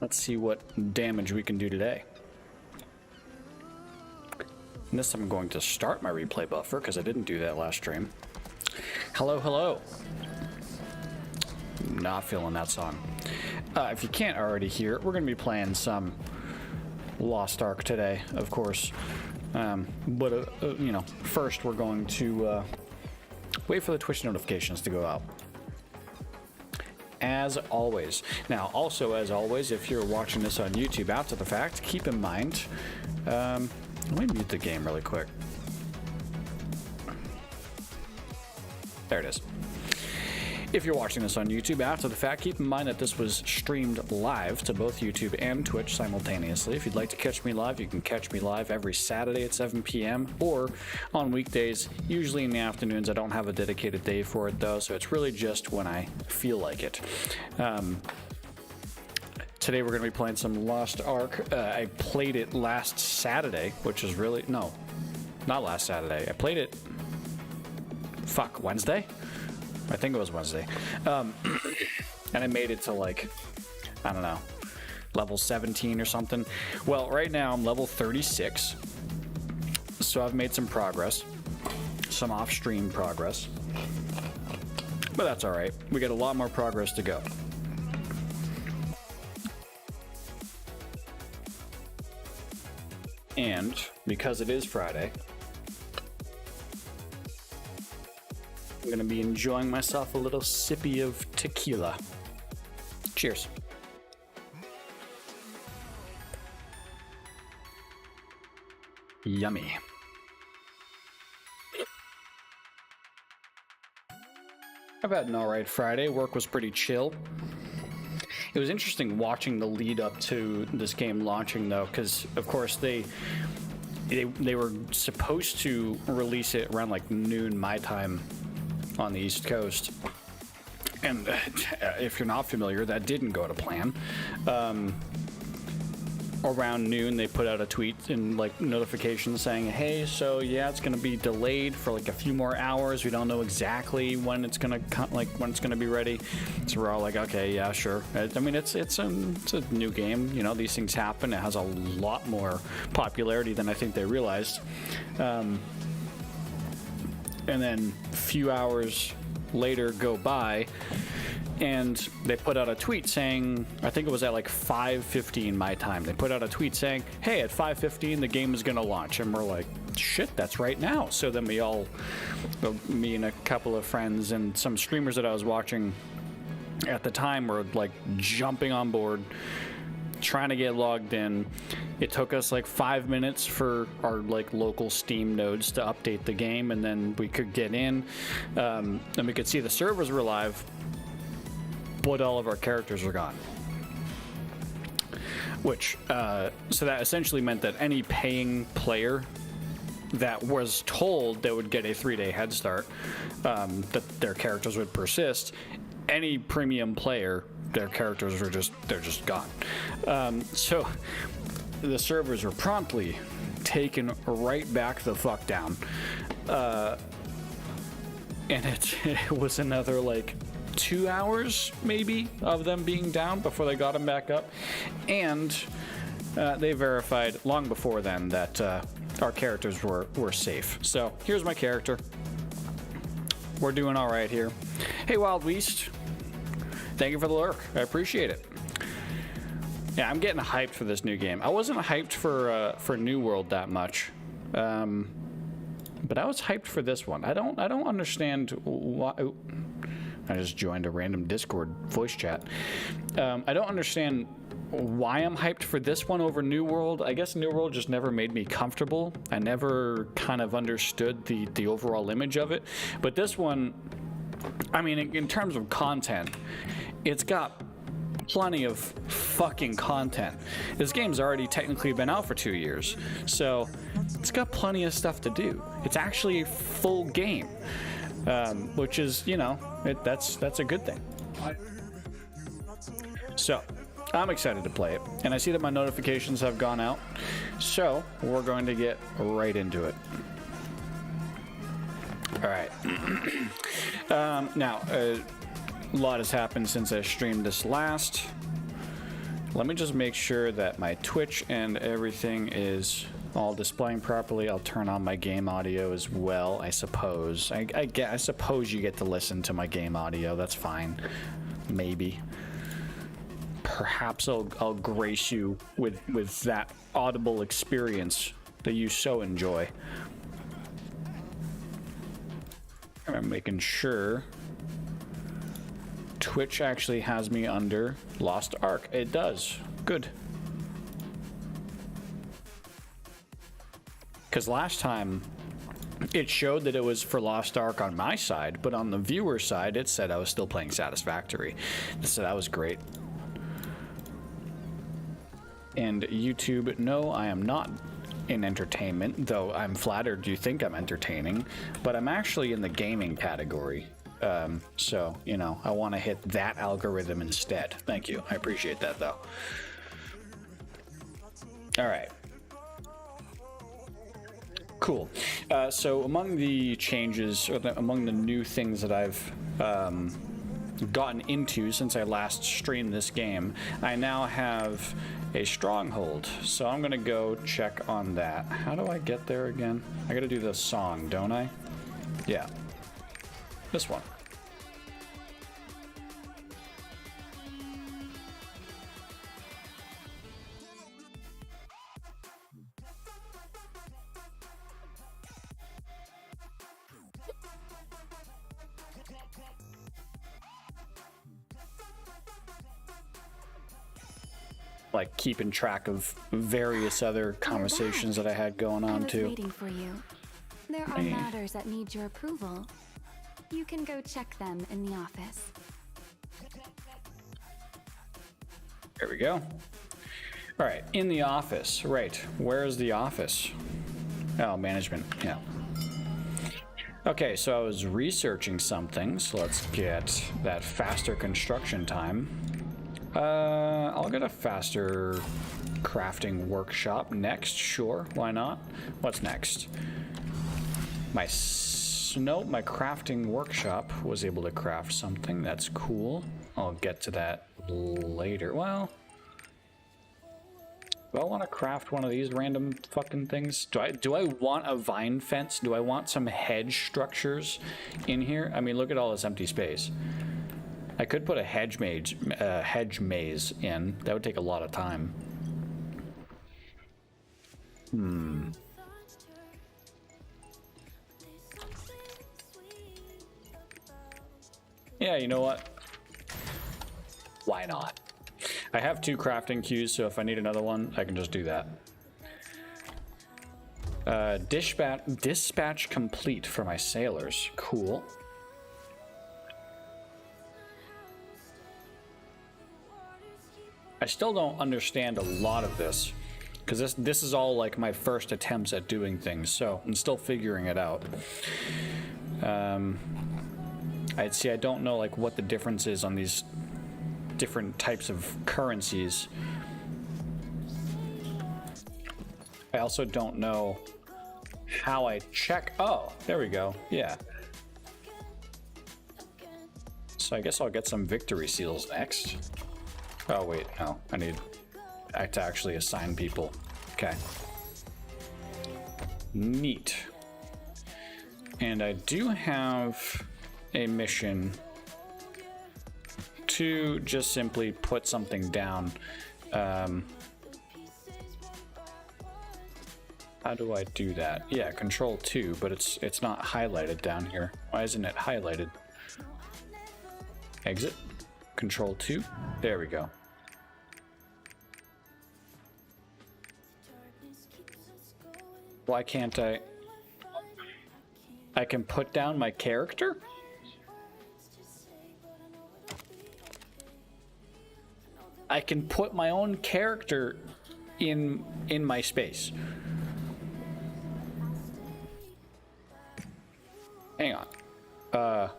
Let's see what damage we can do today. And this time I'm going to start my replay buffer because I didn't do that last stream. Hello, hello. Not feeling that song. If you can't already hear, we're going to be playing some Lost Ark today, of course. You know, first we're going to wait for the Twitch notifications to go out. As always. Now, also, as always, if you're watching this on YouTube after the fact, keep in mind... let me mute the game really quick. There it is. If you're watching this on YouTube after the fact, keep in mind that this was streamed live to both YouTube and Twitch simultaneously. If you'd like to catch me live, you can catch me live every Saturday at 7 p.m. or on weekdays, usually in the afternoons. I don't have a dedicated day for it though, so it's really just when I feel like it. Today we're going to be playing some Lost Ark. I played it last Saturday, which is really... No, not last Saturday. I played it... Wednesday? I think it was Wednesday. And I made it to, like, I don't know, level 17 or something. Well, right now I'm level 36. So I've made some progress. Some off-stream progress. But that's alright. We got a lot more progress to go. And because it is Friday, I'm going to be enjoying myself a little sippy of tequila. Cheers. Yummy. I've had an alright Friday. Work was pretty chill. It was interesting watching the lead up to this game launching, though, because of course they were supposed to release it around like noon my time on the East Coast, and if you're not familiar, that didn't go to plan. Around noon they put out a tweet and like notification saying, hey, so yeah, it's gonna be delayed for like a few more hours. We don't know exactly when it's gonna when it's gonna be ready. So we're all like, okay, yeah, sure. I mean, it's a new game, you know, these things happen. It has a lot more popularity than I think they realized. And then a few hours later go by, and they put out a tweet saying, I think it was at like 5:15 my time, they put out a tweet saying, hey, at 5:15 the game is gonna launch. And we're like, shit, that's right now. So then me and a couple of friends and some streamers that I was watching at the time were like jumping on board, trying to get logged in. It took us like 5 minutes for our like local Steam nodes to update the game, and then we could get in, and we could see the servers were live, but all of our characters were gone. Which so that essentially meant that any paying player that was told they would get a 3-day head start, that their characters would persist, any premium player, their characters were just gone. So the servers were promptly taken right back the fuck down, and it was another like 2 hours maybe of them being down before they got them back up. And they verified long before then that our characters were safe. So here's my character. We're doing all right here. Hey, Wild Beast, thank you for the lurk. I appreciate it. Yeah, I'm getting hyped for this new game. I wasn't hyped for New World that much, but I was hyped for this one. I don't understand why. I just joined a random Discord voice chat. I don't understand why I'm hyped for this one over New World. I guess New World just never made me comfortable. I never kind of understood the overall image of it. But this one, I mean, in terms of content, it's got plenty of fucking content. This game's already technically been out for 2 years, so it's got plenty of stuff to do. It's actually a full game, which is, you know, that's a good thing. So I'm excited to play it, and I see that my notifications have gone out, so we're going to get right into it. All right. Now, a lot has happened since I streamed this last. Let me just make sure that my Twitch and everything is all displaying properly. I'll turn on my game audio as well, I suppose. I suppose you get to listen to my game audio. That's fine. Maybe. Perhaps I'll grace you with that audible experience that you so enjoy. I'm making sure Twitch actually has me under Lost Ark. It does. Good. Because last time it showed that it was for Lost Ark on my side, but on the viewer side it said I was still playing Satisfactory. So that was great. And YouTube, no, I am not in entertainment, though I'm flattered you think I'm entertaining, but I'm actually in the gaming category. So, you know, I want to hit that algorithm instead. Thank you. I appreciate that, though. All right. Cool. So among the changes, or among the new things that I've gotten into since I last streamed this game, I now have a stronghold. So I'm going to go check on that. How do I get there again? I got to do the song, don't I? Yeah. This one. Like keeping track of various other conversations that I had going on too. Waiting for you. There are matters that need your approval. You can go check them in the office. There we go. All right, in the office. Right, where's the office? Oh, management, yeah. Okay, so I was researching something, so let's get that faster construction time. I'll get a faster crafting workshop next, sure, why not? What's next? My crafting workshop was able to craft something, that's cool. I'll get to that later. Well, do I want to craft one of these random fucking things? Do I want a vine fence? Do I want some hedge structures in here? I mean, look at all this empty space. I could put a hedge maze in. That would take a lot of time. Yeah, you know what? Why not? I have 2 crafting queues, so if I need another one, I can just do that. Dispatch complete for my sailors. Cool. I still don't understand a lot of this, because this is all like my first attempts at doing things, so I'm still figuring it out. I don't know like what the difference is on these different types of currencies. I also don't know how I check. Oh, there we go. Yeah. So I guess I'll get some victory seals next. Oh wait, no, I need to actually assign people. Okay. Neat. And I do have a mission to just simply put something down. How do I do that? Yeah, Control 2, but it's not highlighted down here. Why isn't it highlighted? Exit. Control 2. There we go. Why can't I can put down my character? I can put my own character in my space. Hang on.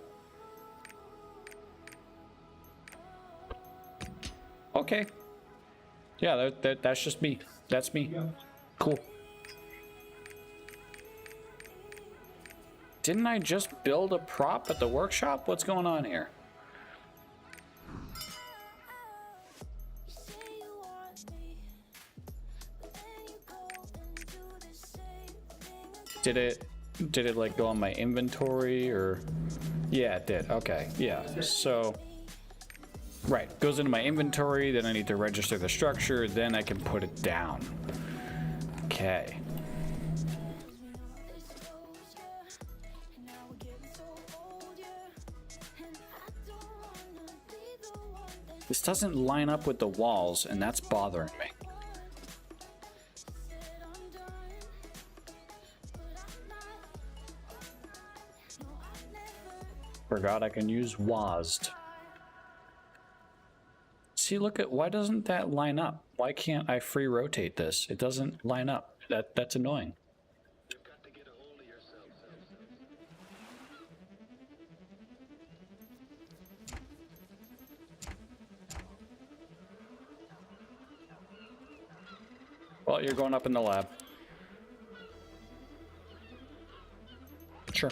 Okay. Yeah, that's just me. That's me. Cool. Didn't I just build a prop at the workshop? What's going on here? Did it like go on my inventory or? Yeah, it did. Okay, yeah. So, right, goes into my inventory, then I need to register the structure, then I can put it down. Okay. This doesn't line up with the walls, and that's bothering me. Forgot I can use WASD. See, look at, why doesn't that line up? Why can't I free rotate this? It doesn't line up. That's annoying. Well, you're going up in the lab. Sure.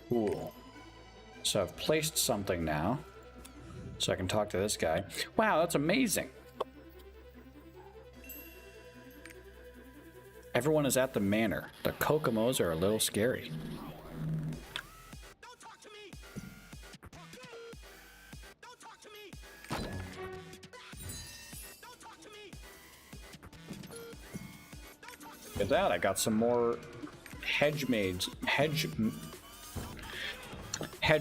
Cool. So I've placed something now. So I can talk to this guy. Wow, that's amazing. Everyone is at the manor. The Kokomos are a little scary. Don't talk to me. Don't talk to me. Don't talk to me. Look at that, I got some more hedge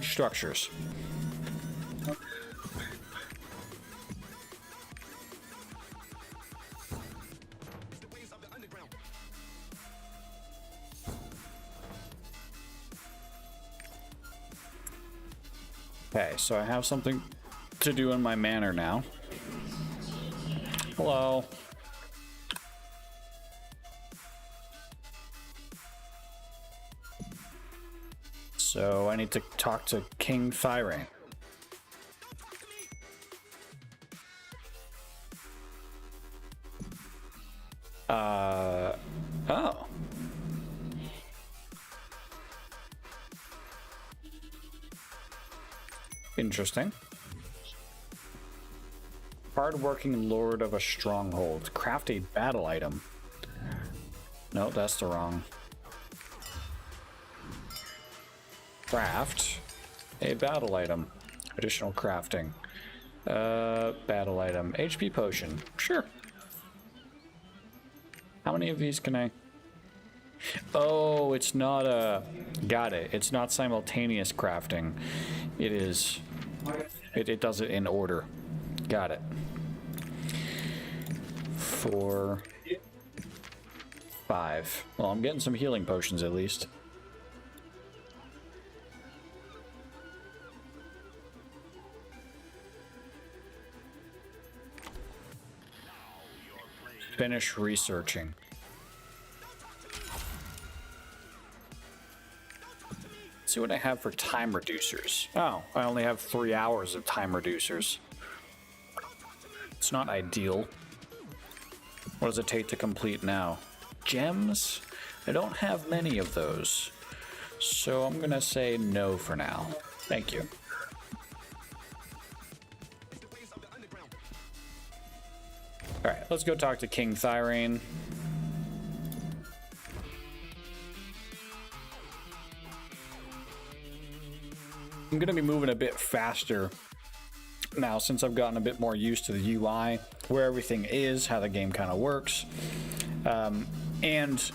structures. Okay, so I have something to do in my manor now. Hello. So I need to talk to King Thyrane. Oh. Interesting. Hard-working lord of a stronghold. Craft a battle item. No, that's the wrong. Craft a battle item. Additional crafting. Battle item. HP potion. Sure. How many of these can I... Oh, it's not a... Got it. It's not simultaneous crafting. It is... It does it in order. Got it. 4... 5. Well, I'm getting some healing potions at least. Finish researching. Let's see what I have for time reducers. Oh, I only have 3 hours of time reducers. It's not ideal. What does it take to complete now? Gems? I don't have many of those. So I'm gonna say no for now. Thank you. Alright, let's go talk to King Thyrane. I'm going to be moving a bit faster now since I've gotten a bit more used to the UI, where everything is, how the game kind of works. And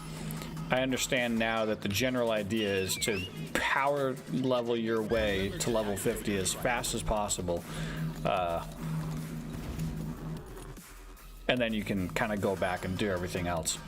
I understand now that the general idea is to power level your way to level 50 as fast as possible. And then you can kind of go back and do everything else.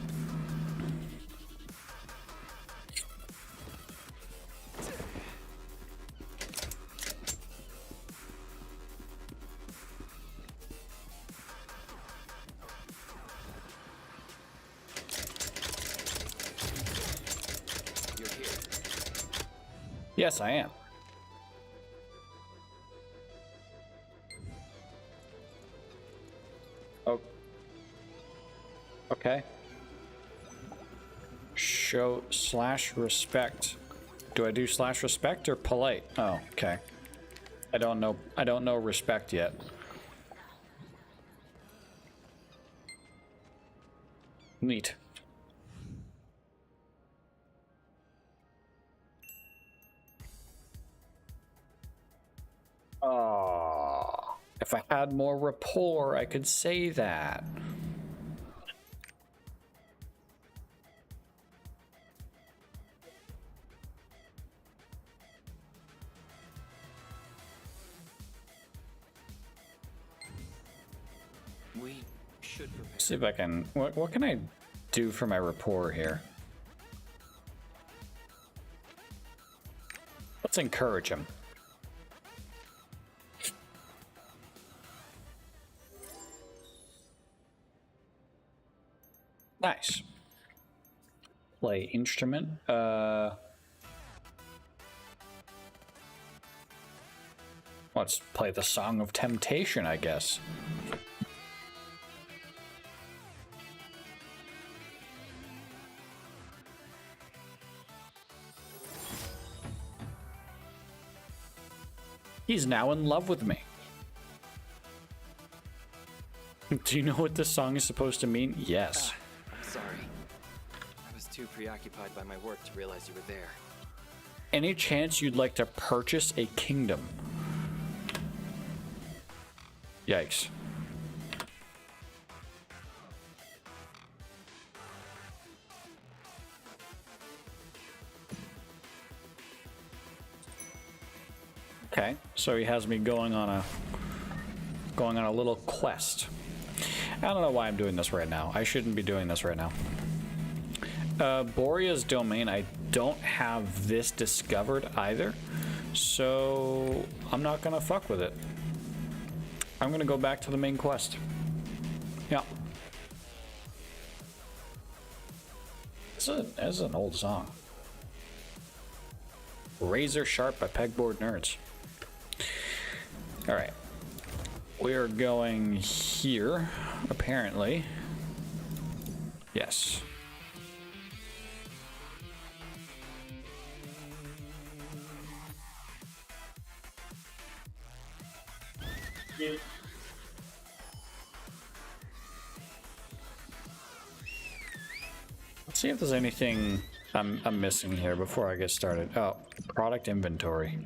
Yes, I am. Oh. Okay. Show /respect. Do I do /respect or polite? Oh, okay. I don't know respect yet. Neat. Oh, if I had more rapport, I could say that. We should prepare. See if I can. What can I do for my rapport here? Let's encourage him. Nice. Play instrument. Let's play the Song of Temptation, I guess. He's now in love with me. Do you know what this song is supposed to mean? Yes. I'm sorry. I was too preoccupied by my work to realize you were there. Any chance you'd like to purchase a kingdom? Yikes. Okay, so he has me going on a little quest. I don't know why I'm doing this right now. I shouldn't be doing this right now. Borea's domain, I don't have this discovered either, so I'm not gonna fuck with it. I'm gonna go back to the main quest. Yeah. This is an old song. Razor Sharp by Pegboard Nerds. All right, we're going here, apparently. Yes. Let's see if there's anything I'm missing here before I get started. Oh, product inventory.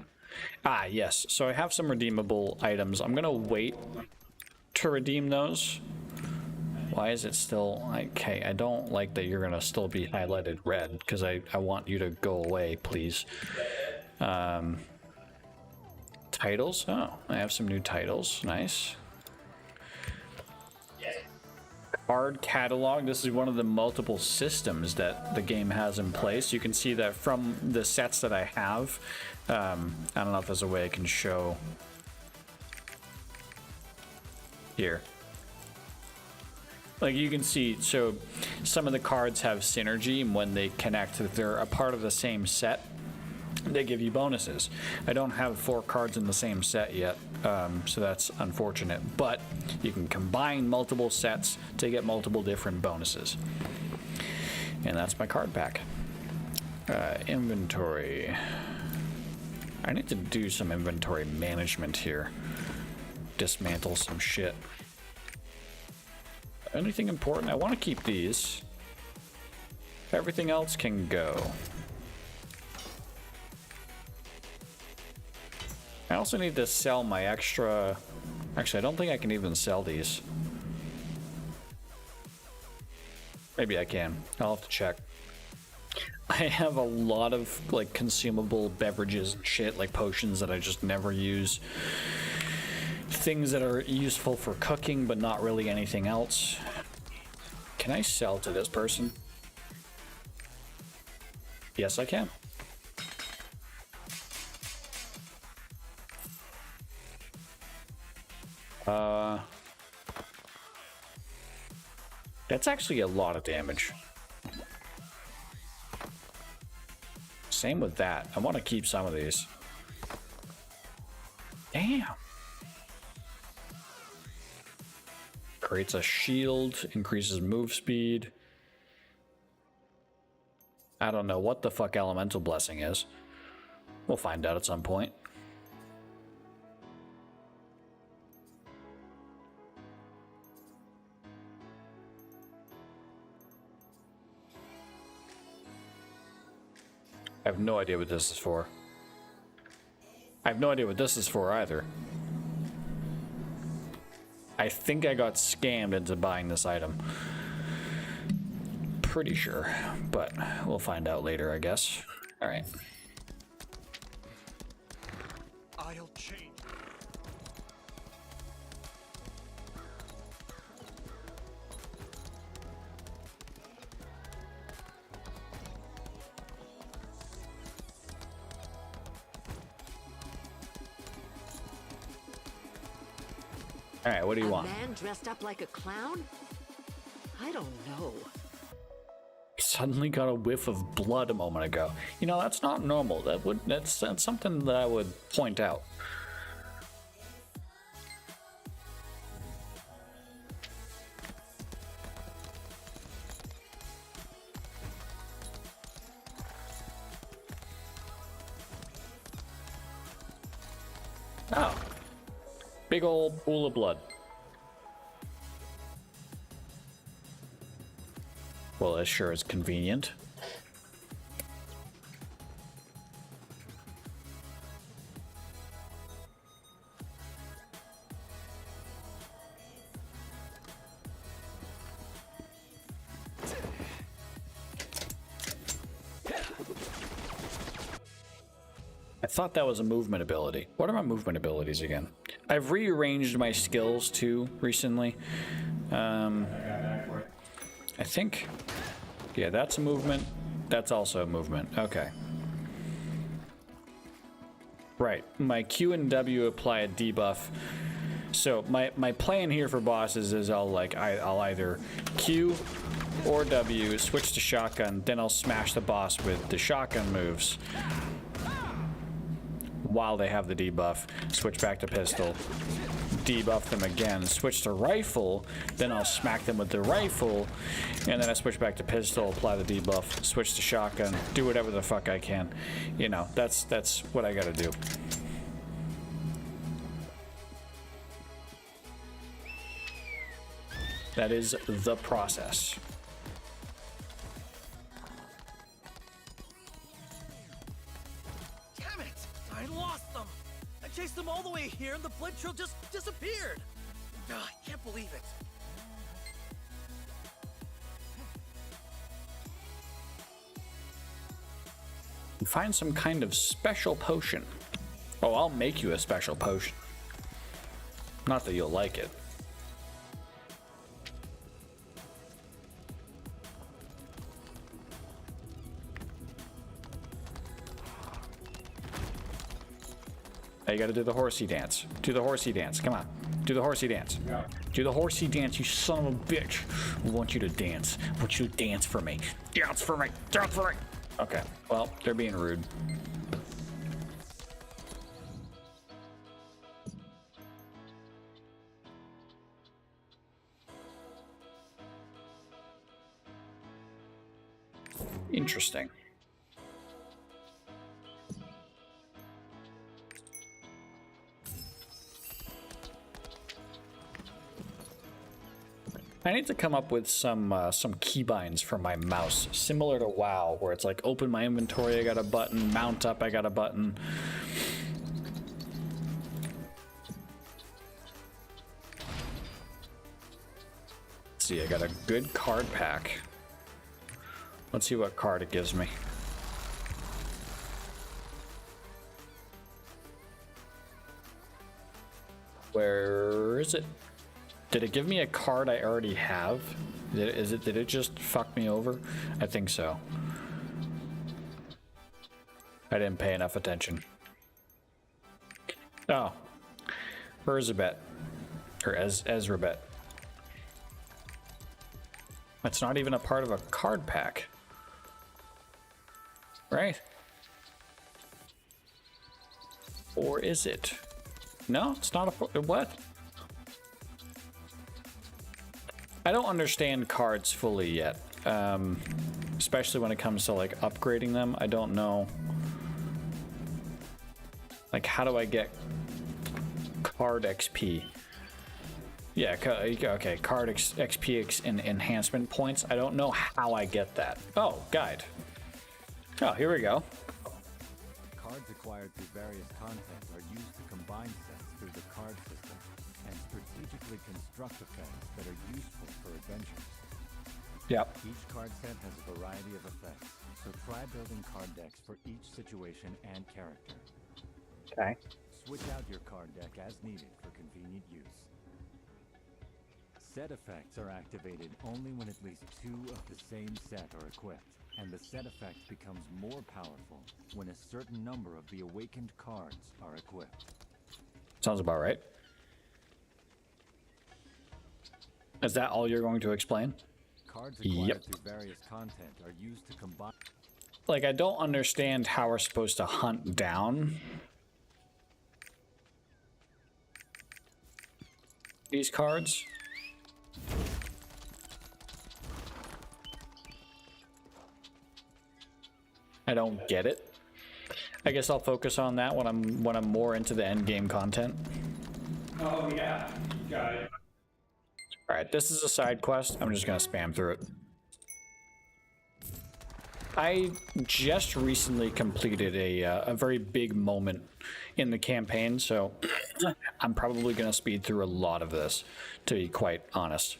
Ah, yes. So I have some redeemable items. I'm gonna wait to redeem those. Why is it still... Okay, I don't like that you're gonna still be highlighted red, because I want you to go away, please. Titles? Oh, I have some new titles. Nice. Card catalog. This is one of the multiple systems that the game has in place. You can see that from the sets that I have. I don't know if there's a way I can show here. Like you can see, so some of the cards have synergy, and when they connect, if they're a part of the same set, they give you bonuses. I don't have 4 cards in the same set yet, so that's unfortunate. But you can combine multiple sets to get multiple different bonuses. And that's my card pack. Inventory. I need to do some inventory management here. Dismantle some shit. Anything important? I want to keep these. Everything else can go. I also need to sell my extra... Actually, I don't think I can even sell these. Maybe I can. I'll have to check. I have a lot of, like, consumable beverages and shit, like potions that I just never use. Things that are useful for cooking, but not really anything else. Can I sell to this person? Yes, I can. That's actually a lot of damage. Same with that. I want to keep some of these. Damn. Creates a shield, increases move speed. I don't know what the fuck Elemental Blessing is. We'll find out at some point. I have no idea what this is for. I have no idea what this is for either. I think I got scammed into buying this item. Pretty sure, but we'll find out later, I guess. All right. I'll change. All right, what do you want? A man dressed up like a clown? I don't know. Suddenly got a whiff of blood a moment ago. You know, that's not normal. That's something that I would point out. Oh. Big old pool of blood. Well, it sure is convenient. I thought that was a movement ability. What are my movement abilities again? I've rearranged my skills too recently. I think, yeah, that's a movement. That's also a movement. Okay. Right. My Q and W apply a debuff. So my plan here for bosses is I'll either Q or W, switch to shotgun, then I'll smash the boss with the shotgun moves while they have the debuff, switch back to pistol, debuff them again, switch to rifle, then I'll smack them with the rifle, and then I switch back to pistol, apply the debuff, switch to shotgun, do whatever the fuck I can. You know, that's what I gotta do. That is the process. Damn it! I lost them! I chased them all the way here and the blood trail just disappeared! Ugh, I can't believe it. Find some kind of special potion. Oh, I'll make you a special potion. Not that you'll like it. Now you gotta do the horsey dance. Do the horsey dance. Come on. Do the horsey dance. Yeah. Do the horsey dance, you son of a bitch. I want you to dance. I want you to dance for me. Dance for me. Dance for me. Okay. Well, they're being rude. Interesting. I need to come up with some keybinds for my mouse, similar to WoW, where it's like open my inventory, I got a button, mount up, I got a button. Let's see, I got a good card pack. Let's see what card it gives me. Where is it? Did it give me a card I already have? Did it just fuck me over? I think so. I didn't pay enough attention. Oh. Erzabet. Or Ezrabet. That's not even a part of a card pack. Right? Or is it? No, it's not a... What? I don't understand cards fully yet, especially when it comes to like upgrading them. I don't know, like, how do I get card XP? Yeah, okay, card XP enhancement points. I don't know how I get that. Oh, guide. Oh, here we go. Cards acquired through various content are used to combine sets through the card system and strategically construct effects that are useful for adventures. Yep. Each card set has a variety of effects, so try building card decks for each situation and character. Okay. Switch out your card deck as needed for convenient use. Set effects are activated only when at least 2 of the same set are equipped, and the set effect becomes more powerful when a certain number of the awakened cards are equipped. Sounds about right. Is that all you're going to explain? Cards acquired through various content are used to combine. Like, I don't understand how we're supposed to hunt down these cards. I don't get it. I guess I'll focus on that when I'm more into the end game content. Oh yeah, got it. All right, this is a side quest. I'm just gonna spam through it. I just recently completed a very big moment in the campaign, so I'm probably gonna speed through a lot of this, to be quite honest.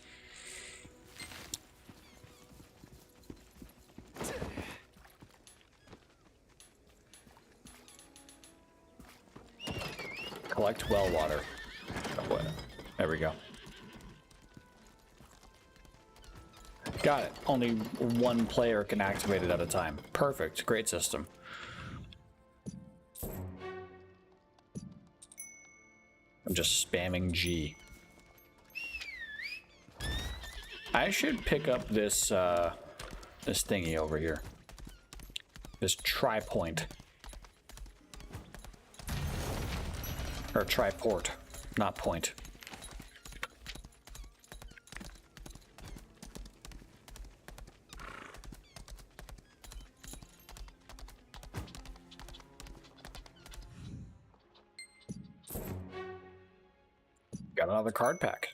Collect well water. Oh, there we go. Got it. Only one player can activate it at a time. Perfect. Great system. I'm just spamming G. I should pick up this this thingy over here. This tri-point. Or tri-port, not point. Got another card pack.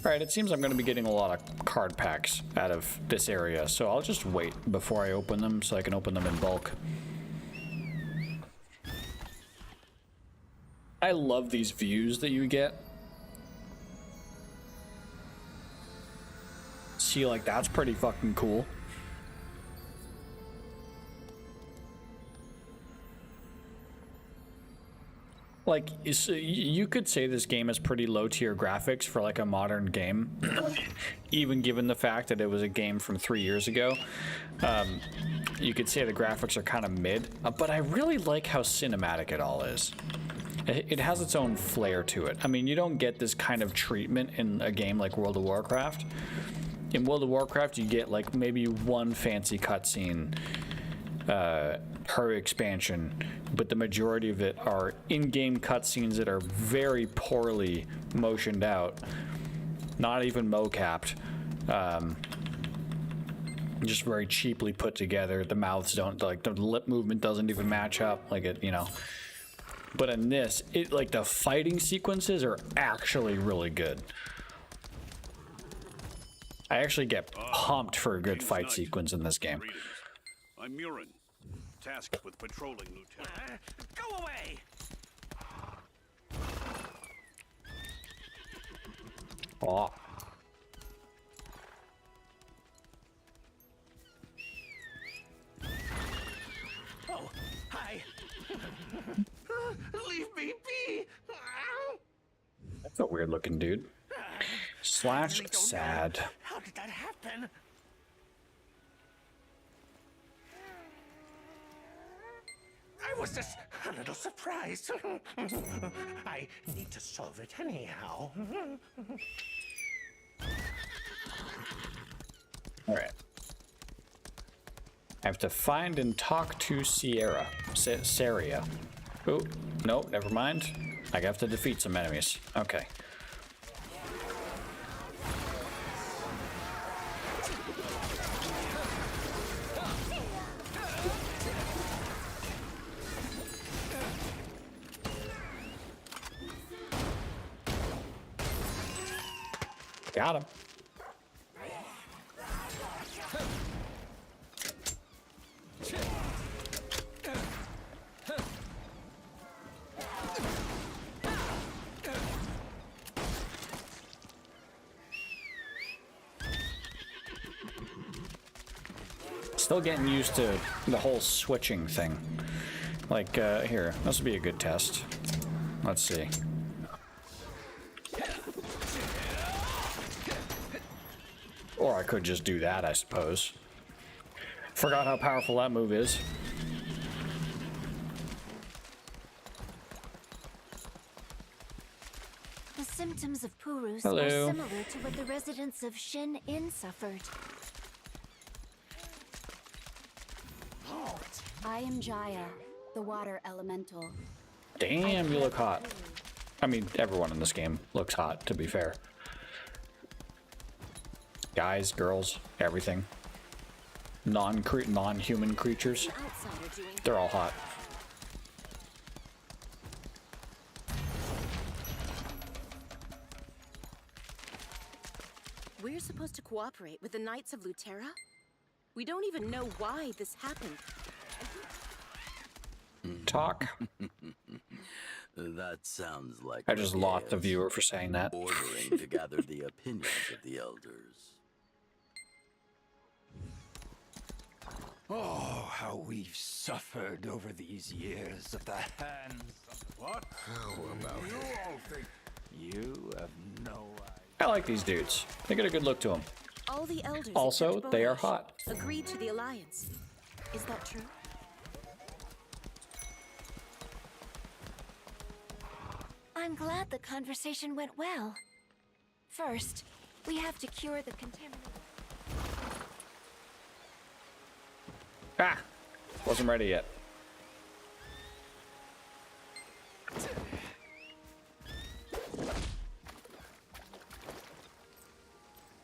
All right, it seems I'm going to be getting a lot of card packs out of this area, so I'll just wait before I open them so I can open them in bulk. I love these views that you get. See, like, that's pretty fucking cool. Like, you could say this game is pretty low-tier graphics for, like, a modern game, even given the fact that it was a game from 3 years ago. You could say the graphics are kind of mid, but I really like how cinematic it all is. It has its own flair to it. I mean, you don't get this kind of treatment in a game like World of Warcraft. In World of Warcraft, you get, like, maybe one fancy cutscene per expansion, but the majority of it are in-game cutscenes that are very poorly motioned out, not even mo-capped, just very cheaply put together. The mouths don't, like, the lip movement doesn't even match up, like, it, you know. But in this, it, like, the fighting sequences are actually really good. I actually get pumped for a good fight sequence in this game. I'm Murin, tasked with patrolling, Lieutenant. Go away! Oh. Oh, hi. Leave me be! That's a weird looking dude. Slash sad. How did that happen? I was just a little surprised. I need to solve it anyhow. Alright. I have to find and talk to Sierra. Saria. Oh, no, never mind. I have to defeat some enemies. Okay. Got him. Still getting used to the whole switching thing. Like, here, this would be a good test. Let's see. Or I could just do that, I suppose. Forgot how powerful that move is. The symptoms of Purus Hello. are similar to what the residents of Shin Inn suffered. I am Jaya, the water elemental. Damn, you look hot. I mean, everyone in this game looks hot, to be fair. Guys, girls, everything. Non-human creatures. They're all hot. We're supposed to cooperate with the Knights of Lutera? We don't even know why this happened. Talk. That sounds like I just lost the viewer for saying that. ordering to gather the opinions of the elders. Oh, how we've suffered over these years at the hands of what? How about you all think you have no idea? I like these dudes. They get a good look to them. All the elders Also, except they are Boresh hot. agreed to the alliance. Is that true? I'm glad the conversation went well. First, we have to cure the contamination. Ah! Wasn't ready yet.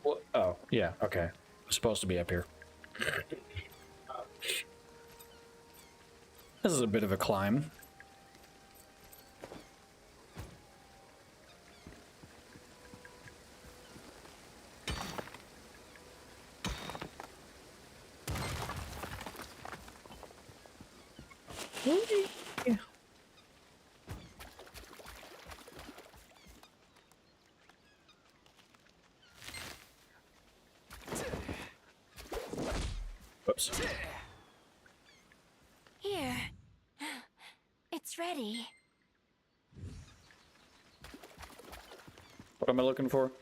What? Oh, yeah, okay. I'm supposed to be up here. This is a bit of a climb. Oops. Here. It's ready. What am I looking for?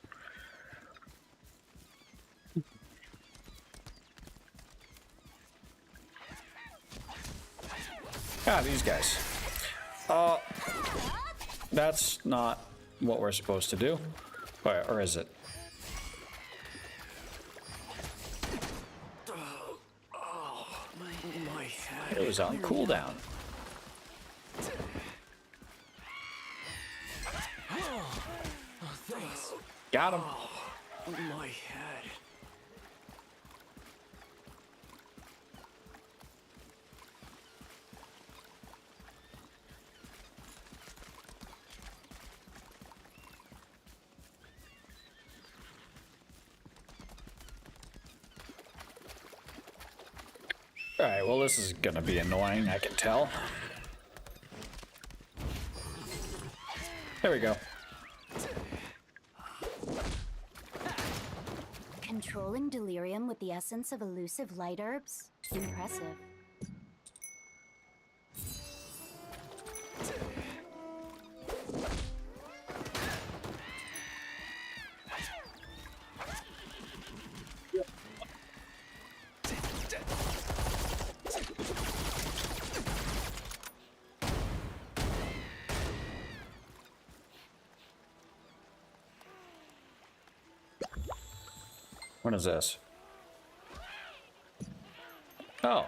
Ah, these guys. That's not what we're supposed to do. Or is it? My head. It was on cooldown. Got him. My head. Alright, well this is gonna be annoying, I can tell. There we go. Controlling delirium with the essence of elusive light herbs? Impressive. What is this? Oh,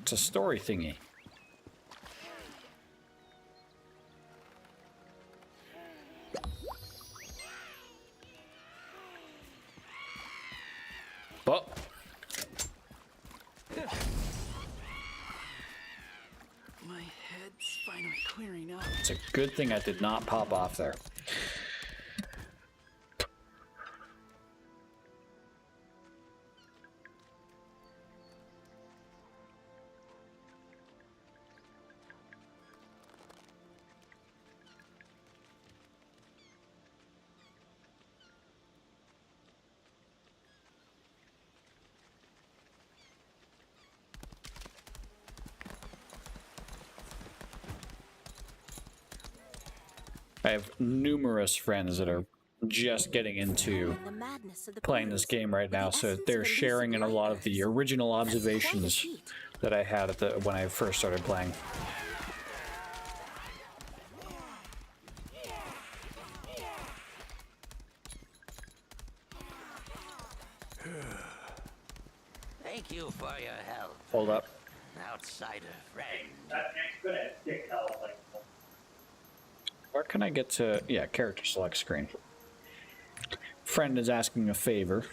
it's a story thingy. But My head's finally clearing up. it's a good thing I did not pop off there. I have numerous friends that are just getting into The madness of the playing this clues, game right with now, the so essence they're of elusive sharing in a lot of the lightness. original That's quite a observations feat. that I had at when I first started playing. Thank you for your help, Hold up. outsider friend. That tank's gonna stick hell like. Where can I get to? Yeah, character select screen. Friend is asking a favor.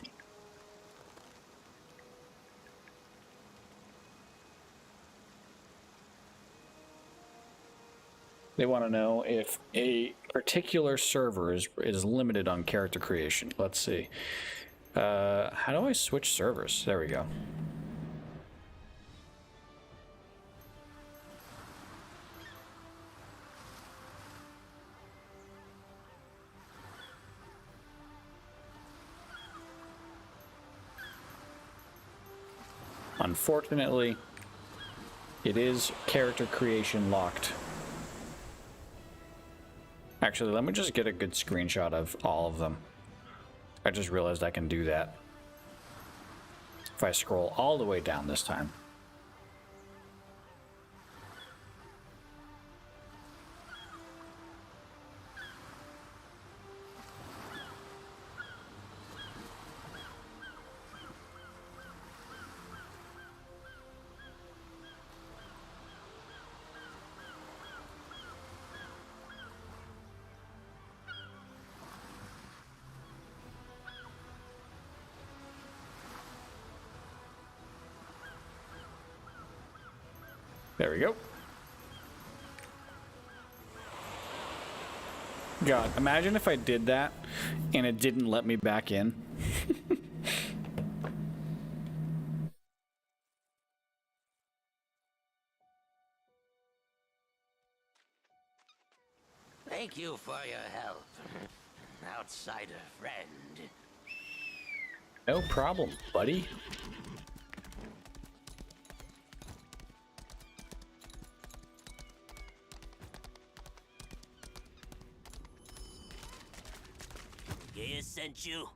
They want to know if a particular server is limited on character creation. Let's see. How do I switch servers? There we go. Unfortunately, it is character creation locked. Actually, let me just get a good screenshot of all of them. I just realized I can do that if I scroll all the way down this time. There we go. God, imagine if I did that and it didn't let me back in. Thank you for your help, outsider friend. No problem, buddy. Gaia sent you?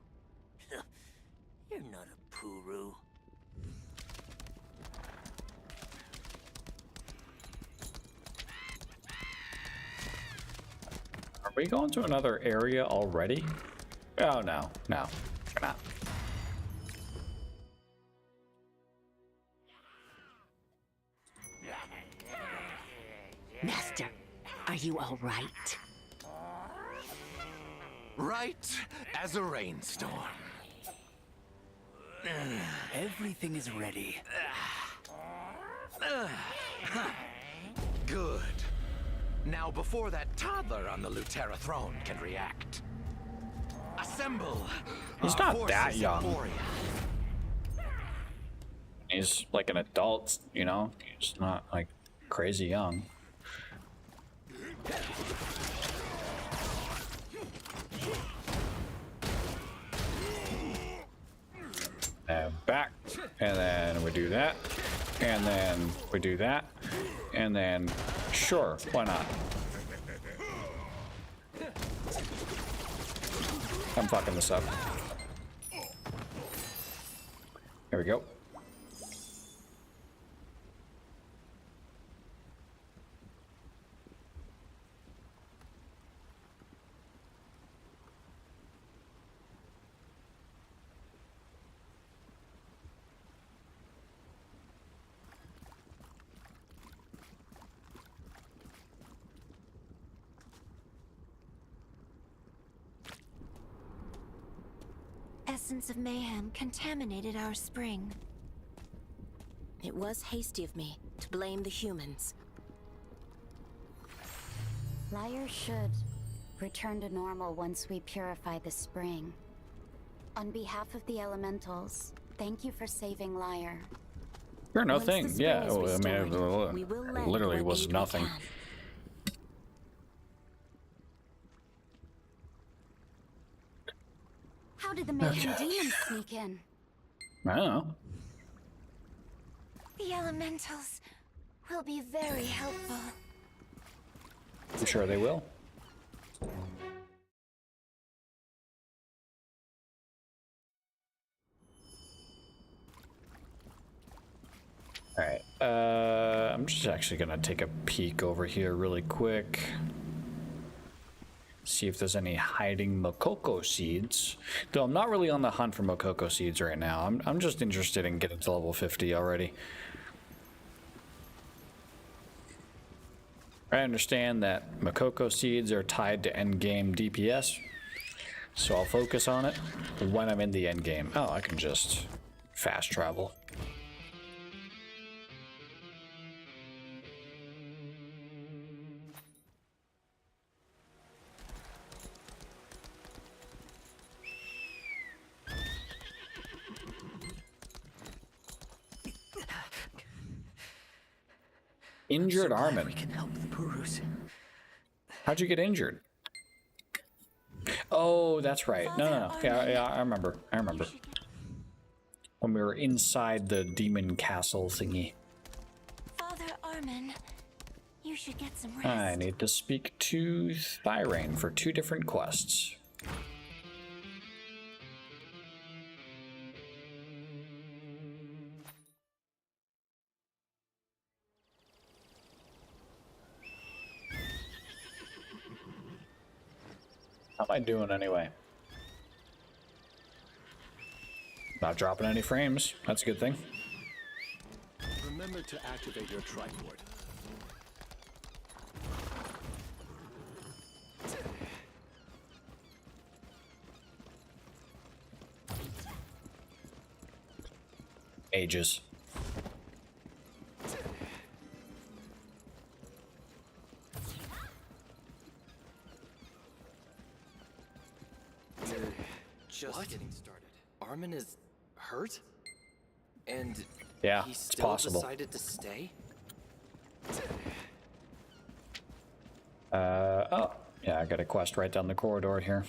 You're not a Puru. Are we going to another area already? Oh, no. No, we're not. Master, are you all right? Right as a rainstorm. Everything is ready. Good. Now, before that toddler on the Lutera throne can react, assemble. He's our not that forces young. in Moria. He's like an adult, you know? He's not like crazy young. And back, and then we do that, and then we do that, and then sure, why not? I'm fucking this up. There we go. Essence of mayhem contaminated our spring. It was hasty of me to blame the humans. Lyre should return to normal once we purify the spring. On behalf of the elementals, thank you for saving Lyre. Sure, no Once the thing. spring Yeah, is I mean, restored, we will lend literally what was aid we nothing. can. How did the mayhem demons sneak in? I don't know. The elementals will be very helpful. I'm sure they will. just actually gonna take a peek over here really quick. See if there's any hiding Mokoko seeds. Though I'm not really on the hunt for Mokoko seeds right now. I'm just interested in getting to level 50 already. I understand that Mokoko seeds are tied to endgame DPS, so I'll focus on it when I'm in the endgame. Oh, I can just fast travel. Injured Armin. We can help the Purus. How'd you get injured? Oh, that's right. No. Yeah, I remember. When we were inside the demon castle thingy. Father Armin, you should get some rest. I need to speak to Thyrane for 2 different quests. How am I doing anyway? Not dropping any frames. That's a good thing. Remember to activate your tripod. Ages. Just getting started. Armin is hurt? And yeah, he it's still possible. Decided to stay? Oh, yeah, I got a quest right down the corridor here.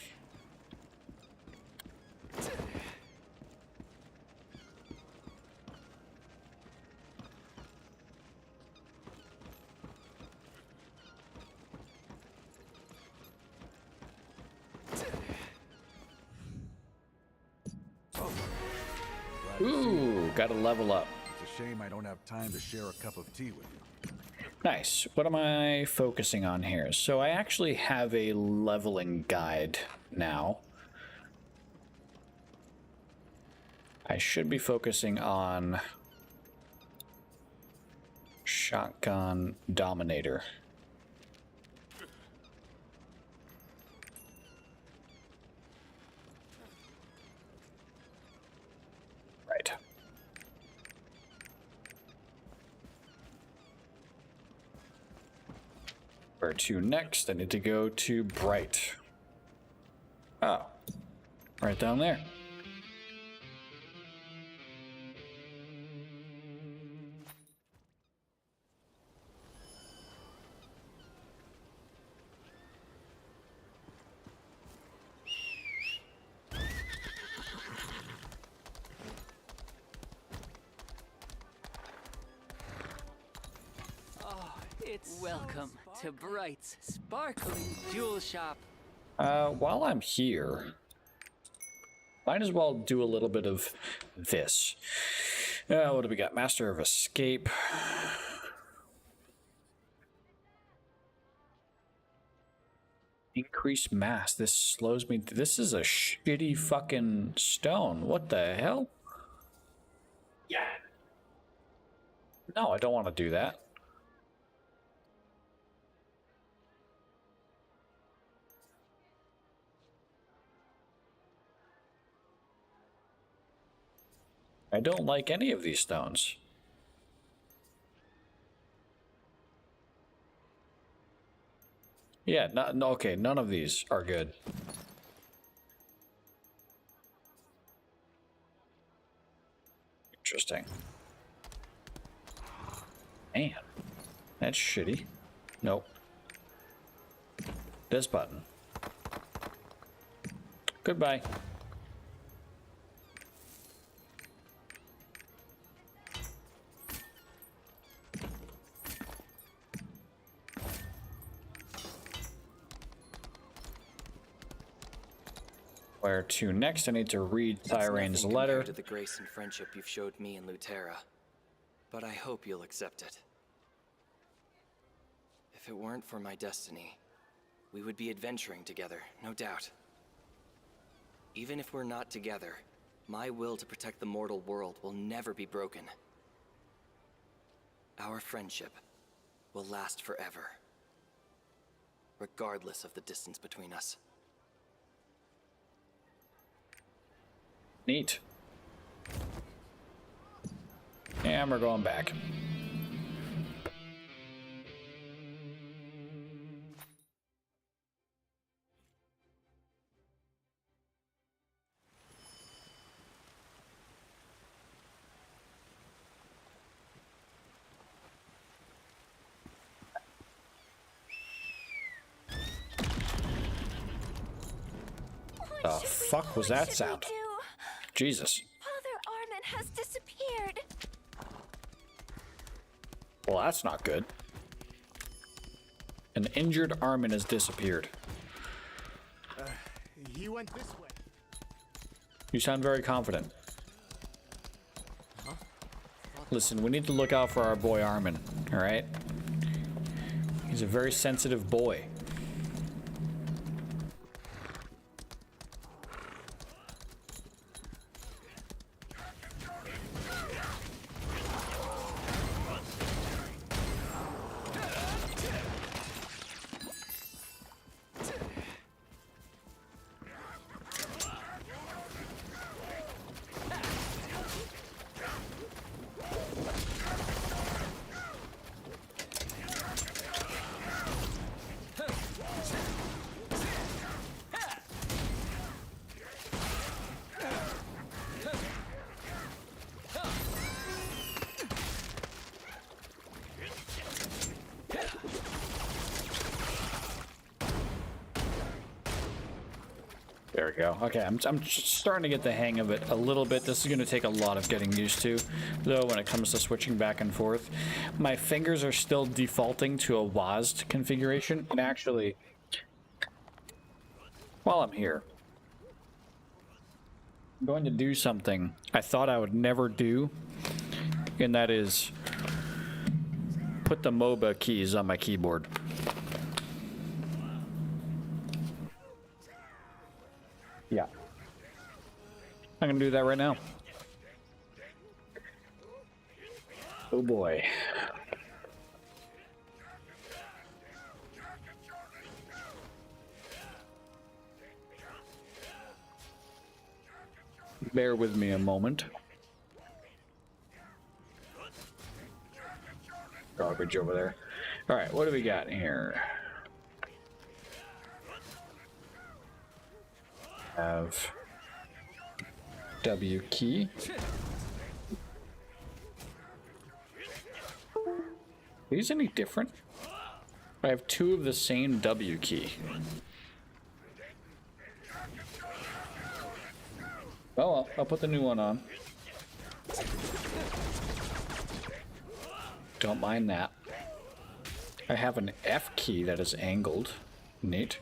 Ooh, gotta level up. It's a shame I don't have time to share a cup of tea with you. Nice. What am I focusing on here? So I actually have a leveling guide now. I should be focusing on Shotgun Dominator. Right. Where to next? I need to go to Bright. Oh, right down there. Welcome to Bright's sparkling jewel shop. While I'm here, might as well do a little bit of this. What do we got? Master of Escape. Increase mass. This slows me. This is a shitty fucking stone. What the hell? Yeah. No, I don't want to do that. I don't like any of these stones. Yeah, no, okay, none of these are good. Interesting. Man, that's shitty. Nope. This button. Goodbye. Where to next? I need to read Thyrane's letter. To the grace and friendship you've showed me and Lutera, but I hope you'll accept it. it weren't for my destiny, we would be adventuring together, no doubt. Even if we're not together, my will to protect the mortal world will never be broken. Our friendship will last forever, regardless of the distance between us. Neat. And we're going back. The fuck was that sound? Jesus. Father Armin has disappeared. Well, that's not good. An injured Armin has disappeared. He went this way. You sound very confident. Listen, we need to look out for our boy Armin, alright? He's a very sensitive boy. There we go. Okay, I'm starting to get the hang of it a little bit. This is going to take a lot of getting used to, though, when it comes to switching back and forth. My fingers are still defaulting to a WASD configuration. And actually, while I'm here, I'm going to do something I thought I would never do, and that is put the MOBA keys on my keyboard. Yeah. I'm gonna do that right now. Oh boy. Bear with me a moment. Garbage over there. Alright, what do we got here? Have W key. Are these any different? I have two of the same W key. Oh well, I'll put the new one on. Don't mind that. I have an F key that is angled. Neat.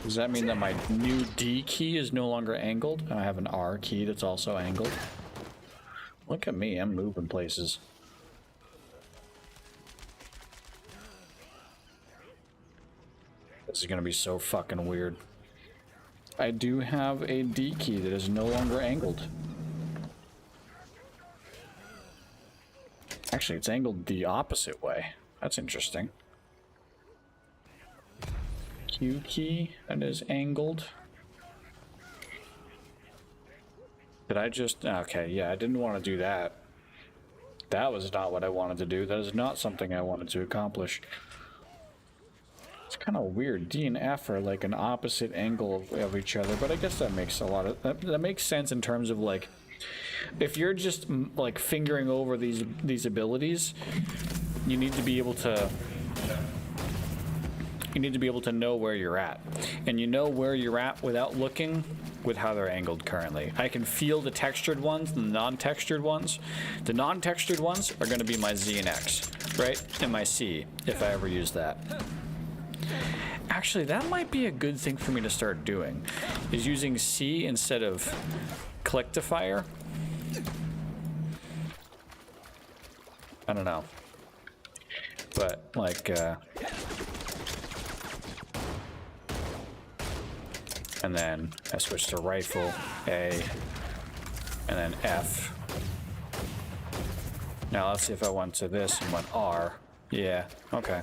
Does that mean that my new D key is no longer angled? I have an R key that's also angled. Look at me, I'm moving places. This is gonna be so fucking weird. I do have a D key that is no longer angled. Actually, it's angled the opposite way. That's interesting. Q key that is angled. Did I just... Okay, yeah, I didn't want to do that. That was not what I wanted to do. That is not something I wanted to accomplish. It's kind of weird. D and F are like an opposite angle of each other, but I guess that makes a lot of... That makes sense in terms of like... If you're just like fingering over these abilities, you need to be able to... You need to be able to know where you're at. And you know where you're at without looking with how they're angled currently. I can feel the textured ones and the non-textured ones. The non-textured ones are going to be my Z and X, right? And my C, if I ever use that. Actually, that might be a good thing for me to start doing, is using C instead of click to fire. I don't know. But, like, and then I switch to rifle, A, and then F. Now let's see if I went to this and went R. Yeah, okay.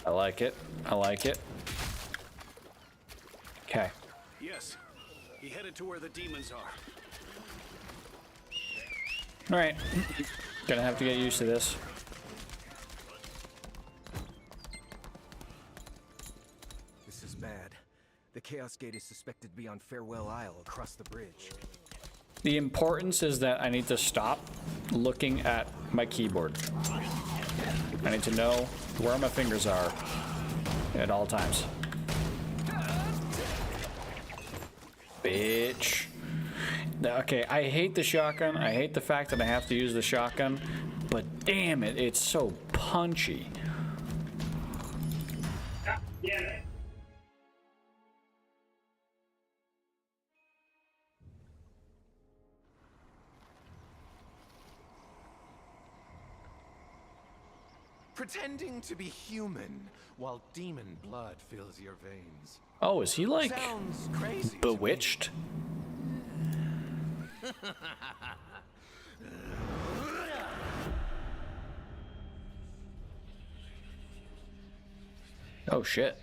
I like it. I like it. Okay. Yes. He headed to where the demons are. All right. Gonna have to get used to this. This is bad. The Chaos Gate is suspected to be on Farewell Isle across the bridge. The importance is that I need to stop looking at my keyboard. I need to know where my fingers are at all times. Bitch. Okay, I hate the shotgun. I hate the fact that I have to use the shotgun, but damn it, it's so punchy. Yeah. Pretending to be human while demon blood fills your veins. Oh, is he like Sounds crazy bewitched? Oh shit.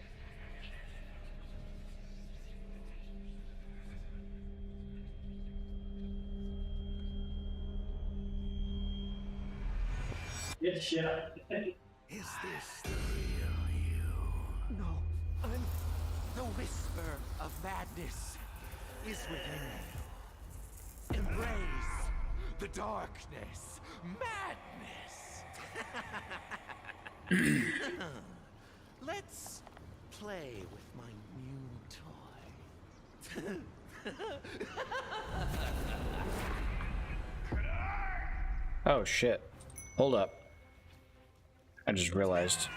Good shit. Is this the real you? No, the whisper of madness is within you. Embrace the darkness, madness. Let's play with my new toy. Oh shit. Hold up. I just realized.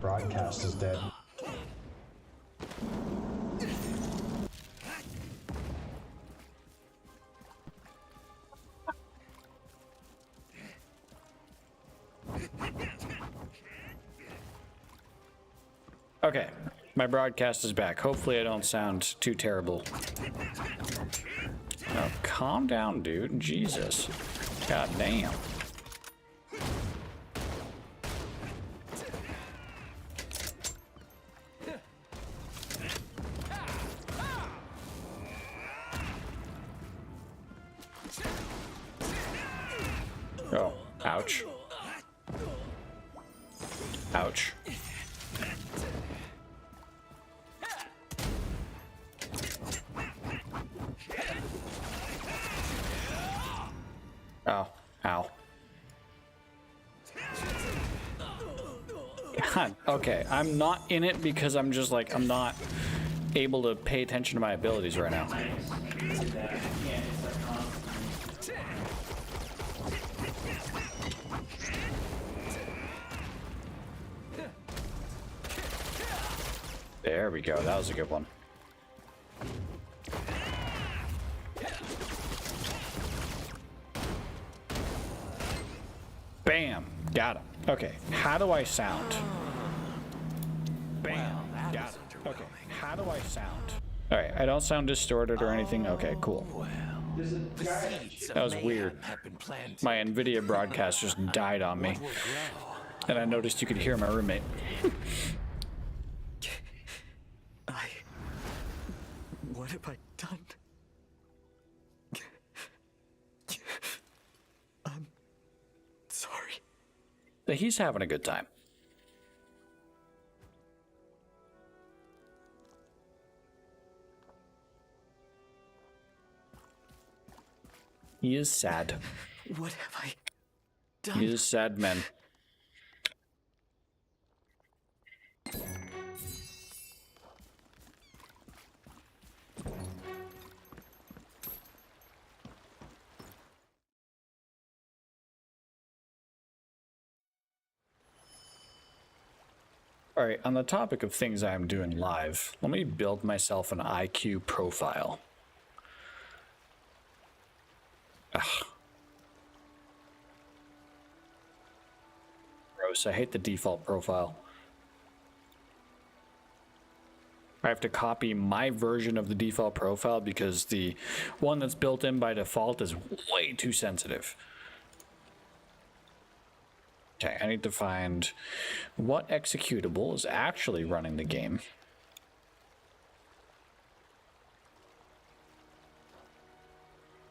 Broadcast is dead. Okay, my broadcast is back. Hopefully I don't sound too terrible. Oh, calm down, dude. Jesus. God damn. Oh, ouch. Ouch. Oh, ow. God, okay, I'm not in it because I'm just like, I'm not able to pay attention to my abilities right now. There we go, that was a good one. Bam! Got him. Okay, how do I sound? Bam! Got him. Okay, how do I sound? Alright, I don't sound distorted or anything. Okay, cool. That was weird. My NVIDIA broadcast just died on me. And I noticed you could hear my roommate. What have I done? I'm sorry. But he's having a good time. He is sad. What have I done? He is sad man. All right, on the topic of things I'm doing live, let me build myself an IQ profile. Ugh. Gross, I hate the default profile. I have to copy my version of the default profile because the one that's built in by default is way too sensitive. Okay, I need to find what executable is actually running the game.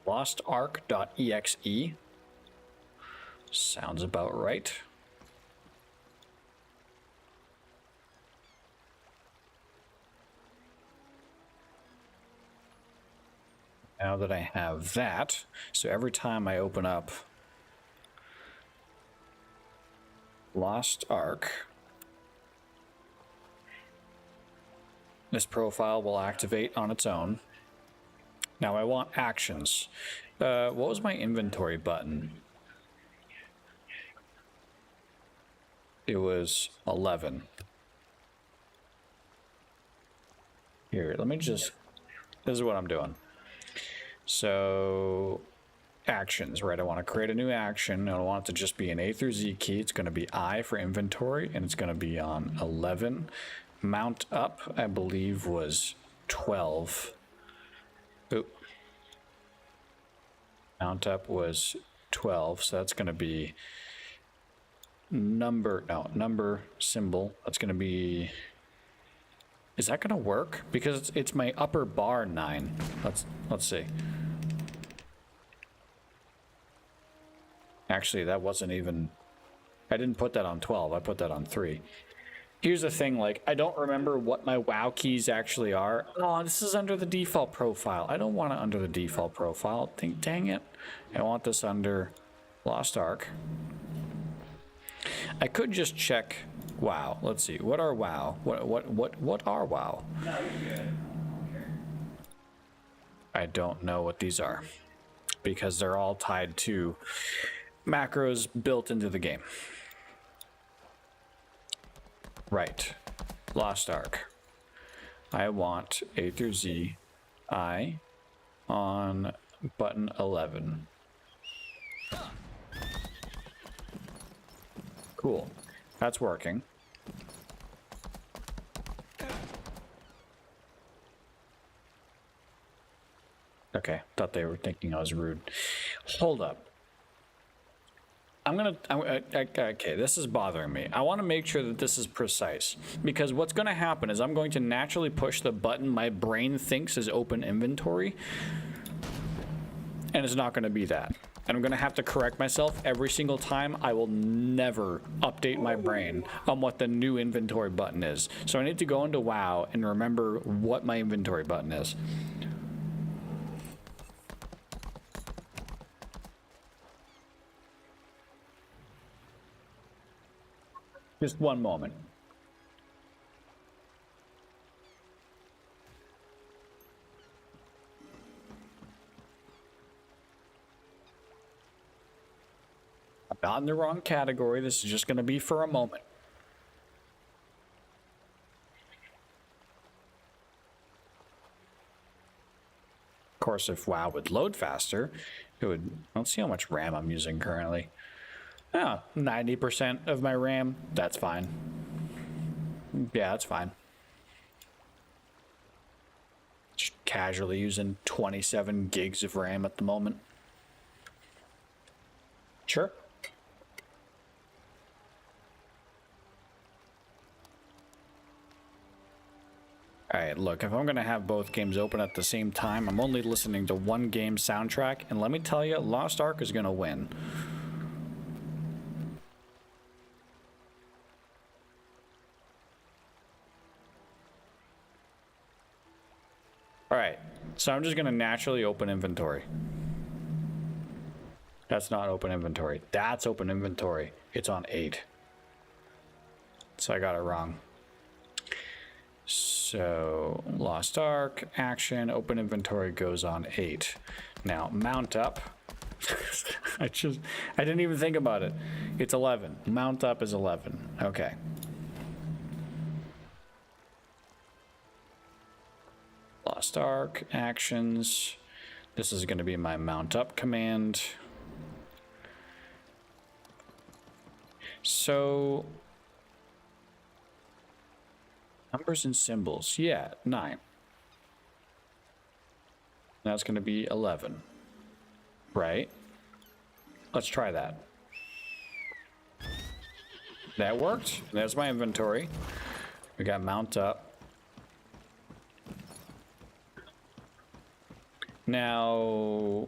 LostArk.exe. Sounds about right. Now that I have that, so every time I open up Lost Ark, this profile will activate on its own. Now I want actions. What was my inventory button? It was 11. Here, let me just, this is what I'm doing. So actions, right? I want to create a new action. I want it to just be an A through Z key. It's going to be I for inventory, and it's going to be on 11. Mount up, I believe, was 12. Oop. Mount up was 12, so that's going to be number symbol. That's going to be, is that going to work? Because it's my upper bar 9. Let's see. Actually, that wasn't even, I didn't put that on 12. I put that on 3. Here's the thing, like, I don't remember what my WoW keys actually are. Oh, this is under the default profile. I don't want it under the default profile. Dang it. I want this under Lost Ark. I could just check WoW. Let's see. What are WoW? What are WoW? I don't know what these are because they're all tied to macros built into the game. Right. Lost Ark. I want A through Z I on button 11. Cool. That's working. Okay, thought they were thinking I was rude. Hold up. Okay, this is bothering me. I want to make sure that this is precise, because what's going to happen is I'm going to naturally push the button my brain thinks is open inventory, and it's not going to be that. And I'm going to have to correct myself every single time. I will never update my brain on what the new inventory button is. So I need to go into WoW and remember what my inventory button is. Just one moment. I'm not in the wrong category. This is just going to be for a moment. Of course, if WoW would load faster, it would... Let's see how much RAM I'm using currently. Oh, 90% of my RAM, that's fine. Yeah, that's fine. Just casually using 27 gigs of RAM at the moment. Sure. Alright, look, if I'm going to have both games open at the same time, I'm only listening to one game's soundtrack, and let me tell you, Lost Ark is going to win. Alright, so I'm just going to naturally open inventory. That's not open inventory. That's open inventory. It's on 8. So I got it wrong. So, Lost Ark, action, open inventory goes on 8. Now, mount up. I didn't even think about it. It's 11. Mount up is 11. Okay. Blast arc, actions. This is going to be my mount up command. So, numbers and symbols. Yeah, 9. That's going to be 11. Right? Let's try that. That worked. There's my inventory. We got mount up. Now,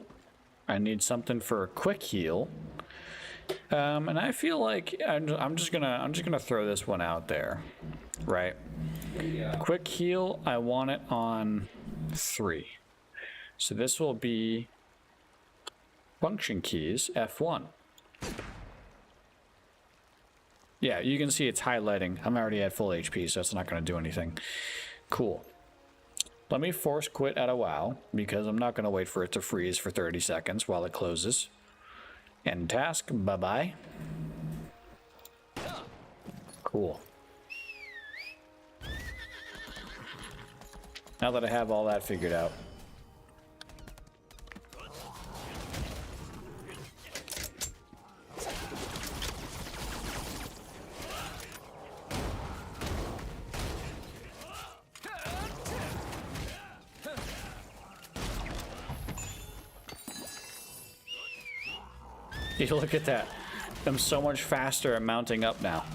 I need something for a quick heal. And I feel like I'm just gonna throw this one out there, right? Quick heal, I want it on 3. So this will be function keys F1. Yeah, you can see it's highlighting. I'm already at full HP, so it's not gonna do anything. Cool. Let me force quit at a WoW because I'm not gonna wait for it to freeze for 30 seconds while it closes. End task, bye-bye. Cool. Now that I have all that figured out. You look at that. I'm so much faster at mounting up now.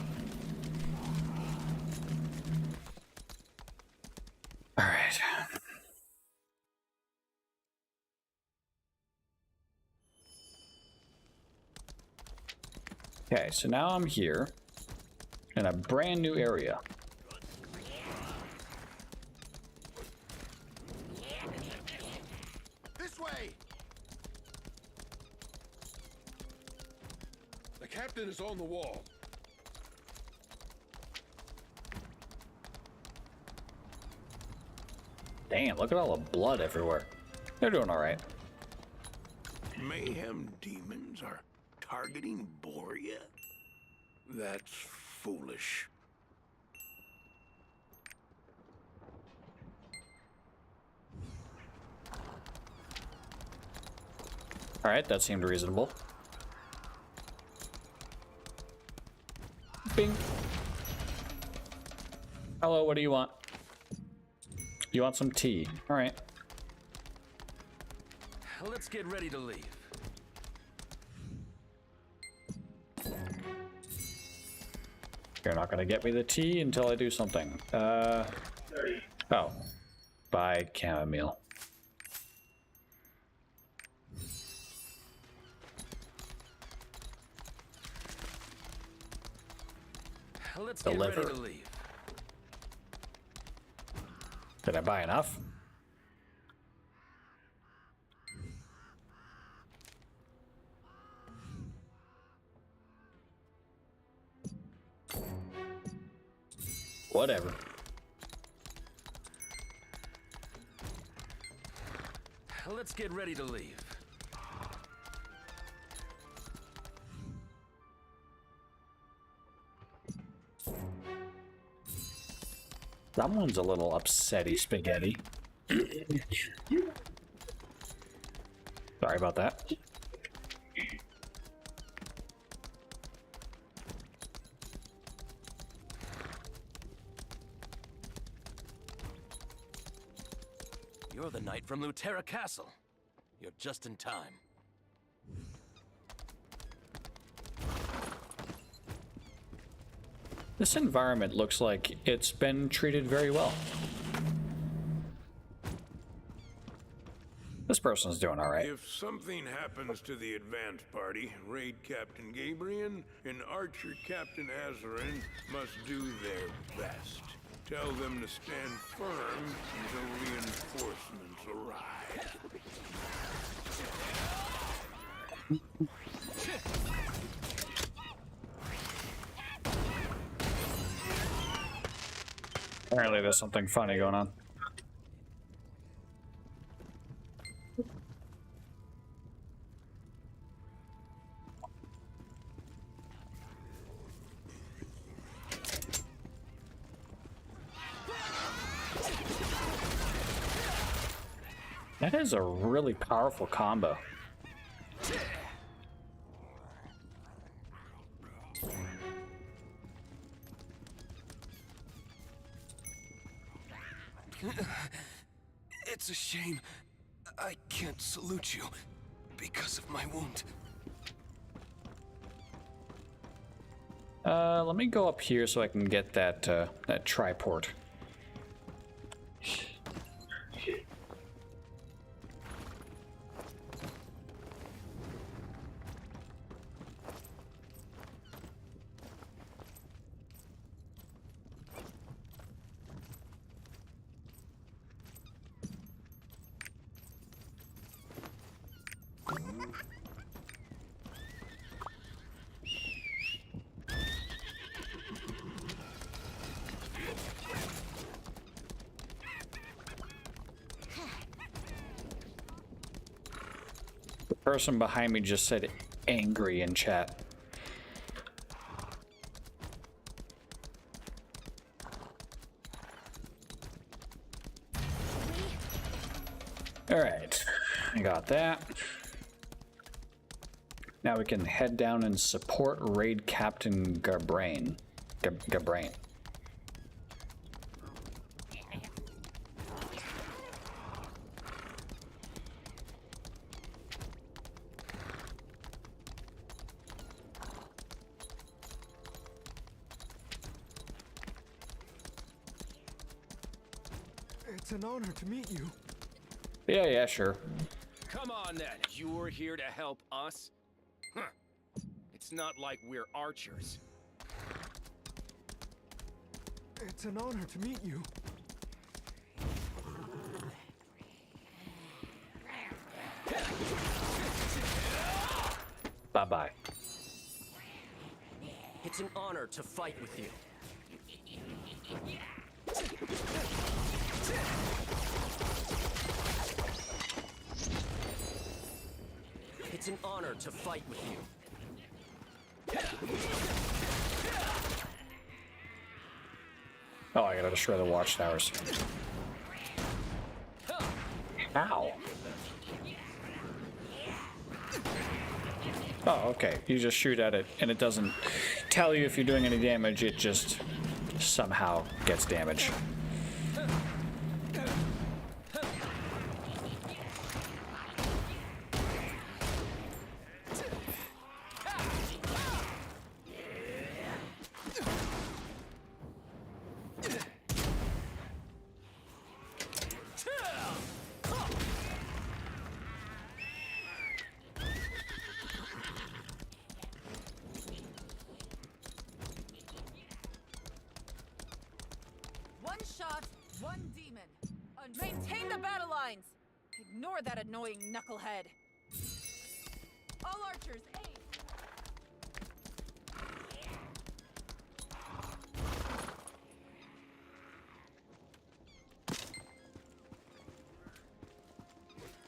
All right. Okay, so now I'm here in a brand new area. This way! The captain is on the wall. Damn, look at all the blood everywhere. They're doing all right. Mayhem demons are targeting Boria? That's foolish. All right, that seemed reasonable. Bing. Hello, what do you want? You want some tea? All right. Let's get ready to leave. You're not gonna get me the tea until I do something. 30. Oh. Buy chamomile. Let's get ready to leave. Did I buy enough? Whatever. Let's get ready to leave. Someone's a little upsetty spaghetti. Sorry about that. You're the knight from Luterra Castle. You're just in time. This environment looks like it's been treated very well. This person's doing all right. If something happens to the advance party, Raid Captain Gabriel and Archer Captain Azarin must do their best. Tell them to stand firm until reinforcements arrive. Apparently there's something funny going on. That is a really powerful combo. It's a shame I can't salute you because of my wound. Let me go up here so I can get that that triport. The person behind me just said angry in chat. All right, I got that. Now we can head down and support Raid Captain Gabrain. Gabrain. It's an honor to meet you. Yeah, sure. Come on then, you're here to help us? Huh. It's not like we're archers. It's an honor to meet you. Bye-bye. It's an honor to fight with you. It's an honor to fight with you. Oh, I gotta destroy the watchtowers. How? Oh, okay. You just shoot at it, and it doesn't tell you if you're doing any damage. It just somehow gets damage. One shot, one demon. Maintain the battle lines. Ignore that annoying knucklehead. All archers, aim.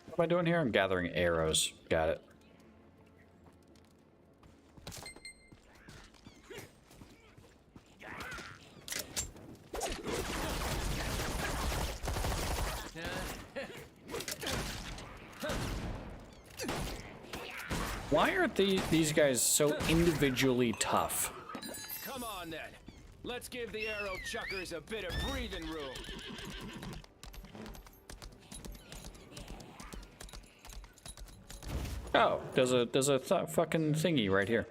What am I doing here? I'm gathering arrows. Got it. Why are these guys so individually tough? Come on then. Let's give the arrow chuckers a bit of breathing room. Oh, there's a fucking thingy right here.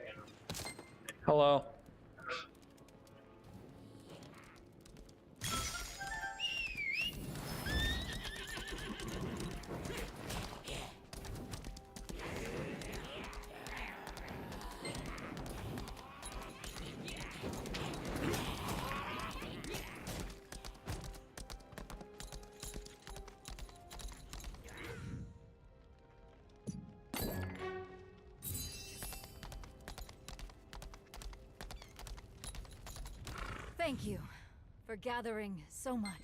Hello. Thank you for gathering so much.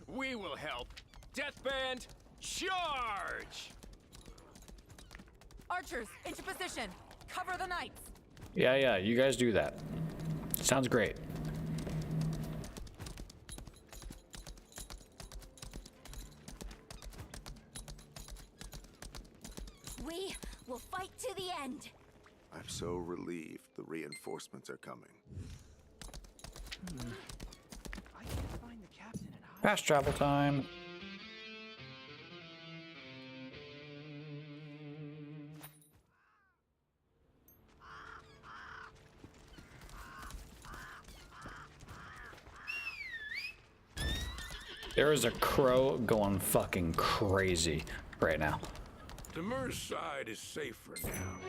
We will help. Death Band, charge! Archers, into position. Cover the knights. Yeah, you guys do that. Sounds great. leave. The reinforcements are coming. I can't find the captain and Fast travel time. There is a crow going fucking crazy right now. Demir's side is safe for now.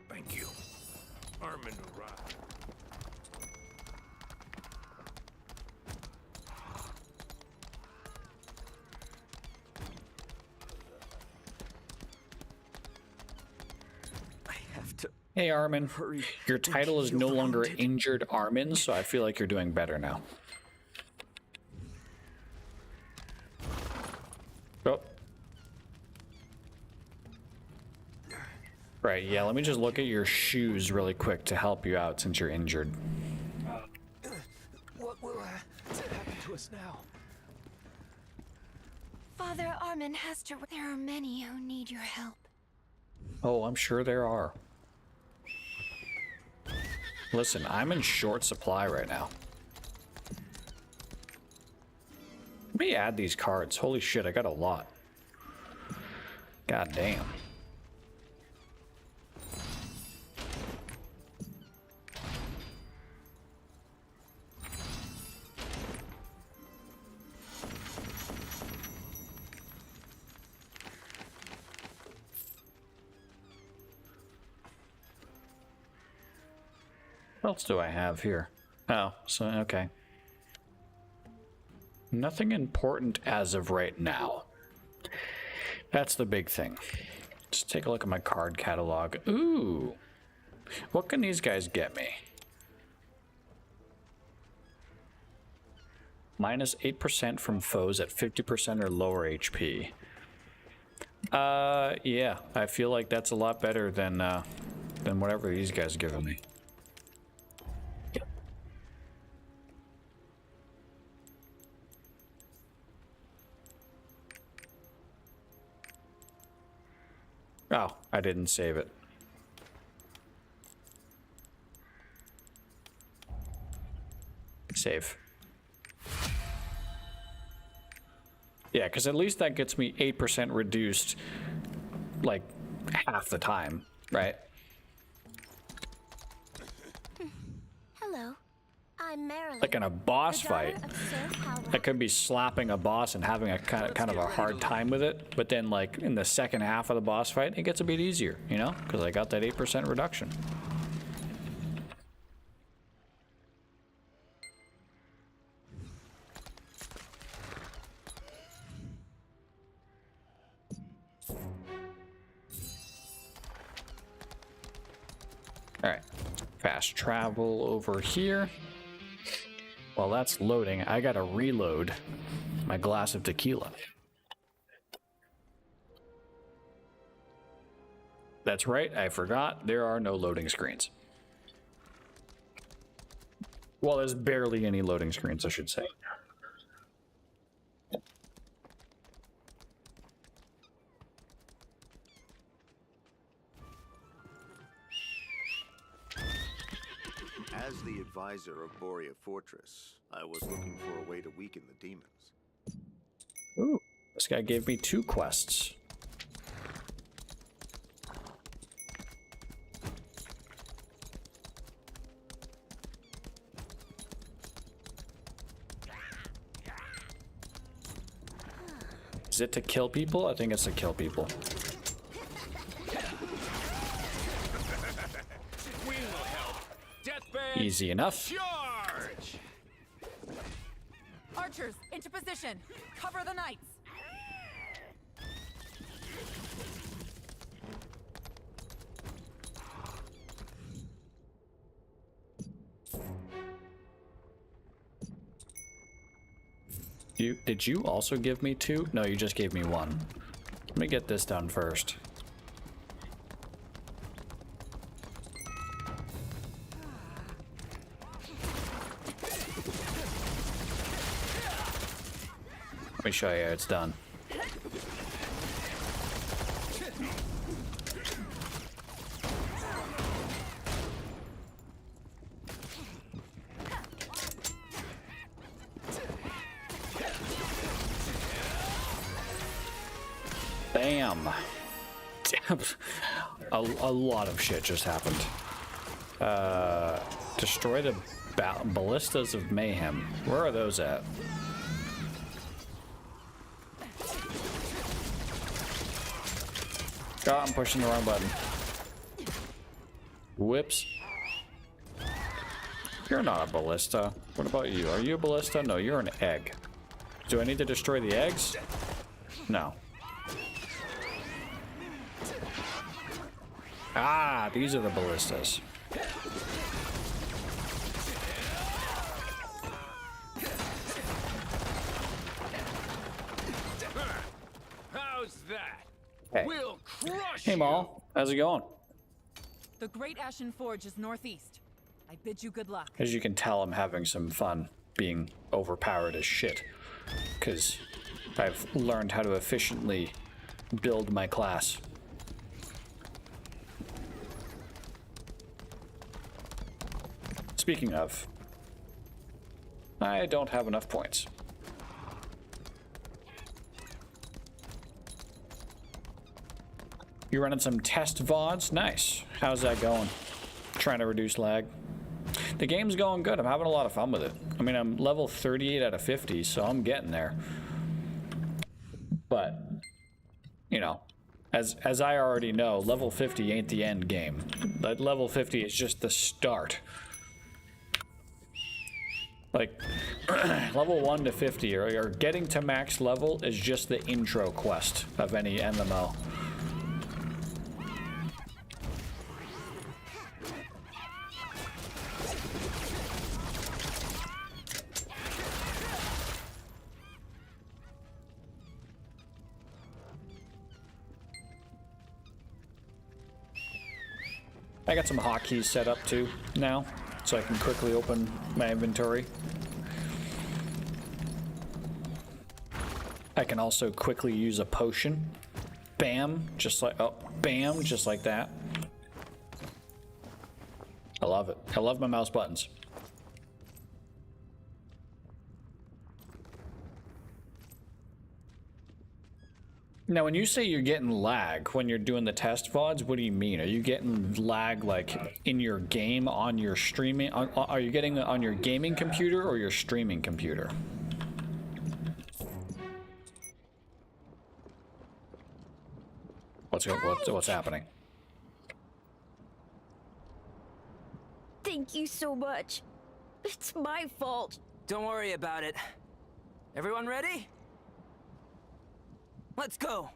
Thank you. Armand arrived. I have to. Hey Armin, your title is no longer Injured Armin, so I feel like you're doing better now. Oh. Right, yeah, let me just look at your shoes really quick to help you out since you're injured. What will happen to us now? Father Armin has to. There are many who need your help. Oh, I'm sure there are. Listen, I'm in short supply right now. Let me add these cards. Holy shit, I got a lot. God damn. What else do I have here? Oh, so, okay. Nothing important as of right now. That's the big thing. Just take a look at my card catalog. Ooh! What can these guys get me? Minus 8% from foes at 50% or lower HP. Yeah, I feel like that's a lot better than whatever these guys are giving me. Oh, I didn't save it. Save. Yeah, because at least that gets me 8% reduced, like, half the time, right? Hello, I'm Marilyn. Like in a boss fight, I could be slapping a boss and having a kind of a hard time with it, but then like in the second half of the boss fight, it gets a bit easier, you know, because I got that 8% reduction. All right, fast travel over here. While that's loading, I gotta reload my glass of tequila. That's right, I forgot, there are no loading screens. Well, there's barely any loading screens, I should say. As the advisor of Borea Fortress, I was looking for a way to weaken the demons. Ooh, this guy gave me 2 quests. Is it to kill people? I think it's to kill people. Easy enough. Charge! Archers, into position. Cover the knights. Did you also give me 2? No, you just gave me 1. Let me get this done first. Let me show you how it's done. Damn. A lot of shit just happened. Destroy the ballistas of mayhem. Where are those at? Oh, I'm pushing the wrong button. Whoops. You're not a ballista. What about you? Are you a ballista? No, you're an egg. Do I need to destroy the eggs? No. Ah, these are the ballistas. How's that? Hey. We'll crush Hey, Maul. How's it going? The Great Ashen Forge is northeast. I bid you good luck. As you can tell, I'm having some fun being overpowered as shit. Because I've learned how to efficiently build my class. Speaking of, I don't have enough points. You're running some test VODs? Nice. How's that going? Trying to reduce lag. The game's going good. I'm having a lot of fun with it. I mean, I'm level 38 out of 50, so I'm getting there. But, you know, as I already know, level 50 ain't the end game. But level 50 is just the start. Like, level 1 to 50, or getting to max level is just the intro quest of any MMO. I got some hotkeys set up too now, so I can quickly open my inventory. I can also quickly use a potion. Bam, just like, oh, bam, just like that. I love it. I love my mouse buttons. Now, when you say you're getting lag when you're doing the test VODs, what do you mean? Are you getting lag like in your game on your streaming? Are you getting it on your gaming computer or your streaming computer? What's happening? Thank you so much. It's my fault. Don't worry about it. Everyone ready? Let's go.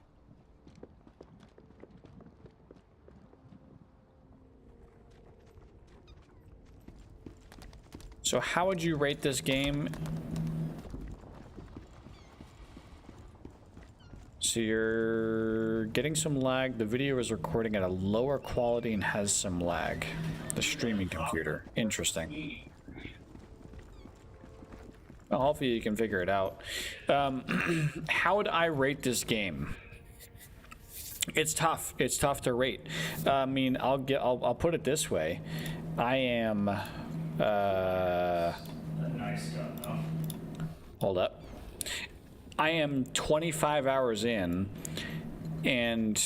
So how would you rate this game? So you're getting some lag. The video is recording at a lower quality and has some lag. The streaming computer. Interesting. Well, hopefully you can figure it out. How would I rate this game? It's tough. It's tough to rate. I mean, I'll put it this way. I am. Hold up. I am 25 hours in, and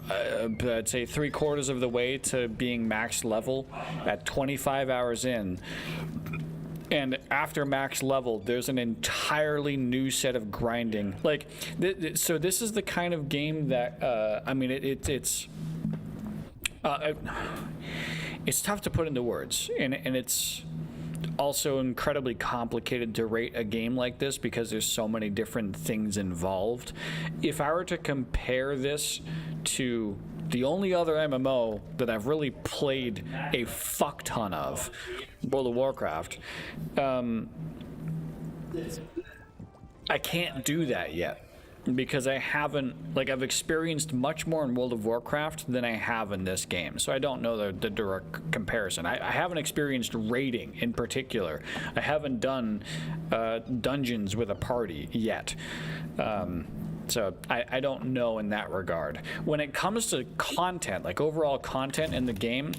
I'd say 3/4 of the way to being max level. At 25 hours in. And after max level, there's an entirely new set of grinding. Like, so this is the kind of game that, I mean, it's tough to put into words, and it's also incredibly complicated to rate a game like this because there's so many different things involved. If I were to compare this to the only other MMO that I've really played a fuck ton of, World of Warcraft, I can't do that yet because I haven't, like, I've experienced much more in World of Warcraft than I have in this game, so I don't know the direct comparison. I haven't experienced raiding in particular. I haven't done dungeons with a party yet. So I don't know in that regard. When it comes to content, like overall content in the game,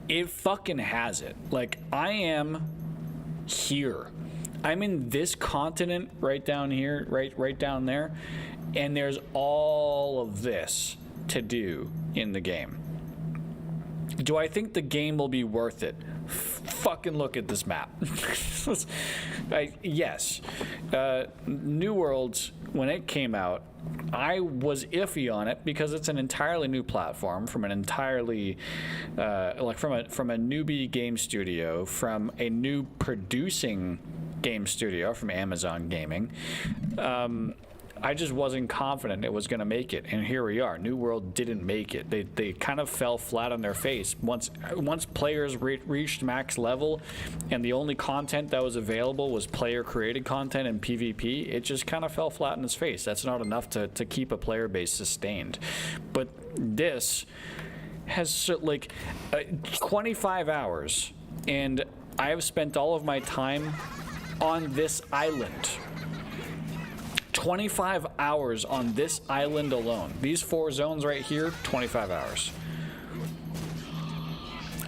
it fucking has it. Like, I am here. I'm in this continent right down here, right down there, and there's all of this to do in the game. Do I think the game will be worth it? Fucking look at this map. Yes. New Worlds, when it came out, I was iffy on it because it's an entirely new platform from an entirely from a newbie game studio, from a new producing game studio from Amazon Gaming. I just wasn't confident it was going to make it, and here we are. New World didn't make it. They kind of fell flat on their face once players reached max level, and the only content that was available was player created content and PvP. It just kind of fell flat on its face. That's not enough to keep a player base sustained. But this has like 25 hours, and I have spent all of my time on this island. 25 hours on this island alone. These 4 zones right here, 25 hours.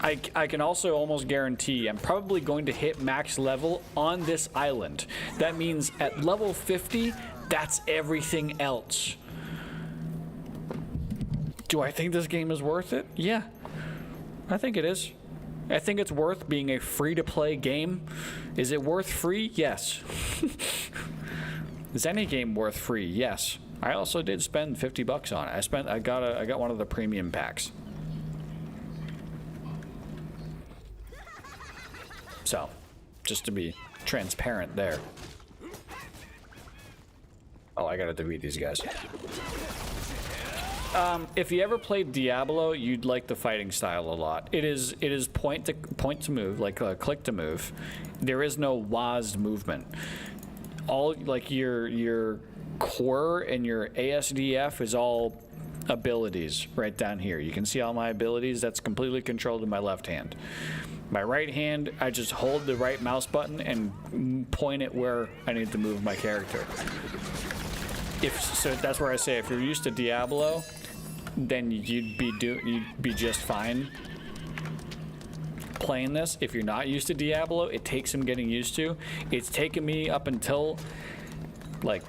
I can also almost guarantee I'm probably going to hit max level on this island. That means at level 50, that's everything else. Do I think this game is worth it? Yeah, I think it is. I think it's worth being a free-to-play game. Is it worth free? Yes. Is any game worth free? Yes. I also did spend $50 on it. I got one of the premium packs. So, just to be transparent there. Oh, I gotta defeat these guys. If you ever played Diablo, you'd like the fighting style a lot. It is point to move, like click to move. There is no WASD movement. All like your core and your ASDF is all abilities right down here. You can see all my abilities. That's completely controlled in my left hand. My right hand, I just hold the right mouse button and point it where I need to move my character. So that's where I say if you're used to Diablo, then you'd be just fine playing this. If you're not used to Diablo, it takes some getting used to. It's taken me up until like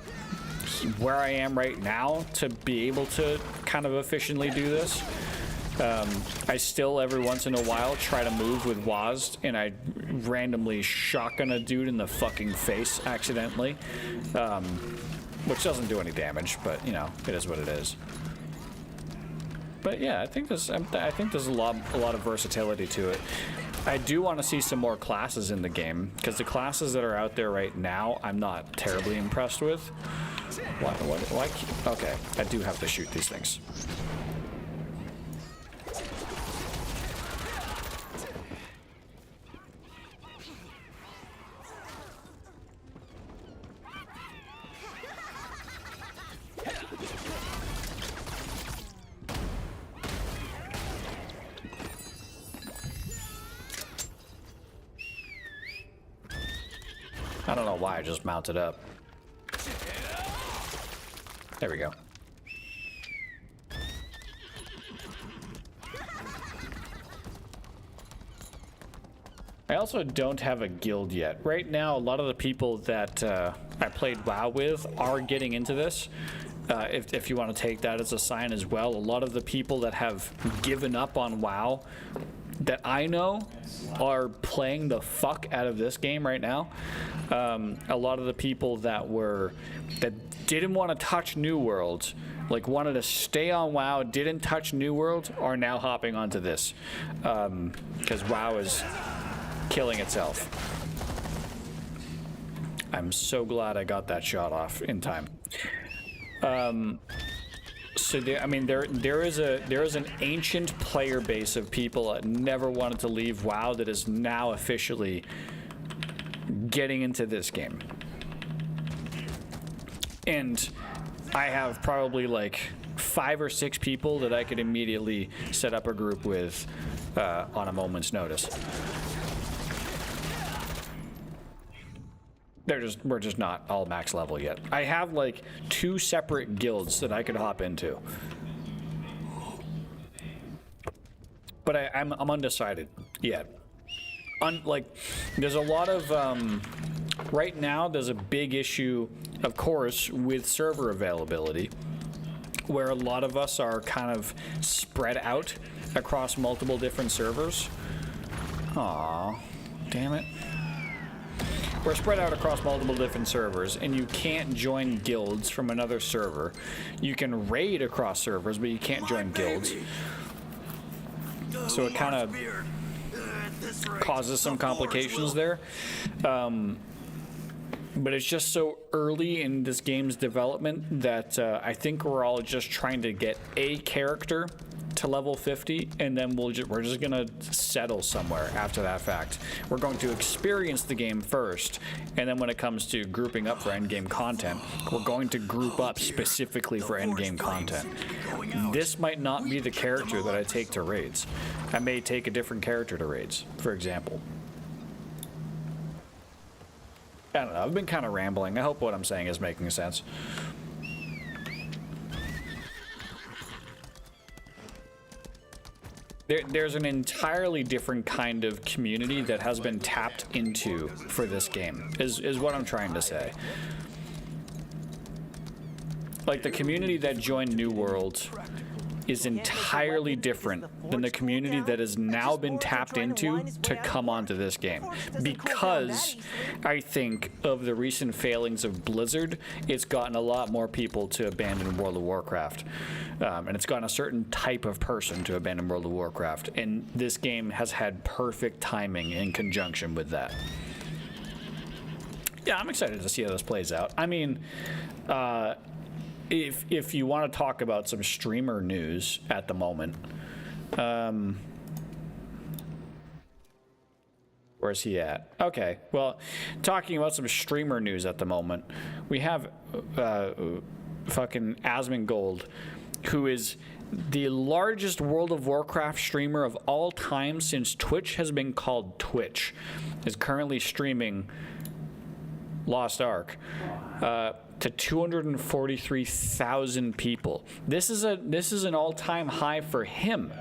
where I am right now to be able to kind of efficiently do this. I still every once in a while try to move with WASD and I randomly shotgun a dude in the fucking face accidentally, which doesn't do any damage, but you know, it is what it is. But yeah, I think there's a lot of versatility to it. I do want to see some more classes in the game because the classes that are out there right now, I'm not terribly impressed with. Why? Okay, I do have to shoot these things. I don't know why I just mounted up. There we go. I also don't have a guild yet. Right now, a lot of the people that I played WoW with are getting into this. If you want to take that as a sign as well, a lot of the people that have given up on WoW that I know are playing the fuck out of this game right now. A lot of the people that didn't want to touch New World, like wanted to stay on WoW, didn't touch New World, are now hopping onto this because WoW is killing itself. I'm so glad I got that shot off in time. So there is an ancient player base of people that never wanted to leave WoW that is now officially getting into this game. And I have probably like 5 or 6 people that I could immediately set up a group with on a moment's notice. We're just not all max level yet. I have like 2 separate guilds that I could hop into. But I'm undecided yet. Like, there's a lot of right now there's a big issue, of course, with server availability, where a lot of us are kind of spread out across multiple different servers. Aw, damn it. We're spread out across multiple different servers, and you can't join guilds from another server. You can raid across servers, but you can't join guilds. So it kind of causes some complications there. But it's just so early in this game's development that I think we're all just trying to get a character to level 50, and then we're just gonna settle somewhere after that fact. We're going to experience the game first, and then when it comes to grouping up for endgame content, we're going to group up specifically for endgame content. This might not be the character that I take to raids. I may take a different character to raids, for example. I don't know, I've been kind of rambling. I hope what I'm saying is making sense. There's an entirely different kind of community that has been tapped into for this game, is what I'm trying to say. Like, the community that joined New World is entirely different than the community that has now been tapped into to come onto this game. Because I think of the recent failings of Blizzard, it's gotten a lot more people to abandon World of Warcraft. And it's gotten a certain type of person to abandon World of Warcraft. And this game has had perfect timing in conjunction with that. Yeah, I'm excited to see how this plays out. I mean, if you want to talk about some streamer news at the moment, where's he at? Okay, well, talking about some streamer news at the moment, we have fucking Asmongold, who is the largest World of Warcraft streamer of all time since Twitch has been called Twitch, is currently streaming Lost Ark to 243,000 people. This is an all-time high for him.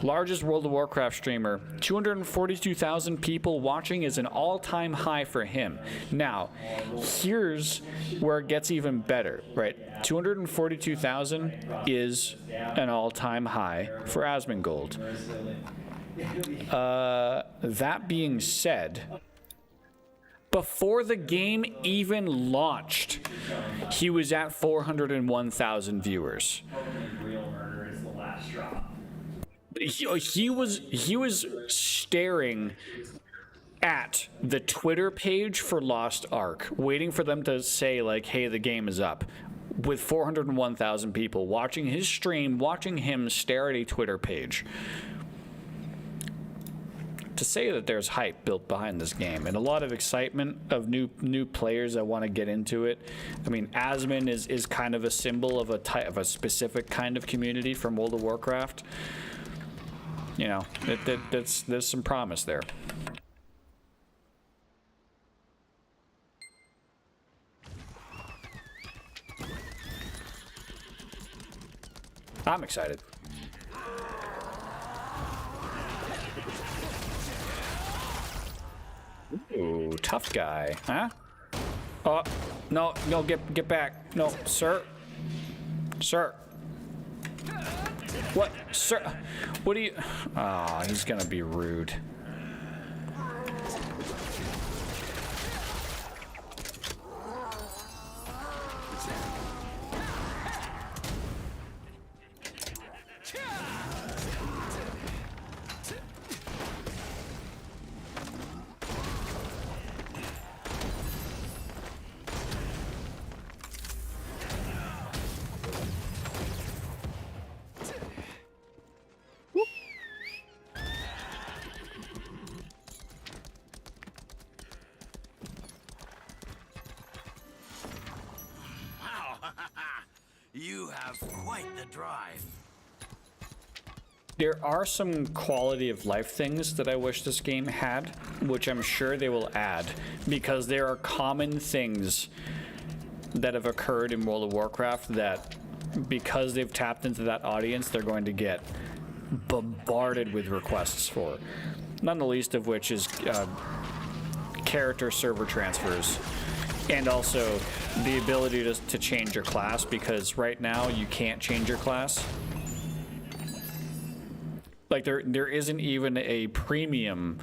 Largest World of Warcraft streamer, 242,000 people watching is an all-time high for him. Now, here's where it gets even better, right? 242,000 is an all-time high for Asmongold. That being said, before the game even launched, he was at 401,000 viewers. He was staring at the Twitter page for Lost Ark, waiting for them to say, like, hey, the game is up, with 401,000 people watching his stream, watching him stare at a Twitter page. To say that there's hype built behind this game and a lot of excitement of new players that want to get into it. I mean, Asmon is kind of a symbol of a specific kind of community from World of Warcraft. You know, there's some promise there. I'm excited. Ooh, tough guy, huh? Oh, no, get back. No, sir. Sir. What, sir? What do you... Oh, he's gonna be rude. You have quite the drive. There are some quality of life things that I wish this game had, which I'm sure they will add, because there are common things that have occurred in World of Warcraft that, because they've tapped into that audience, they're going to get bombarded with requests for. None the least of which is character server transfers, and also the ability to change your class, because right now you can't change your class. Like there isn't even a premium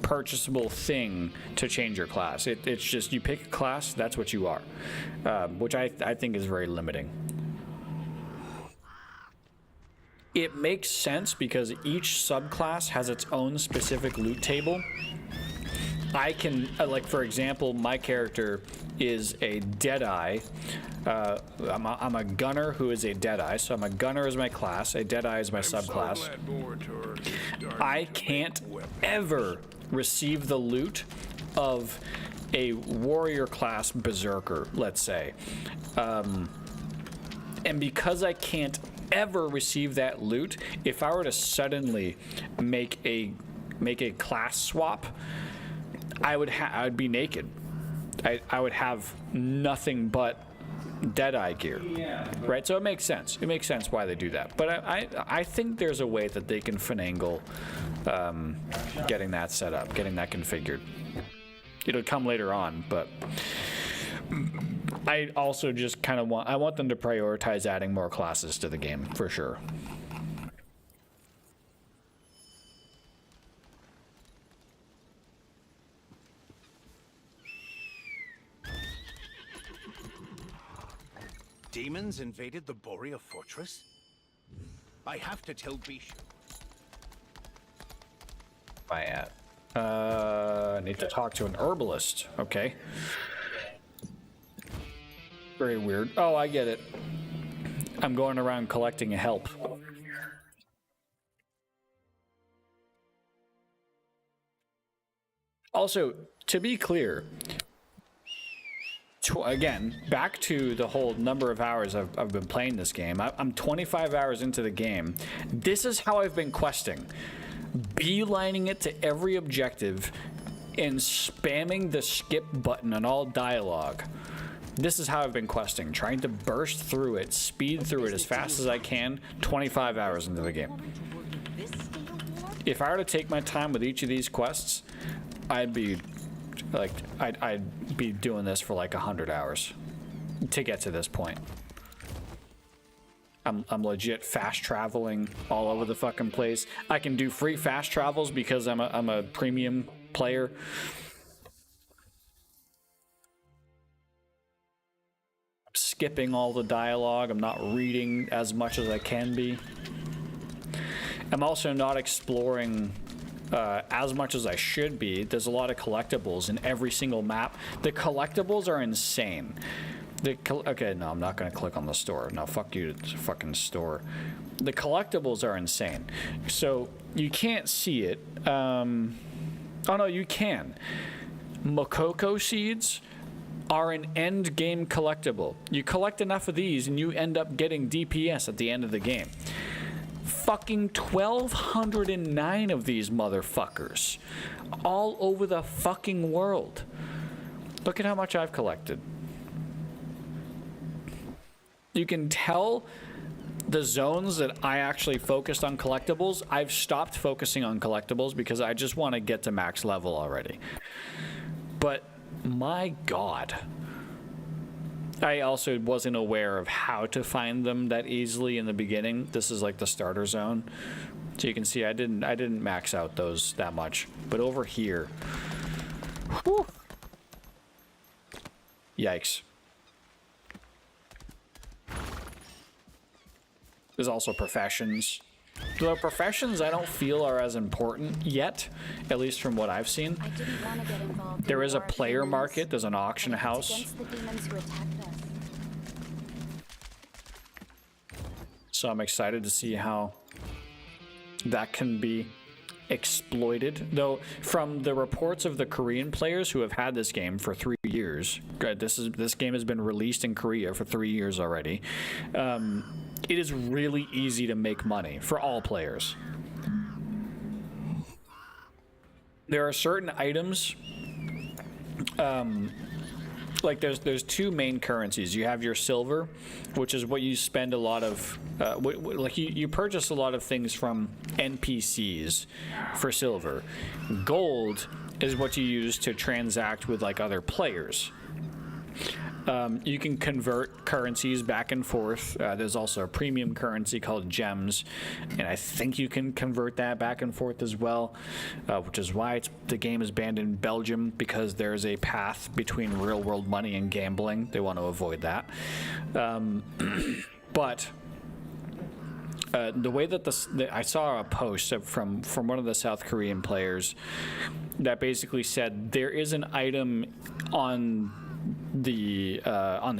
purchasable thing to change your class. It's just you pick a class, that's what you are, which I think is very limiting. It makes sense because each subclass has its own specific loot table. I can, like for example, my character is a Deadeye. I'm a gunner who is a Deadeye, so I'm a gunner as my class, a Deadeye is my subclass. I can't ever receive the loot of a warrior class berserker, let's say. And because I can't ever receive that loot, if I were to suddenly make a class swap, I would be naked. I would have nothing but Deadeye gear, right? So it makes sense. It makes sense why they do that. But I think there's a way that they can finagle getting that set up, getting that configured. It'll come later on, but I also just kind of want them to prioritize adding more classes to the game for sure. Demons invaded the Borea fortress? I have to tell Bishu. I at? I need to talk to an herbalist. Okay. Very weird. Oh, I get it. I'm going around collecting help. Also, to be clear, again, back to the whole number of hours I've been playing this game. I'm 25 hours into the game. This is how I've been questing. Beelining it to every objective and spamming the skip button on all dialogue. This is how I've been questing, trying to burst through it, speed through it as fast as I can, 25 hours into the game. If I were to take my time with each of these quests, I'd be doing this for like 100 hours to get to this point. I'm legit fast traveling all over the fucking place. I can do free fast travels because I'm a premium player. Skipping all the dialogue. I'm not reading as much as I can be. I'm also not exploring as much as I should be. There's a lot of collectibles in every single map. The collectibles are insane. Okay, no, I'm not going to click on the store. No, fuck you, it's a fucking store. The collectibles are insane. So, you can't see it. Oh no, you can. Mokoko seeds are an end game collectible. You collect enough of these and you end up getting DPS at the end of the game. Fucking 1,209 of these motherfuckers. All over the fucking world. Look at how much I've collected. You can tell the zones that I actually focused on collectibles. I've stopped focusing on collectibles because I just want to get to max level already. But my God. I also wasn't aware of how to find them that easily in the beginning. This is like the starter zone. So you can see I didn't max out those that much. But over here. Whew, yikes. There's also professions. Though professions I don't feel are as important yet, at least from what I've seen. There is a player market, there's an auction house. So I'm excited to see how that can be exploited. Though from the reports of the Korean players who have had this game for 3 years, this game has been released in Korea for 3 years already. It is really easy to make money for all players. There are certain items like there's two main currencies. You have your silver, which is what you spend a lot of, like you purchase a lot of things from NPCs for silver. Gold is what you use to transact with like other players. You can convert currencies back and forth. There's also a premium currency called gems, and I think you can convert that back and forth as well, which is why the game is banned in Belgium, because there's a path between real-world money and gambling. They want to avoid that. But the way that I saw a post from one of the South Korean players that basically said there is an item on the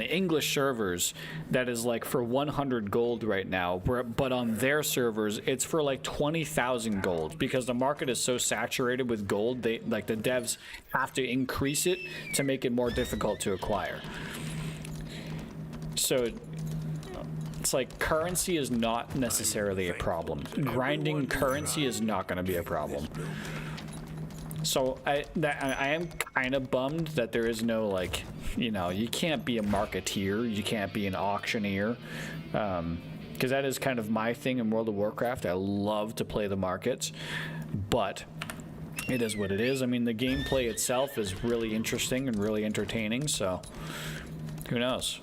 English servers that is like for 100 gold right now, but on their servers it's for like 20,000 gold, because the market is so saturated with gold. The devs have to increase it to make it more difficult to acquire. So it's like currency is not necessarily a problem. Grinding currency is not going to be a problem. So I am kind of bummed that there is no, like, you know, you can't be a marketeer, you can't be an auctioneer, because that is kind of my thing in World of Warcraft. I love to play the markets, but it is what it is. I mean, the gameplay itself is really interesting and really entertaining, so who knows?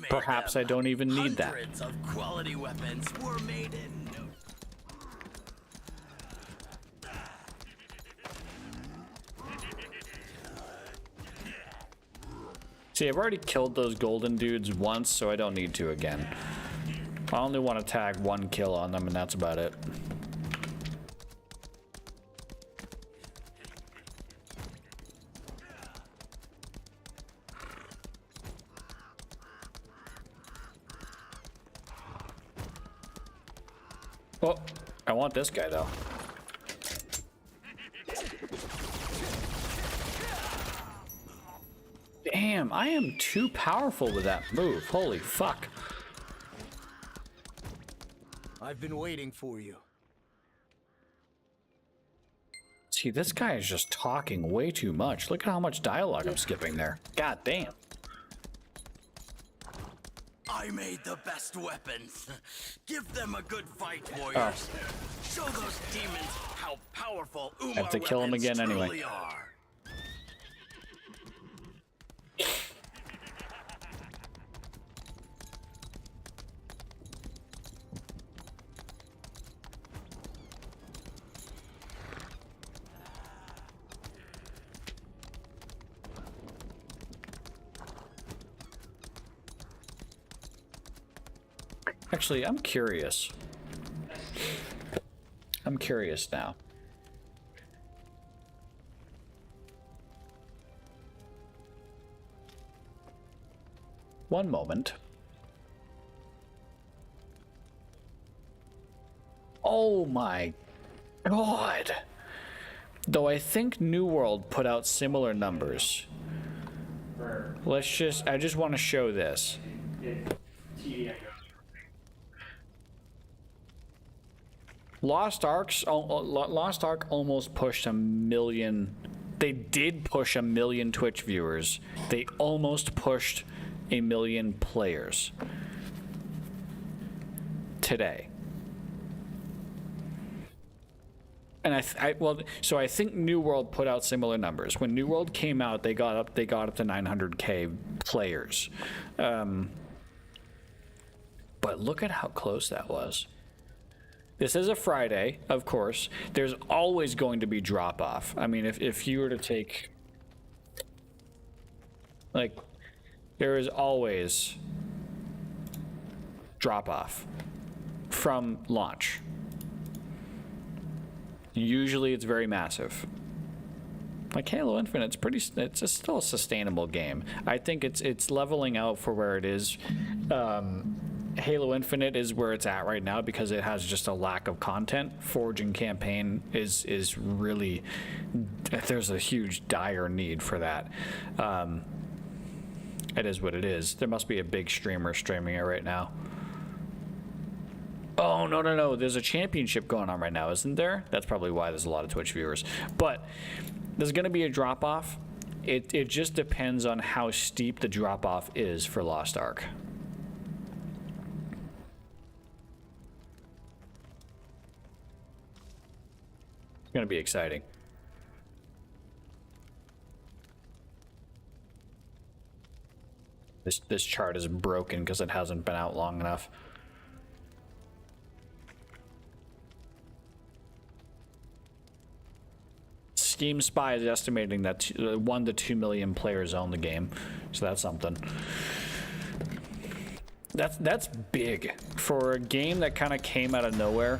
Perhaps I don't even need that. Hundreds of quality weapons were made in See, I've already killed those golden dudes once, so I don't need to again. I only want to tag one kill on them, and that's about it. Oh, I want this guy, though. Damn, I am too powerful with that move. Holy fuck. I've been waiting for you. See, this guy is just talking way too much. Look at how much dialogue I'm skipping there. God damn. I made the best weapons. Give them a good fight, warriors. Show those demons how powerful Umar I have to kill him again anyway. truly are. Actually, I'm curious. I'm curious now. One moment. Oh my god. Though I think New World put out similar numbers. I just want to show this. Lost Ark almost pushed 1 million. They did push 1 million Twitch viewers. They almost pushed 1 million players today. And so I think New World put out similar numbers. When New World came out, they got up to 900K players. But look at how close that was. This is a Friday, of course. There's always going to be drop-off. I mean, if you were to take... Like, there is always drop-off from launch. Usually it's very massive. Like Halo Infinite, it's still a sustainable game. I think it's leveling out for where it is. Halo Infinite is where it's at right now because it has just a lack of content. Forge and Campaign is really, there's a huge dire need for that. It is what it is. There must be a big streamer streaming it right now. Oh, no. There's a championship going on right now, isn't there? That's probably why there's a lot of Twitch viewers. But there's going to be a drop-off. It just depends on how steep the drop-off is for Lost Ark. It's going to be exciting. This chart is broken because it hasn't been out long enough. Steam Spy is estimating that 1 to 2 million players own the game, so that's something. That's big for a game that kind of came out of nowhere.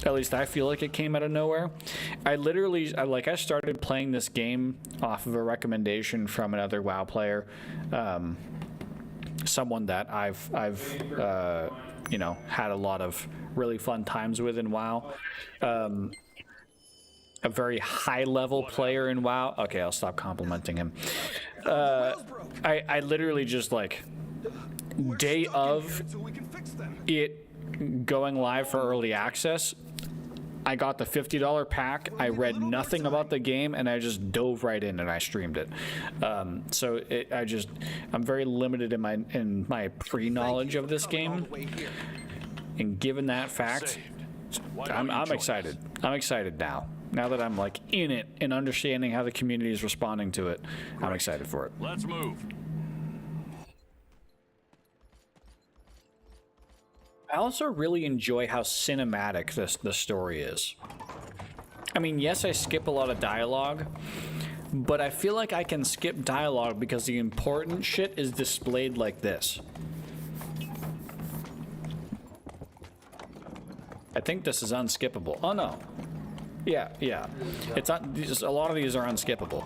At least I feel like it came out of nowhere. I started playing this game off of a recommendation from another WoW player, someone that I've you know, had a lot of really fun times with in WoW. A very high level player in WoW. Okay, I'll stop complimenting him. I literally just like day of it going live for early access, I got the $50 pack. I read nothing about the game and I just dove right in and I streamed it. So I'm very limited in my pre-knowledge of this game. And given that fact, I'm excited. I'm excited now. Now that I'm like in it and understanding how the community is responding to it, I'm excited for it. Let's move. I also really enjoy how cinematic the story is. I mean, yes, I skip a lot of dialogue, but I feel like I can skip dialogue because the important shit is displayed like this. I think this is unskippable. Oh no. Yeah. It's not. A lot of these are unskippable.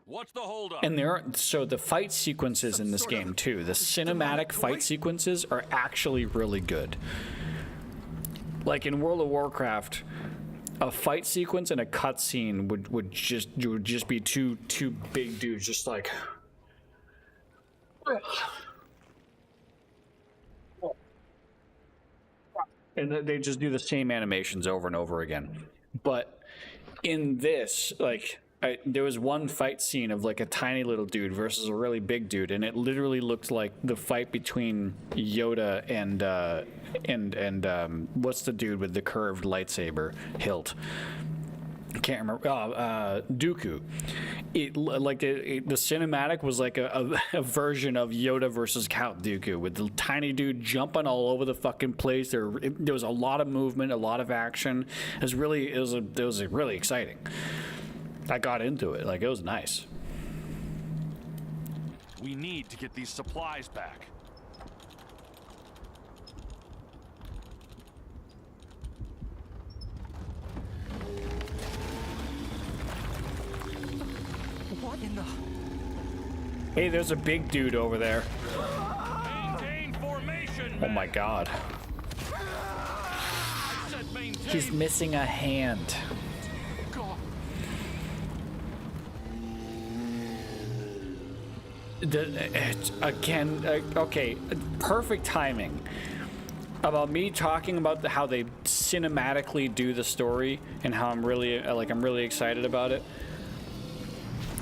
What's the holdup? And so the fight sequences in this game too. The cinematic fight sequences are actually really good. Like in World of Warcraft, a fight sequence and a cutscene would just be two big dudes just like. And they just do the same animations over and over again. But in this, like, there was one fight scene of like a tiny little dude versus a really big dude, and it literally looked like the fight between Yoda and what's the dude with the curved lightsaber hilt? I can't remember. Dooku. The cinematic was like a version of Yoda versus Count Dooku, with the tiny dude jumping all over the fucking place. There was a lot of movement, a lot of action. It was really exciting. I got into it. Like, it was nice. We need to get these supplies back. What in the... Hey, there's a big dude over there. Maintain formation. Oh my god. He's missing a hand. Okay, perfect timing about me talking about how they cinematically do the story and how I'm really excited about it.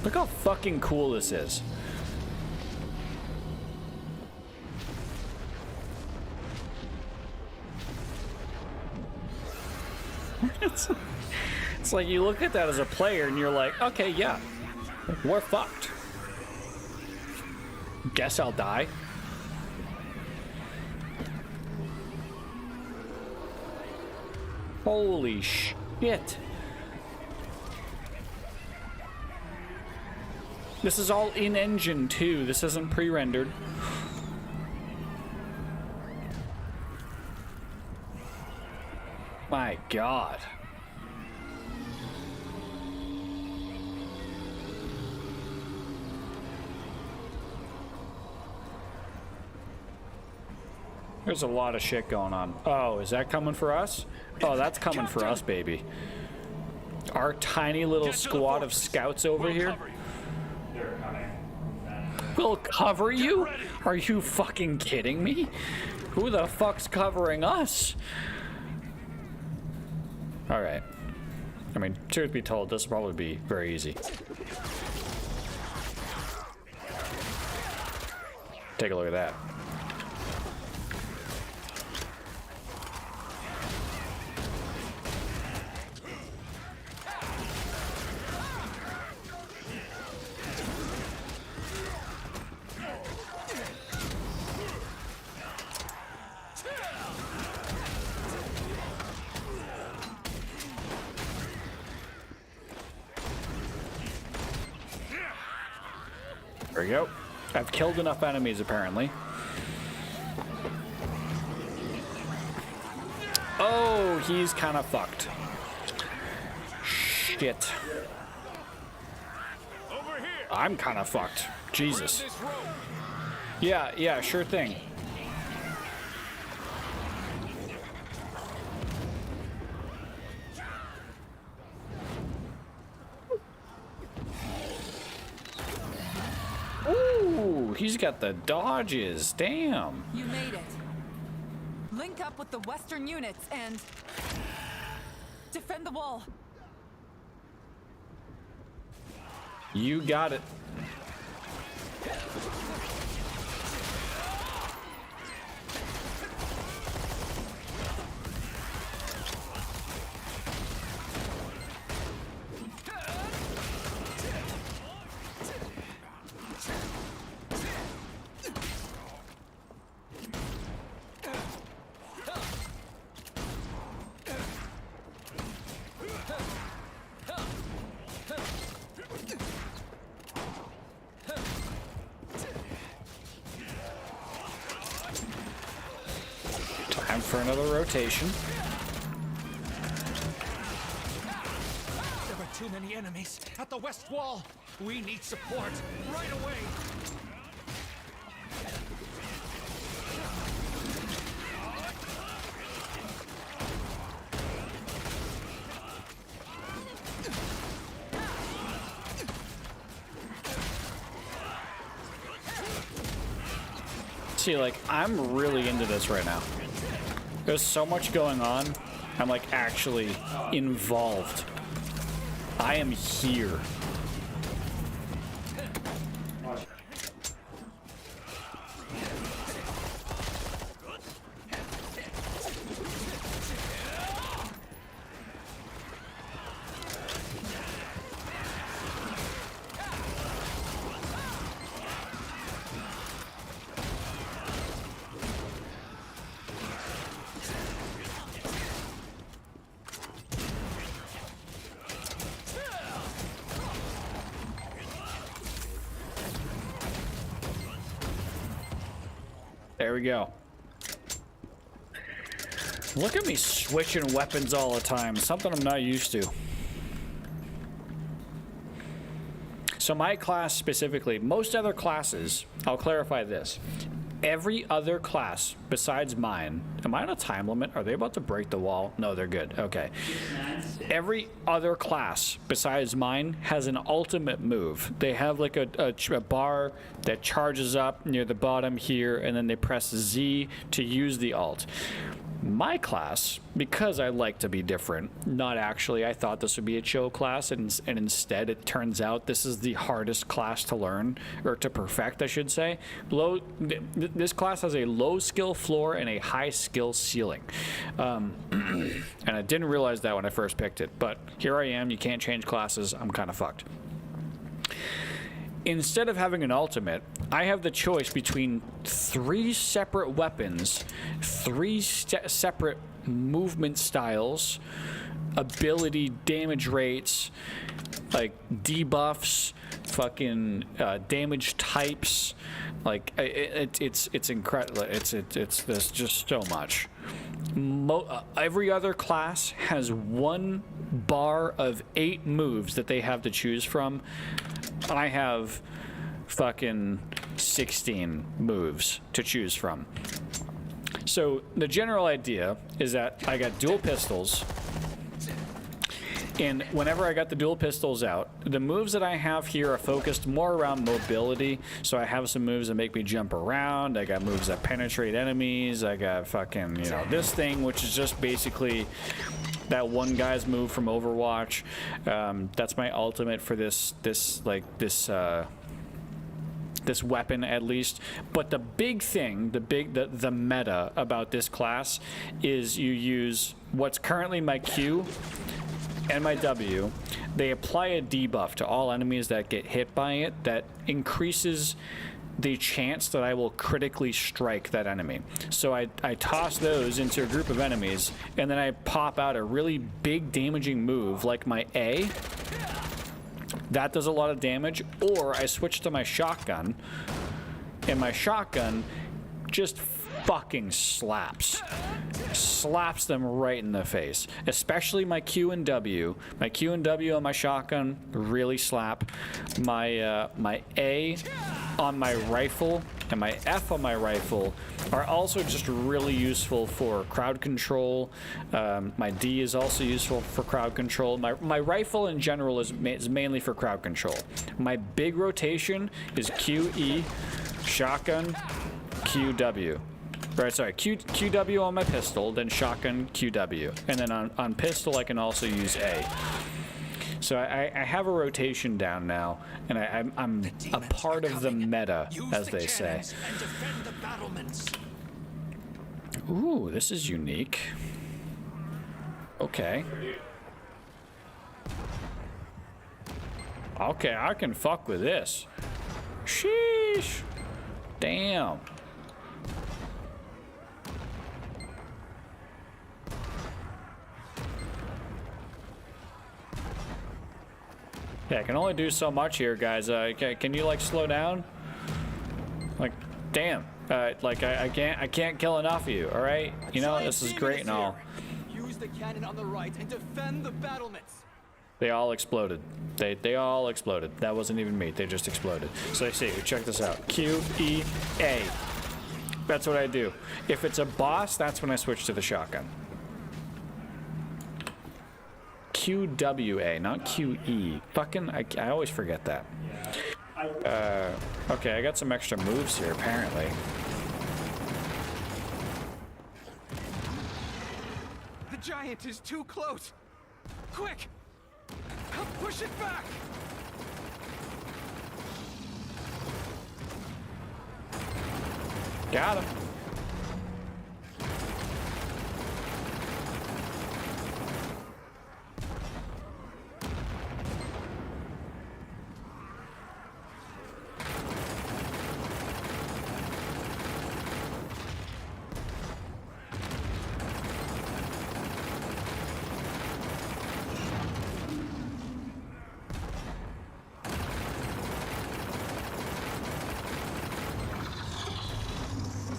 Look how fucking cool this is. It's like you look at that as a player and you're like, okay, yeah, we're fucked. Guess I'll die. Holy shit. This is all in-engine too. This isn't pre-rendered. My god. There's a lot of shit going on. Oh, is that coming for us? Oh, that's coming for us, baby. Our tiny little squad of scouts over here. We'll cover you? Are you fucking kidding me? Who the fuck's covering us? Alright. I mean, truth be told, this will probably be very easy. Take a look at that. There we go. I've killed enough enemies, apparently. Oh, he's kind of fucked. Shit. I'm kind of fucked. Jesus. Yeah, sure thing. Ooh, he's got the dodges. Damn. You made it. Link up with the Western units and defend the wall. You got it. Time for another rotation. There are too many enemies at the west wall. We need support right away. See, like, I'm really into this right now. There's so much going on. I'm like actually involved. I am here. There we go. Look at me switching weapons all the time. Something I'm not used to. So my class specifically, most other classes, I'll clarify this. Every other class besides mine, am I on a time limit? Are they about to break the wall? No, they're good. Okay. Every other class besides mine has an ultimate move. They have like a bar that charges up near the bottom here, and then they press Z to use the ult. My class, because I like to be different, not actually, I thought this would be a chill class, and instead it turns out this is the hardest class to learn, or to perfect, I should say. This class has a low skill floor and a high skill ceiling. And I didn't realize that when I first picked it, but here I am, you can't change classes, I'm kind of fucked. Instead of having an ultimate, I have the choice between 3 separate weapons, 3 separate movement styles, ability damage rates, like debuffs, fucking damage types. Like it's incredible. There's just so much. Every other class has 1 bar of 8 moves that they have to choose from. I have fucking 16 moves to choose from. So the general idea is that I got dual pistols, and whenever I got the dual pistols out, the moves that I have here are focused more around mobility. So I have some moves that make me jump around. I got moves that penetrate enemies. I got fucking, you know, this thing, which is just basically that one guy's move from Overwatch. That's my ultimate for this weapon, at least. But the big thing, the meta about this class is you use what's currently my Q and my W. They apply a debuff to all enemies that get hit by it that increases the chance that I will critically strike that enemy. So I toss those into a group of enemies, and then I pop out a really big damaging move like my A. That does a lot of damage. Or I switch to my shotgun, and my shotgun just fucking slaps them right in the face. Especially my Q and W. My Q and W on my shotgun really slap. My my A on my rifle and my F on my rifle are also just really useful for crowd control. My D is also useful for crowd control. My rifle in general is mainly for crowd control. My big rotation is QE, shotgun, QW. Right, sorry, QW on my pistol, then shotgun, QW. And then on pistol, I can also use A. So I have a rotation down now, and I'm a part of the meta, as they say. Ooh, this is unique. Okay. Okay, I can fuck with this. Sheesh. Damn. Yeah, I can only do so much here, guys. Can you like slow down? Like, damn. Like I can't kill enough of you. All right. You know, this is great and all. Use the cannon on the right and defend the battlements. They all exploded. They all exploded. That wasn't even me. They just exploded. So see, check this out. Q, E, A. That's what I do. If it's a boss, that's when I switch to the shotgun. QWA, not QE. Fucking, I always forget that. Okay, I got some extra moves here, apparently. The giant is too close. Quick! Help push it back! Got him.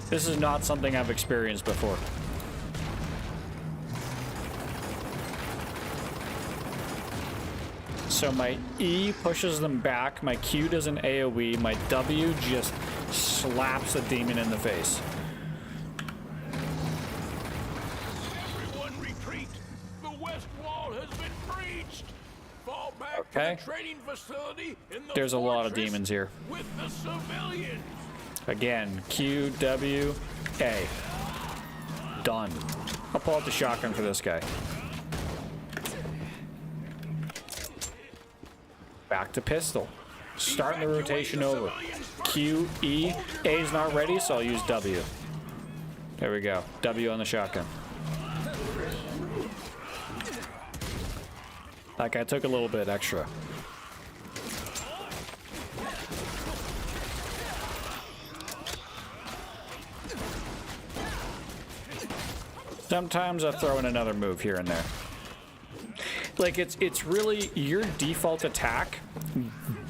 This is not something I've experienced before. So my E pushes them back, my Q does an AoE, my W just slaps a demon in the face. Everyone retreat! The west wall has been breached! Fall back Okay. to the training facility in the There's a lot of fortress demons here. with the civilians! Again, Q, W, A. Done. I'll pull out the shotgun for this guy. Back to pistol. Starting the rotation over. Q, E. A is not ready, so I'll use W. There we go. W on the shotgun. That guy took a little bit extra. Sometimes I throw in another move here and there. Like it's really your default attack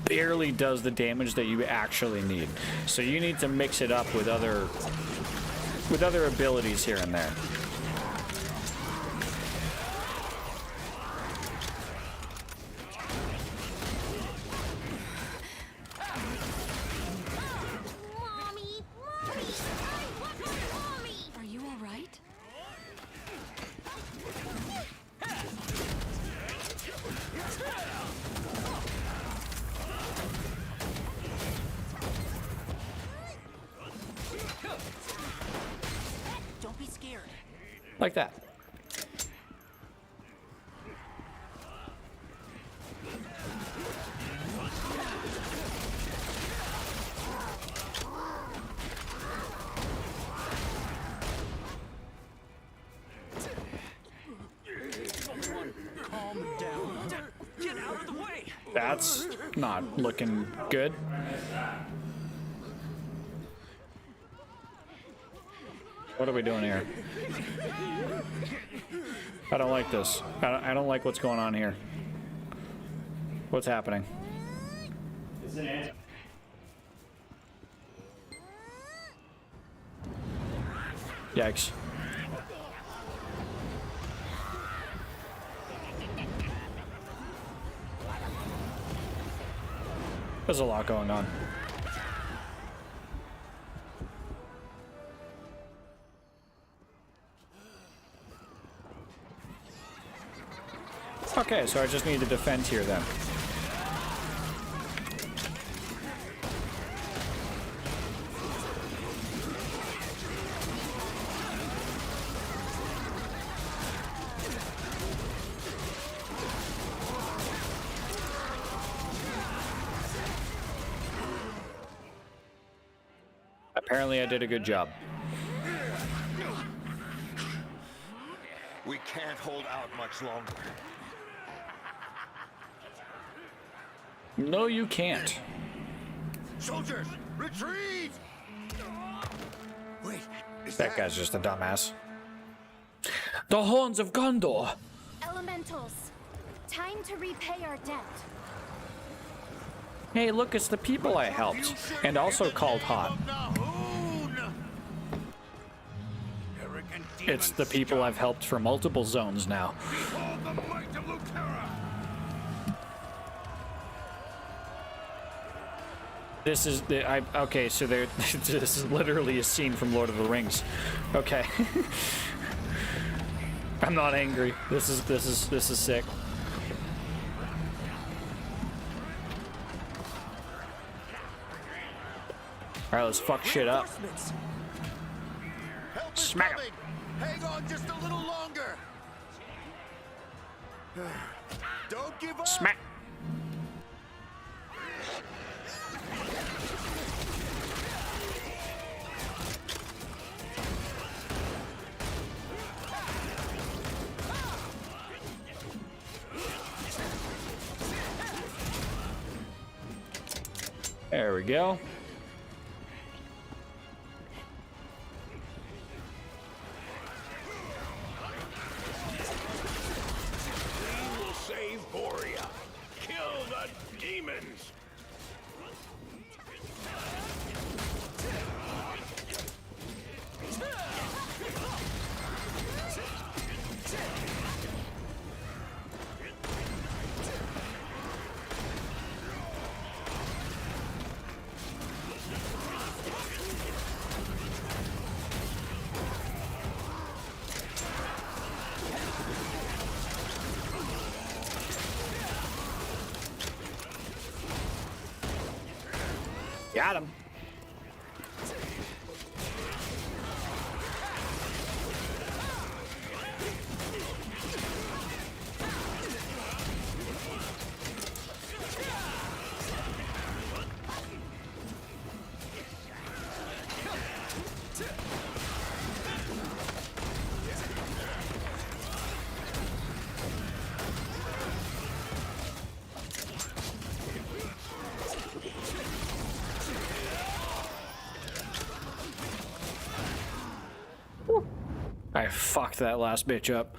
barely does the damage that you actually need. So you need to mix it up with other abilities here and there. Are you all right? Don't be scared. Like that. That's not looking good. What are we doing here? I don't like this. I don't like what's going on here. What's happening? Yikes. There's a lot going on. Okay, so I just need to defend here then. Apparently I did a good job. We can't hold out much longer. No, you can't. Soldiers, retreat! Wait, That guy's just a dumbass. The Horns of Gondor! Elementals, time to repay our debt. Hey, look, it's the people I helped, and also called hot. It's the people I've helped for multiple zones now. Behold the might of Luterra! This is the okay. So there, this is literally a scene from Lord of the Rings. Okay, I'm not angry. This is sick. All right, let's fuck shit up. Smack him. Hang on just a little longer. Don't give up. Smack. There we go. We will save Borea. Kill the demons. Got him. I fucked that last bitch up.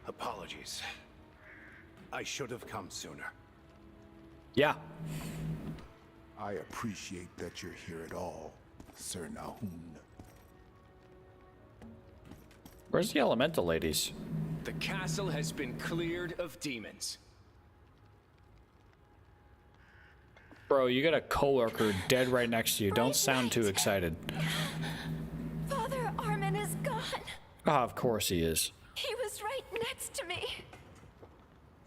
Apologies. I should have come sooner. Yeah. I appreciate that you're here at all, Sir Nahum. Where's the elemental ladies? The castle has been cleared of demons. Bro, you got a coworker dead right next to you. Don't sound too excited. Father Armin is gone. Ah, of course he is. He was right next to me.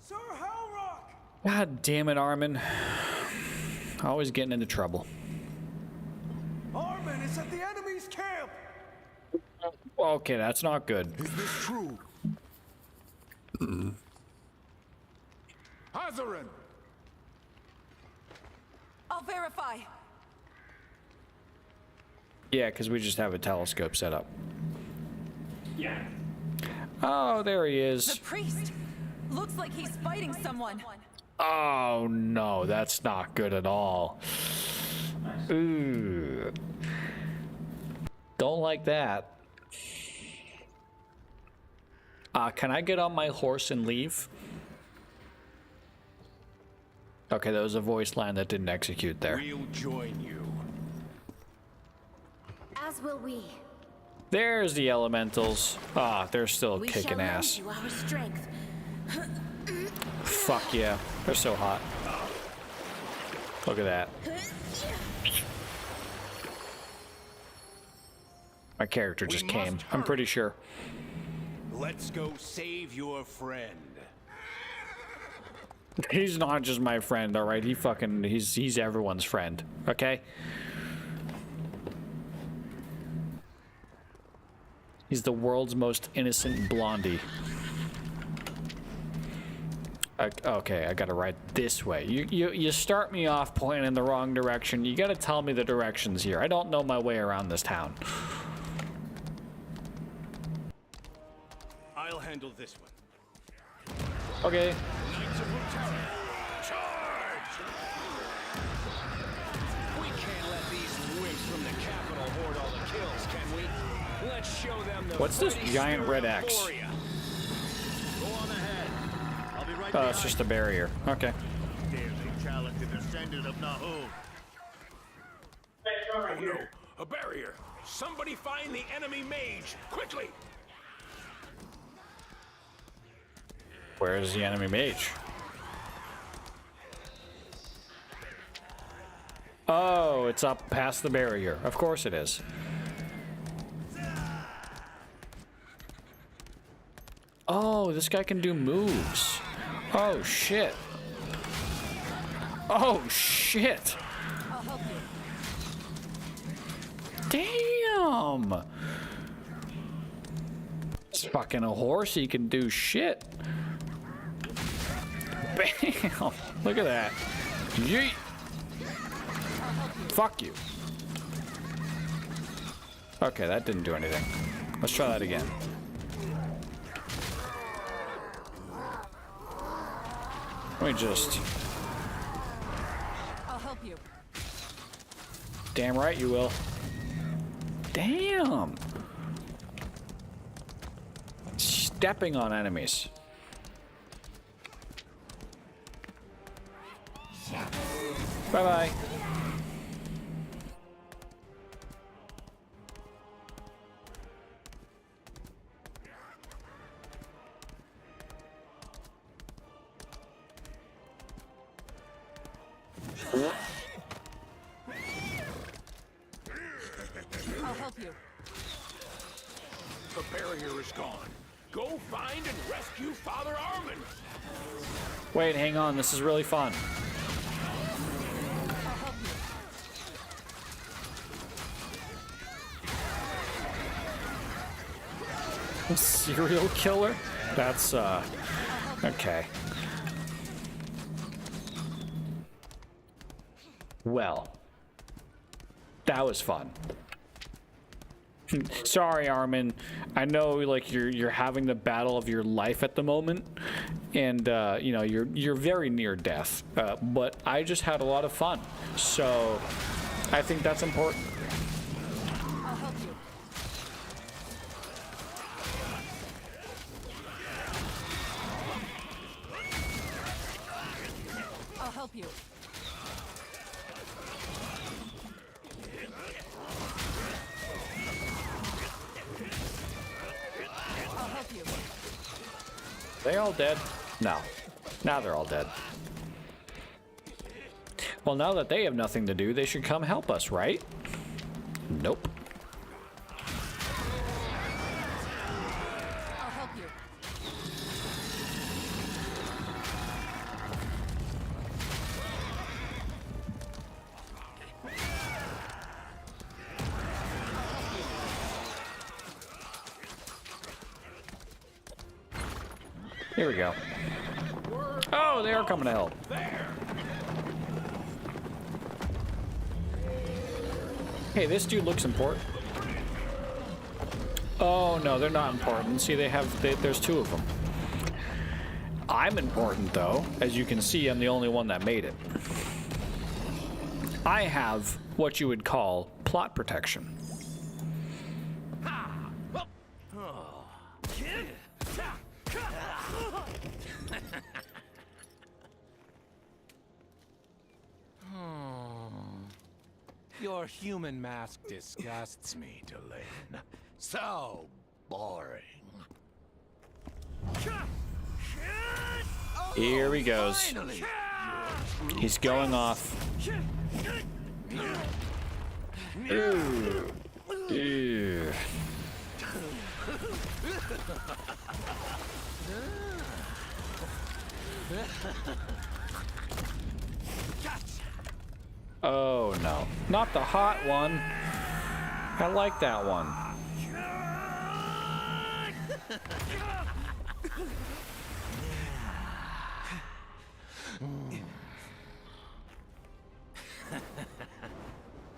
Sir Halrock! God damn it, Armin. Always getting into trouble. Armin is at the enemy's camp! Okay, that's not good. Is this true? Hazarin! I'll verify. Yeah, because we just have a telescope set up. Yeah. Oh, there he is. The priest. Looks like he's fighting someone. Oh no, that's not good at all. Ooh. Don't like that. Can I get on my horse and leave? Okay, that was a voice line that didn't execute there. We'll join you. As will we. There's the elementals. Ah, they're still We kicking shall ass. lend you our strength. Fuck yeah, they're so hot. Look at that. My character just came, I'm pretty sure. Let's go save your friend. He's not just my friend, all right? He's everyone's friend, okay? He's the world's most innocent blondie. Okay, I gotta ride this way. You start me off pointing in the wrong direction. You gotta tell me the directions here. I don't know my way around this town. I'll handle this one. Okay. Knights of Runeterra, charge! We can't let these wimps from the capital hoard all the kills, can we? Let's show them the What's this fighting giant spirit red of X? Borea. Go on ahead. I'll be right Oh, behind it's just a barrier. Okay. Daring talented descendant of Nahum. Oh no, a barrier! Somebody find the enemy mage, quickly! Where is the enemy mage? Oh, it's up past the barrier. Of course it is. Oh, this guy can do moves. Oh, shit. Oh, shit. I'll help you. Damn. It's fucking a horse. He can do shit. Bam. Look at that. Yeet. Fuck you. Okay, that didn't do anything. Let's try that again. Let me just... I'll help you. Damn right you will. Damn. Stepping on enemies. Bye-bye. I'll help you. The barrier is gone. Go find and rescue Father Armin. Wait, hang on. This is really fun. I'll help you. Serial killer? That's, okay. Well, that was fun. Sorry, Armin. I know, like, you're having the battle of your life at the moment, and you know, you're very near death. But I just had a lot of fun, so I think that's important. I'll help you. I'll help you. I'll help you. They all dead? No. Now they're all dead. Well, now that they have nothing to do, they should come help us, right? Nope. I'll help you. Here we go. Oh, they are coming to help. Hey, this dude looks important. Oh no, they're not important. See, there's two of them. I'm important though. As you can see, I'm the only one that made it. I have what you would call plot protection. Your human mask disgusts me, Delane. So boring. Here he goes. Finally. He's going off. Ew. Ew. Oh no, not the hot one. I like that one.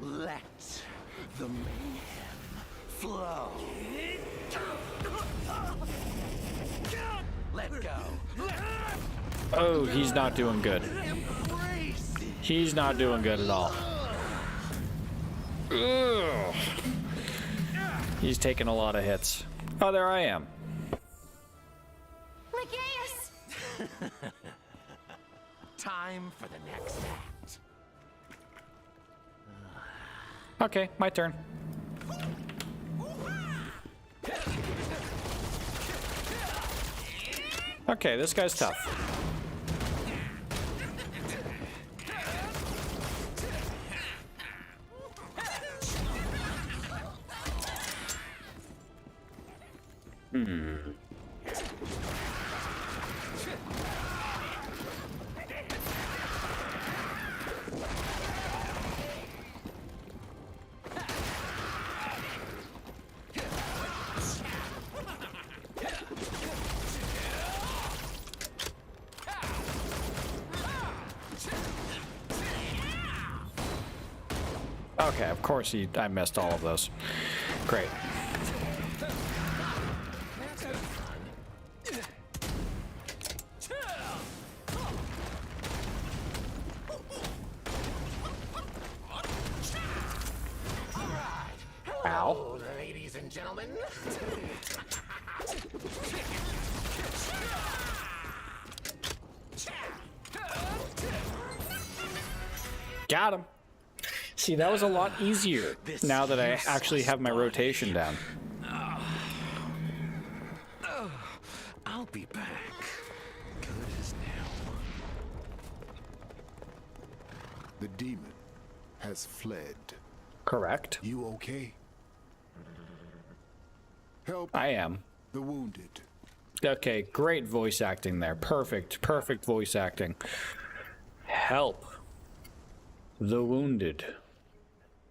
Let the mayhem flow. Let go. Oh, he's not doing good. He's not doing good at all. Ugh. He's taking a lot of hits. Oh, there I am. Time for the next act. Okay, my turn. Okay, this guy's tough. Okay, of course I missed all of those. Great. Ow. Ladies and gentlemen. Got him. See, that was a lot easier now that I actually have my rotation down. I'll be back. Good as new. The demon has fled. Correct. You okay? Help. I am. The wounded. Okay, great voice acting there. Perfect voice acting. Help the wounded.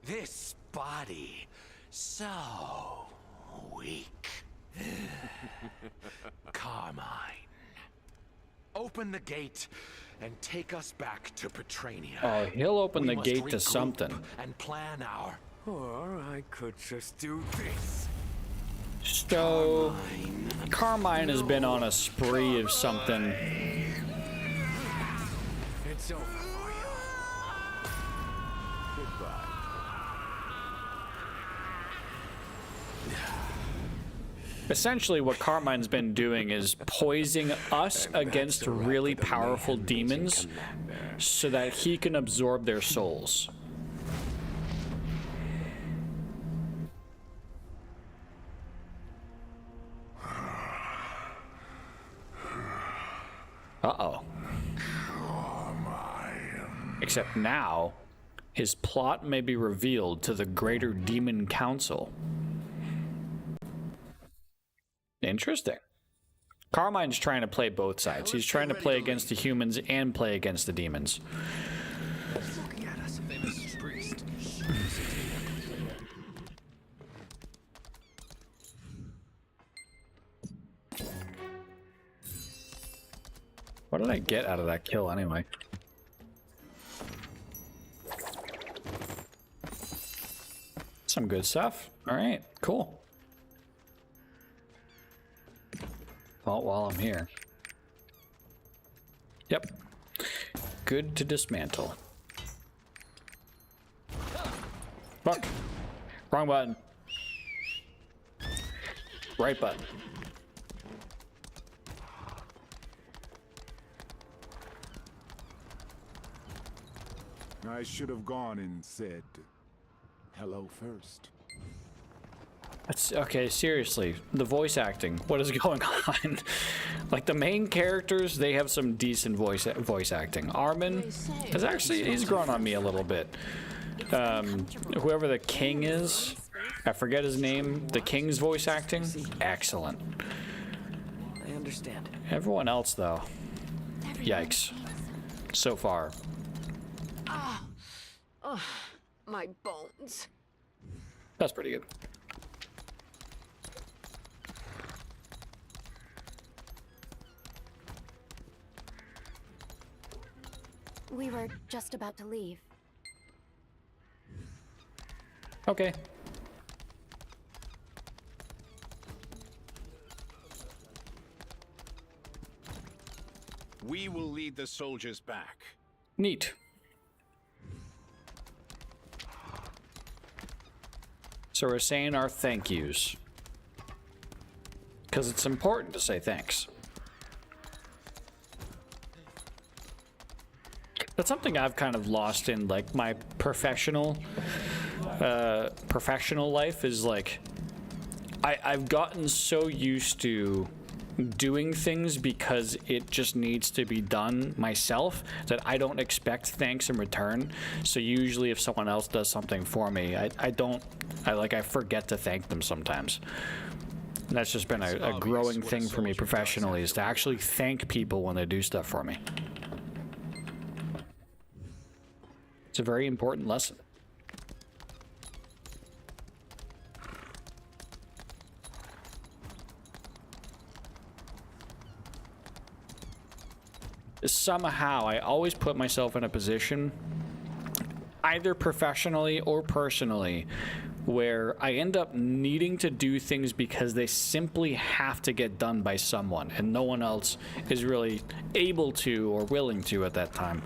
This body, so weak. Carmine, open the gate and take us back to Petrania. Oh, he'll open the must gate to regroup something. and plan our. Or I could just do this. So, Carmine has been on a spree of something. It's over for you. Goodbye. Essentially, what Carmine's been doing is poising us against really powerful demons so that he can absorb their souls. Uh-oh. Except now, his plot may be revealed to the greater demon council. Interesting. Carmine's trying to play both sides. He's trying to play against the humans and play against the demons. Looking at us, famous priest. What did I get out of that kill anyway? good stuff. All right, cool. Well, while I'm here. Yep. Good to dismantle. Fuck. Wrong button. Right button. I should have gone and said hello first. That's okay, seriously. The voice acting. What is going on? Like the main characters, they have some decent voice acting. Armin is actually, he's grown on me a little bit. Whoever the king is, I forget his name. The king's voice acting, excellent. I understand. Everyone else though, yikes. So far. Oh, my bones. That's pretty good. We were just about to leave. Okay. We will lead the soldiers back. Neat. So we're saying our thank yous. Because it's important to say thanks. That's something I've kind of lost in like my professional life is like I've gotten so used to doing things because it just needs to be done myself that I don't expect thanks in return. So usually if someone else does something for me, I forget to thank them sometimes. And that's just been a growing thing for me professionally, is to actually thank people when they do stuff for me. It's a very important lesson. Somehow, I always put myself in a position, either professionally or personally, where I end up needing to do things because they simply have to get done by someone, and no one else is really able to or willing to at that time.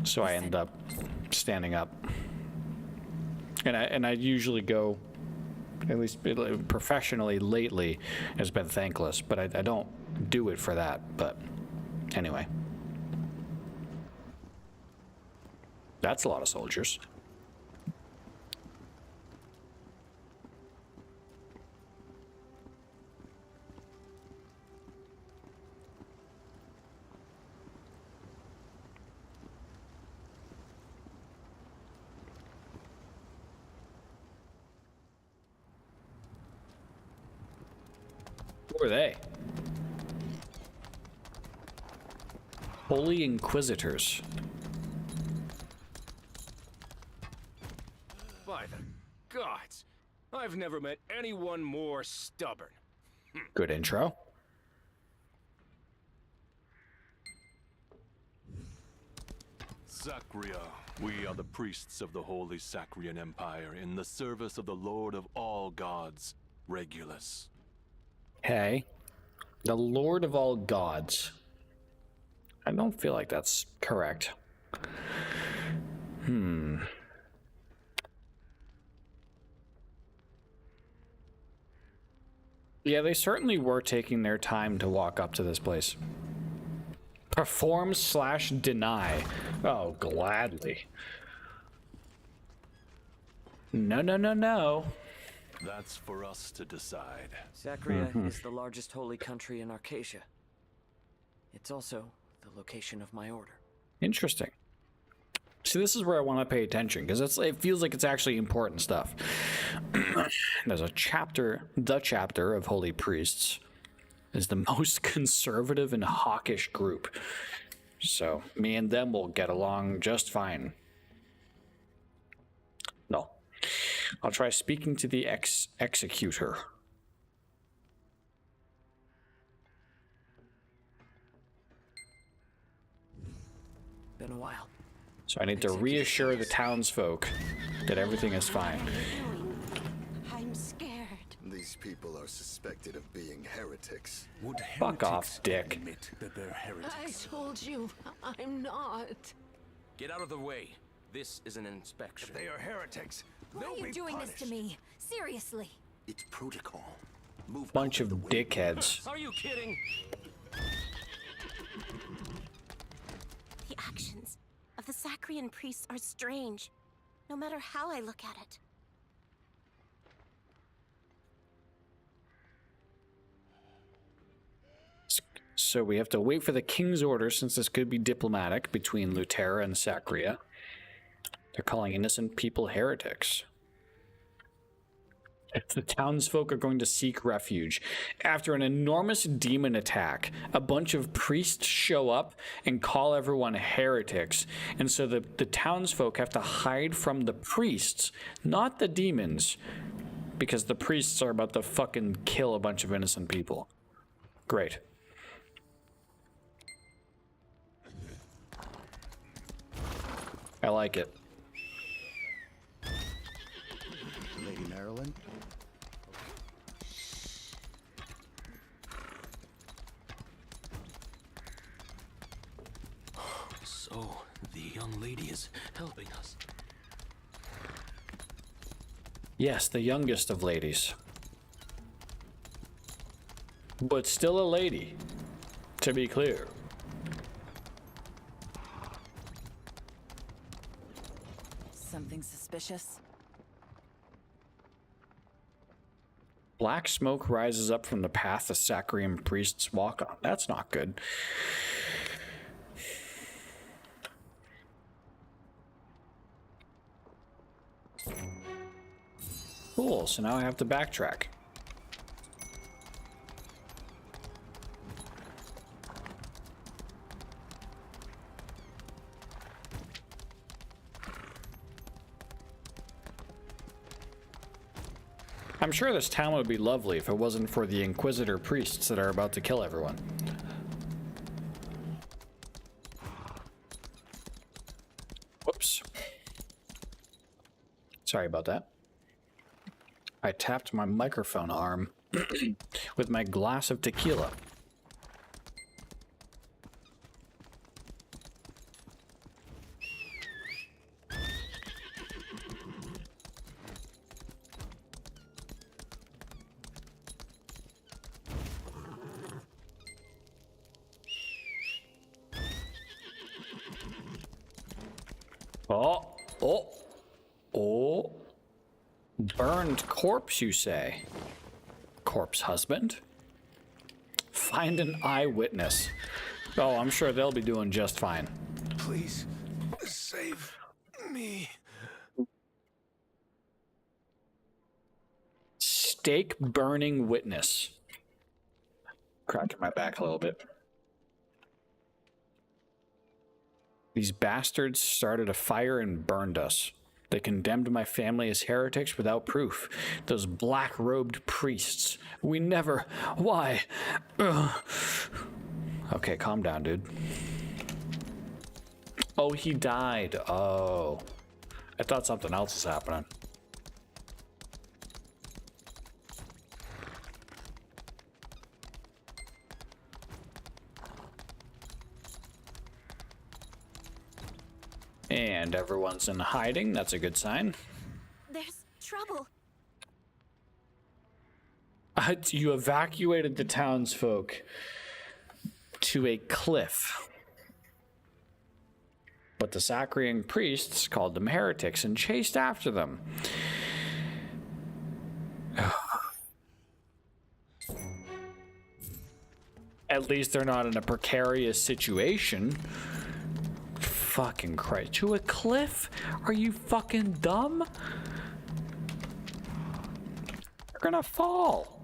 So I end up standing up. And I usually go, at least professionally lately, has been thankless, but I don't do it for that. But anyway. That's a lot of soldiers. Who are they? Holy Inquisitors. By the gods, I've never met anyone more stubborn. Good intro. Sacria, we are the priests of the Holy Sacrian Empire in the service of the Lord of all gods, Regulus. Hey, the Lord of all gods. I don't feel like that's correct. Yeah, they certainly were taking their time to walk up to this place. Perform/deny. Oh, gladly. No, no, no, no. That's for us to decide. Sacria is the largest holy country in Arcadia. It's also the location of my order. Interesting. See, this is where I want to pay attention, because it feels like it's actually important stuff. There's a chapter, the chapter of Holy Priests is the most conservative and hawkish group. So me and them will get along just fine. No. I'll try speaking to the executor. Been a while. So I need to reassure the townsfolk that everything is fine. people are suspected of being heretics. Would Fuck off, dick. admit that they're heretics? I told you, I'm not. Get out of the way. This is an inspection. If they are heretics, Why they'll are you be doing punished. this to me? Seriously. It's protocol. Move Bunch of dickheads. Are you kidding? The actions of the Sacrian priests are strange, no matter how I look at it. So we have to wait for the king's order, since this could be diplomatic between Lutera and Sacria. They're calling innocent people heretics. If the townsfolk are going to seek refuge. After an enormous demon attack, a bunch of priests show up and call everyone heretics. And so the townsfolk have to hide from the priests, not the demons, because the priests are about to fucking kill a bunch of innocent people. Great. I like it. Lady Marilyn? So, the young lady is helping us. Yes, the youngest of ladies. But still a lady, to be clear. Something suspicious? Black smoke rises up from the path the Sacrian priests walk on. That's not good. Cool, so now I have to backtrack. I'm sure this town would be lovely if it wasn't for the Inquisitor priests that are about to kill everyone. Whoops. Sorry about that. I tapped my microphone arm with my glass of tequila. Oh. Burned corpse, you say? Corpse husband? Find an eyewitness. Oh, I'm sure they'll be doing just fine. Please, save me. Stake burning witness. Cracking my back a little bit. These bastards started a fire and burned us. They condemned my family as heretics without proof. Those black-robed priests. We never... Why? Ugh. Okay, calm down, dude. Oh, he died. Oh. I thought something else was happening. And everyone's in hiding. That's a good sign. There's trouble. You evacuated the townsfolk to a cliff. But the Sacrian priests called them heretics and chased after them. At least they're not in a precarious situation. Fucking Christ. To a cliff? Are you fucking dumb? They're gonna fall.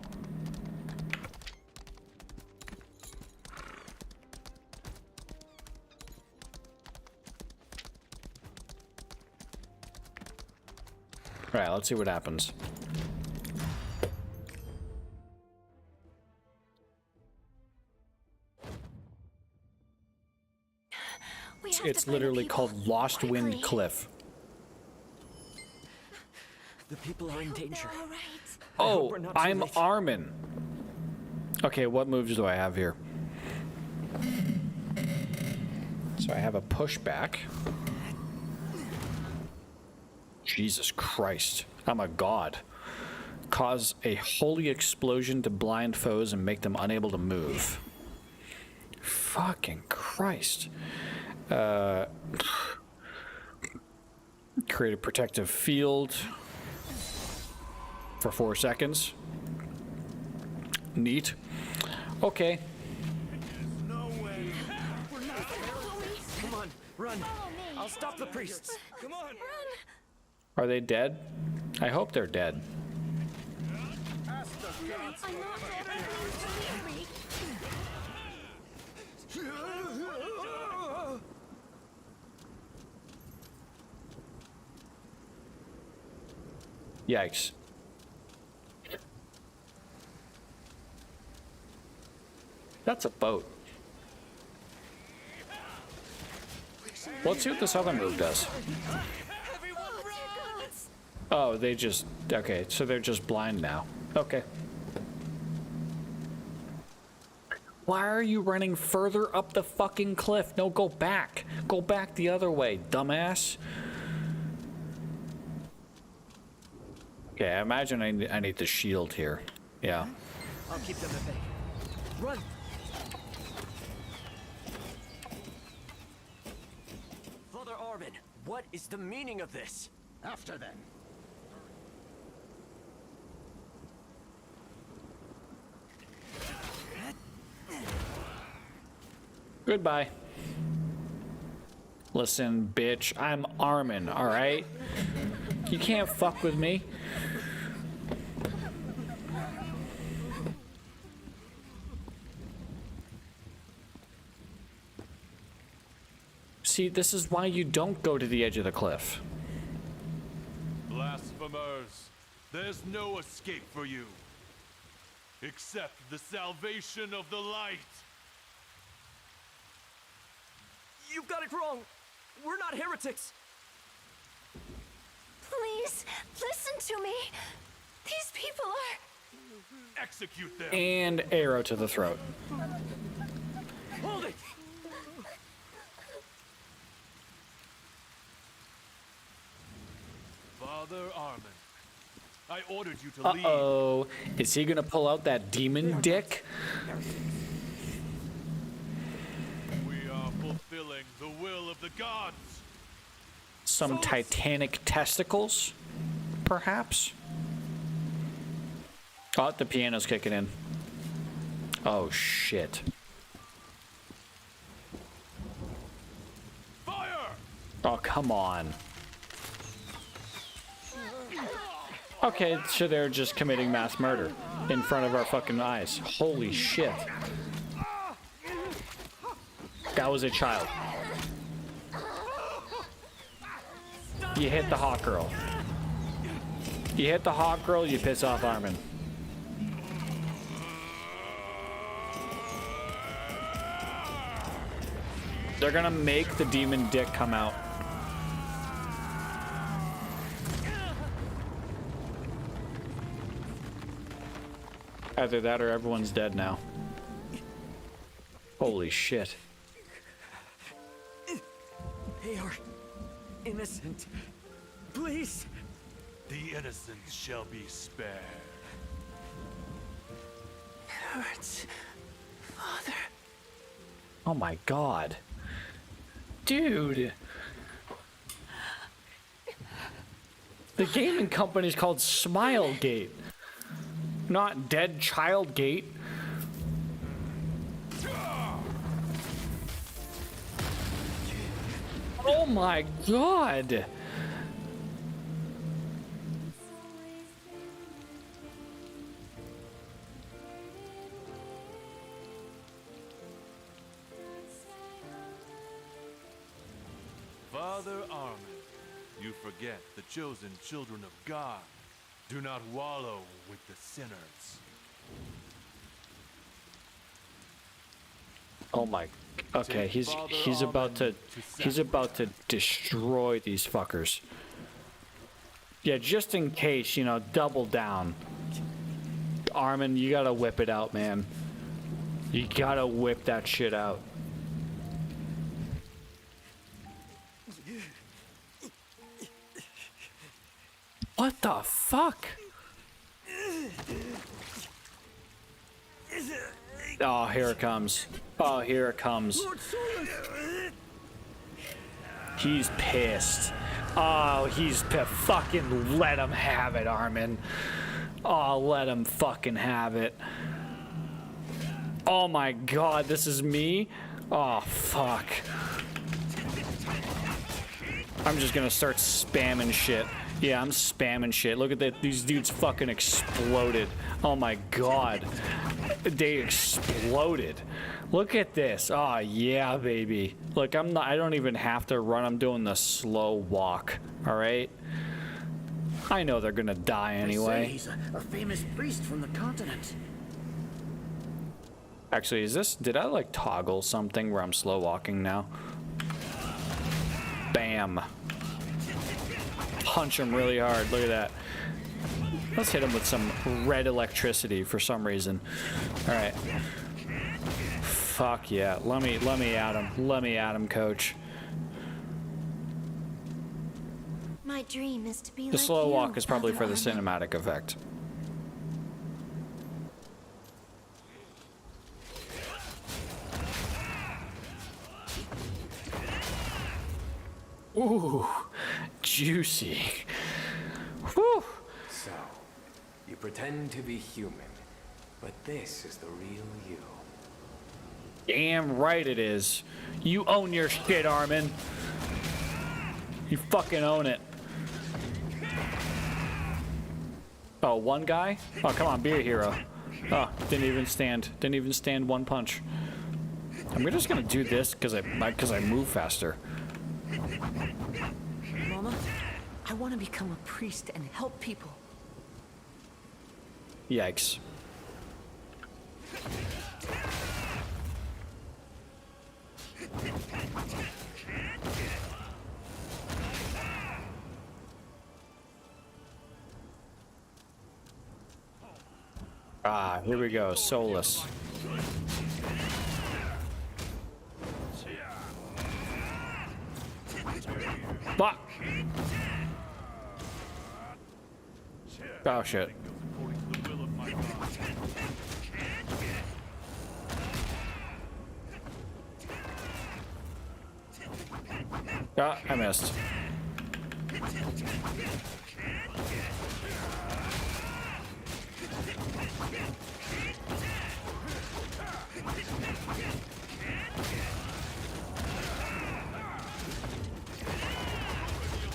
All right, let's see what happens. It's literally called Lost Wind Cliff. The people are in danger. All right. Oh, I'm Armin. Okay, what moves do I have here? So I have a pushback. Jesus Christ. I'm a god. Cause a holy explosion to blind foes and make them unable to move. Fucking Christ. Create a protective field for 4 seconds. Neat. Okay. Come on, run. I'll stop the priests. Come on. Are they dead? I hope they're dead. Yikes. That's a boat. Let's see what this other move does. Oh, they just... Okay, so they're just blind now. Okay. Why are you running further up the fucking cliff? No, go back. Go back the other way, dumbass. Okay, I imagine I need the shield here. Yeah. I'll keep them at bay. Run! Father Armin, what is the meaning of this? After then. Goodbye. Listen, bitch, I'm Armin, alright? You can't fuck with me. See, this is why you don't go to the edge of the cliff. Blasphemers, there's no escape for you, except the salvation of the light. You've got it wrong. We're not heretics. Please, listen to me. These people are... Execute them. And arrow to the throat. Hold it. Father Armin, I ordered you to leave. Uh-oh. Is he gonna pull out that demon dick? We are fulfilling the will of the gods. Some titanic testicles? Perhaps? Oh, the piano's kicking in. Oh, shit. Fire! Oh, come on. Okay, so they're just committing mass murder in front of our fucking eyes. Holy shit. That was a child. You hit the hot girl. You hit the hot girl, you piss off Armin. They're gonna make the demon dick come out. Either that or everyone's dead now. Holy shit. They are innocent. Please. The innocent shall be spared. Hurts, Father. Oh my god. Dude. The gaming company is called Smilegate. Not Dead Child Gate. Oh my god. Father Armin, you forget the chosen children of God. Do not wallow with the sinners. Oh my. Okay, he's about to destroy these fuckers. Yeah, just in case, you know, double down. Armin, you gotta whip it out, man. You gotta whip that shit out. What the fuck? Oh, here it comes. Oh, here it comes. He's pissed. Oh, he's fucking let him have it, Armin. Oh, let him fucking have it. Oh my god, this is me? Oh, fuck. I'm just gonna start spamming shit. Yeah, I'm spamming shit. Look at that. These dudes fucking exploded. Oh my god. They exploded. Look at this. Oh yeah, baby. Look, I don't even have to run. I'm doing the slow walk. All right? I know they're gonna die anyway. They say he's a famous priest from the continent. Actually, did I like toggle something where I'm slow walking now? Bam. Punch him really hard. Look at that. Let's hit him with some red electricity for some reason. All right. Fuck yeah. Let me at him. Let me at him, coach. My dream is to be The like slow you, walk is probably Brother for the Armin. cinematic effect. Ooh, juicy. Whew. So, you pretend to be human, but this is the real you. Damn right it is. You own your shit, Armin. You fucking own it. Oh, one guy? Oh, come on, be a hero. Oh, didn't even stand one punch. I'm just gonna do this because I move faster. Mama, I want to become a priest and help people. Yikes. Ah, here we go, Solus. Fuck! Oh shit. Ah, I missed.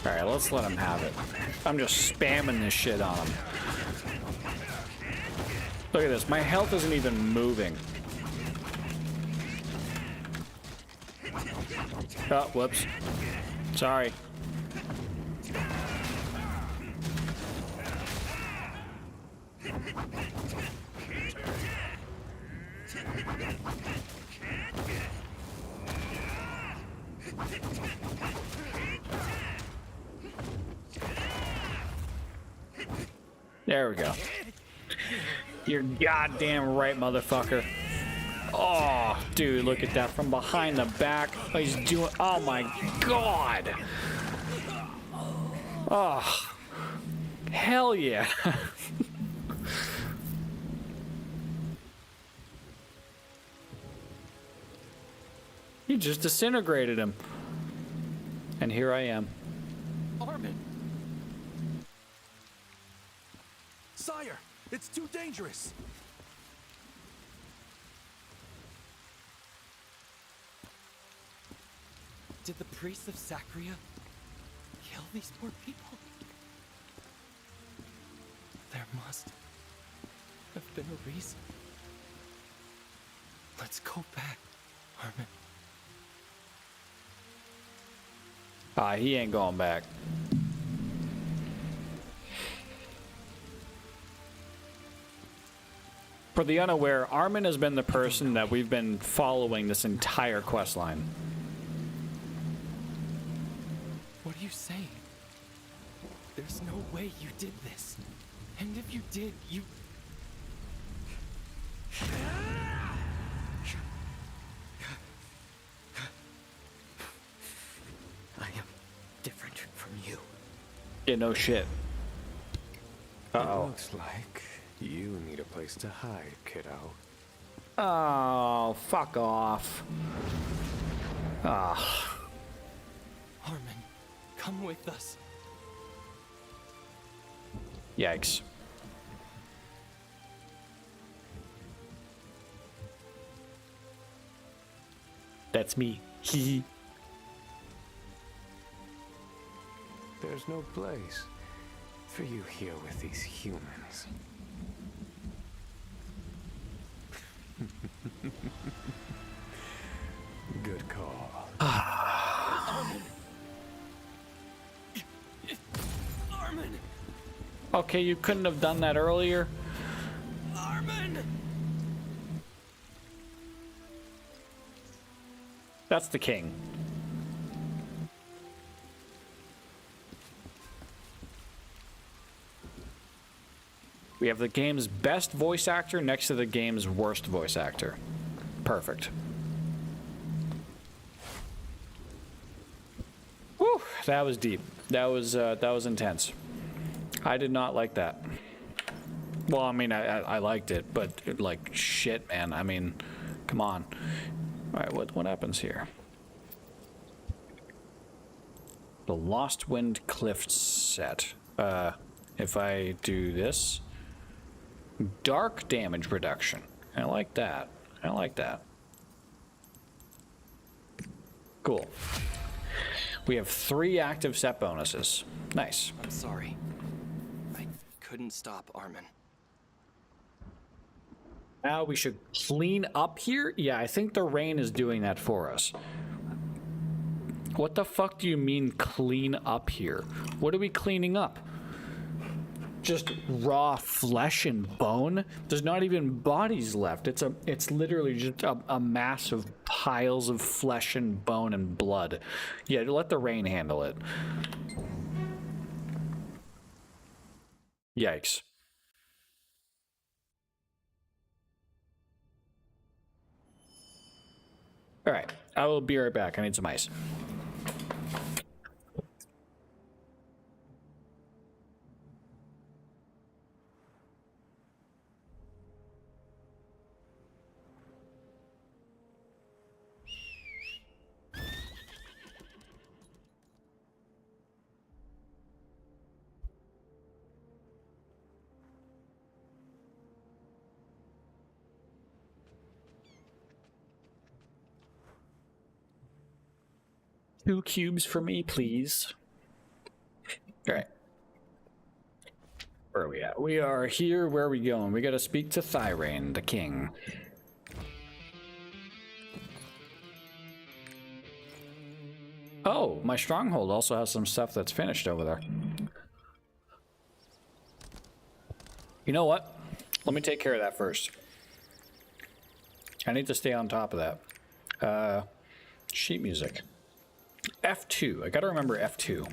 Alright, let's let him have it. I'm just spamming this shit on him. Look at this, my health isn't even moving. Oh, whoops. Sorry. There we go. You're goddamn right, motherfucker. Oh, dude, look at that from behind the back. Oh, he's doing. Oh my god. Oh, hell yeah. You just disintegrated him. And here I am. Armin! Sire, it's too dangerous. Did the priests of Sacria kill these poor people? There must have been a reason. Let's go back, Armin. Ah, he ain't going back. For the unaware, Armin has been the person that we've been following this entire quest line. What are you saying? There's no way you did this. And if you did, you... I am different from you. Yeah, no shit. Uh-oh. It looks like you need a place to hide, kiddo. Oh, fuck off. Ah. Armin, come with us. Yikes. That's me. Hee. There's no place for you here with these humans. Good call. Armin. Armin. Okay, you couldn't have done that earlier. Armin. That's the king. We have the game's best voice actor next to the game's worst voice actor. Perfect. Whew, that was deep. That was intense. I did not like that. Well, I mean, I liked it, but like shit, man. I mean, come on. All right, what happens here? The Lost Wind Cliff set. If I do this, dark damage reduction. I like that. I like that. Cool. We have 3 active set bonuses. Nice. I'm sorry. I couldn't stop Armin. Now we should clean up here? Yeah, I think the rain is doing that for us. What the fuck do you mean clean up here? What are we cleaning up? Just raw flesh and bone? There's not even bodies left. It's literally just a mass of piles of flesh and bone and blood. Yeah, let the rain handle it. Yikes. All right, I will be right back. I need some ice. Two cubes for me, please. All right. Where are we at? We are here. Where are we going? We got to speak to Thyrain, the king. Oh, my stronghold also has some stuff that's finished over there. You know what? Let me take care of that first. I need to stay on top of that. Sheet music. F2. I gotta remember F2.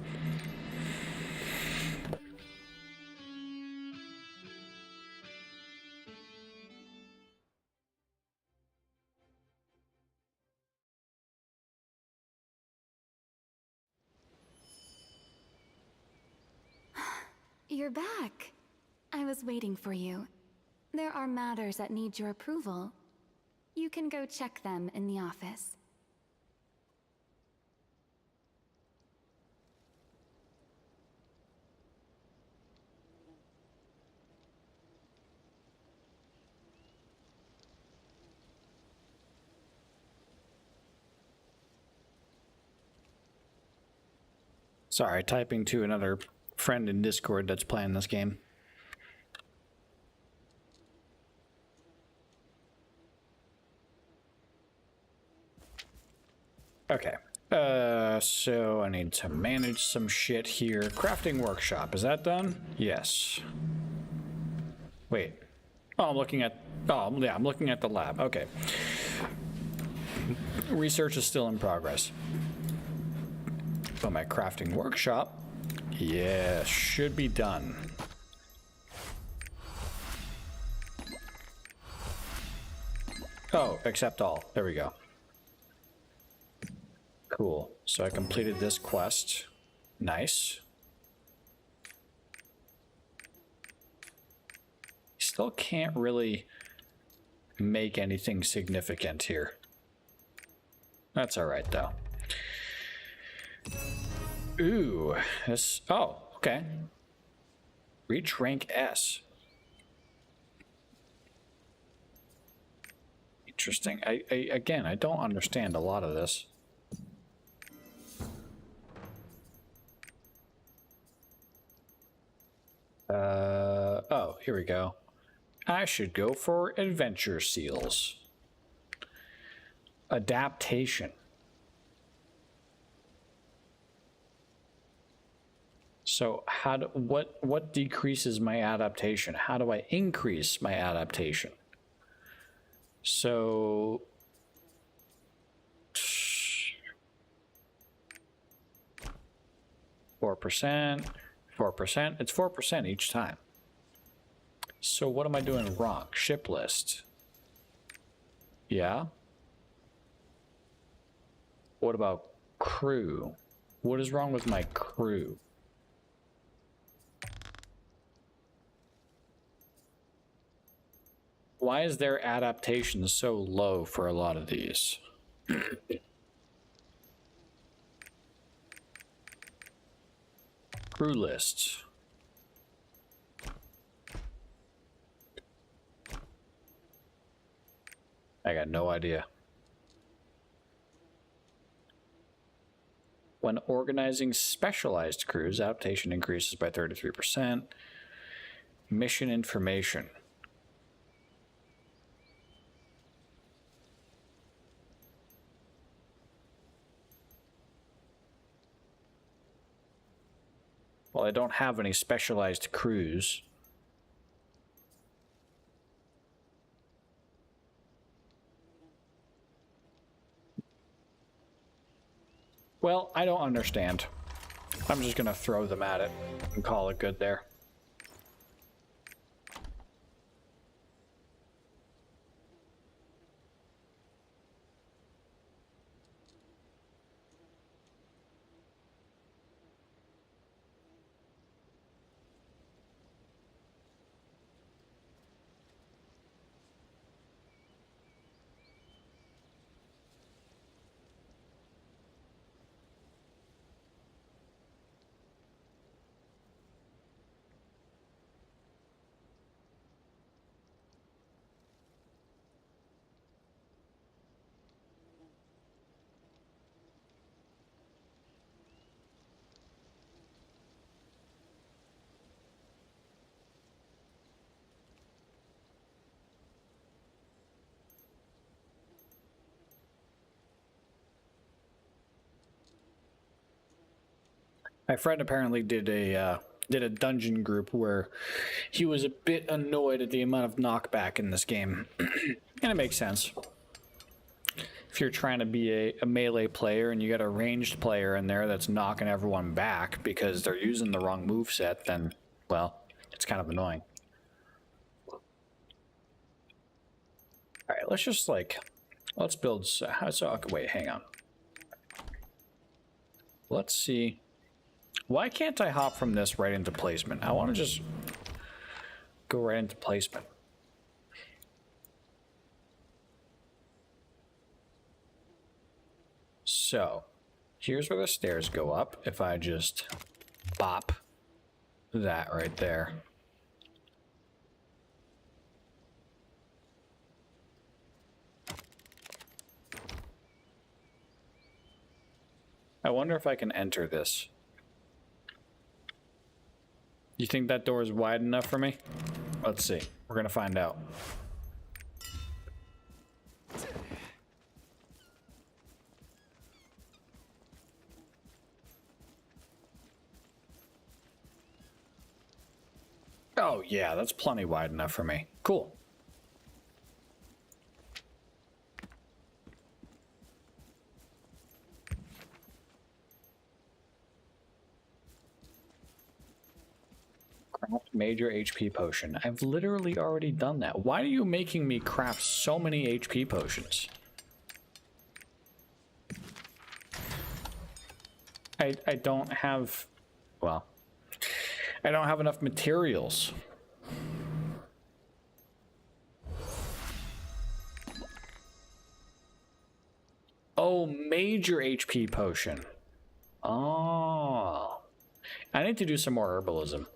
You're back. I was waiting for you. There are matters that need your approval. You can go check them in the office. Sorry, typing to another friend in Discord that's playing this game. Okay. So I need to manage some shit here. Crafting workshop, is that done? Yes. Wait. Oh, I'm looking at... Oh, yeah, I'm looking at the lab. Okay. Research is still in progress. But my crafting workshop, yeah, should be done. Oh, accept all. There we go. Cool. So I completed this quest. Nice. Still can't really make anything significant here. That's alright, though. Ooh, this... Oh, okay. Reach rank S. Interesting. Again, I don't understand a lot of this. Oh, here we go. I should go for adventure seals. Adaptation. So how do, what decreases my adaptation? How do I increase my adaptation? So 4%, 4%. It's 4% each time. So what am I doing wrong? Ship list. Yeah. What about crew? What is wrong with my crew? Why is their adaptation so low for a lot of these? Crew lists. I got no idea. When organizing specialized crews, adaptation increases by 33%. Mission information. Well, I don't have any specialized crews. Well, I don't understand. I'm just gonna throw them at it and call it good there. My friend apparently did a dungeon group where he was a bit annoyed at the amount of knockback in this game. And it makes sense. If you're trying to be a melee player and you got a ranged player in there that's knocking everyone back because they're using the wrong moveset, then, well, it's kind of annoying. Alright, let's just let's build, wait, hang on. Let's see. Why can't I hop from this right into placement? I want to just go right into placement. So, here's where the stairs go up. If I just bop that right there. I wonder if I can enter this. You think that door is wide enough for me? Let's see. We're gonna find out. Oh yeah, that's plenty wide enough for me. Cool. Craft major HP potion. I've literally already done that. Why are you making me craft so many HP potions? I don't have, well, I don't have enough materials. Oh, major HP potion. Oh. I need to do some more herbalism.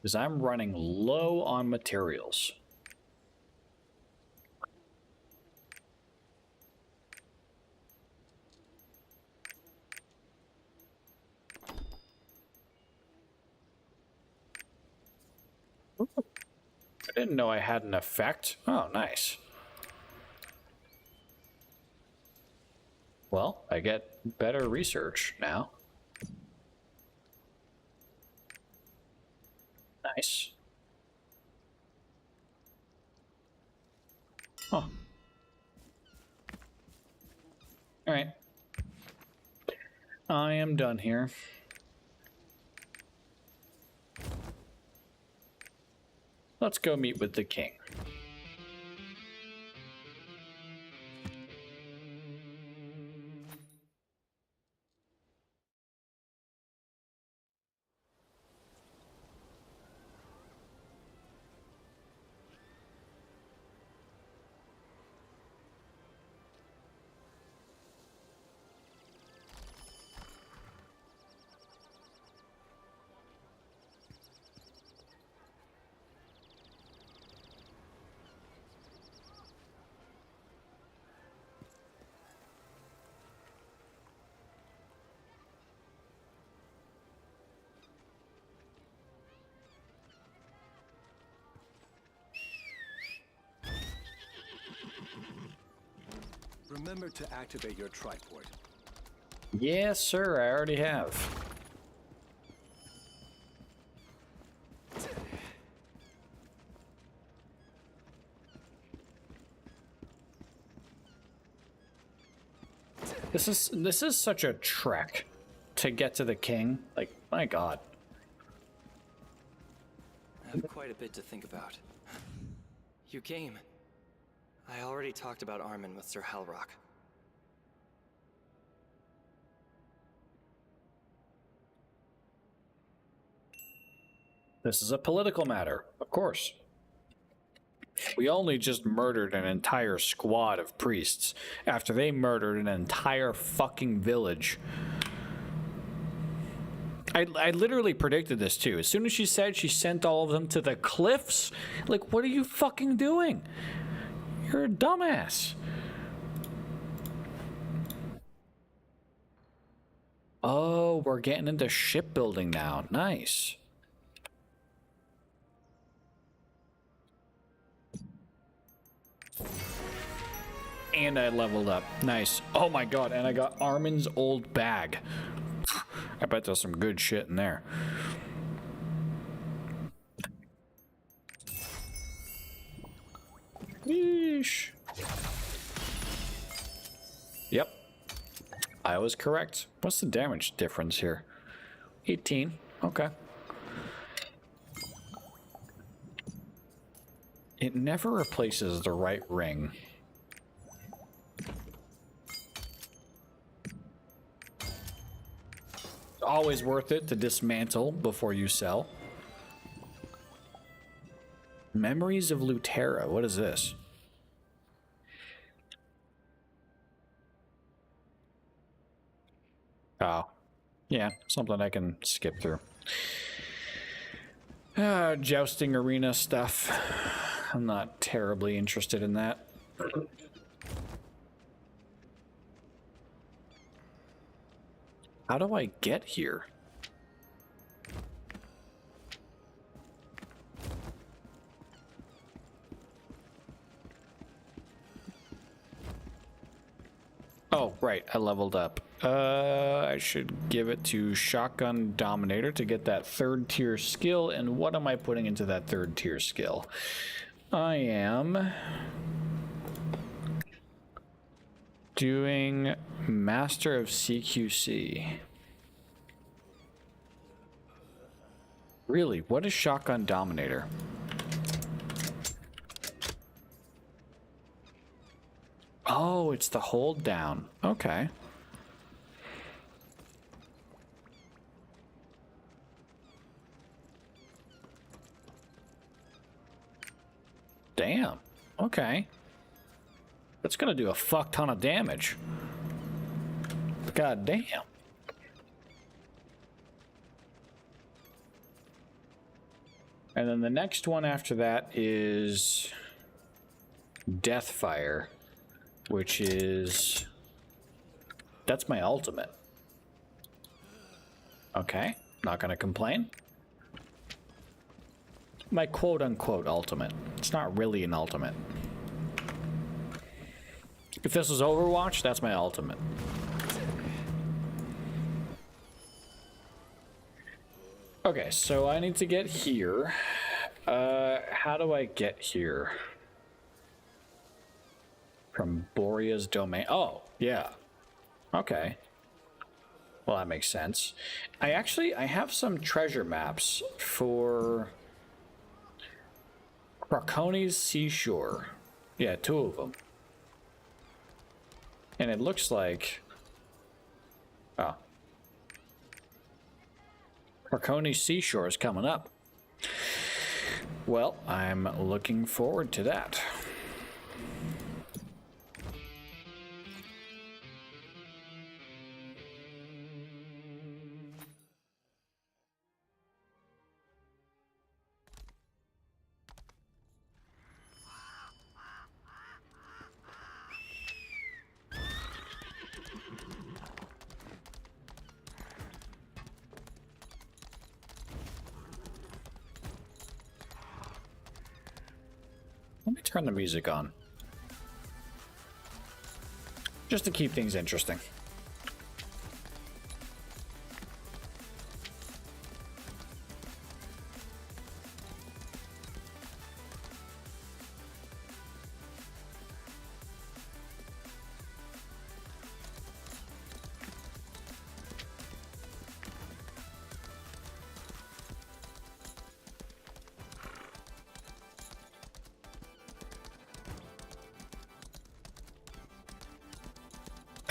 Because I'm running low on materials. I didn't know I had an effect. Oh, nice. Well, I get better research now. Nice. Huh. Alright. I am done here. Let's go meet with the king. Remember to activate your triport. Yes, sir, I already have. This is such a trek to get to the king. Like, my god. I have quite a bit to think about. You game. I already talked about Armin with Sir Halrock. This is a political matter, of course. We only just murdered an entire squad of priests after they murdered an entire fucking village. I literally predicted this too. As soon as she said she sent all of them to the cliffs, like, what are you fucking doing? You're a dumbass. Oh, we're getting into shipbuilding now. Nice. And I leveled up. Nice. Oh my god, and I got Armin's old bag. I bet there's some good shit in there. Yeesh. Yep. I was correct. What's the damage difference here? 18. Okay. It never replaces the right ring. Always worth it to dismantle before you sell. Memories of Lutera. What is this? Oh. Yeah, something I can skip through. Jousting arena stuff. I'm not terribly interested in that. How do I get here? Oh, right, I leveled up. I should give it to Shotgun Dominator to get that 3rd tier skill. And what am I putting into that 3rd tier skill? I am Doing Master of CQC. Really, what is Shotgun Dominator? Oh, it's the hold down. Okay. Damn. Okay. That's gonna do a fuck ton of damage. God damn. And then the next one after that is Deathfire, which is... That's my ultimate. Okay, not gonna complain. My quote-unquote ultimate. It's not really an ultimate. If this was Overwatch, that's my ultimate. Okay, so I need to get here. How do I get here? From Boria's domain. Oh, yeah. Okay. Well, that makes sense. I have some treasure maps for Craconi's Seashore. Yeah, 2 of them. And it looks like... Oh. Craconi's Seashore is coming up. Well, I'm looking forward to that. Let me turn the music on. Just to keep things interesting.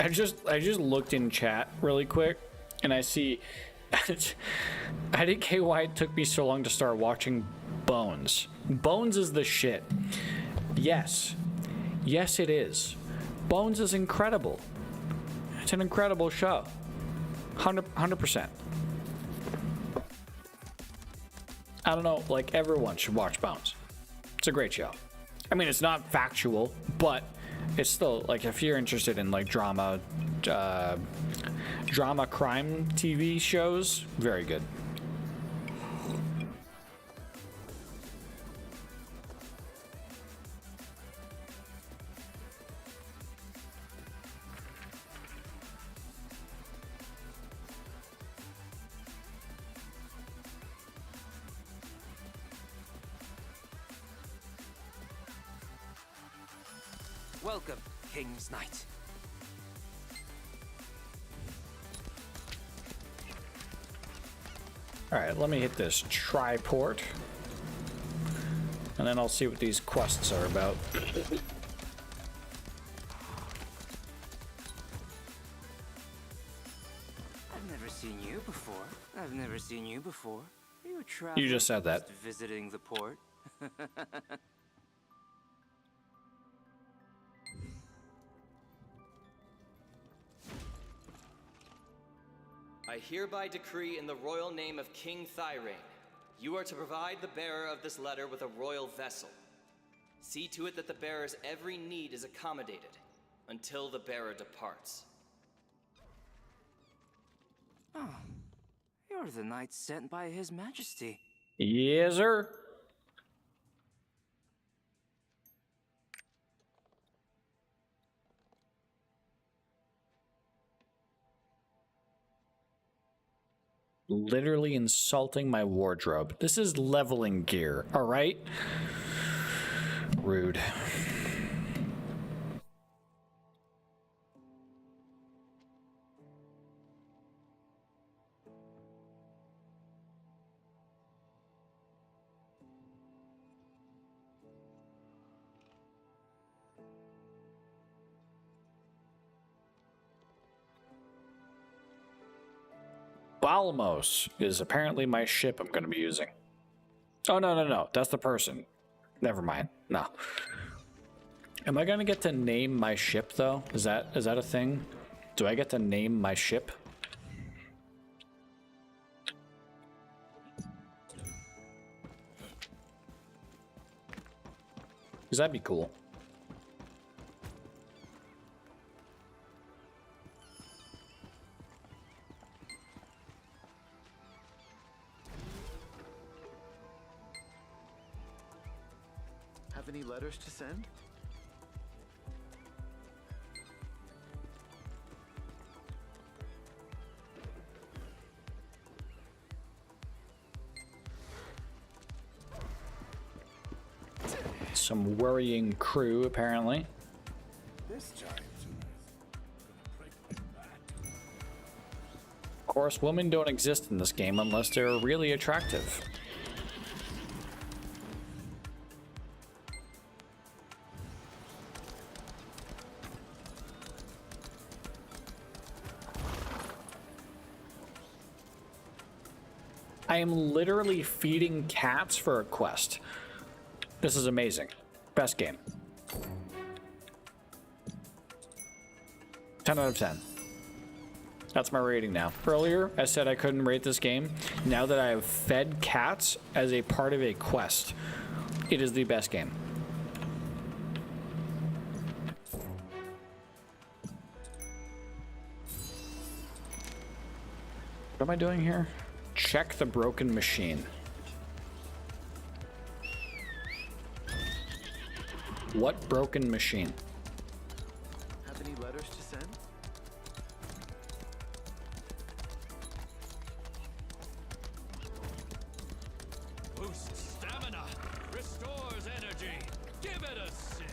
I just looked in chat really quick, and I see I didn't get why it took me so long to start watching Bones. Bones is the shit. Yes. Yes, it is. Bones is incredible. It's an incredible show. 100%. I don't know, like, everyone should watch Bones. It's a great show. I mean, it's not factual, but it's still, like, if you're interested in, like, drama crime TV shows, very good. Welcome, King's Knight. Alright, let me hit this triport. And then I'll see what these quests are about. I've never seen you before. I've never seen you before. You were traveling. You just said that. Just visiting the port. I hereby decree in the royal name of King Thyrane, you are to provide the bearer of this letter with a royal vessel. See to it that the bearer's every need is accommodated until the bearer departs. Oh, you're the knight sent by His Majesty. Yes, sir. Literally insulting my wardrobe. This is leveling gear, all right? Rude. Balmos is apparently my ship I'm going to be using. Oh, no. That's the person. Never mind. No. Am I going to get to name my ship, though? Is that a thing? Do I get to name my ship? Because that'd be cool. Have any letters to send? Some worrying crew, apparently. This giant Of course, women don't exist in this game unless they're really attractive. I am literally feeding cats for a quest. This is amazing. Best game. 10 out of 10. That's my rating now. Earlier, I said I couldn't rate this game. Now that I have fed cats as a part of a quest, it is the best game. What am I doing here? Check the broken machine. What broken machine? Have any letters to send? Boosts stamina, restores energy. Give it a sip.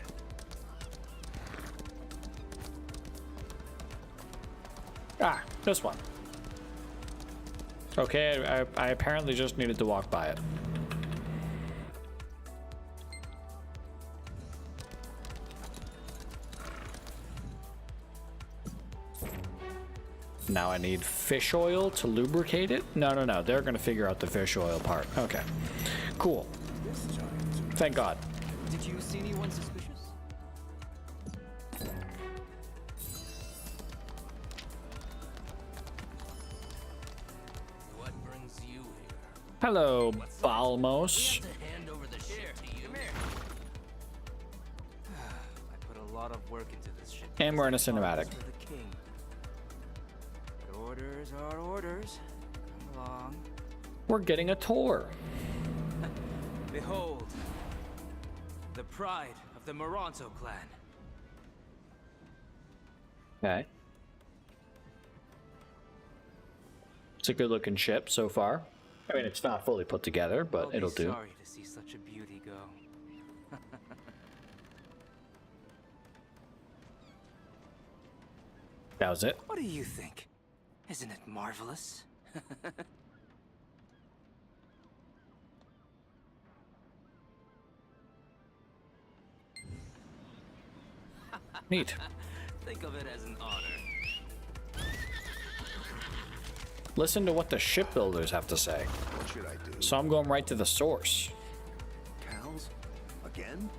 Ah, this one. Okay, I apparently just needed to walk by it. Now I need fish oil to lubricate it? No. They're going to figure out the fish oil part. Okay. Cool. Thank God. Did you see anyone suspicious? What brings you here? Hello, Balmos. Hand over the ship to you. Come here. I put a lot of work into this ship. And we're in a cinematic. For the king. But orders are orders. Come along. We're getting a tour. Behold, the pride of the Moronto clan. Okay. It's a good looking ship so far. I mean, it's not fully put together, but I'll it'll be do. Sorry to see such a beauty go. That was it. What do you think? Isn't it marvelous? Neat. Think of it as an honor. Listen to what the shipbuilders have to say. What should I do? So I'm going right to the source. Cows? Again?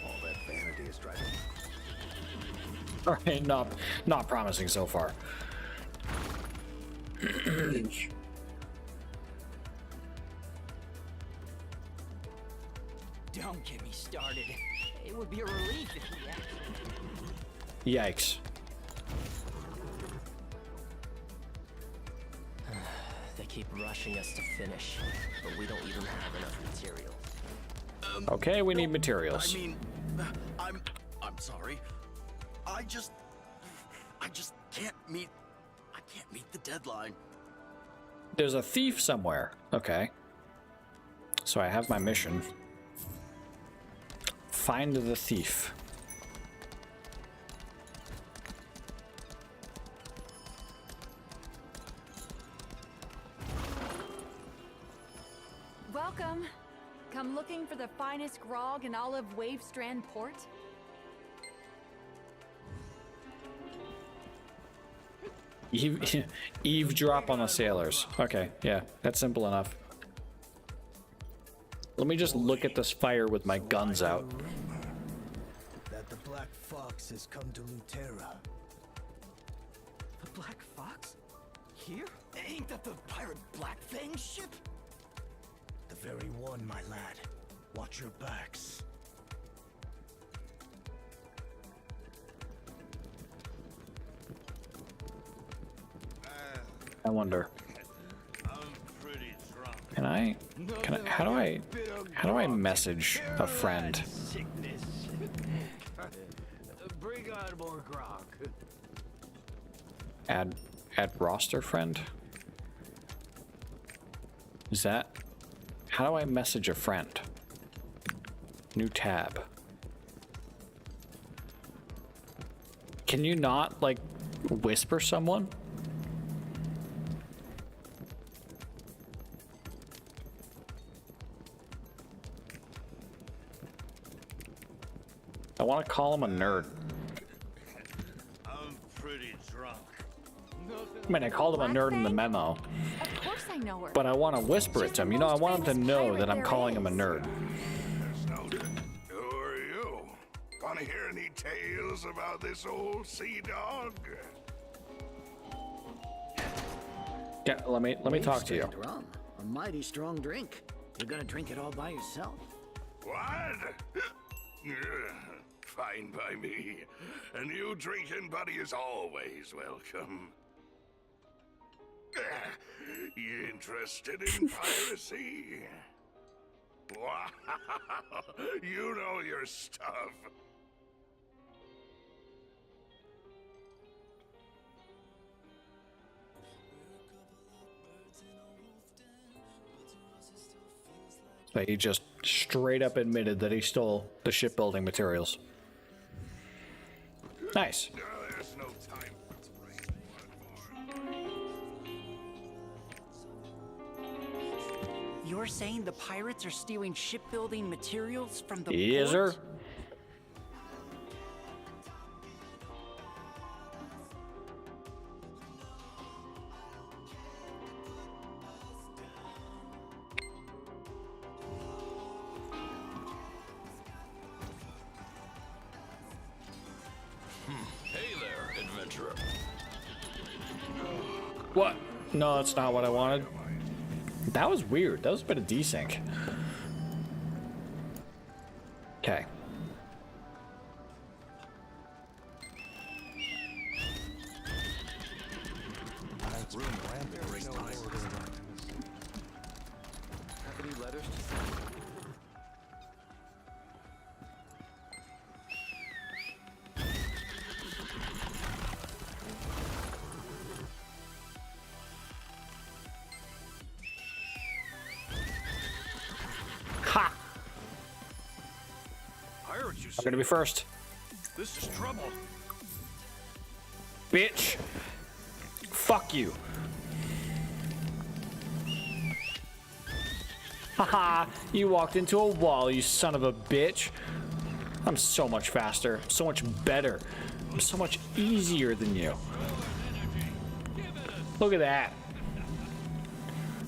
All that vanity is driving me. All right, not promising so far. Don't get me started. It would be a relief if we actually... Yikes. They keep rushing us to finish, but we don't even have enough material. Okay, we need materials. I mean, I'm sorry. I just can't meet the deadline. There's a thief somewhere. Okay. So I have my mission. Find the thief. Welcome. Come looking for the finest grog in all of Wavestrand Port? Eavesdrop on the sailors. Okay, yeah, that's simple enough. Let me just look at this fire with my guns out. That the Black Fox has come to Lutera. The Black Fox? Here? Ain't that the pirate Black Fang ship? The very one, my lad. Watch your backs. I wonder. Can I how do I message a friend? Bring on more grog. Add roster friend? Is that how do I message a friend? New tab. Can you not like whisper someone? I want to call him a nerd. I'm pretty drunk. I mean, I called him a nerd in the memo, Of course I know her. but I want to whisper it to him. You know, I want him to know that I'm calling him a nerd. Who are you? Wanna hear any tales about this old sea dog? Yeah, let me talk to you. Rum, a mighty strong drink. You're gonna drink it all by yourself. What? Fine by me. A new drinking buddy is always welcome. You interested in piracy? Wow, you know your stuff. But he just straight up admitted that he stole the shipbuilding materials. Nice. There's no time. You're saying the pirates are stealing shipbuilding materials from the Yes, port? sir. Hey there, adventurer. What? No, that's not what I wanted. That was weird. That was a bit of desync. Okay. Any letters to send? Ha! Pirates, you I'm say? gonna be first. This is trouble. Bitch. Fuck you. Haha, you walked into a wall, you son of a bitch. I'm so much faster, so much better. I'm so much easier than you. Look at that.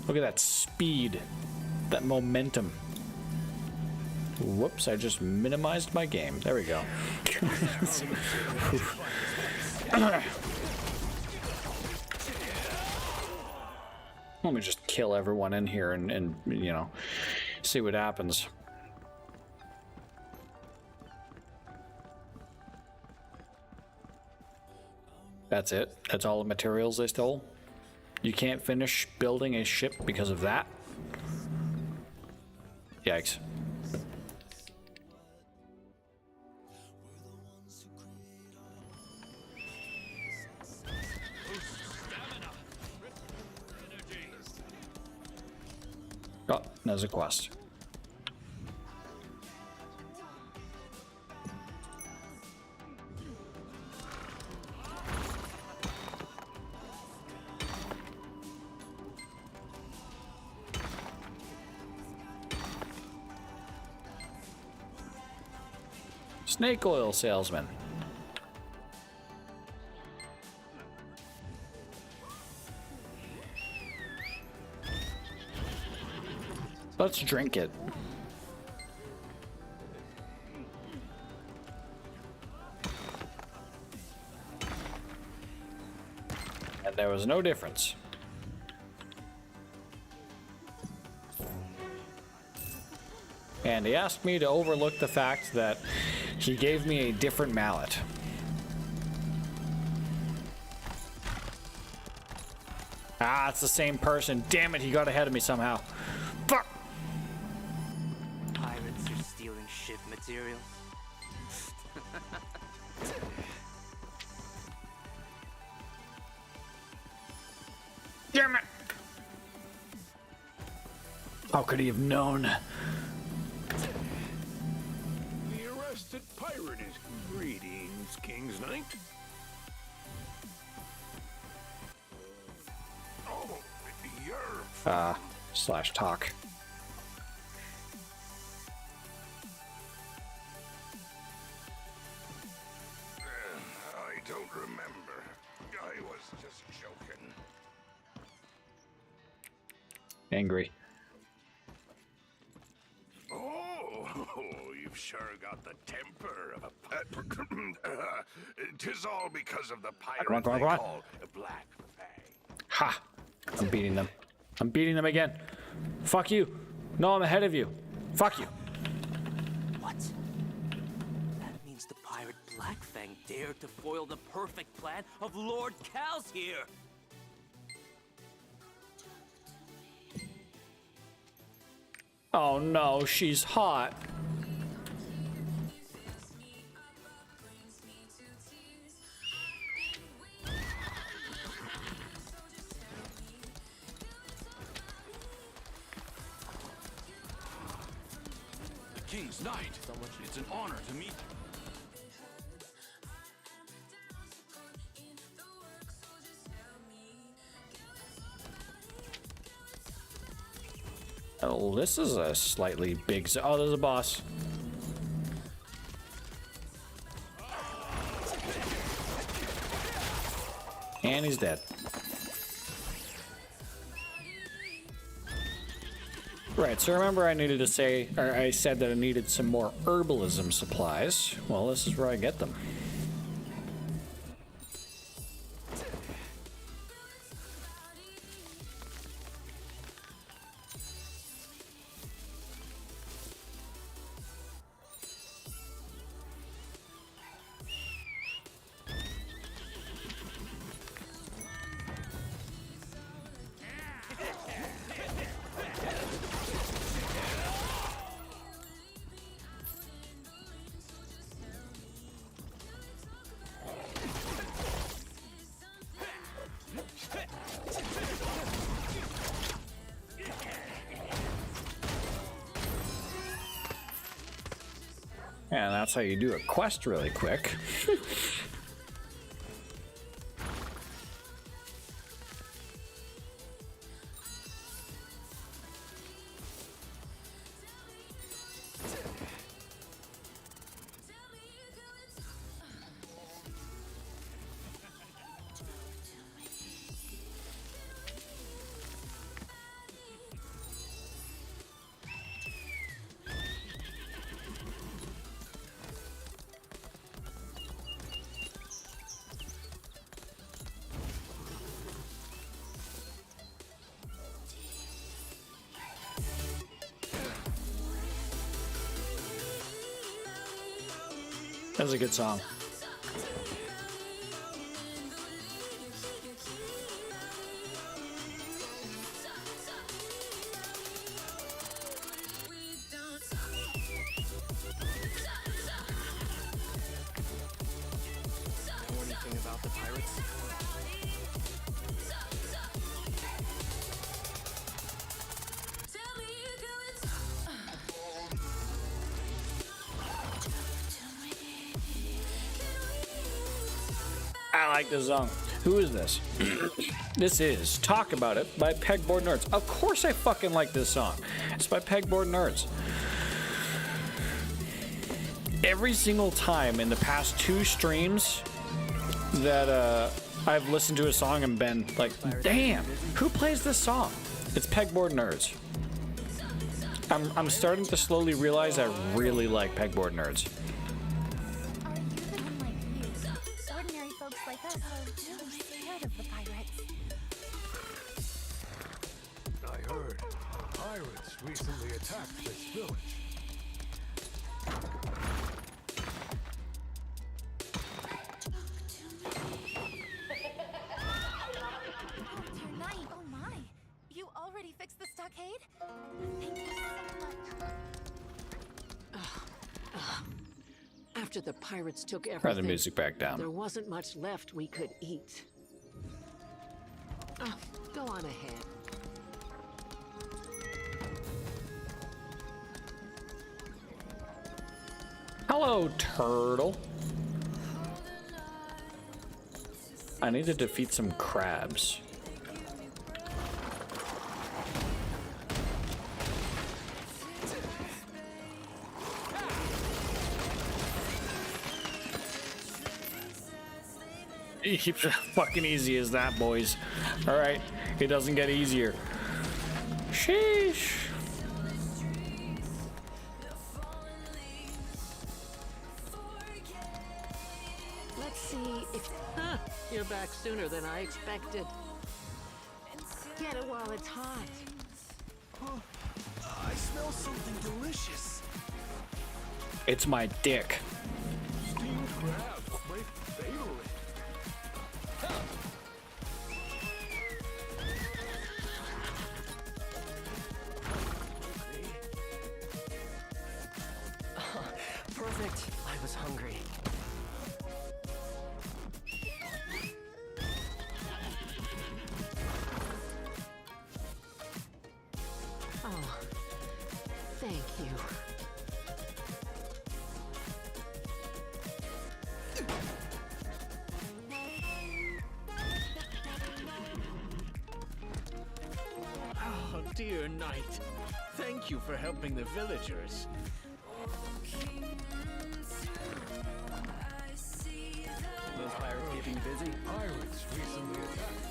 Look at that speed, that momentum. Whoops, I just minimized my game. There we go. Let me just kill everyone in here and you know, see what happens. That's it? That's all the materials they stole? You can't finish building a ship because of that? Yikes. Oh, there's a quest. Snake oil salesman. Let's drink it. And there was no difference. And he asked me to overlook the fact that he gave me a different mallet. Ah, it's the same person. Damn it, he got ahead of me somehow. Fuck! Pirates are stealing ship materials. Damn it! How could he have known? The arrested pirate is greetings, King's Knight. Oh, you're Slash talk. I don't remember. I was just joking. Angry. Oh, you've sure got the temper of a pirate. 'Tis all because of the pirate Come on. they call Black Fang. Ha! I'm beating them. I'm beating them again. Fuck you. No, I'm ahead of you. Fuck you. What? That means the pirate Blackfang dared to foil the perfect plan of Lord Cal's here. Oh no, she's hot. King's Knight. It's an honor to meet you. Oh, this is a slightly big... Oh, there's a boss. And he's dead. Right, so remember I needed to say, or I said that I needed some more herbalism supplies. Well, this is where I get them. And that's how you do a quest really quick. That was a good song. Know anything about the pirates? I like this song. Who is this? This is Talk About It by Pegboard Nerds. Of course I fucking like this song. It's by Pegboard Nerds. Every single time in the past 2 streams that I've listened to a song and been like, damn, who plays this song? It's Pegboard Nerds. I'm starting to slowly realize I really like pegboard nerds. Ordinary folks like us are really scared of the pirates. I heard pirates recently attacked this village. Dear Knight, oh my! You already fixed the stockade? Thank you so much. After the pirates took Turn everything, the music back down. there wasn't much left we could eat. Go on ahead. Hello, turtle. I need to defeat some crabs. Fucking easy as that, boys. Alright, it doesn't get easier. Sheesh. Let's see if... you're back sooner than I expected. Get it while it's hot. I smell something delicious. It's my dick. Steamed crab, my favorite. Perfect. I was hungry. Oh, thank you. Oh, dear Knight. Thank you for helping the villagers. Those pirates keeping busy? Pirates recently attacked.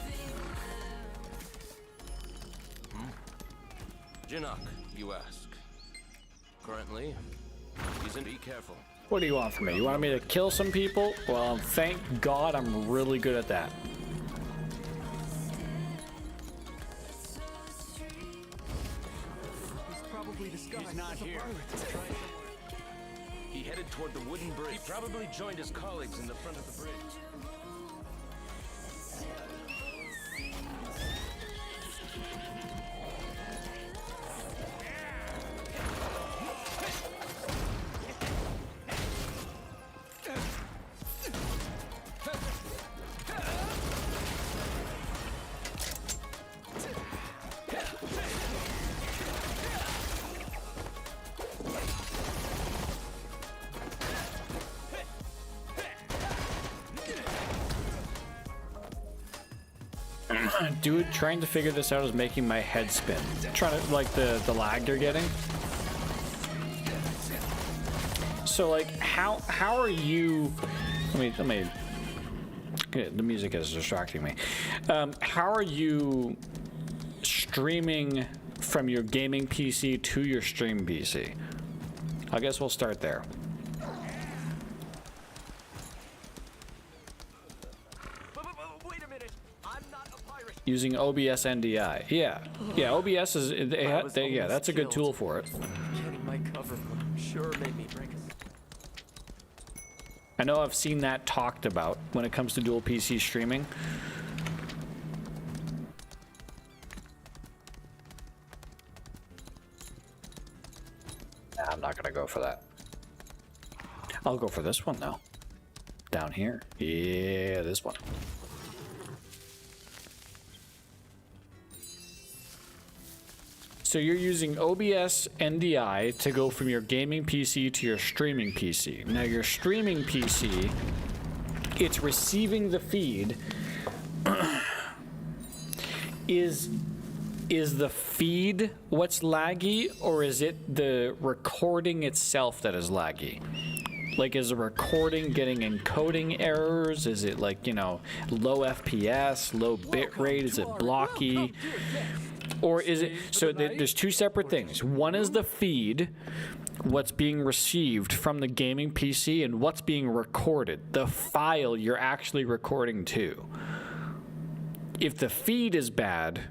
Jinook, you ask. Currently, he's in. Be careful. What do you want from me? You want me to kill some people? Well, thank God I'm really good at that. He's probably disguised He's not as a here. pirate. He headed toward the wooden bridge. He probably joined his colleagues in the front of the bridge. Dude, trying to figure this out is making my head spin. Trying to, like, the lag they're getting. So, like, how are you... Let me... The music is distracting me. How are you streaming from your gaming PC to your stream PC? I guess we'll start there. Using OBS NDI. Yeah, OBS is... yeah, that's a good tool for it. Getting my cover sure made me break. I know I've seen that talked about when it comes to dual PC streaming. Nah, I'm not gonna go for that. I'll go for this one though. Down here. Yeah, this one. So you're using OBS NDI to go from your gaming PC to your streaming PC. Now your streaming PC, it's receiving the feed. Is the feed what's laggy, or is it the recording itself that is laggy? Like, is the recording getting encoding errors? Is it like, you know, low FPS, low bit rate? Is it blocky? Or is it, so there's two separate things. One is the feed, what's being received from the gaming PC, and what's being recorded, the file you're actually recording to. If the feed is bad,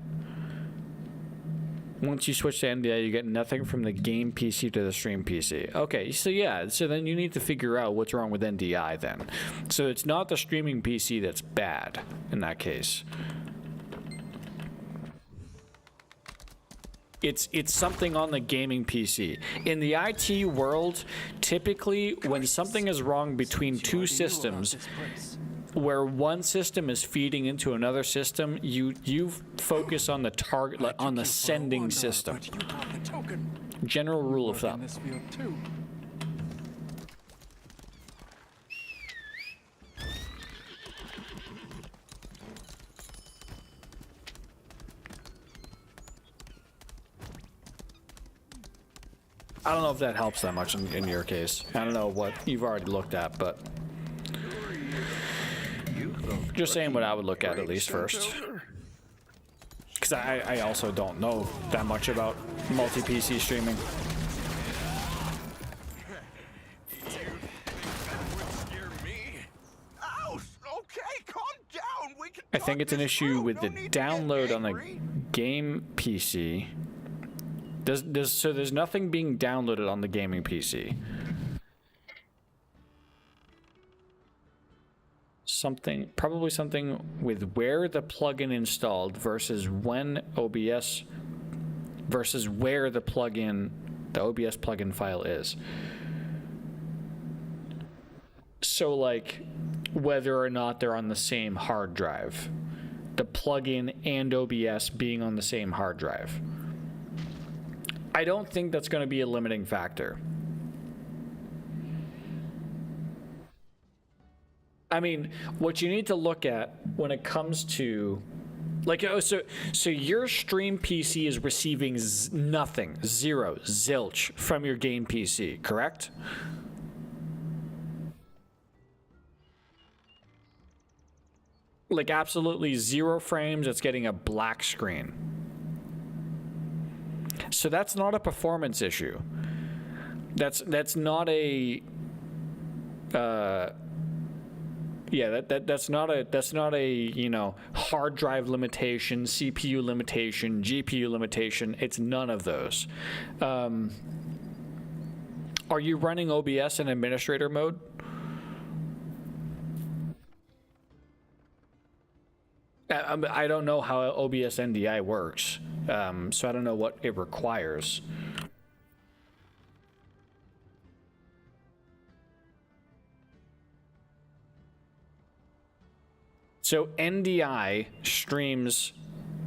once you switch to NDI, you get nothing from the game PC to the stream PC. Okay, so yeah, so then you need to figure out what's wrong with NDI then. So it's not the streaming PC that's bad in that case. It's something on the gaming PC. In the IT world, typically when something is wrong between two systems, where one system is feeding into another system, you focus on the target, like on the sending system. General rule of thumb. I don't know if that helps that much in your case. I don't know what you've already looked at, but just saying what I would look at least first. Because I also don't know that much about multi-PC streaming. I think it's an issue with the download on the game PC. So there's nothing being downloaded on the gaming PC. Probably something with where the plugin installed versus when OBS versus where the OBS plugin file is. So like whether or not they're on the same hard drive, the plugin and OBS being on the same hard drive. I don't think that's going to be a limiting factor. I mean, what you need to look at when it comes to, like, so your stream PC is receiving nothing, zero, zilch from your game PC, correct? Like absolutely 0 frames, it's getting a black screen. So that's not a performance issue. That's not a that's not a you know, hard drive limitation, CPU limitation, GPU limitation. It's none of those. Are you running OBS in administrator mode? I don't know how OBS NDI works, so I don't know what it requires. So NDI streams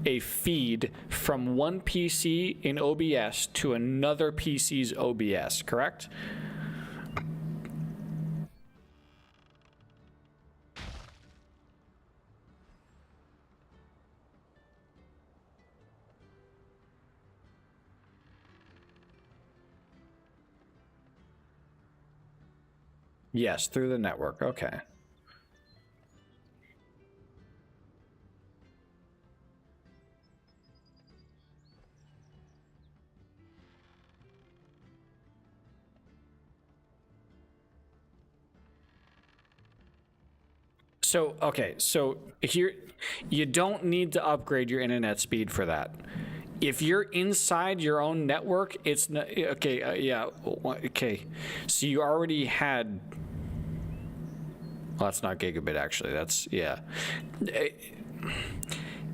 a feed from one PC in OBS to another PC's OBS, correct? Yes, through the network. Okay. So, okay, so here, you don't need to upgrade your internet speed for that. If you're inside your own network, it's not, okay, yeah, okay. So you already had, well, that's not gigabit actually, that's, yeah.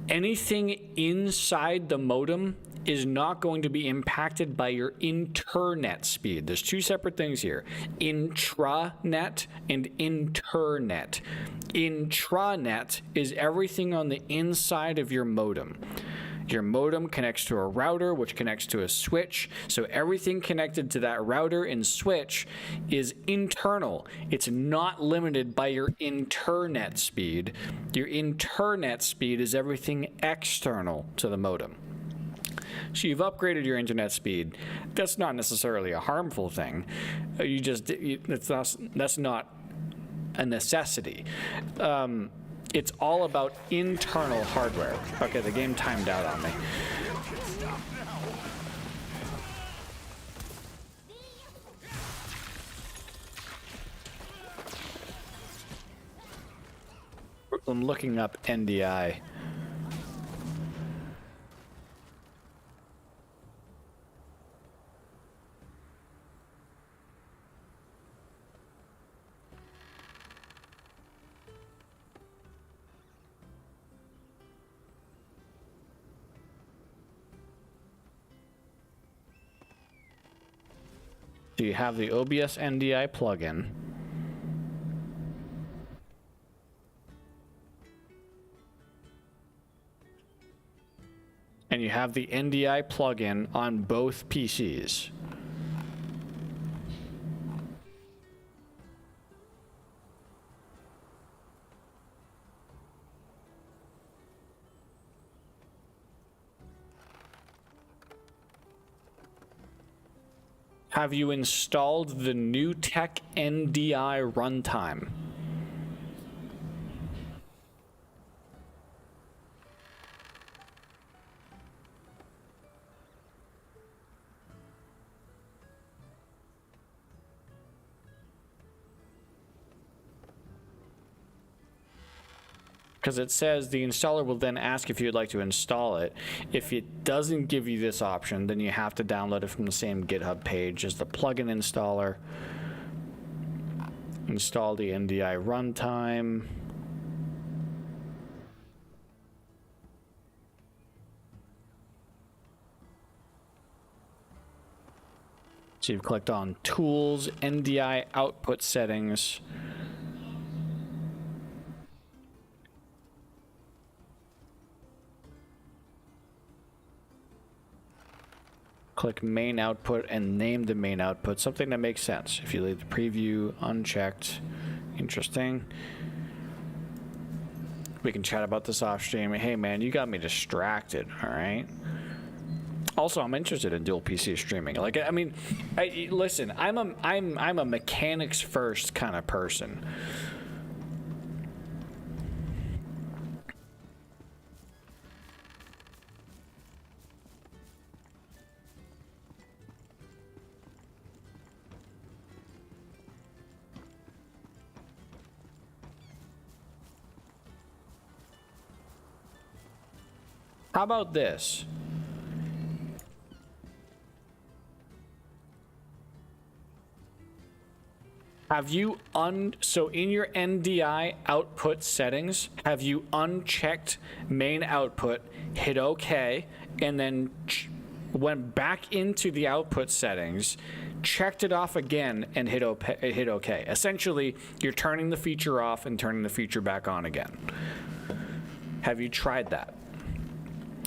Anything inside the modem is not going to be impacted by your internet speed. There's two separate things here, intranet and internet. Intranet is everything on the inside of your modem. Your modem connects to a router, which connects to a switch. So everything connected to that router and switch is internal. It's not limited by your internet speed. Your internet speed is everything external to the modem. So you've upgraded your internet speed. That's not necessarily a harmful thing. That's not a necessity. It's all about internal hardware. Okay, the game timed out on me. I'm looking up NDI. So you have the OBS NDI plugin. And you have the NDI plugin on both PCs. Have you installed the new Tech NDI runtime? Because it says the installer will then ask if you'd like to install it. If it doesn't give you this option, then you have to download it from the same GitHub page as the plugin installer. Install the NDI runtime. So you've clicked on Tools, NDI Output Settings. Click main output and name the main output, something that makes sense. If you leave the preview unchecked, interesting. We can chat about this off stream. Hey man, you got me distracted, all right? Also, I'm interested in dual PC streaming. Like, I mean, listen, I'm a mechanics first kind of person. How about this? Have you so in your NDI output settings, have you unchecked main output, hit OK, and then went back into the output settings, checked it off again, and hit OK? Essentially, you're turning the feature off and turning the feature back on again. Have you tried that?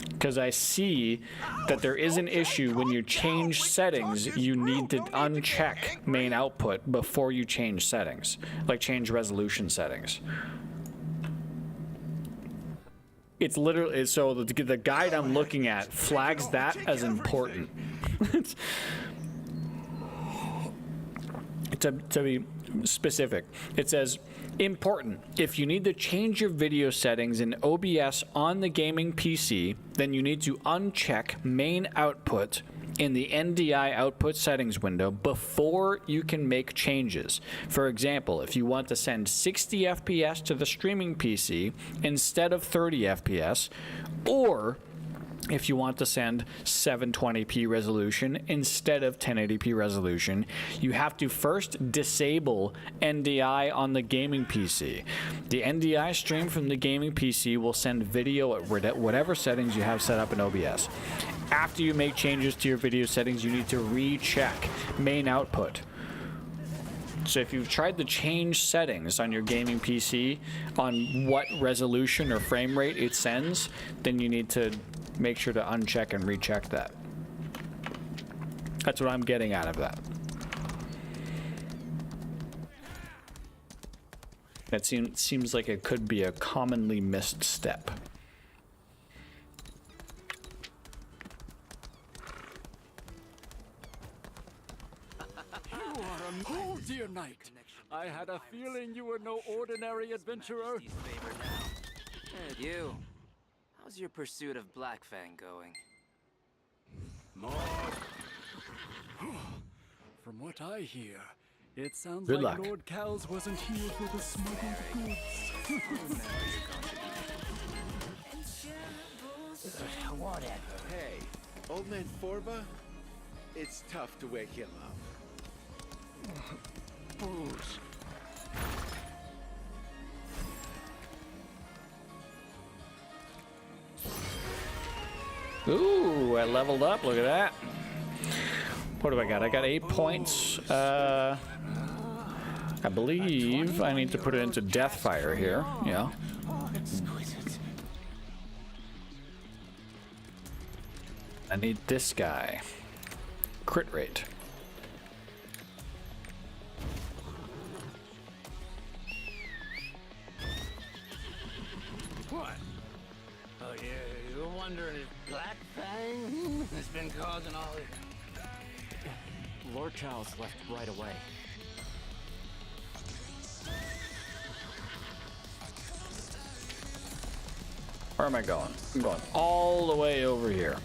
Because I see that there is an issue when you change settings, you need to uncheck main output before you change settings, like change resolution settings. It's literally, so the guide I'm looking at flags that as important. To be specific, it says, important, if you need to change your video settings in OBS on the gaming PC, then you need to uncheck main output in the NDI output settings window before you can make changes. For example, if you want to send 60 FPS to the streaming PC instead of 30 FPS, or if you want to send 720p resolution instead of 1080p resolution, you have to first disable NDI on the gaming PC. The NDI stream from the gaming PC will send video at whatever settings you have set up in OBS. After you make changes to your video settings, you need to recheck main output. So if you've tried to change settings on your gaming PC on what resolution or frame rate it sends, then you need to make sure to uncheck and recheck that. That's what I'm getting out of that. That seems like it could be a commonly missed step. Oh, dear knight. I had a feeling you were no ordinary adventurer. Hey, you. How's your pursuit of Blackfang going? From what I hear, it sounds Good like luck. Lord Cal's wasn't here for the smuggled goods. Whatever. Hey, old man Forba? It's tough to wake him up. Booze. Ooh, I leveled up. Look at that. What do I got? I got 8 points. I believe I need to put it into Deathfire here. Yeah. I need this guy. Crit rate. What? Oh, yeah, you're wondering if Black Fang has been causing all this. Lord Charles left right away. Where am I going? I'm going all the way over here.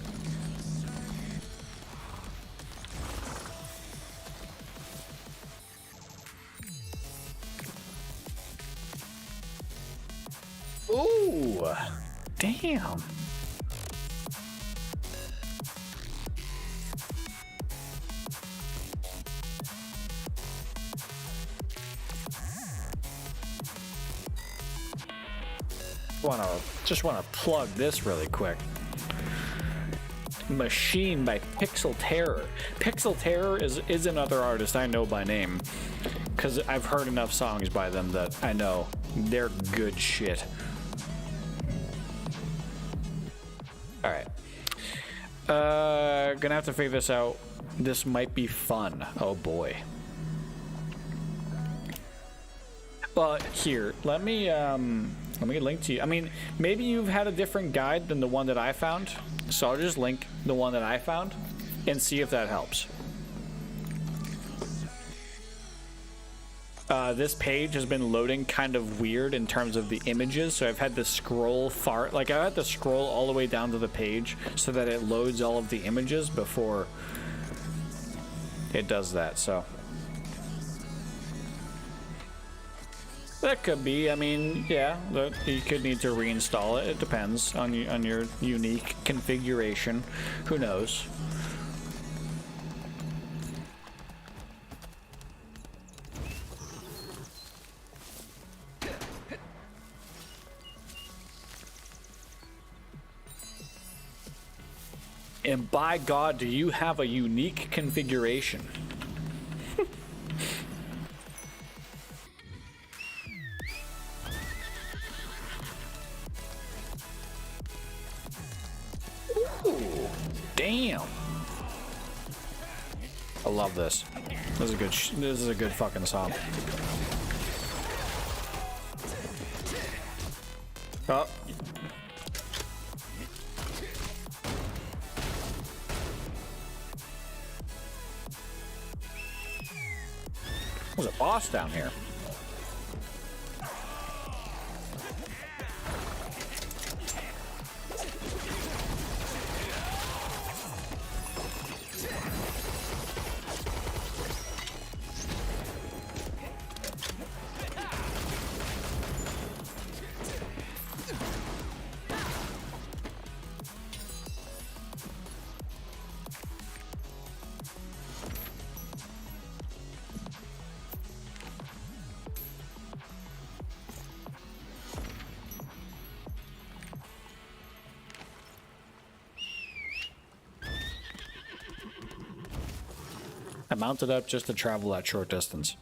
Ooh, damn. Just wanna plug this really quick. Machine by Pixel Terror. Pixel Terror is another artist I know by name, because I've heard enough songs by them that I know they're good shit. All right, gonna have to figure this out. This might be fun. Oh boy. Well, here, let me link to you. I mean, maybe you've had a different guide than the one that I found, so I'll just link the one that I found and see if that helps. This page has been loading kind of weird in terms of the images, so I've had to scroll I had to scroll all the way down to the page so that it loads all of the images before it does that, so. That could be. I mean, yeah, you could need to reinstall it. It depends on your unique configuration. Who knows? And by God, do you have a unique configuration? Ooh, damn. I love this. This is a good fucking song. Oh. There's a boss down here. I mounted up just to travel that short distance.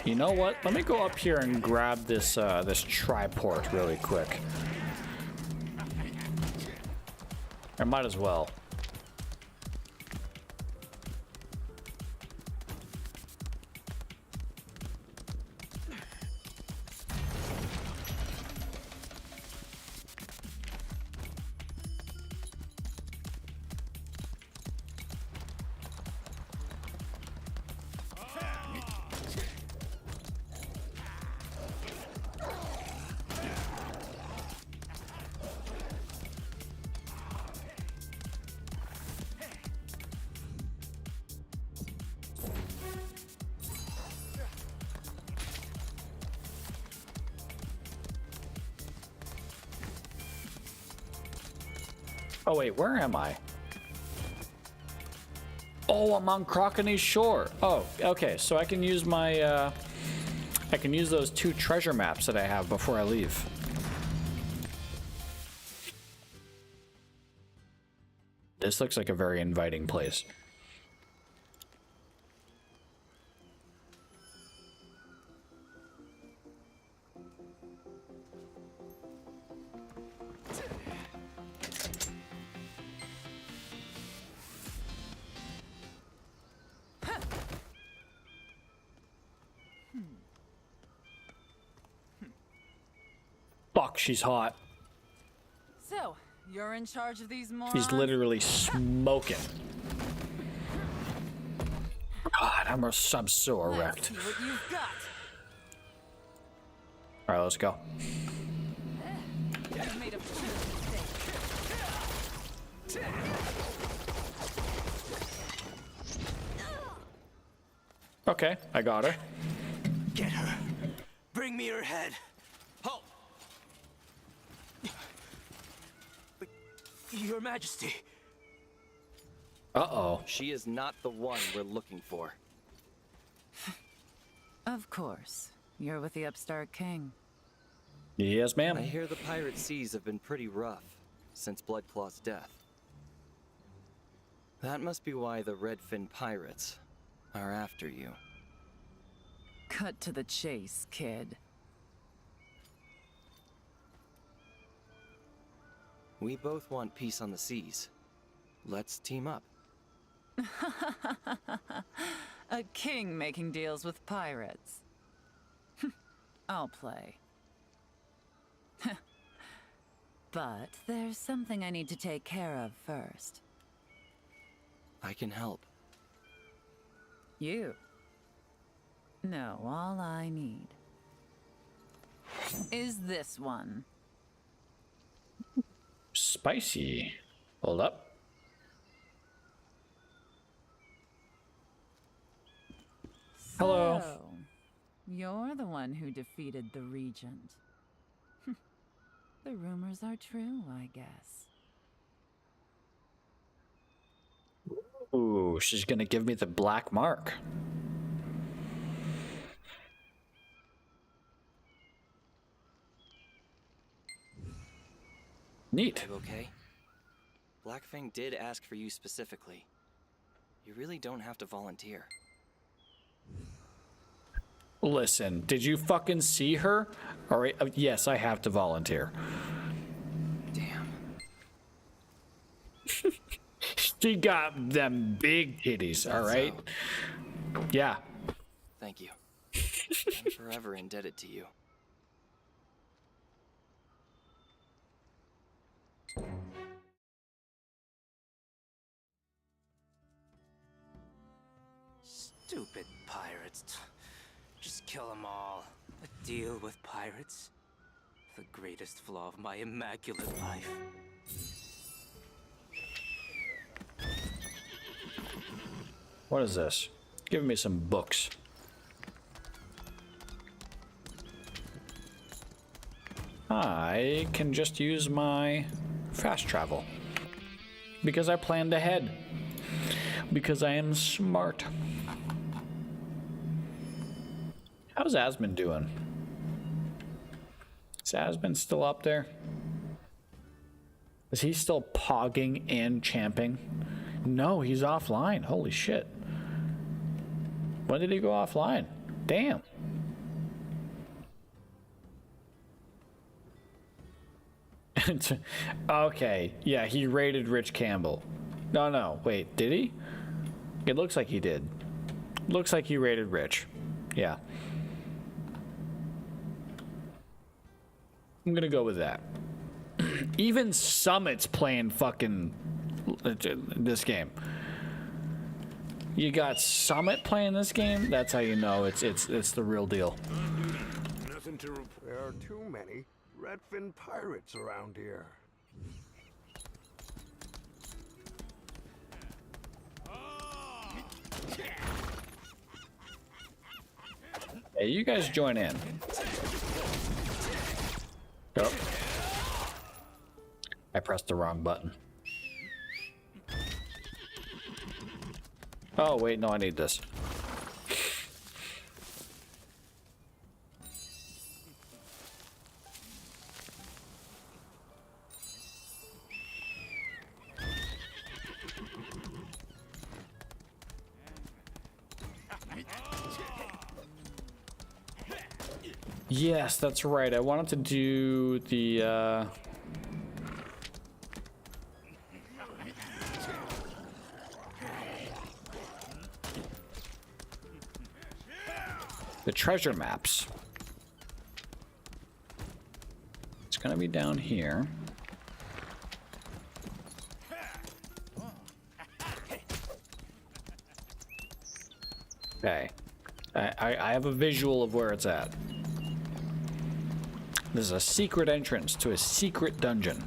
You know what? Let me go up here and grab this this triport really quick. I might as well. Oh wait, where am I? Oh, I'm on Crocony's shore. Oh, okay. So I can use my I can use those 2 treasure maps that I have before I leave. This looks like a very inviting place. Fuck, she's hot. So, you're in charge of these morons? He's literally smoking. God, I'm so erect. See what you've got. All right, let's go. You've made a mistake. Okay, I got her. Get her. Bring me her head. Halt! Your Majesty. Uh-oh. She is not the one we're looking for. Of course. You're with the upstart king. Yes, ma'am. I hear the pirate seas have been pretty rough since Bloodclaw's death. That must be why the Redfin pirates are after you. Cut to the chase, kid. We both want peace on the seas. Let's team up. A king making deals with pirates. I'll play. But there's something I need to take care of first. I can help. You? No, all I need is this one. Spicy. Hold up. Hello. So, you're the one who defeated the Regent. The rumors are true, I guess. Ooh, she's gonna give me the black mark. Neat. Okay. Blackfang did ask for you specifically. You really don't have to volunteer. Listen, did you fucking see her? All right, yes, I have to volunteer. Damn. She got them big titties, all right? Yeah. Thank you. I'm forever indebted to you. Stupid pirates. Just kill them all. A deal with pirates? The greatest flaw of my immaculate life. What is this? Give me some books. I can just use my fast travel. Because I planned ahead. Because I am smart. How's Asmund doing? Is Asmund still up there? Is he still pogging and champing? No, he's offline. Holy shit. When did he go offline? Damn. Okay, yeah, he raided Rich Campbell. No, wait, did he? It looks like he did. Looks like he raided Rich. Yeah. I'm gonna go with that. Even Summit's playing fucking this game. You got Summit playing this game? That's how you know it's the real deal. Nothing to report. There are too many Redfin pirates around here. Hey, you guys join in. Go. I pressed the wrong button. Oh, wait, no, I need this. Yes, that's right. I wanted to do the, the treasure maps. It's gonna be down here. Okay. I have a visual of where it's at. This is a secret entrance to a secret dungeon.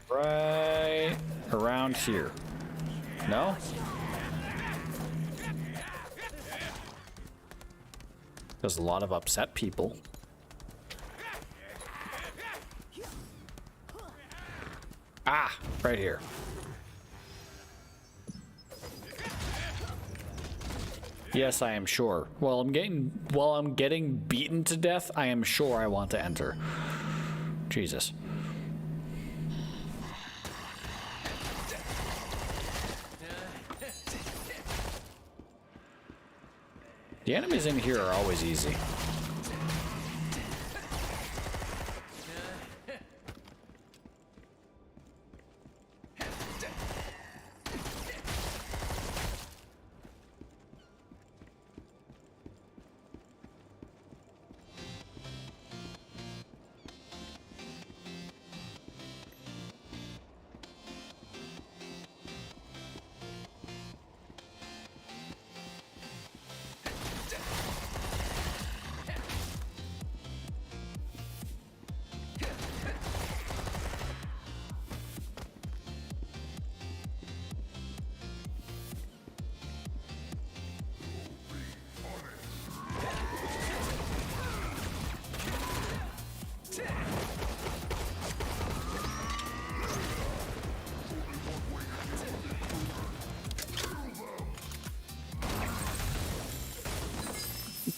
Right around here. No? There's a lot of upset people. Ah, right here. Yes, I am sure. While I'm getting beaten to death, I am sure I want to enter. Jesus. The enemies in here are always easy.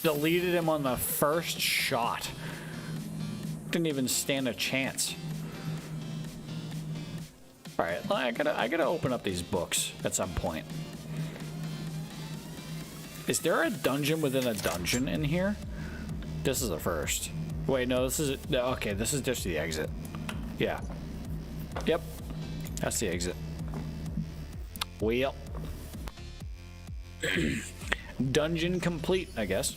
Deleted him on the first shot. Didn't even stand a chance. All right, I gotta open up these books at some point. Is there a dungeon within a dungeon in here? This is the first. Wait, no, this is okay. This is just the exit. Yeah. Yep. That's the exit. Well. Dungeon complete, I guess.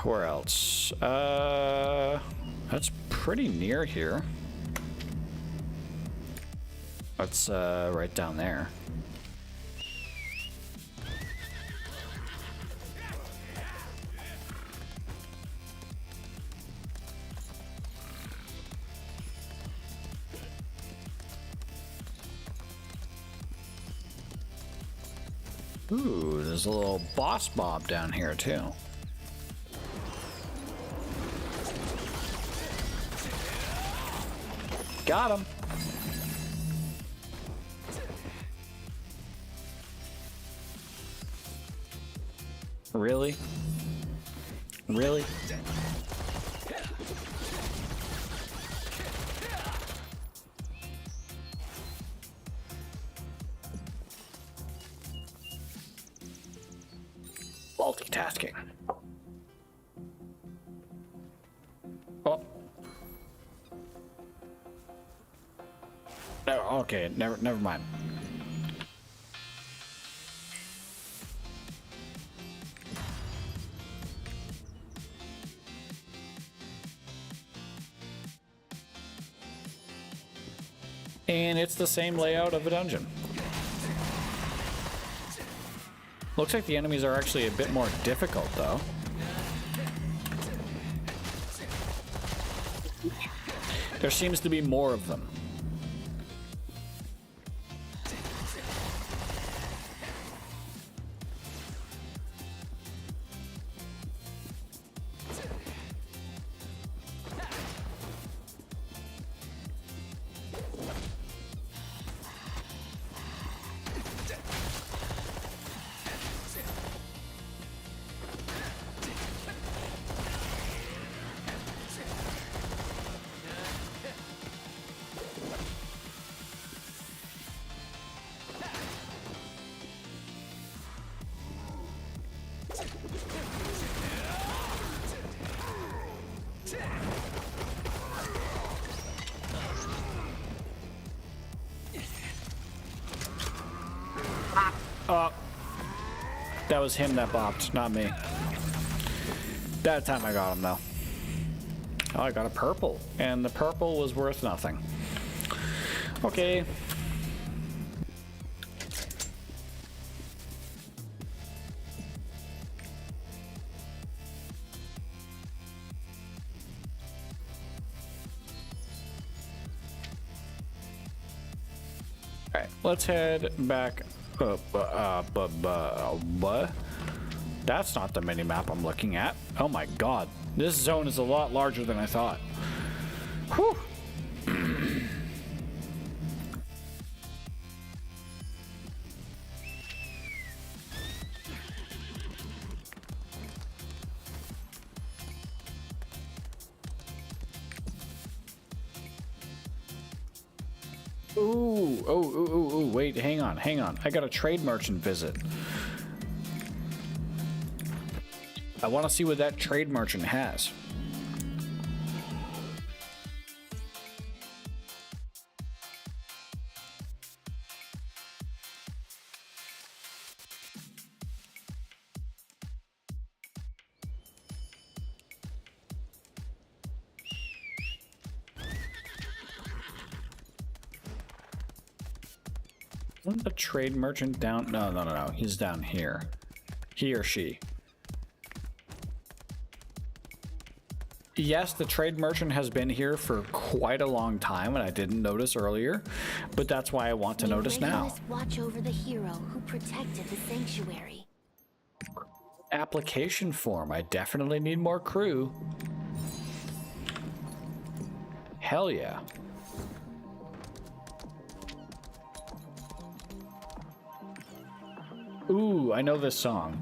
Where else? That's pretty near here. That's right down there. Ooh, there's a little boss mob down here too. Got him. Really? Really? Multitasking. Oh. Oh, okay, never mind. And it's the same layout of a dungeon. Looks like the enemies are actually a bit more difficult, though. There seems to be more of them. That was him that bopped, not me. That time I got him though. Oh, I got a purple, and the purple was worth nothing. Okay. Alright, let's head back up. That's not the mini-map I'm looking at. Oh my god. This zone is a lot larger than I thought. Whew. Ooh, wait, hang on. I got a trade merchant visit. I want to see what that trade merchant has. Isn't the trade merchant down? No. He's down here. He or she. Yes, the trade merchant has been here for quite a long time, and I didn't notice earlier, but that's why I want to notice now. Watch over the hero who protected the sanctuary. Application form. I definitely need more crew. Hell yeah. Ooh, I know this song.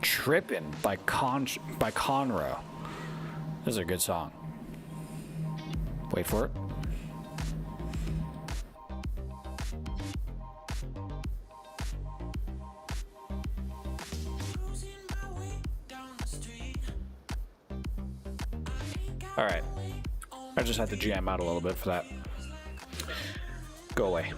Trippin' by Conroe. This is a good song. Wait for it. All right. I just had to jam out a little bit for that. Go away.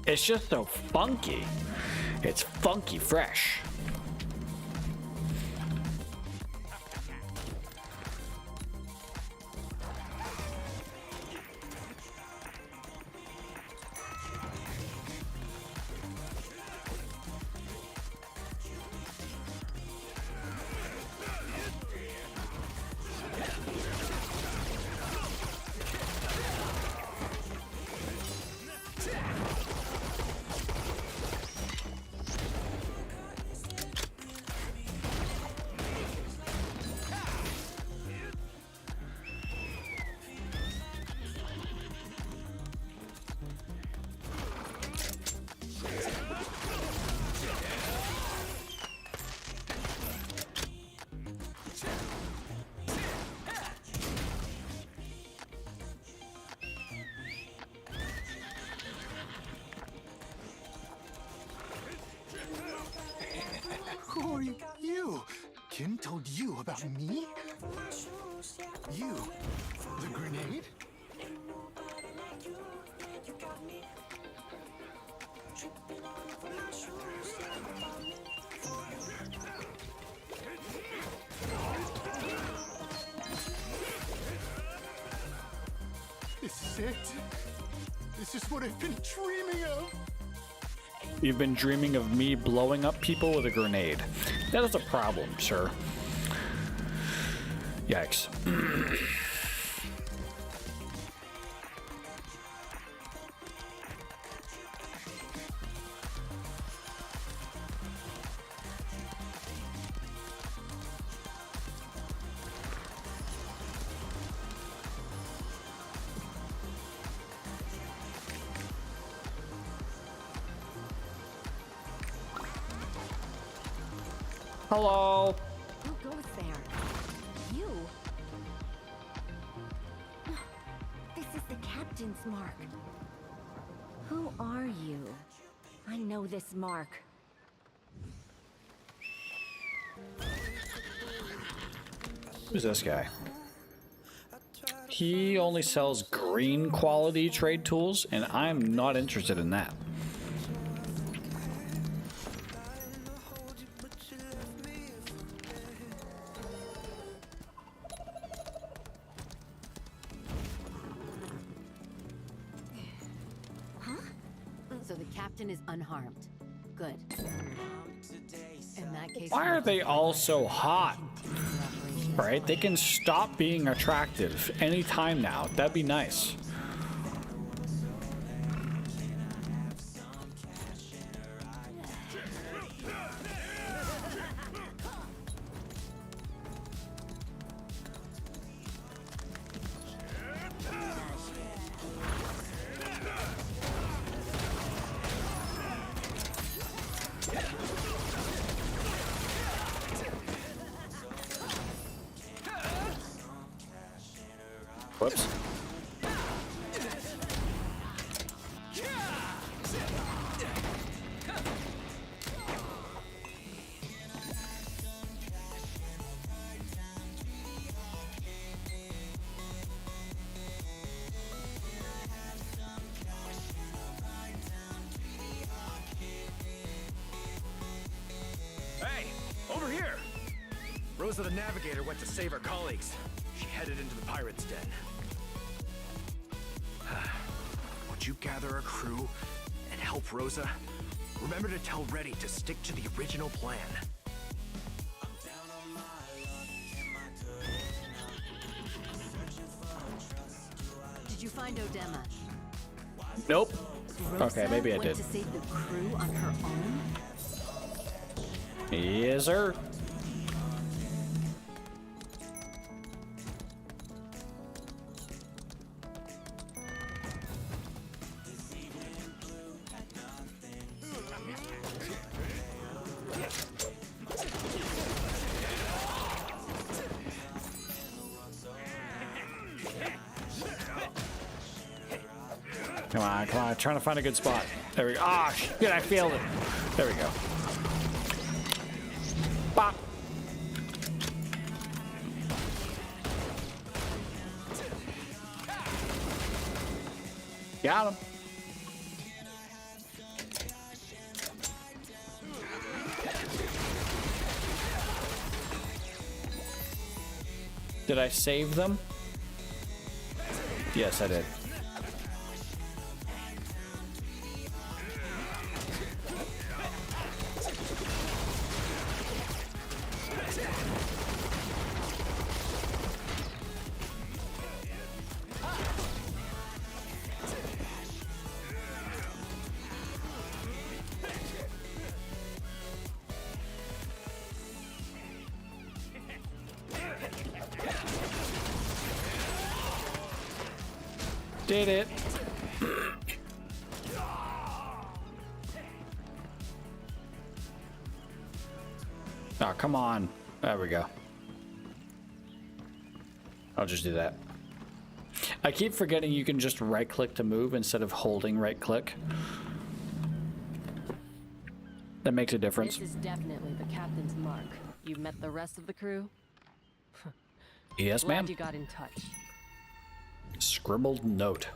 It's just so funky. It's funky fresh. Who are you? Kim told you about me? You? The grenade? This is it. This is what I've been dreaming of. You've been dreaming of me blowing up people with a grenade. That is a problem, sir. Yikes. Hello. Who goes there? You? This is the captain's mark. Who are you? I know this mark. Who's this guy? He only sells green quality trade tools, and I'm not interested in that. Huh? So the captain is unharmed. Good. In that case, Why are they all so hot? Right? They can stop being attractive anytime now. That'd be nice. Whoops. Hey, over here! Rosa the Navigator went to save her colleagues. She headed into the pirates' den. Would you gather a crew and help Rosa? Remember to tell Reddy to stick to the original plan. did you find Odema? Nope. Rosa Okay, maybe I went did. to save the crew on her own? Yes, sir. Come on, come on. Trying to find a good spot. There we go. Ah, shit, I failed it. There we go. Bop. Got him. Did I save them? Yes, I did. Did it. Oh, come on. There we go. I'll just do that. I keep forgetting you can just right click to move instead of holding right click. That makes a difference. This is definitely the captain's mark. You met the rest of the crew? Yes, ma'am. Glad you got in touch. Scribbled note.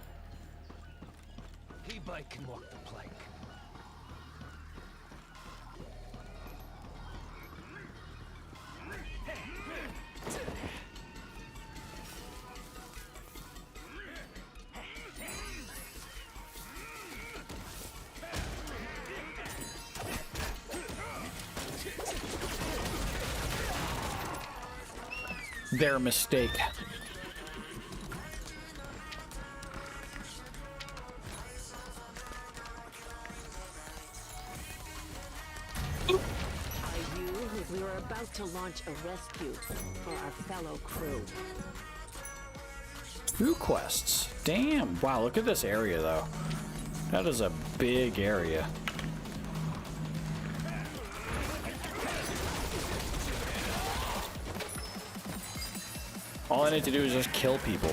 E-bike can walk the plank. Their mistake. We were about to launch a rescue for our fellow crew. Crew quests. Damn. Wow, look at this area, though. That is a big area. All I need to do is just kill people.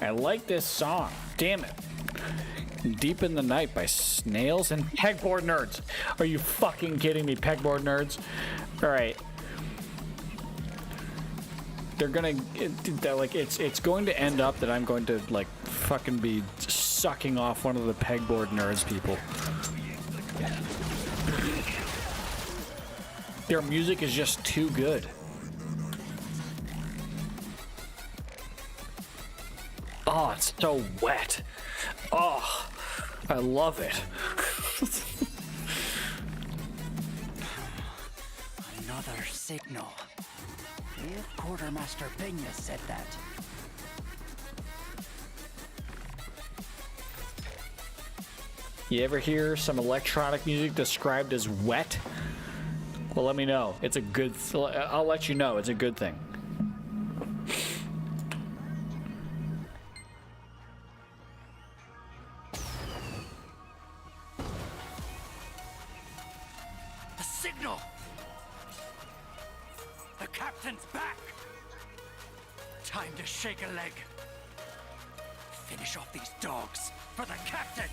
I like this song. Damn it. Deep in the Night by Snails and Pegboard Nerds. Are you fucking kidding me, Pegboard Nerds? Alright. They're gonna, it's going to end up that I'm going to, like, fucking be sucking off one of the Pegboard Nerds people. Their music is just too good. Oh, it's so wet. Oh, I love it. Another signal. If Quartermaster Pena said that. You ever hear some electronic music described as wet? Well, let me know. It's a good... I'll let you know. It's a good thing. The signal! The captain's back! Time to shake a leg. Finish off these dogs for the captain!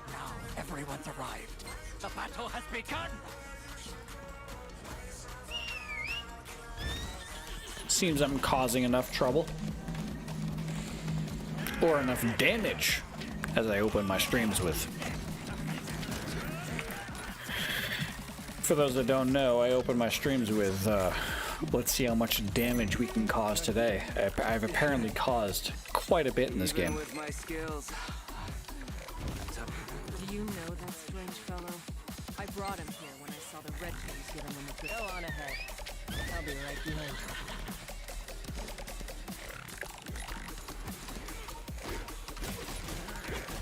Now everyone's arrived. The battle has begun! Seems I'm causing enough trouble. Or enough damage, as I open my streams with. For those that don't know, I open my streams with, let's see how much damage we can cause today. I've apparently caused quite a bit in this game. With my skills. Do you know that strange fellow? I brought him here when I saw the Red Kings giving him a good... Go on ahead. I'll be right behind you.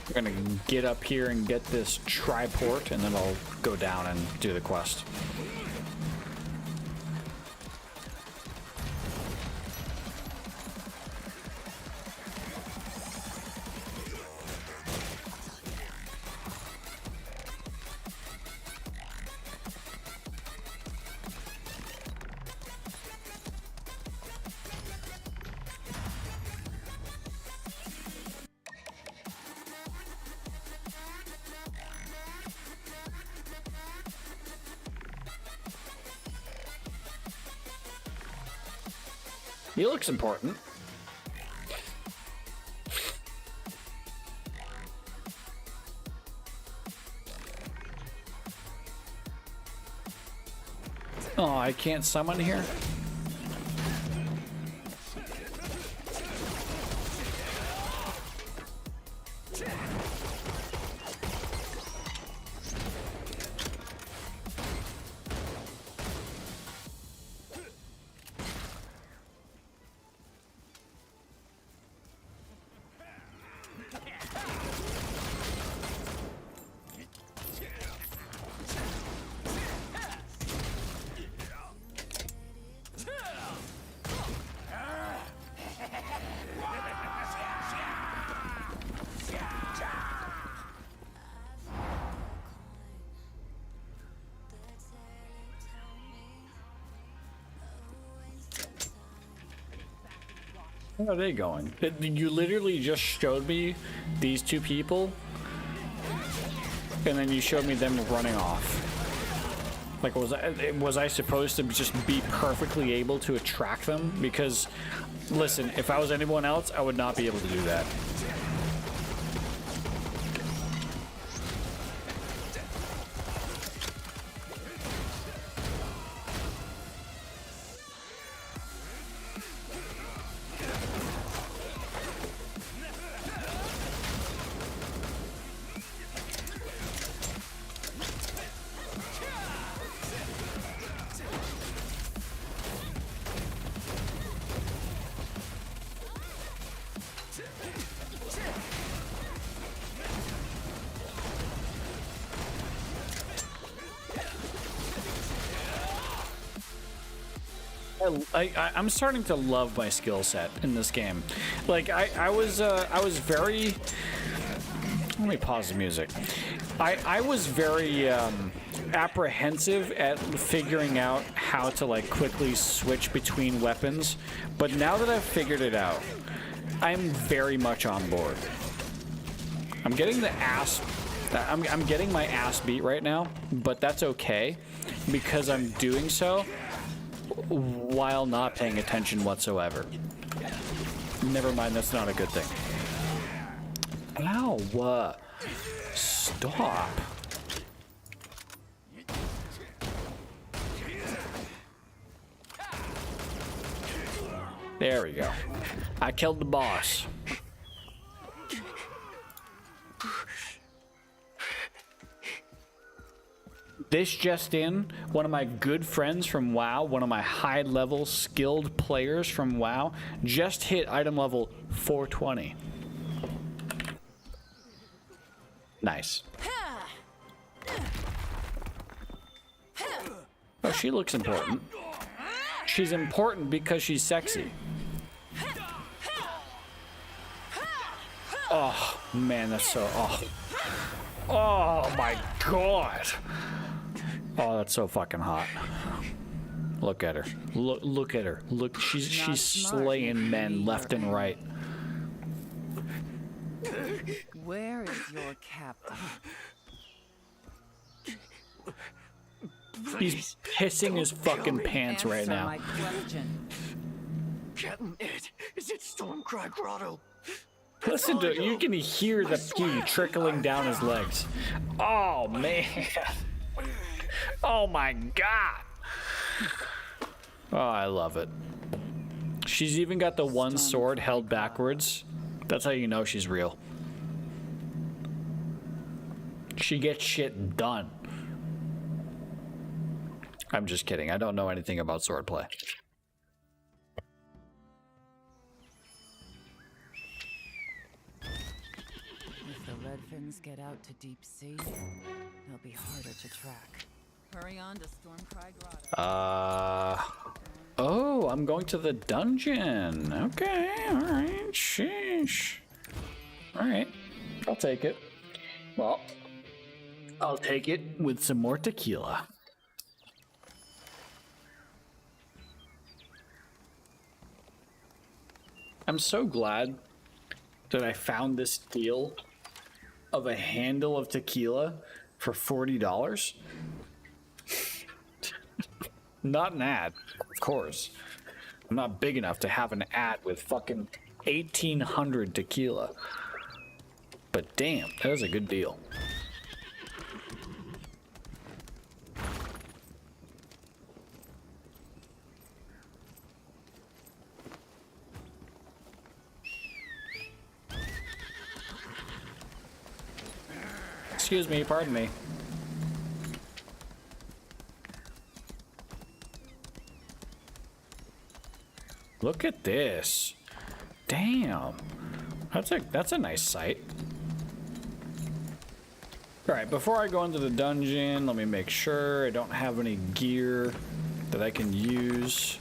We're gonna get up here and get this triport, and then I'll go down and do the quest. He looks important. Oh, I can't summon here? Where are they going? You literally just showed me these two people, and then you showed me them running off. Like, was I supposed to just be perfectly able to attract them? Because, listen, if I was anyone else, I would not be able to do that. I'm starting to love my skill set in this game. Like I was very. Let me pause the music. I was very apprehensive at figuring out how to like quickly switch between weapons, but now that I've figured it out, I'm very much on board. I'm getting the ass. I'm getting my ass beat right now, but that's okay because I'm doing so while not paying attention whatsoever. Never mind, that's not a good thing. Ow! Stop. There we go. I killed the boss. This just in, one of my good friends from WoW, one of my high-level skilled players from WoW, just hit item level 420. Nice. Oh, she looks important. She's important because she's sexy. Oh, man, that's so... Oh my god. Oh, that's so fucking hot. Look at her. Look at her. Look, she's slaying men left and right. Where is your captain? He's pissing his fucking pants right now. My question. Captain, is it Stormcry Grotto? Listen to it. You can hear the pee trickling down his legs. Oh, man. Oh, my God. Oh, I love it. She's even got the one sword held backwards. That's how you know she's real. She gets shit done. I'm just kidding. I don't know anything about swordplay. If the Redfins get out to deep sea, they'll be harder to track. Hurry on to Stormcry Grotto. Oh, I'm going to the dungeon. Okay, alright. Sheesh. Alright. I'll take it. Well, I'll take it with some more tequila. I'm so glad that I found this deal of a handle of tequila for $40. Not an ad, of course. I'm not big enough to have an ad with fucking 1,800 tequila. But damn, that was a good deal. Excuse me, pardon me. Look at this. Damn. That's a nice sight. Alright, before I go into the dungeon, let me make sure I don't have any gear that I can use.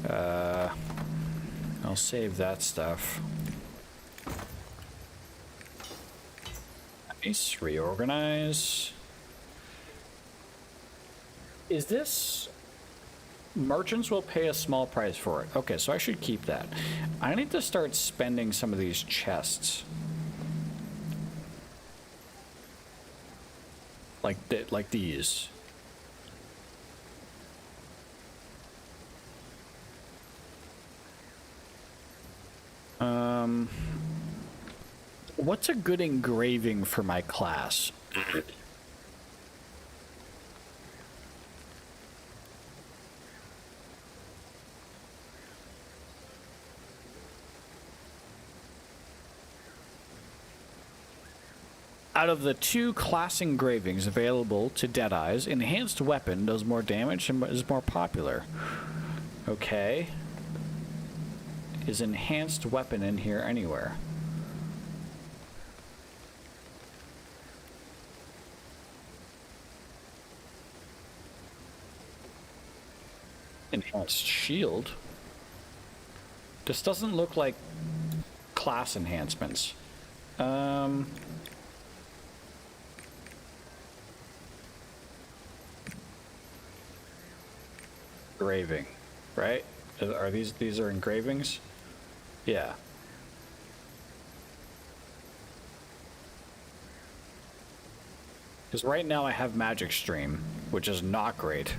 I'll save that stuff. Nice. Reorganize. Is this... Merchants will pay a small price for it. Okay, so I should keep that. I need to start spending some of these chests. Like these. What's a good engraving for my class? Out of the 2 class engravings available to Deadeye's, enhanced weapon does more damage and is more popular. Okay. Is enhanced weapon in here anywhere? Enhanced shield. This doesn't look like class enhancements. Engraving, right? Are these are engravings? Yeah. Because right now I have Magic Stream, which is not great.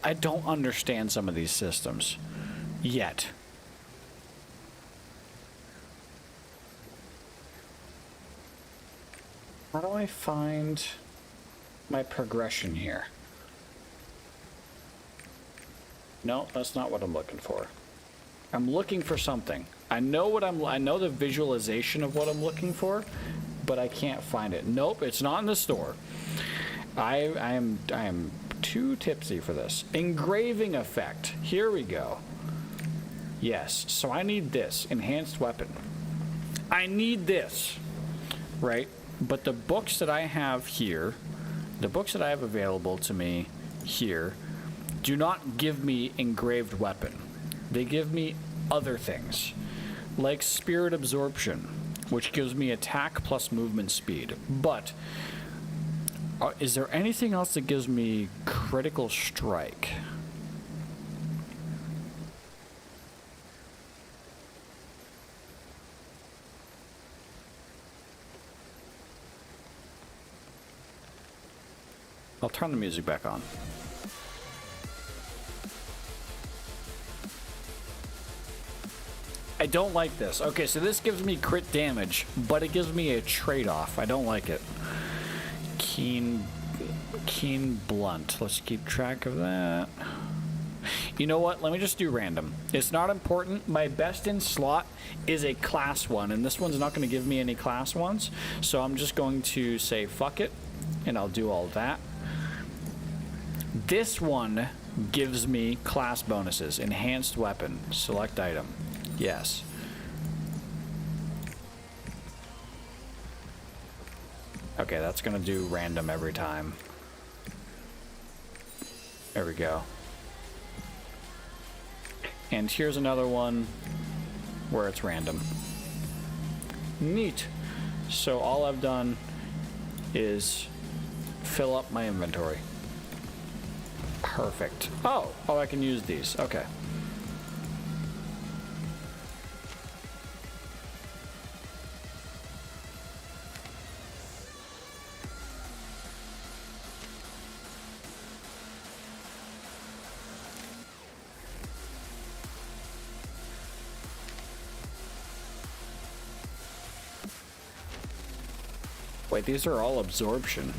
I don't understand some of these systems yet. How do I find my progression here? No, that's not what I'm looking for. I'm looking for something. I know the visualization of what I'm looking for, but I can't find it. Nope, it's not in the store. I am too tipsy for this. Engraving effect. Here we go. Yes, so I need this. Enhanced weapon. I need this. Right? But the books that I have here, the books that I have available to me here, do not give me engraved weapon. They give me other things. Like Spirit Absorption, which gives me attack plus movement speed. But is there anything else that gives me critical strike? I'll turn the music back on. I don't like this. Okay, so this gives me crit damage, but it gives me a trade-off. I don't like it. Keen blunt. Let's keep track of that. You know what? Let me just do random. It's not important. My best in slot is a class one, and this one's not going to give me any class ones. So I'm just going to say fuck it, and I'll do all that. This one gives me class bonuses. Enhanced weapon. Select item. Yes. Okay, that's gonna do random every time. There we go. And here's another one where it's random. Neat. So all I've done is fill up my inventory. Perfect. Oh, I can use these. Okay. Wait, these are all absorption.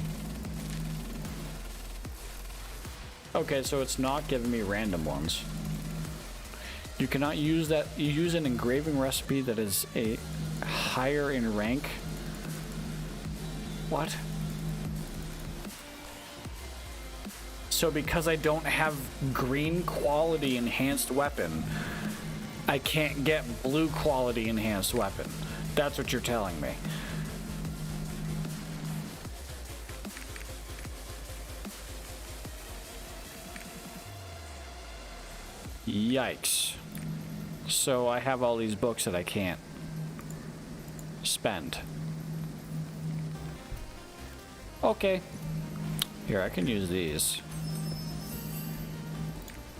Okay, so it's not giving me random ones. You cannot use that. You use an engraving recipe that is a higher in rank. What? So because I don't have green quality enhanced weapon, I can't get blue quality enhanced weapon. That's what you're telling me. Yikes. So I have all these books that I can't spend. Okay. Here, I can use these.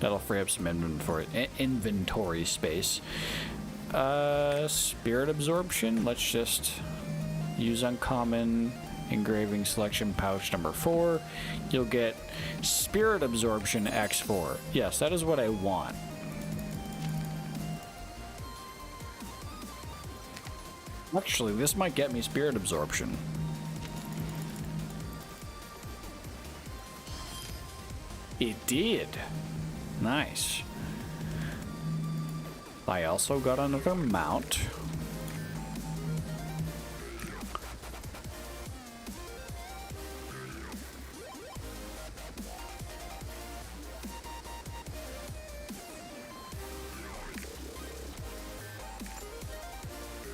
That'll free up some inventory space. Spirit Absorption. Let's just use uncommon engraving selection pouch number 4. You'll get Spirit Absorption X4. Yes, that is what I want. Actually, this might get me Spirit Absorption. It did. Nice. I also got another mount.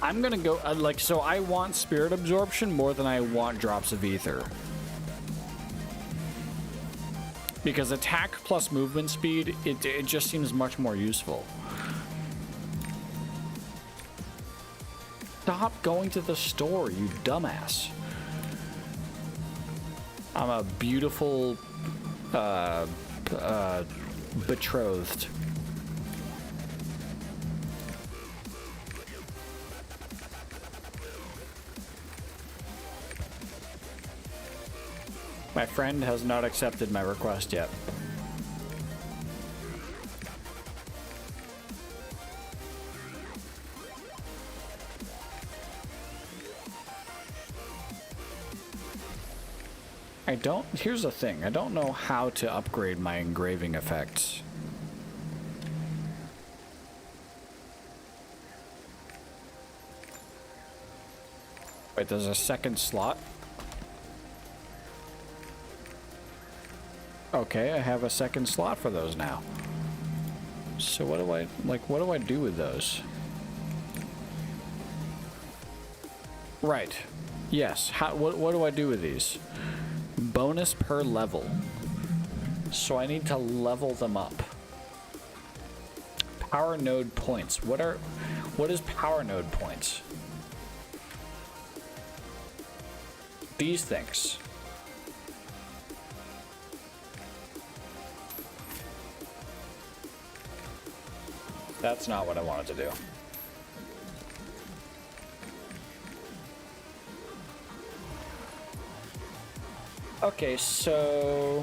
I'm gonna go, like, so I want spirit absorption more than I want drops of ether. Because attack plus movement speed, it just seems much more useful. Stop going to the store, you dumbass. I'm a beautiful, betrothed. My friend has not accepted my request yet. Here's the thing, I don't know how to upgrade my engraving effects. Wait, there's a second slot? Okay, I have a second slot for those now. So what do I do with those? Right. Yes. What do I do with these? Bonus per level. So I need to level them up. Power node points. What is power node points? These things. That's not what I wanted to do. Okay, so...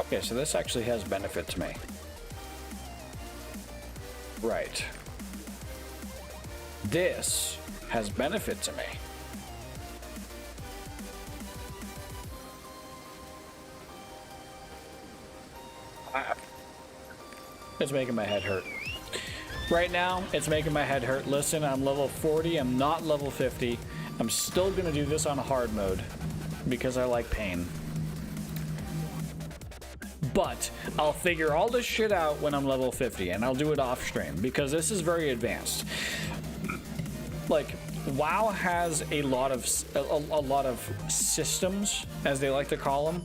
Okay, so this actually has benefit to me. Right. This has benefit to me. It's making my head hurt. Right now, it's making my head hurt. Listen, I'm level 40. I'm not level 50. I'm still gonna do this on hard mode because I like pain. But I'll figure all this shit out when I'm level 50, and I'll do it off stream because this is very advanced. Like, WoW has a lot of systems, as they like to call them.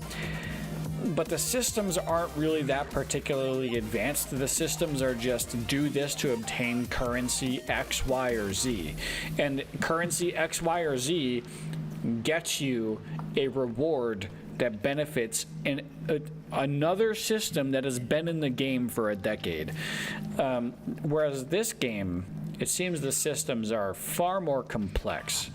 But the systems aren't really that particularly advanced. The systems are just do this to obtain currency X, Y, or Z. And currency X, Y, or Z gets you a reward that benefits in another system that has been in the game for a decade. Whereas this game, it seems the systems are far more complex.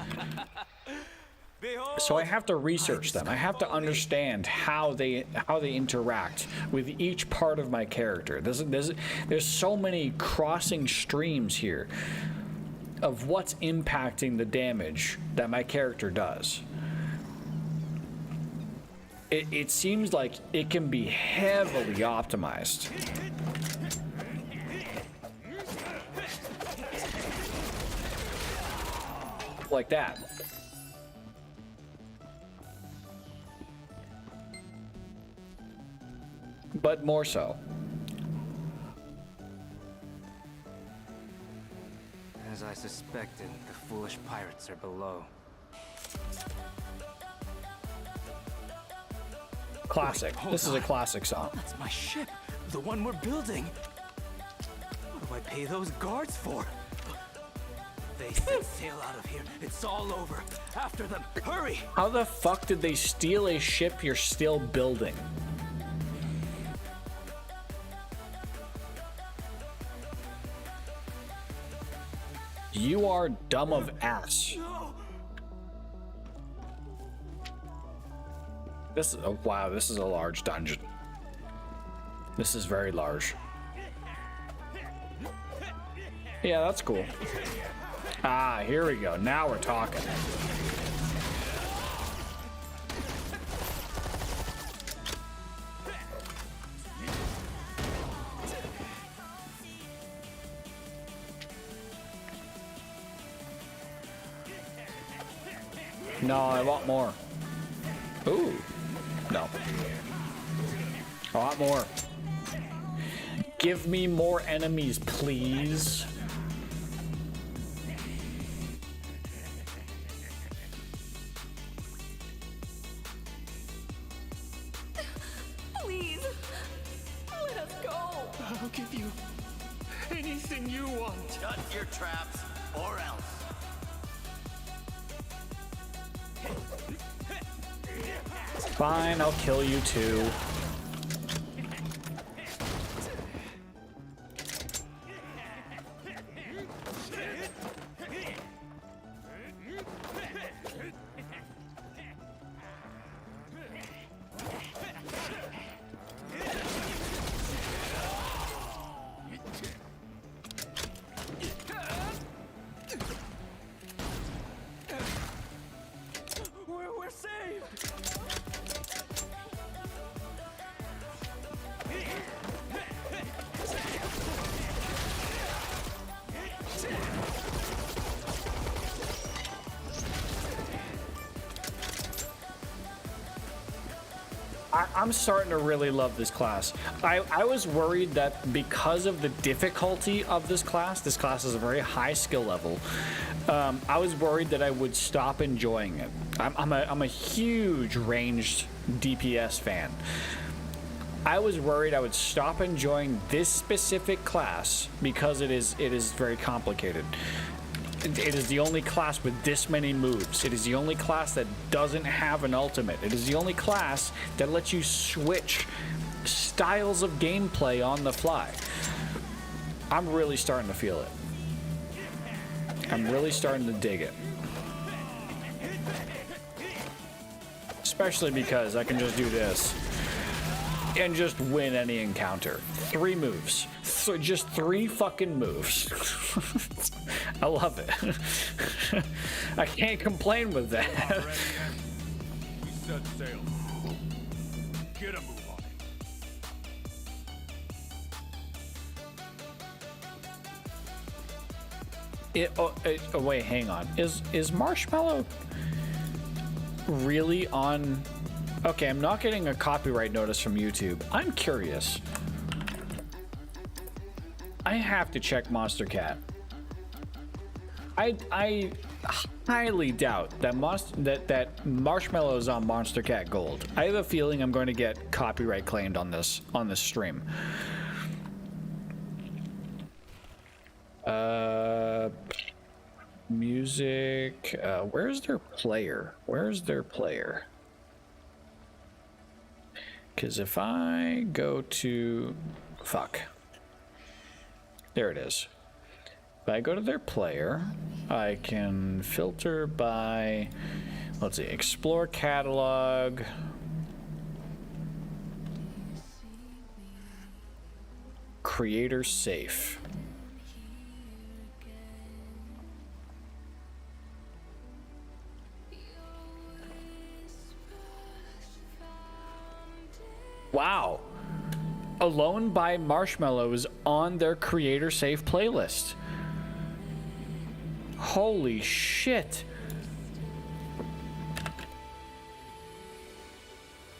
So I have to research them. I have to understand how they interact with each part of my character. There's so many crossing streams here of what's impacting the damage that my character does. It seems like it can be heavily optimized. Like that. But more so. As I suspected, the foolish pirates are below. Classic. Wait, this is a classic song. That's my ship, the one we're building. What do I pay those guards for? They set sail out of here. It's all over. After them. Hurry! How the fuck did they steal a ship you're still building? You are dumb of ass. No. This is wow, this is a large dungeon. This is very large. Yeah, that's cool. Ah, here we go. Now we're talking. No, I want more. Ooh. No. I want more. Give me more enemies, please. Please, let us go. I'll give you anything you want. Shut your traps, or else. Fine, I'll kill you too. We're saved. I'm starting to really love this class. I was worried that because of the difficulty of this class is a very high skill level. I was worried that I would stop enjoying it. I'm a huge ranged DPS fan. I was worried I would stop enjoying this specific class because it is very complicated. It is the only class with this many moves. It is the only class that doesn't have an ultimate. It is the only class that lets you switch styles of gameplay on the fly. I'm really starting to feel it. I'm really starting to dig it. Especially because I can just do this and just win any encounter. 3 moves. So just 3 fucking moves. I love it. I can't complain with that. We set sail. Get a move on Oh, wait, hang on. Is Marshmallow really on? Okay, I'm not getting a copyright notice from YouTube. I'm curious. I have to check Monster Cat. I highly doubt that that Marshmallow is on Monster Cat Gold. I have a feeling I'm going to get copyright claimed on this stream. Music. Where's their player? Where's their player? Because if I go to... Fuck. There it is. If I go to their player, I can filter by... Let's see. Explore catalog. Creator safe. Wow. Alone by Marshmallow is on their creator safe playlist. Holy shit.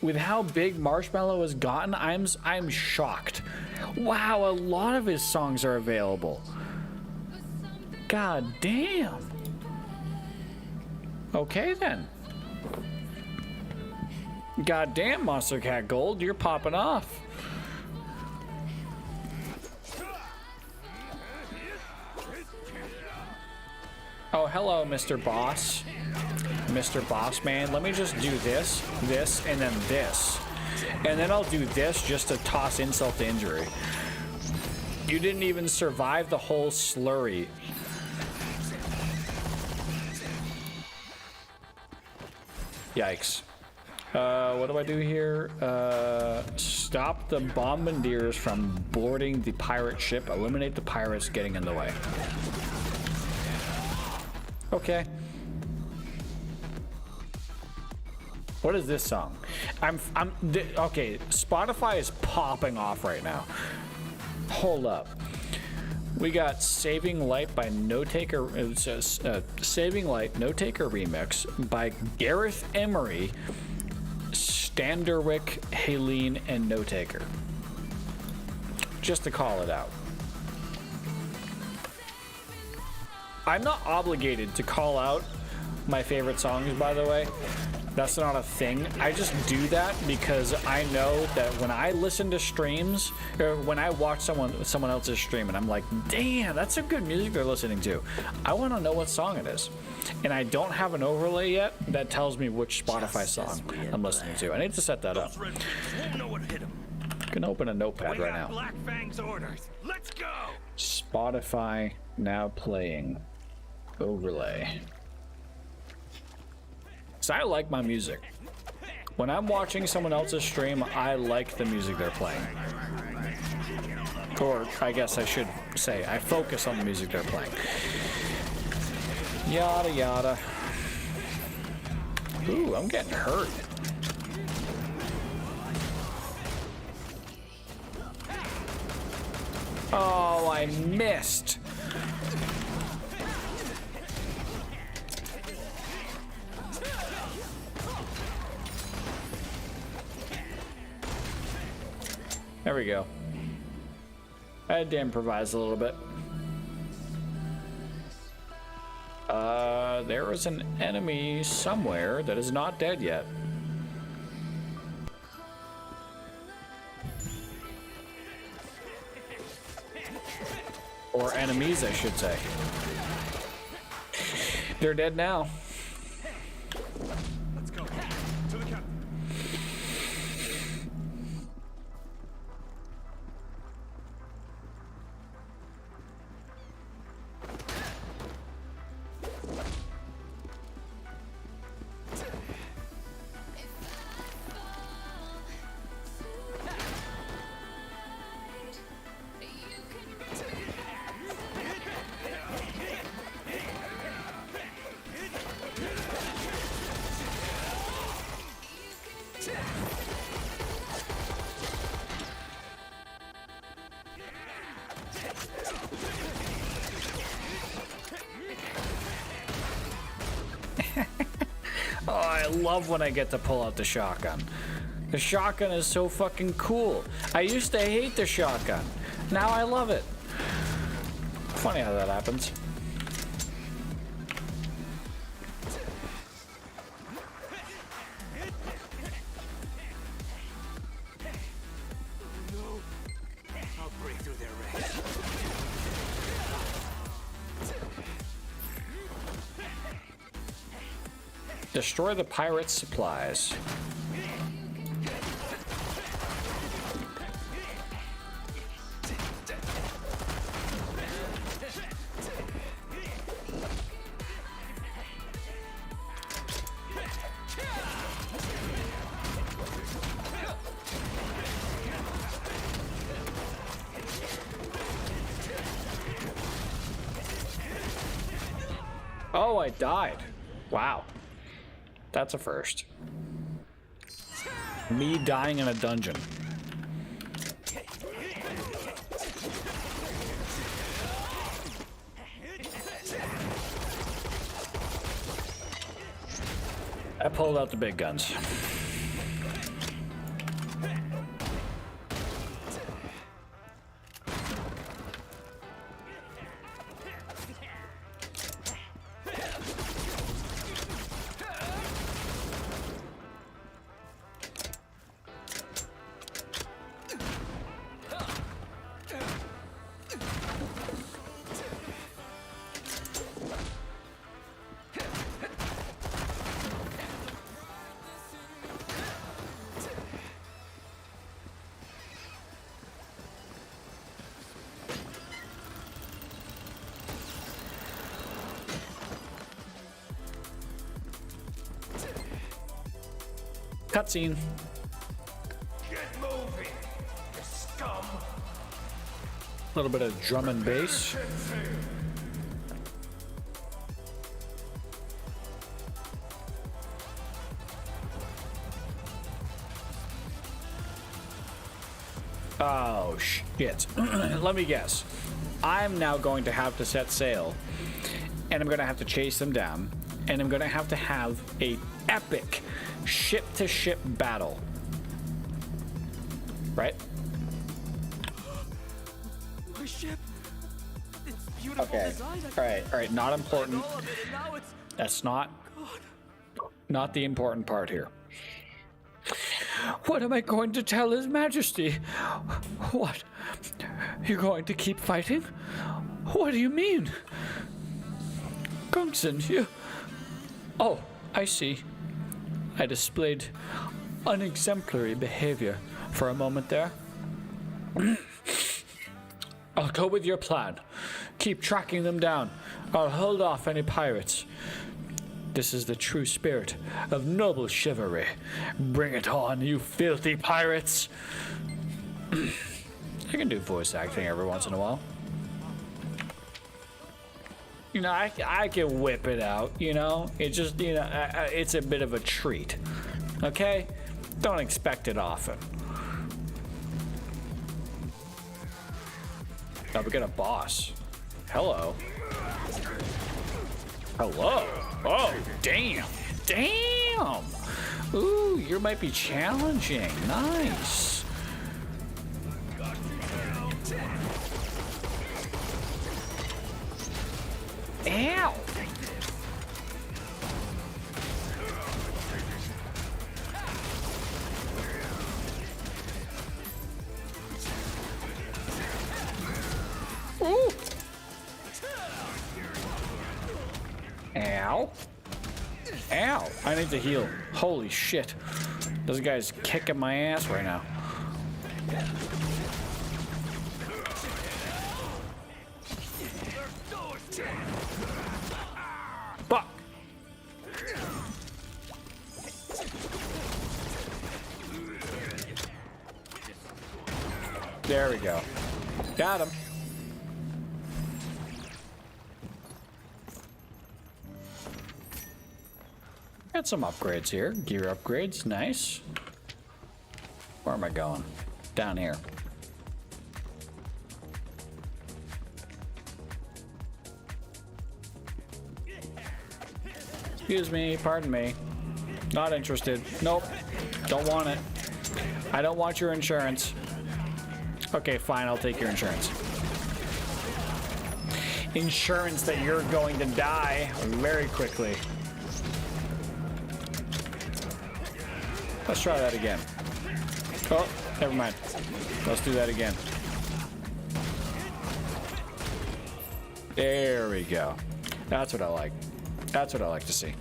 With how big Marshmallow has gotten, I'm shocked. Wow, a lot of his songs are available. God damn. Okay then. God damn, Monster Cat Gold, you're popping off. Oh, hello, Mr. Boss. Mr. Boss Man. Let me just do this, this, and then this. And then I'll do this just to toss insult to injury. You didn't even survive the whole slurry. Yikes. What do I do here? Stop the bombardiers from boarding the pirate ship. Eliminate the pirates getting in the way. Okay. What is this song? Okay, Spotify is popping off right now. Hold up. we got Saving Light by No Taker. It says Saving Light No Taker remix by Gareth Emery, Standerwick, Haleen, and No Taker. Just to call it out. I'm not obligated to call out my favorite songs, by the way. That's not a thing. I just do that because I know that when I listen to streams, or when I watch someone else's stream and I'm like, damn, that's some good music they're listening to, I want to know what song it is. And I don't have an overlay yet that tells me which Spotify song I'm listening to. I need to set that up. I can open a notepad right now. Black Fang's orders. Let's go. Spotify now playing overlay. So I like my music. When I'm watching someone else's stream, I like the music they're playing. Or I guess I should say, I focus on the music they're playing. Yada yada. Ooh, I'm getting hurt. Oh, I missed. There we go. I had to improvise a little bit. There is an enemy somewhere that is not dead yet. Or enemies, I should say. They're dead now. Let's go. To the captain. Oh, I love when I get to pull out the shotgun. The shotgun is so fucking cool. I used to hate the shotgun. Now I love it. Funny how that happens. I'll break through their ranks. Destroy the pirates' supplies. Oh, I died. Wow. That's a first. Me dying in a dungeon. I pulled out the big guns. Cutscene. Get moving, you scum. A little bit of drum and bass. Oh shit. Let me guess. I'm now going to have to set sail, and I'm going to have to chase them down, and I'm going to have a epic ship-to-ship battle. Right? My ship. It's beautiful Okay. design. All right. Not important. All of it, and now it's That's not the important part here. What am I going to tell His Majesty? What? You're going to keep fighting? What do you mean? Gungson, you... Oh, I see. I displayed unexemplary behavior for a moment there. I'll go with your plan. Keep tracking them down. I'll hold off any pirates. This is the true spirit of noble chivalry. Bring it on, you filthy pirates. I can do voice acting every once in a while. You know, I can whip it out, you know? It just, you know, it's a bit of a treat. Okay? Don't expect it often. Now we got a boss. Hello. Hello. Oh, damn. Damn. Ooh, you might be challenging. Nice. Ow. Ooh. Ow. Ow. I need to heal. Holy shit. This guy's kicking my ass right now. Fuck. There we go. Got him. Got some upgrades here. Gear upgrades. Nice. Where am I going? Down here. Excuse me. Pardon me. Not interested. Nope. Don't want it. I don't want your insurance. Okay, fine. I'll take your insurance. Insurance that you're going to die very quickly. Let's try that again. Oh, never mind. Let's do that again. There we go. That's what I like. That's what I like to see.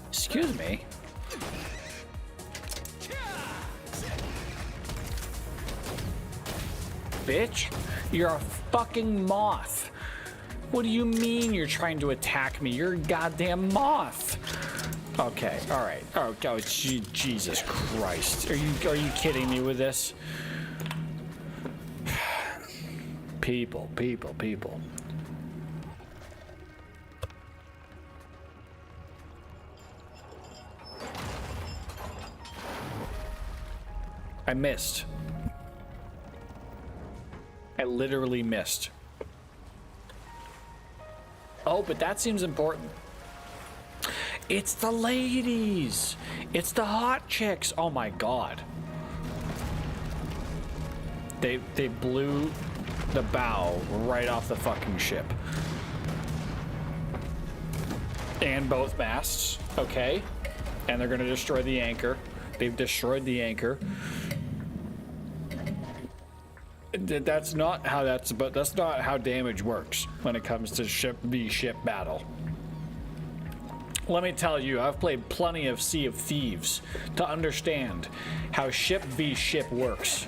Excuse me. Bitch, you're a fucking moth. What do you mean you're trying to attack me? You're a goddamn moth. Okay, all right. Oh, Jesus Christ. Are you kidding me with this? People. I missed. I literally missed. Oh, but that seems important. It's the ladies. It's the hot chicks. Oh my god. They blew the bow right off the fucking ship. And both masts. Okay. And they're gonna destroy the anchor. They've destroyed the anchor. That's not how damage works when it comes to ship v ship battle. Let me tell you, I've played plenty of Sea of Thieves to understand how ship v ship works.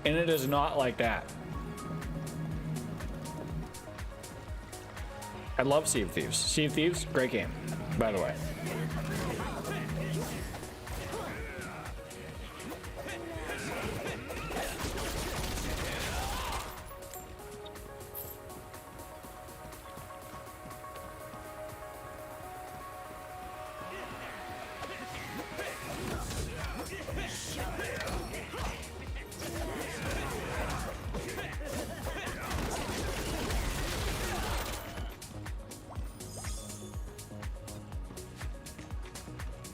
And it is not like that. I love Sea of Thieves. Sea of Thieves, great game, by the way.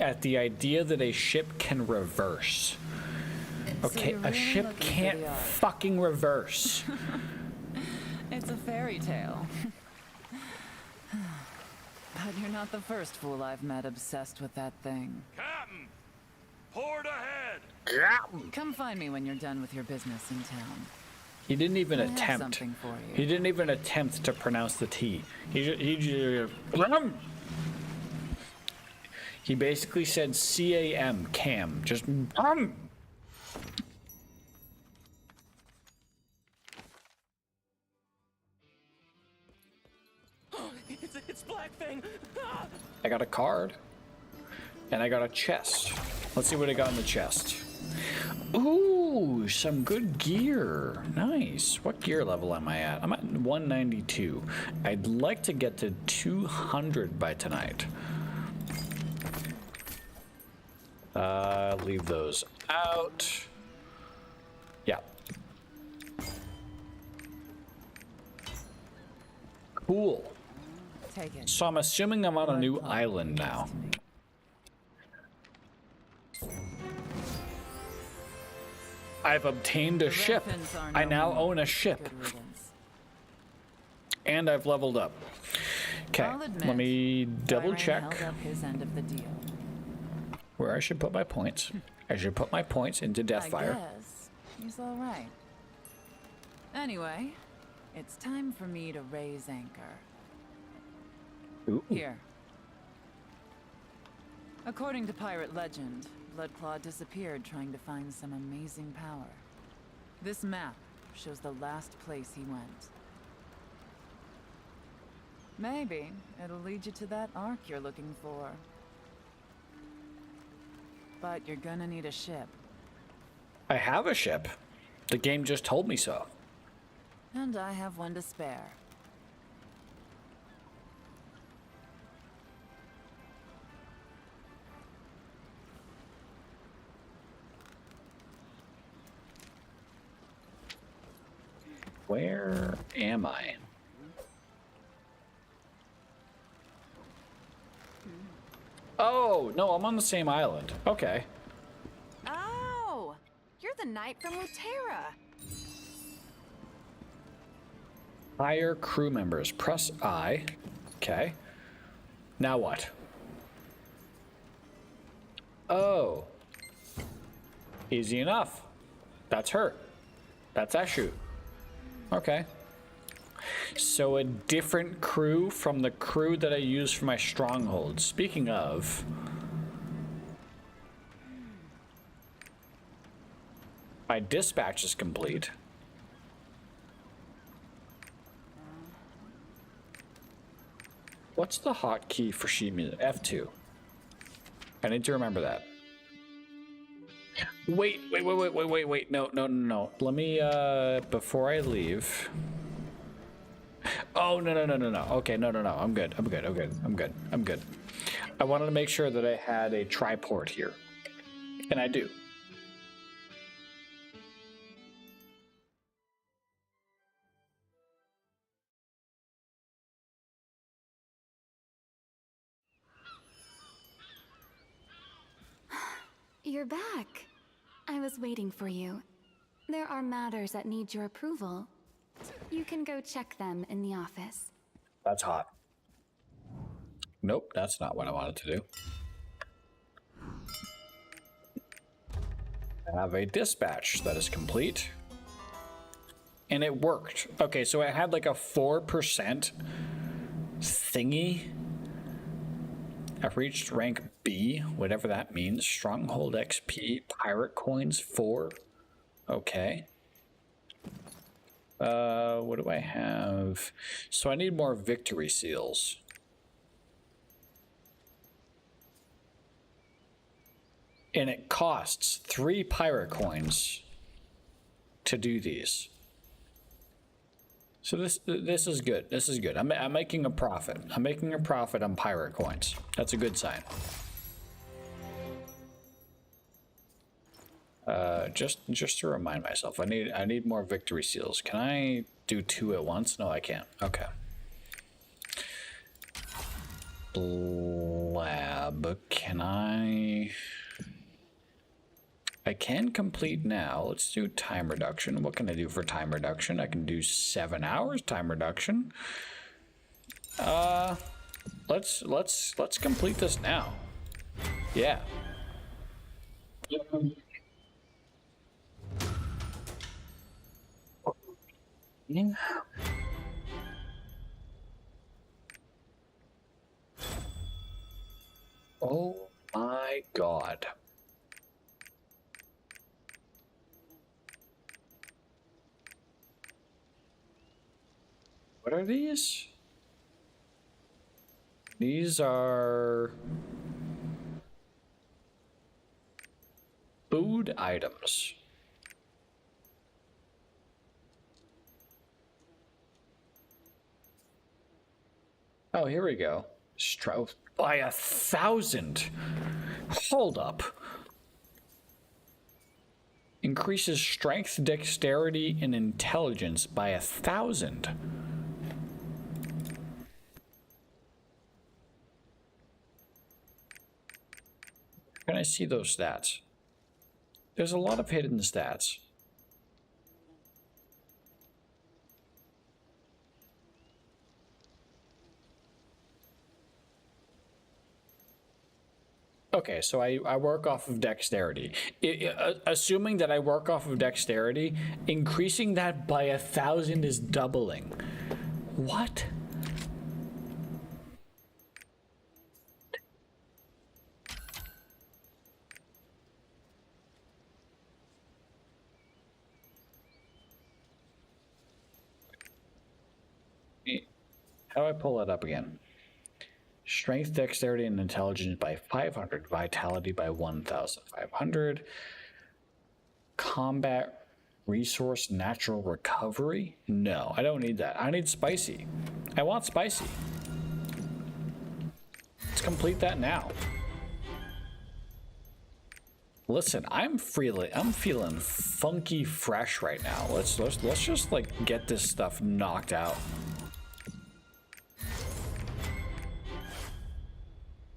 at the idea that a ship can reverse. Okay, So a ship can't fucking reverse. It's a fairy tale. But you're not the first fool I've met obsessed with that thing. Captain! Port ahead! Come find me when you're done with your business in town. He didn't even I have attempt. something for you. He didn't even attempt to pronounce the T. He basically said C-A-M, cam. Just It's Blackfang! I got a card. And I got a chest. Let's see what I got in the chest. Ooh, some good gear. Nice. What gear level am I at? I'm at 192. I'd like to get to 200 by tonight. Leave those out. Yeah. Cool. Take it. So I'm assuming I'm on a new island now. I've obtained a ship. I now own a ship. And I've leveled up. Okay, let me double check where I should put my points. I should put my points into Deathfire. Guess he's all right. Anyway, it's time for me to raise anchor. Ooh. Here. According to pirate legend, Bloodclaw disappeared trying to find some amazing power. This map shows the last place he went. Maybe it'll lead you to that arc you're looking for. But you're gonna need a ship. I have a ship. The game just told me so. And I have one to spare. Where am I? Oh, no, I'm on the same island. Okay. Oh, you're the knight from Lutera. Hire crew members. Press I. Okay. Now what? Oh. Easy enough. That's her. That's Eshu. Okay. So a different crew from the crew that I use for my stronghold. Speaking of... my dispatch is complete. What's the hotkey for sheet music? F2. I need to remember that. Wait. No. Let me, before I leave... Oh, no. Okay, no. I'm good. I wanted to make sure that I had a triport here. And I do. You're back. I was waiting for you. There are matters that need your approval. You can go check them in the office. That's hot. Nope, that's not what I wanted to do. I have a dispatch that is complete. And it worked. Okay, so I had like a 4% thingy. I've reached rank B, whatever that means. Stronghold XP, pirate coins 4. Okay. What do I have? So I need more victory seals. And it costs 3 pirate coins to do these. So this is good. This is good. I'm making a profit. I'm making a profit on pirate coins. That's a good sign. Just to remind myself, I need more victory seals. Can I do 2 at once? No, I can't. Okay. lab. Can I can complete now. Let's do time reduction. What can I do for time reduction? I can do 7 hours time reduction. Let's complete this now. Yeah. Yeah. Oh my God. What are these? These are food items. Oh, here we go. By 1,000. Hold up. Increases strength, dexterity, and intelligence by 1,000. Can I see those stats? There's a lot of hidden stats. Okay, so I work off of dexterity. Assuming that I work off of dexterity, increasing that by 1,000 is doubling. What? How do I pull that up again? Strength, dexterity, and intelligence by 500. Vitality by 1,500. Combat, resource, natural recovery? No, I don't need that. I need spicy. I want spicy. Let's complete that now. Listen, I'm feeling funky fresh right now. Let's just like get this stuff knocked out.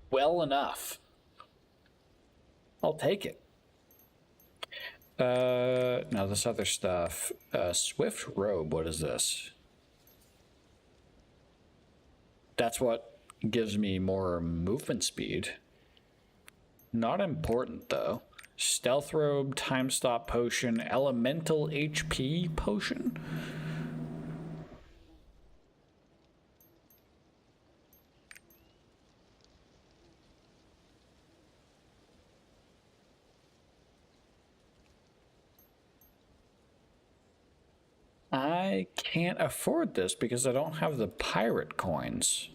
Well enough. I'll take it. Now this other stuff. Swift robe, what is this? That's what gives me more movement speed. Not important though. Stealth robe, time stop potion, elemental HP potion. I can't afford this because I don't have the pirate coins.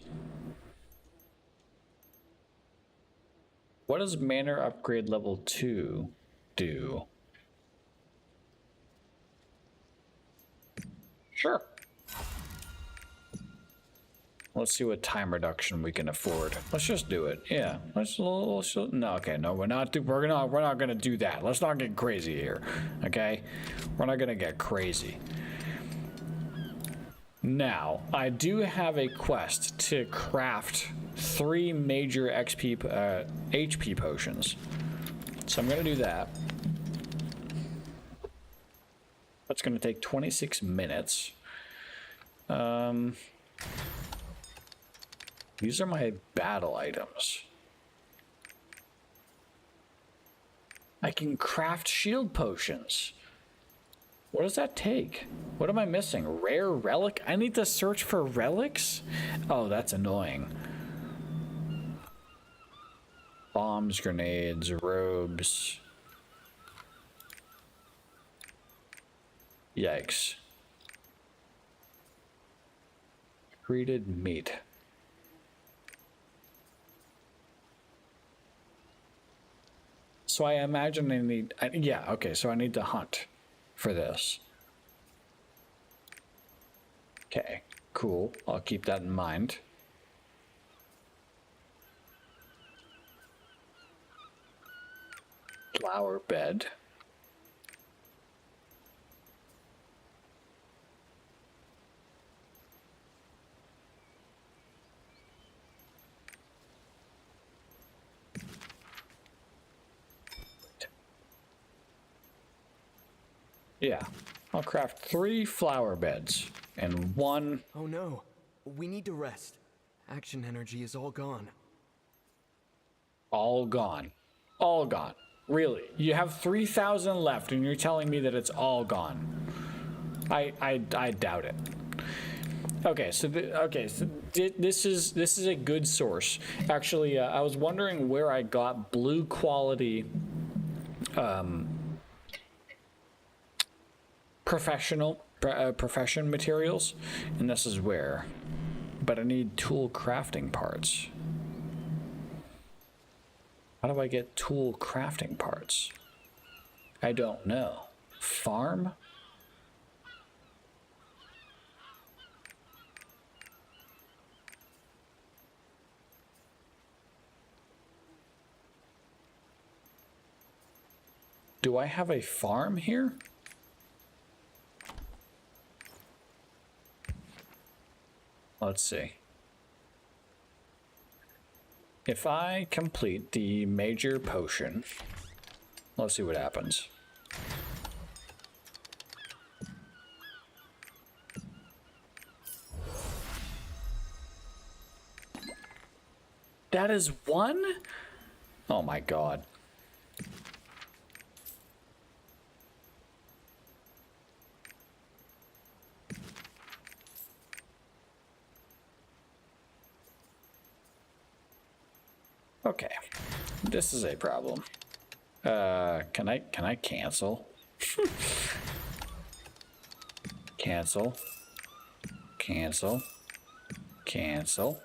What does manor upgrade level 2 do? Sure. Let's see what time reduction we can afford. Let's just do it. Yeah. Let's no, okay, no, we're not gonna do that. Let's not get crazy here. Okay? We're not gonna get crazy. Now, I do have a quest to craft 3 major HP potions. So I'm gonna do that. That's gonna take 26 minutes. These are my battle items. I can craft shield potions. What does that take? What am I missing? Rare relic? I need to search for relics? Oh, that's annoying. Bombs, grenades, robes. Yikes. Treated meat. So I imagine I need, yeah, okay, so I need to hunt for this. Okay, cool. I'll keep that in mind. Flower bed. Yeah. I'll craft 3 flower beds and 1... Oh no. We need to rest. Action energy is all gone. All gone. All gone. Really? You have 3,000 left and you're telling me that it's all gone? I doubt it. Okay, so this is a good source. Actually, I was wondering where I got blue quality profession materials, and this is where. But I need tool crafting parts. How do I get tool crafting parts? I don't know. Farm? Do I have a farm here? Let's see. If I complete the major potion, let's see what happens. That is 1? Oh my god. Okay, this is a problem. Can I cancel? Cancel. Cancel. Cancel.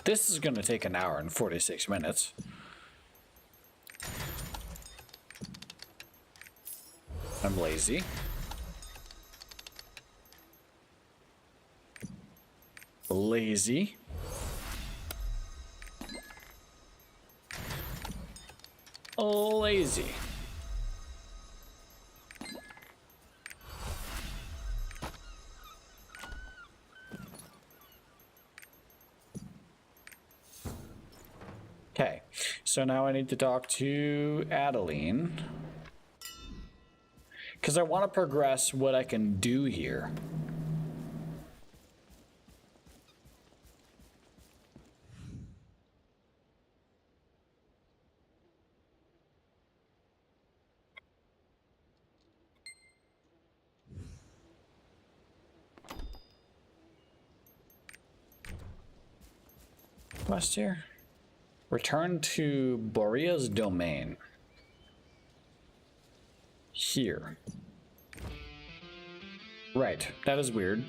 This is gonna take an hour and 46 minutes. I'm lazy. Lazy. Lazy. Okay, so now I need to talk to Adeline. Because I want to progress what I can do here. Quest here. Return to Borea's domain. Here. Right, that is weird.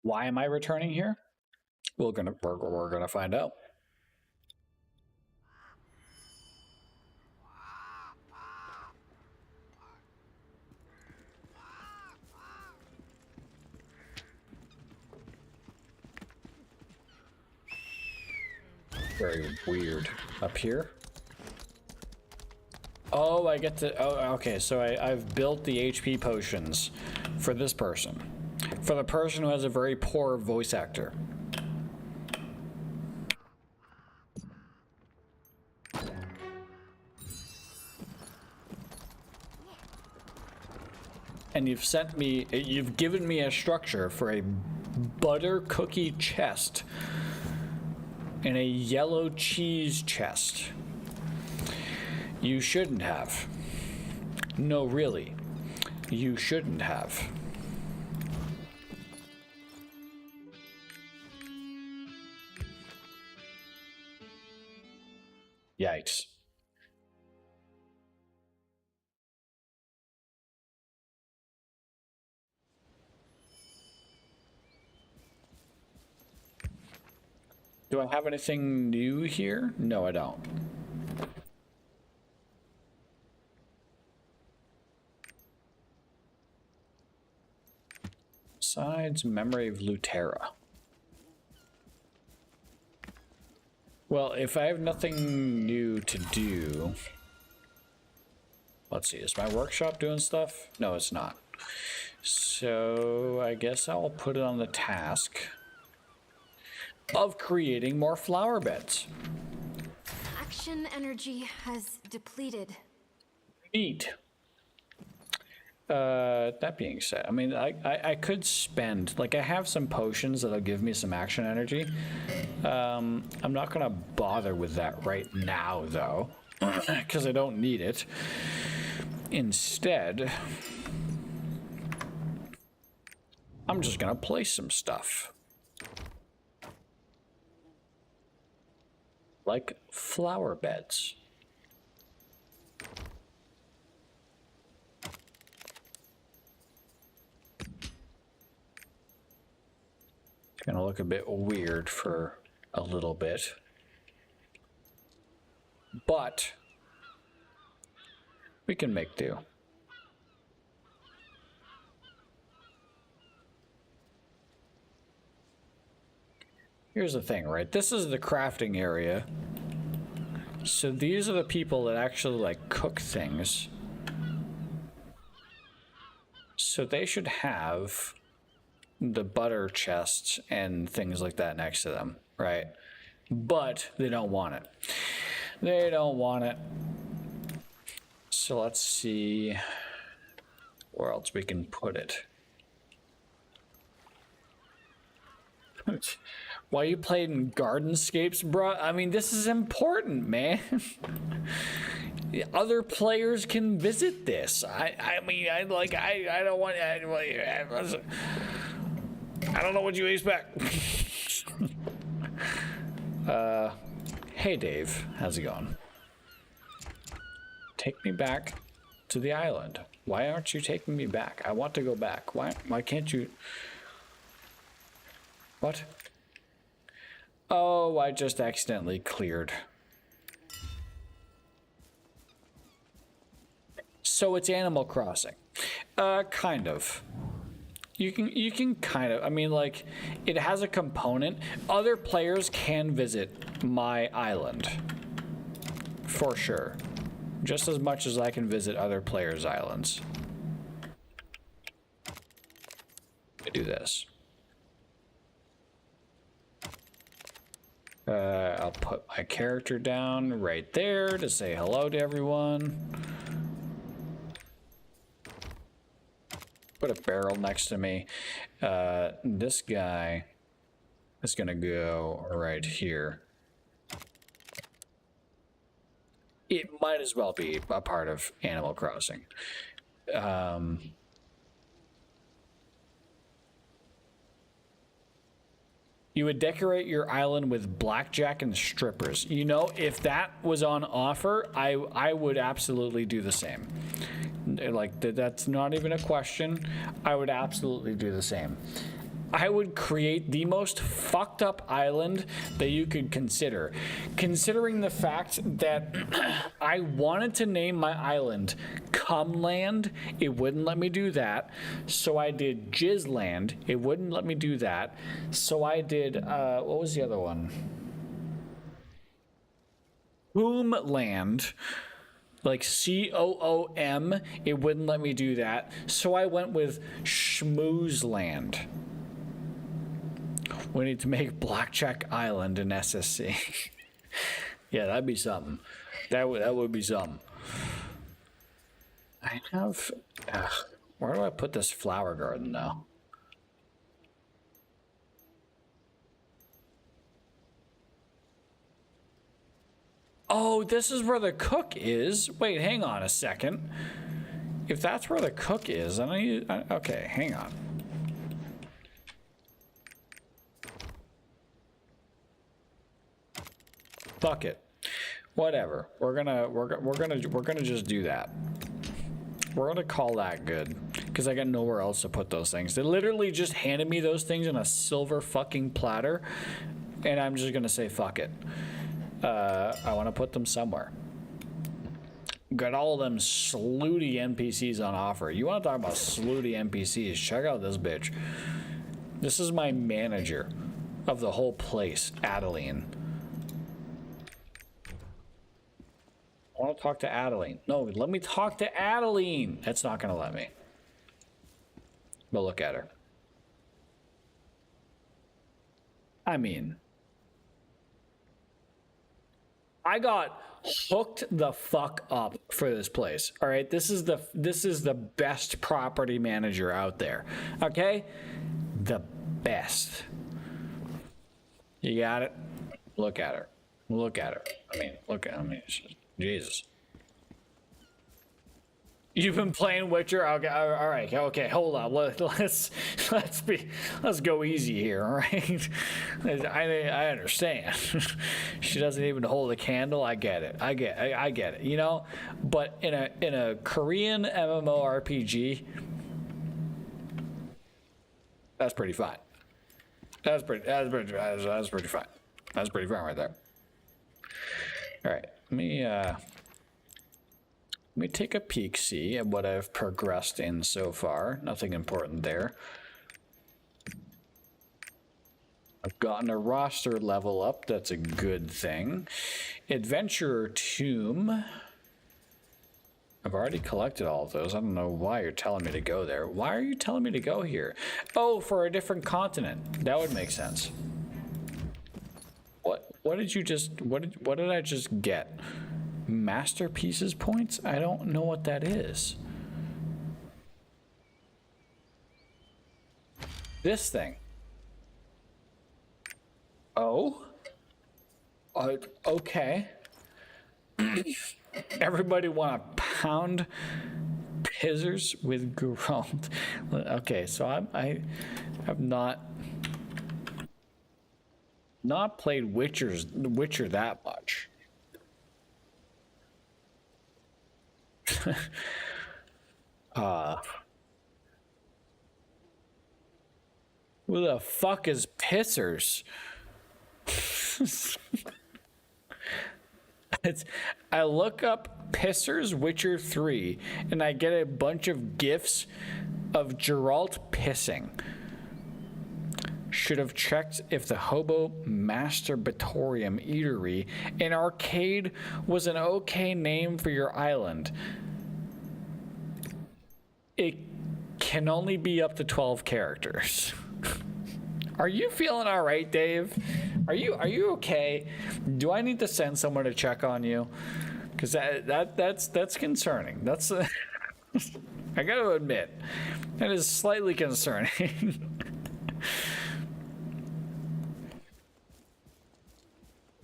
Why am I returning here? We're gonna find out. Very weird. Up here? Oh, I get to... Oh, okay, so I've built the HP potions for this person. For the person who has a very poor voice actor. And you've given me a structure for a butter cookie chest. And a yellow cheese chest. You shouldn't have. No, really. You shouldn't have. Yikes. Do I have anything new here? No, I don't. Besides Memory of Lutera. Well, if I have nothing new to do... Let's see, is my workshop doing stuff? No, it's not. So I guess I'll put it on the task of creating more flower beds. Action energy has depleted. Neat. That being said, I mean, I could spend, like, I have some potions that'll give me some action energy. I'm not gonna bother with that right now, though, because I don't need it. Instead, I'm just gonna place some stuff. Like flower beds. It's gonna look a bit weird for a little bit. But we can make do. Here's the thing, right? This is the crafting area. So these are the people that actually like cook things. So they should have the butter chests and things like that next to them, right? But they don't want it. They don't want it. So let's see where else we can put it. Why you playing Gardenscapes, bro? I mean, this is important, man. Other players can visit this. I mean, I don't want. I don't know what you expect. Hey, Dave. How's it going? Take me back to the island. Why aren't you taking me back? I want to go back. Why can't you? What? Oh, I just accidentally cleared. So it's Animal Crossing. Kind of. You can kind of, I mean, like, it has a component. Other players can visit my island. For sure. Just as much as I can visit other players' islands. I do this. I'll put my character down right there to say hello to everyone. Put a barrel next to me. This guy is gonna go right here. It might as well be a part of Animal Crossing. You would decorate your island with blackjack and strippers. You know, if that was on offer, I would absolutely do the same. Like, that's not even a question. I would absolutely do the same. I would create the most fucked up island that you could consider. Considering the fact that I wanted to name my island Cumland, it wouldn't let me do that. So I did Jizzland, it wouldn't let me do that. So I did, what was the other one? Boomland. Like COOM, it wouldn't let me do that. So I went with Schmoozland. We need to make Blackjack Island an SSC. Yeah, that'd be something. That would be something. I have... where do I put this flower garden now? Oh, this is where the cook is. Wait, hang on a second. If that's where the cook is, okay, hang on. Fuck it. Whatever. We're gonna just do that. We're gonna call that good, because I got nowhere else to put those things. They literally just handed me those things on a silver fucking platter, and I'm just gonna say fuck it. I want to put them somewhere. Got all of them slooty NPCs on offer. You want to talk about slooty NPCs? Check out this bitch. This is my manager of the whole place, Adeline. I want to talk to Adeline. No, let me talk to Adeline. That's not going to let me. But look at her. I mean, I got hooked the fuck up for this place. All right, this is the best property manager out there. Okay, the best. You got it. Look at her. Look at her. I mean, Jesus. You've been playing Witcher? Okay, all right, okay, hold on. Let's go easy here, all right? I understand. She doesn't even hold a candle. I get it. I get it. You know, but in a Korean MMORPG, that's pretty fine. That's pretty fine. That's pretty fine right there. All right, let me take a peek, see at what I've progressed in so far. Nothing important there. I've gotten a roster level up. That's a good thing. Adventurer Tomb. I've already collected all of those. I don't know why you're telling me to go there. Why are you telling me to go here? Oh, for a different continent. That would make sense. What did you just... What did I just get? Masterpieces points? I don't know what that is. This thing. Oh? Okay. Everybody want to pound pizzers with Geralt? Okay, so I have not played Witcher that much. Who the fuck is pissers? I look up pissers Witcher 3 and I get a bunch of gifs of Geralt pissing. Should have checked if the Hobo Masturbatorium Eatery and Arcade was an okay name for your island. It can only be up to 12 characters. Are you feeling all right, Dave? Are you okay? Do I need to send someone to check on you? Because that's concerning. That's I got to admit, that is slightly concerning.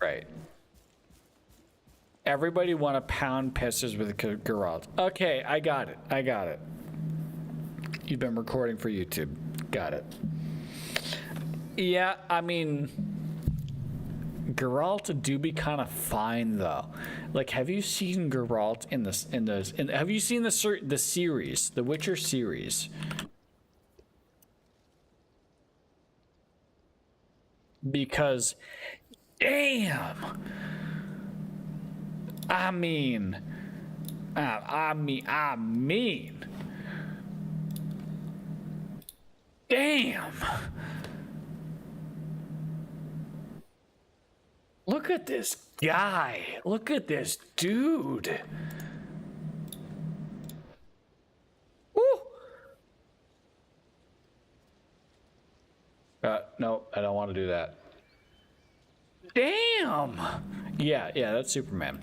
Right. Everybody want to pound pissers with Geralt. Okay, I got it. You've been recording for YouTube. Got it. Yeah, I mean, Geralt do be kind of fine though. Like, have you seen Geralt have you seen the series, the Witcher series? Because, damn. I mean. Damn. Look at this guy. Look at this dude. Woo. No, I don't want to do that. Damn. Yeah, that's Superman.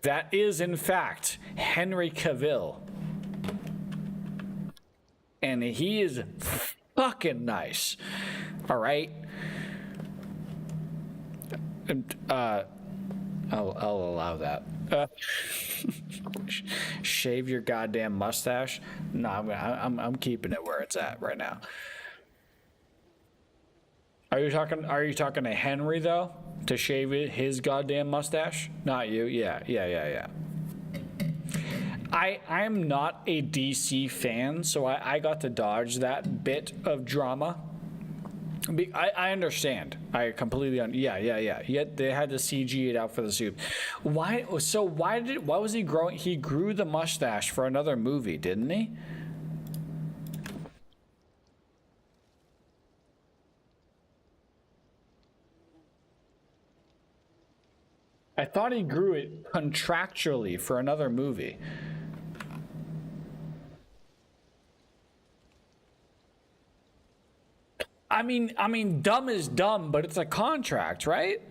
That is, in fact, Henry Cavill. And he is fucking nice. All right? I'll allow that. Shave your goddamn mustache? No, I'm keeping it where it's at right now. Are you talking to Henry though? To shave his goddamn mustache? Not you. Yeah. I'm not a DC fan, so I got to dodge that bit of drama. I understand. I completely yeah. Yet they had to CG it out for the suit. Why? So why was he growing? He grew the mustache for another movie, didn't he? I thought he grew it contractually for another movie. I mean, dumb is dumb, but it's a contract, right?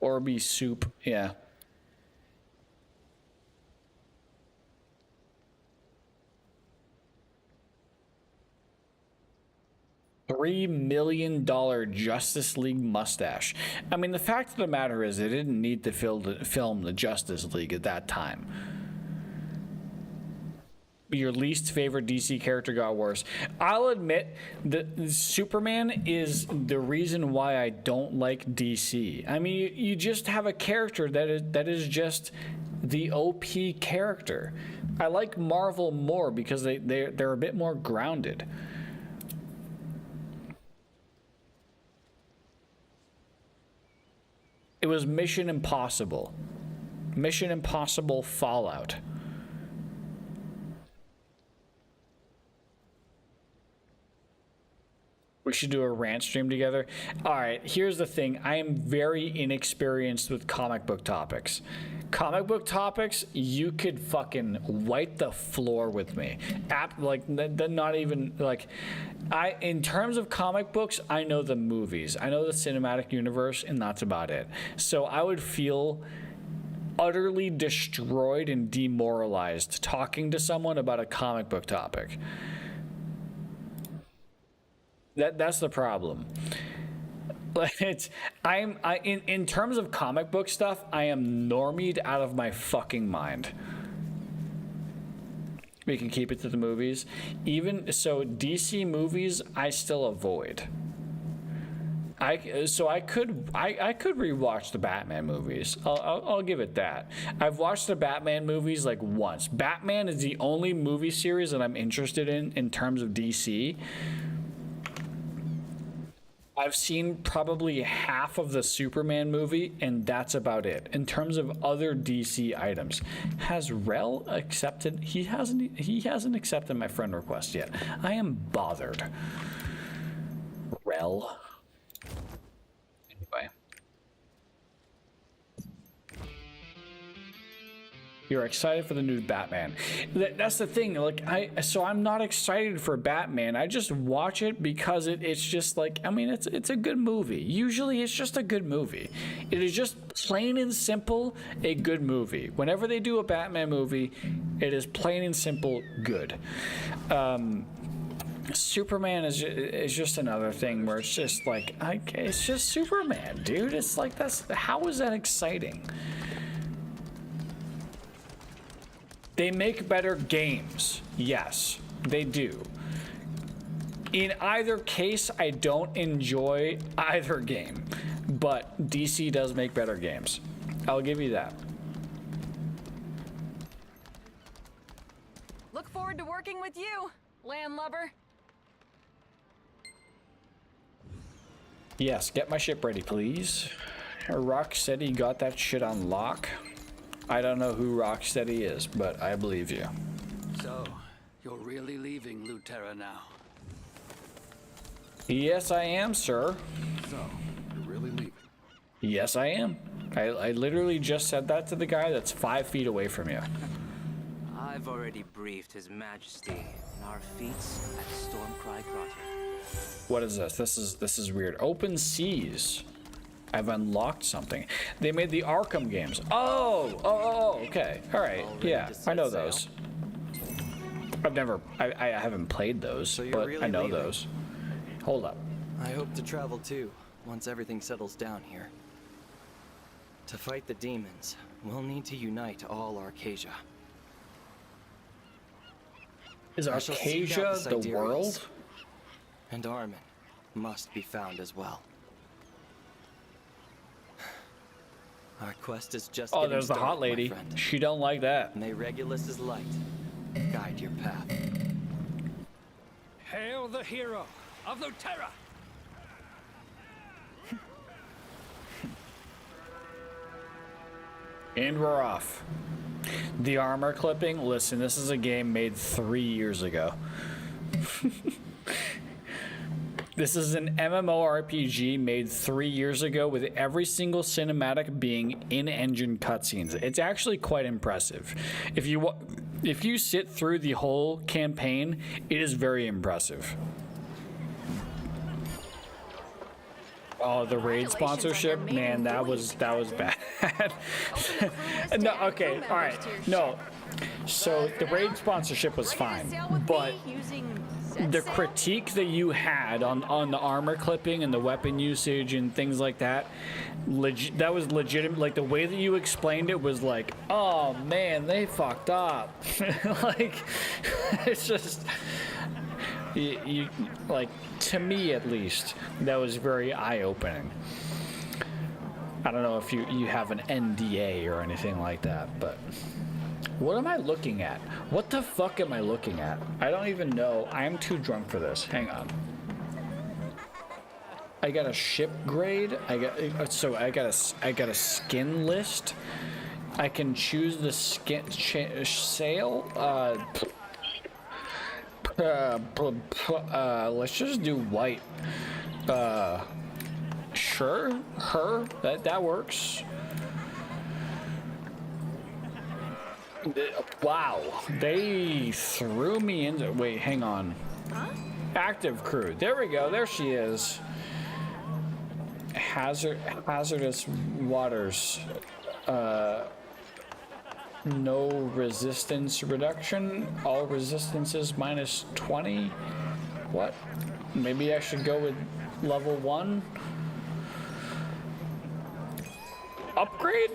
Orby soup, yeah. $3 million Justice League mustache. I mean, the fact of the matter is they didn't need to film the Justice League at that time. Your least favorite DC character got worse. I'll admit that Superman is the reason why I don't like DC. I mean, you just have a character that is just the OP character. I like Marvel more because they're a bit more grounded. It was Mission Impossible. Mission Impossible Fallout. We should do a rant stream together. All right, here's the thing. I am very inexperienced with comic book topics. Comic book topics, you could fucking wipe the floor with me. Not even like, in terms of comic books, I know the movies. I know the cinematic universe, and that's about it. So I would feel utterly destroyed and demoralized talking to someone about a comic book topic. That's the problem. In terms of comic book stuff, I am normied out of my fucking mind. We can keep it to the movies. Even so, DC movies I still avoid. I could rewatch the Batman movies. I'll give it that. I've watched the Batman movies like once. Batman is the only movie series that I'm interested in terms of DC. I've seen probably half of the Superman movie, and that's about it. In terms of other DC items, has Rel accepted? He hasn't accepted my friend request yet. I am bothered. Rel. Anyway. You're excited for the new Batman. That's the thing. Like, I'm not excited for Batman. I just watch it because it's just like, I mean, it's a good movie. Usually it's just a good movie. It is just plain and simple a good movie. Whenever they do a Batman movie, it is plain and simple good. Superman is just another thing where it's just like, it's just Superman, dude. It's like, how is that exciting? They make better games. Yes, they do. In either case, I don't enjoy either game, but DC does make better games. I'll give you that. Look forward to working with you, landlubber. Yes, get my ship ready, please. Rocksteady got that shit on lock. I don't know who Rocksteady is, but I believe you. So, you're really leaving Luterra now? Yes, I am, sir. So, you're really leaving? Yes, I am. I literally just said that to the guy that's 5 feet away from you. I've already briefed His Majesty on our feats at Stormcry Grotto. What is this? This is weird. Open Seas. I've unlocked something. They made the Arkham games. Oh, okay. All right. Yeah, I know those. I haven't played those, but really I know leaving. Those. Hold up. I hope to travel too, once everything settles down here. To fight the demons, we'll need to unite all Arcasia. Is Arcasia the world? And Armin must be found as well. Our quest is just getting there's the started, hot lady. She don't like that. May Regulus's light guide your path. Hail the hero of Luterra! And we're off. The armor clipping. Listen, this is a game made 3 years ago. This is an MMORPG made 3 years ago with every single cinematic being in-engine cutscenes. It's actually quite impressive. If you sit through the whole campaign, it is very impressive. Oh, the raid sponsorship, man, that was bad. No, okay, all right, no. So the raid sponsorship was fine, but the critique that you had on the armor clipping and the weapon usage and things like that, that was legitimate. Like the way that you explained it was like, oh man, they fucked up. Like it's just. You like, to me at least, that was very eye-opening. I don't know if you have an NDA or anything like that, but what am I looking at? What the fuck am I looking at? I don't even know. I am too drunk for this. Hang on. I got a ship grade. I got a skin list. I can choose the skin sail. Let's just do white. Sure, that works. Wow, they threw me into. Wait, hang on. Active crew. There we go. There she is. Hazardous waters. No resistance reduction. All resistances minus 20. What? Maybe I should go with level 1. Upgrade?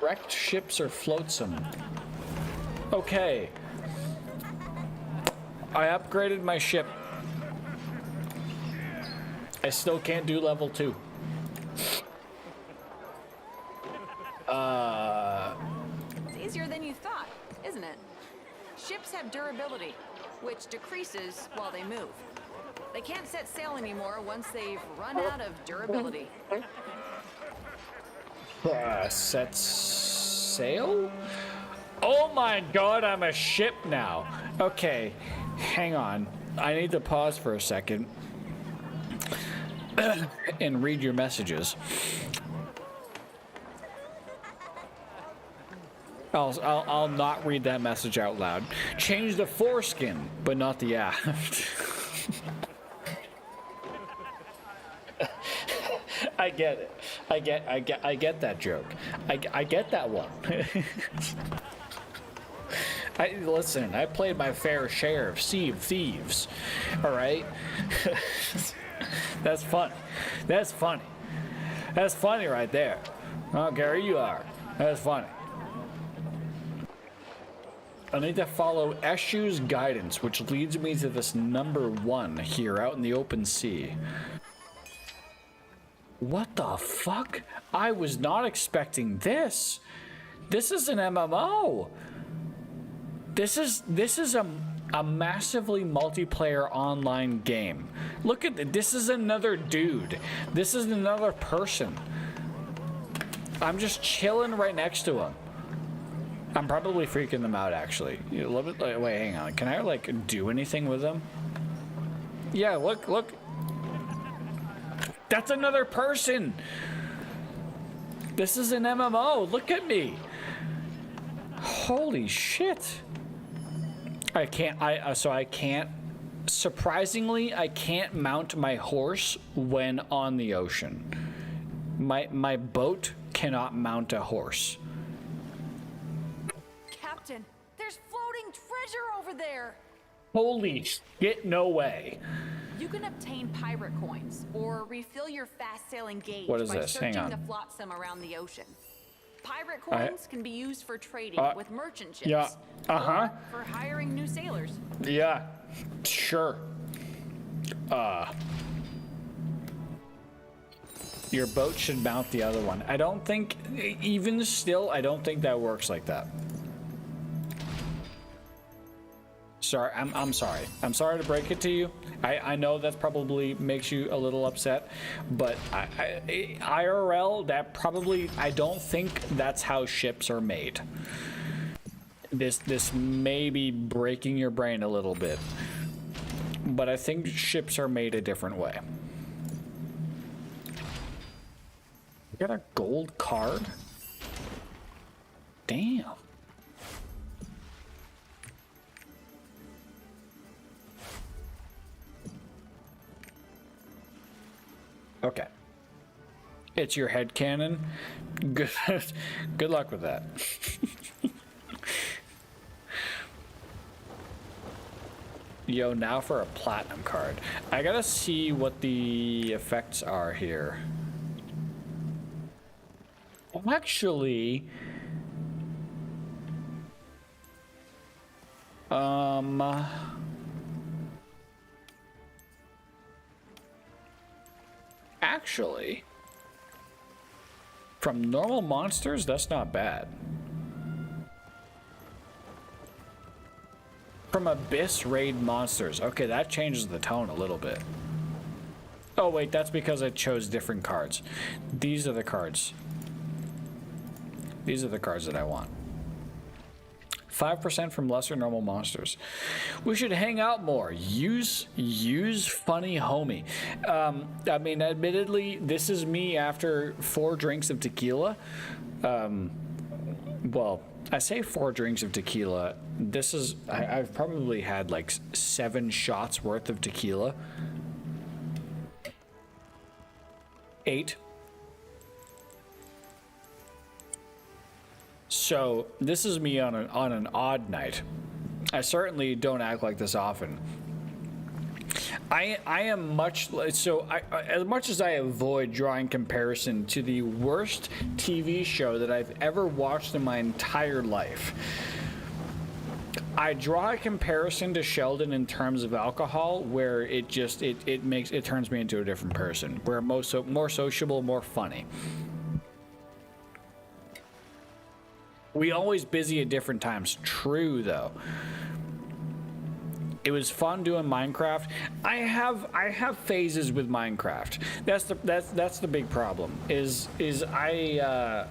Wrecked ships are flotsam. Okay. I upgraded my ship. I still can't do level 2. It's easier than you thought, isn't it? Ships have durability, which decreases while they move. They can't set sail anymore once they've run out of durability. Set sail? Oh my god, I'm a ship now. Okay, hang on. I need to pause for a second and read your messages. I'll not read that message out loud. Change the foreskin, but not the aft. I get it. I get that joke. I get that one. Listen, I played my fair share of Sea of Thieves. All right. That's funny. That's funny. That's funny right there. I don't care who you are. That's funny. I need to follow Eshu's guidance, which leads me to this number 1 here out in the open sea. What the fuck? I was not expecting this. This is an MMO. This is a massively multiplayer online game. Look at this. Is another dude. This is another person. I'm just chilling right next to him. I'm probably freaking them out, actually. Wait, hang on. Can I, like, do anything with them? Yeah, look. That's another person! This is an MMO. Look at me. Holy shit. I can't, surprisingly, I can't mount my horse when on the ocean. My boat cannot mount a horse. Captain, there's floating treasure over there! Holy shit, no way. You can obtain pirate coins or refill your fast-sailing gauge What is by this? Hang searching on. the flotsam around the ocean. Pirate coins can be used for trading with merchant ships. Yeah. Or for hiring new sailors. Yeah. Sure. Your boat should mount the other one. I don't think, even still, I don't think that works like that. Sorry, I'm sorry. I'm sorry to break it to you. I know that probably makes you a little upset, but IRL, that probably, I don't think that's how ships are made. This may be breaking your brain a little bit, but I think ships are made a different way. You got a gold card? Damn. It's your headcanon. Good luck with that. Yo, now for a platinum card. I gotta see what the effects are here. Actually, actually, from normal monsters, that's not bad. From Abyss raid monsters. Okay, that changes the tone a little bit. Oh wait, that's because I chose different cards. These are the cards. These are the cards that I want. 5% from lesser normal monsters. We should hang out more. Use funny homie. I mean, admittedly, this is me after 4 drinks of tequila. Well, I say 4 drinks of tequila. This is, I've probably had like 7 shots worth of tequila. 8. So this is me on an odd night. I certainly don't act like this often. I am much so. As much as I avoid drawing comparison to the worst TV show that I've ever watched in my entire life, I draw a comparison to Sheldon in terms of alcohol, where it just it turns me into a different person. Where more sociable, more funny. We always busy at different times. True though. It was fun doing Minecraft. I have phases with Minecraft. That's the big problem. Is I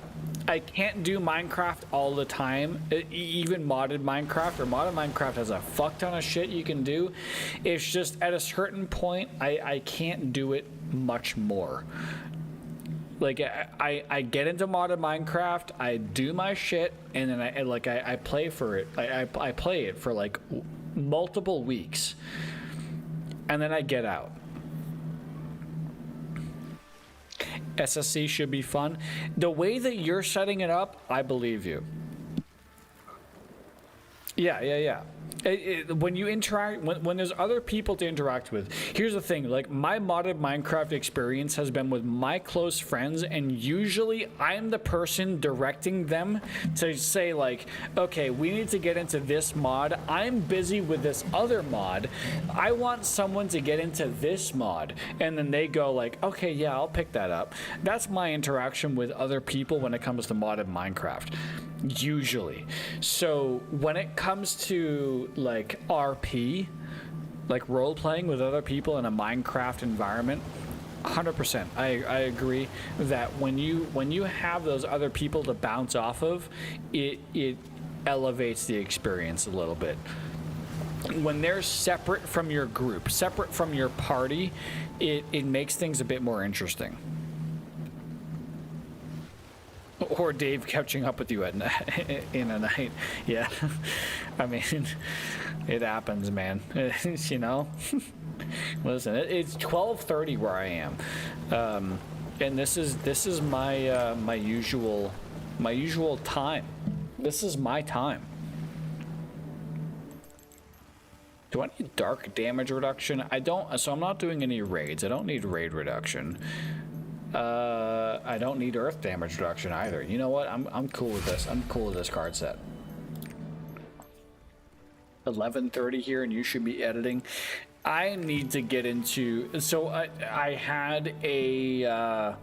can't do Minecraft all the time. Even modded Minecraft, or modded Minecraft has a fuck ton of shit you can do. It's just at a certain point I can't do it much more. Like I get into modded Minecraft, I do my shit, and then I play for it. I play it for like multiple weeks, and then I get out. SSC should be fun. The way that you're setting it up, I believe you. Yeah. When you interact, when there's other people to interact with, here's the thing, like my modded Minecraft experience has been with my close friends, and usually I'm the person directing them to say like, okay, we need to get into this mod. I'm busy with this other mod. I want someone to get into this mod. And then they go like, okay, yeah, I'll pick that up. That's my interaction with other people when it comes to modded Minecraft. Usually. So when it comes to like RP, like role playing with other people in a Minecraft environment, 100%. I agree that when you have those other people to bounce off of, it elevates the experience a little bit. When they're separate from your group, separate from your party, it makes things a bit more interesting. Or Dave catching up with you in a night. Yeah. I mean, it happens, man. You know? Listen, it's 12:30 where I am. And this is my my usual time. This is my time. Do I need dark damage reduction? I don't, so I'm not doing any raids. I don't need raid reduction. I don't need earth damage reduction either. You know what? I'm cool with this. I'm cool with this card set. 11:30 here, and you should be editing. I need to get into. So I had a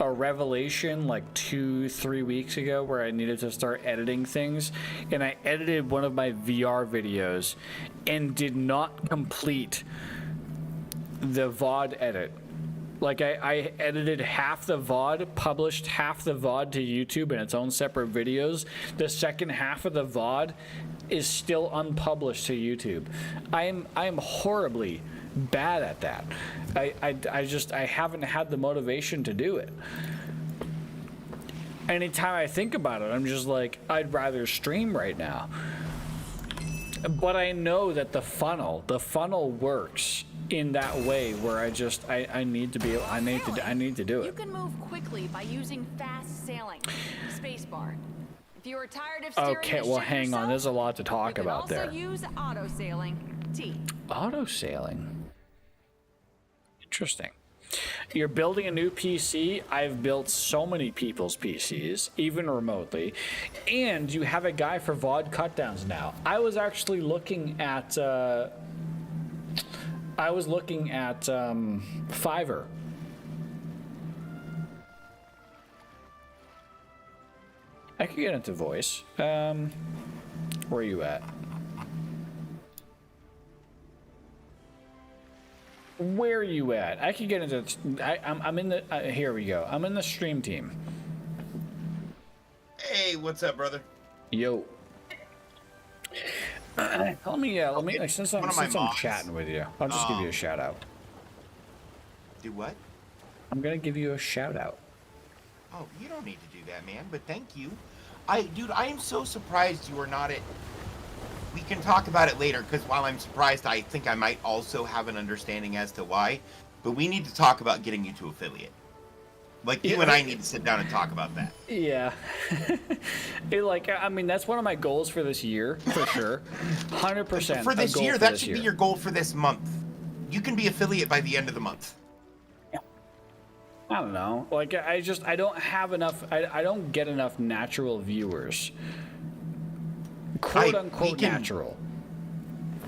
revelation like 2-3 weeks ago where I needed to start editing things, and I edited one of my VR videos and did not complete the VOD edit. Like I edited half the VOD, published half the VOD to YouTube in its own separate videos. The second half of the VOD is still unpublished to YouTube. I am horribly bad at that. I haven't had the motivation to do it. Anytime I think about it, I'm just like, I'd rather stream right now. But I know that the funnel works in that way where I need to be I need to do You it. can move quickly by using fast sailing. Spacebar. If you are tired of steering Okay, the well, ship hang yourself, on. There's a lot to talk about there. you can also use auto sailing. T. Auto sailing. Interesting. You're building a new PC. I've built so many people's PCs, even remotely. And you have a guy for VOD cutdowns now. I was actually looking at Fiverr. I could get into voice. Where are you at? Where are you at? I could get into. I'm in the. Here we go. I'm in the stream team. Hey, what's up, brother? Yo. Let me. Like, since I'm chatting with you, I'll just give you a shout out. Do what? I'm gonna give you a shout out. Oh, you don't need to do that, man. But thank you. Dude, I am so surprised you are not at. We can talk about it later, because while I'm surprised, I think I might also have an understanding as to why. But we need to talk about getting you to affiliate. Like, you and I need to sit down and talk about that. Yeah. I mean, that's one of my goals for this year, for sure. 100%. For this year, that should be your goal for this month. You can be affiliate by the end of the month. I don't know. Like, I don't have enough. I don't get enough natural viewers. Quote unquote natural.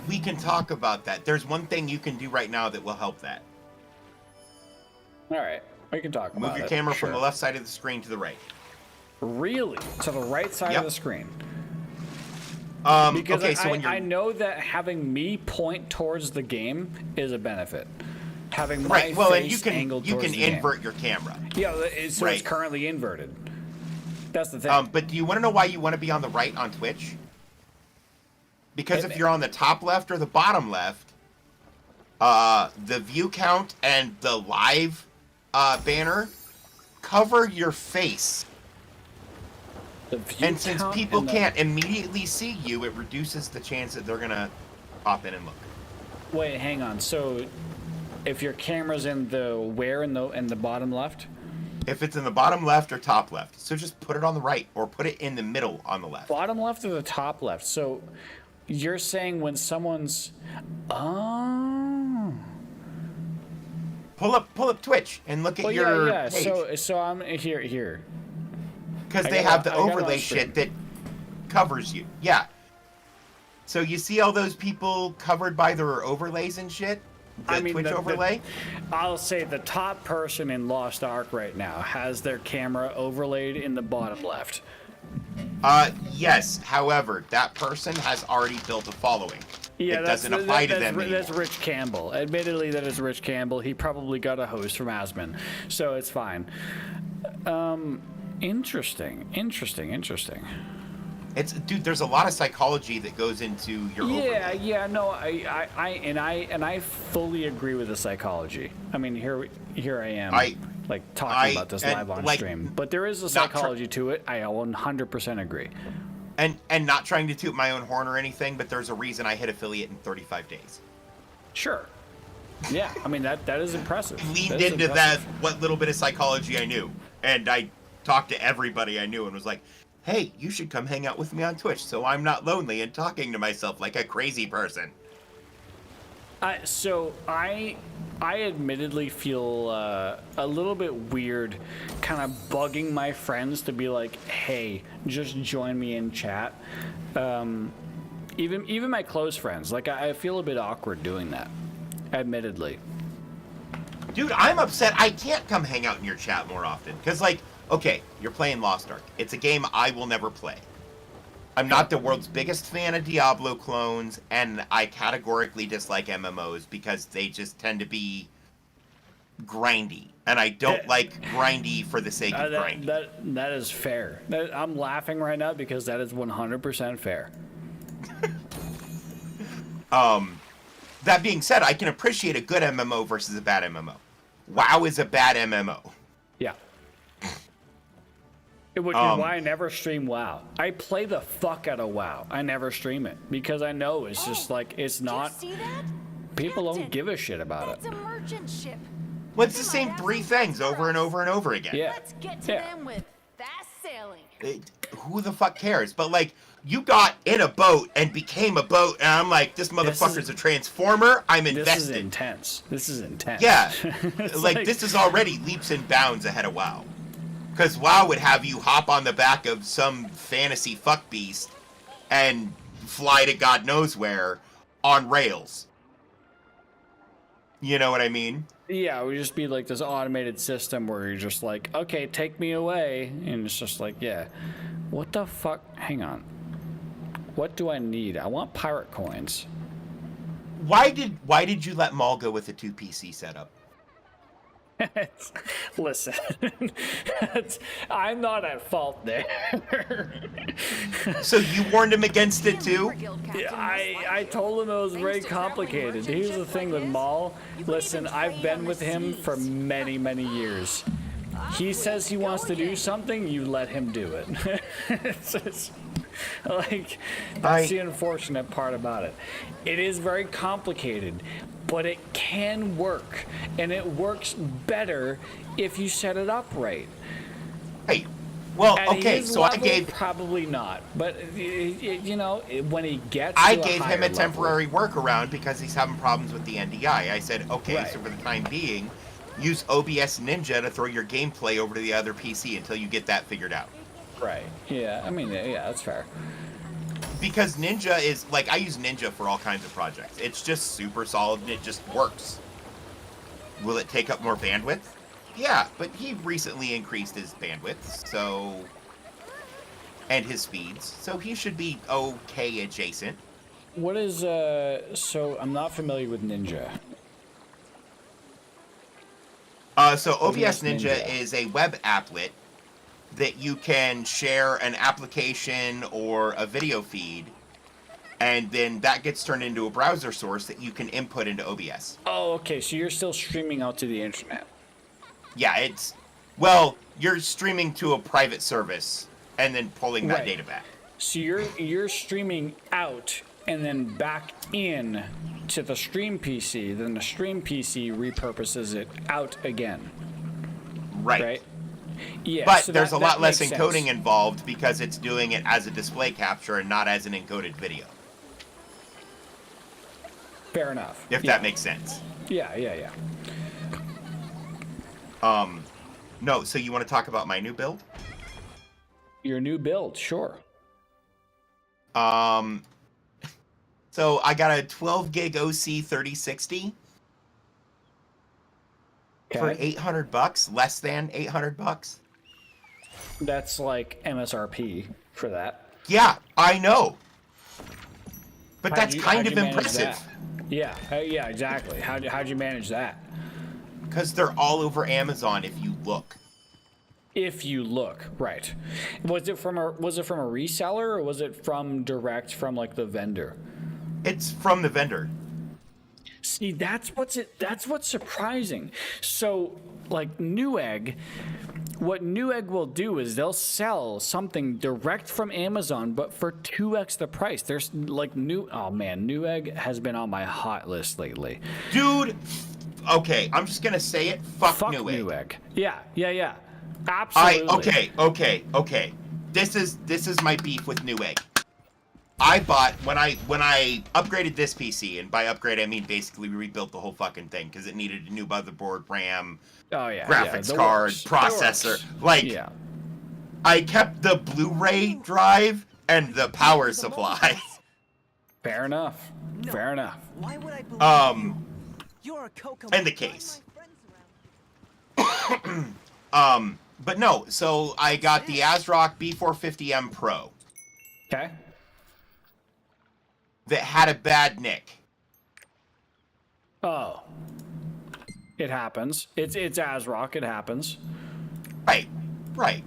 We can talk about that. There's one thing you can do right now that will help that. All right, we can talk about it. Move your camera from the left side of the screen to the right. Really? To the right side of the screen? Because okay, so when I know that having me point towards the game is a benefit. Having my face angled towards the game. You can invert your camera. Yeah, so it's currently inverted. That's the thing. But do you want to know why you want to be on the right on Twitch? Because if you're on the top left or the bottom left, the view count and the live banner cover your face. And since people can't immediately see you, it reduces the chance that they're going to pop in and look. Wait, hang on. So if your camera's in the in the bottom left? If it's in the bottom left or top left. So just put it on the right or put it in the middle on the left. Bottom left or the top left? So you're saying when someone's pull up Twitch and look at your page. So I'm here. Because they have the overlay shit that covers you. Yeah. So you see all those people covered by their overlays and shit? Twitch overlay? I'll say the top person in Lost Ark right now has their camera overlaid in the bottom left. Yes. However, that person has already built a following. Yeah, it doesn't apply to them anymore. That's Rich Campbell. Admittedly, that is Rich Campbell. He probably got a host from Asmon, so it's fine. Interesting. Dude, there's a lot of psychology that goes into your overlay. Yeah, no, I fully agree with the psychology. I mean, here I am, talking about this live on stream. But there is a psychology to it. I 100% agree. And not trying to toot my own horn or anything, but there's a reason I hit affiliate in 35 days. Sure. Yeah, I mean, that is impressive. Leaned into that, what little bit of psychology I knew. And I talked to everybody I knew and was like, hey, you should come hang out with me on Twitch so I'm not lonely and talking to myself like a crazy person. So I admittedly feel a little bit weird kind of bugging my friends to be like, hey, just join me in chat. Even my close friends. Like, I feel a bit awkward doing that, admittedly. Dude, I'm upset I can't come hang out in your chat more often. Because, like, okay, you're playing Lost Ark. It's a game I will never play. I'm not the world's biggest fan of Diablo clones, and I categorically dislike MMOs because they just tend to be grindy. And I don't like grindy for the sake of grindy. That is fair. I'm laughing right now because that is 100% fair. That being said, I can appreciate a good MMO versus a bad MMO. WoW is a bad MMO. Yeah. Which is why I never stream WoW. I play the fuck out of WoW. I never stream it because I know it's just like it's not. Did you see that? People don't give a shit about it. It's a merchant ship. Well, it's the same 3 things over and over and over again. Yeah. Let's get to them with fast sailing. Who the fuck cares? But like, you got in a boat and became a boat, and I'm like, this motherfucker's a transformer. I'm invested. This is intense. This is intense. Yeah, like this is already leaps and bounds ahead of WoW. Because WoW would have you hop on the back of some fantasy fuck beast and fly to God knows where on rails. You know what I mean? Yeah, it would just be like this automated system where you're just like, okay, take me away. And it's just like, yeah. What the fuck? Hang on. What do I need? I want pirate coins. Why did you let Maul go with a 2 PC setup? Listen, I'm not at fault there. So you warned him against it too? Yeah, I told him it was very complicated. Here's the thing with Maul. Listen, I've been with him for many, many years. He says he wants to do something, you let him do it. It's just, like, that's the unfortunate part about it. It is very complicated, but it can work, and it works better if you set it up right. Hey, well, At okay, his so level, I gave probably not, but you know, when he gets, I to gave higher him a level- temporary workaround because he's having problems with the NDI. I said, okay, Right. so for the time being, use OBS Ninja to throw your gameplay over to the other PC until you get that figured out. Right. Yeah. I mean, yeah, that's fair. Because Ninja is like, I use Ninja for all kinds of projects. It's just super solid and it just works. Will it take up more bandwidth? Yeah, but he recently increased his bandwidth, so, and his speeds, so he should be okay adjacent. What is so I'm not familiar with Ninja. So OBS Ninja is a web applet that you can share an application or a video feed, and then that gets turned into a browser source that you can input into OBS. Oh, okay. So you're still streaming out to the internet. Yeah, it's, well, you're streaming to a private service and then pulling that Right. data back. So you're streaming out and then back in to the stream PC. Then the stream PC repurposes it out again. Right. Yeah. But so there's that a lot less makes encoding sense. involved because it's doing it as a display capture and not as an encoded video. Fair enough. If Yeah. that makes sense. Yeah, yeah, yeah. No, so you want to talk about my new build? Your new build, sure. So I got a 12 gig OC 3060 for $800, less than $800. That's like MSRP for that. Yeah, I know. But How'd that's you- kind how'd of you manage impressive. that? Yeah, yeah, exactly. How'd you manage that? Because they're all over Amazon if you look. If you look, right. Was it from a reseller or was it from direct from like the vendor? It's from the vendor. See, that's what's surprising. So, like Newegg, what Newegg will do is they'll sell something direct from Amazon, but for 2x the price. There's like Newegg has been on my hot list lately. Dude, okay, I'm just gonna say it. Fuck Newegg. Yeah. Absolutely. Okay. This is my beef with Newegg. I bought when I upgraded this PC, and by upgrade I mean basically rebuilt the whole fucking thing because it needed a new motherboard, RAM, graphics card, processor. I kept the Blu-ray drive and the power supply. Fair enough. Why would I believe You're a and the case. But no, so I got the ASRock B450M Pro. Okay. That had a bad nick. Oh. It happens. It's ASRock, it happens. Right.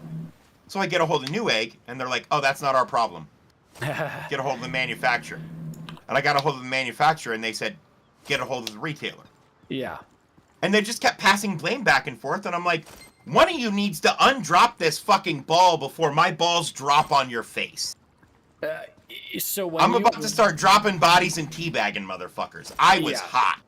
So I get a hold of Newegg, and they're like, oh, that's not our problem. Get a hold of the manufacturer. And I got a hold of the manufacturer, and they said, get a hold of the retailer. Yeah. And they just kept passing blame back and forth, and I'm like, one of you needs to undrop this fucking ball before my balls drop on your face. So when I'm about to start dropping bodies and teabagging motherfuckers. I was hot.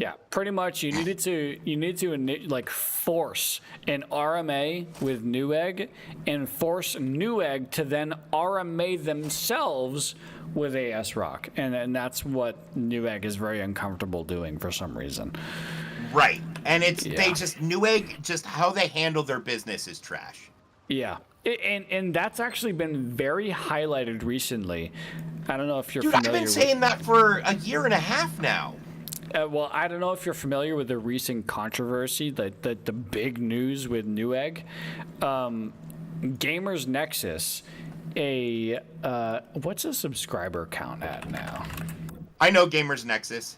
Yeah, pretty much. You need to like force an RMA with Newegg, and force Newegg to then RMA themselves with AS Rock, and that's what Newegg is very uncomfortable doing for some reason. Right, and they just Newegg, just how they handle their business is trash. Yeah. And that's actually been very highlighted recently. I don't know if you're Dude, familiar. I've been saying that for a year and a half now. Well, I don't know if you're familiar with the recent controversy, the big news with Newegg. Gamers Nexus, what's a subscriber count at now? I know Gamers Nexus.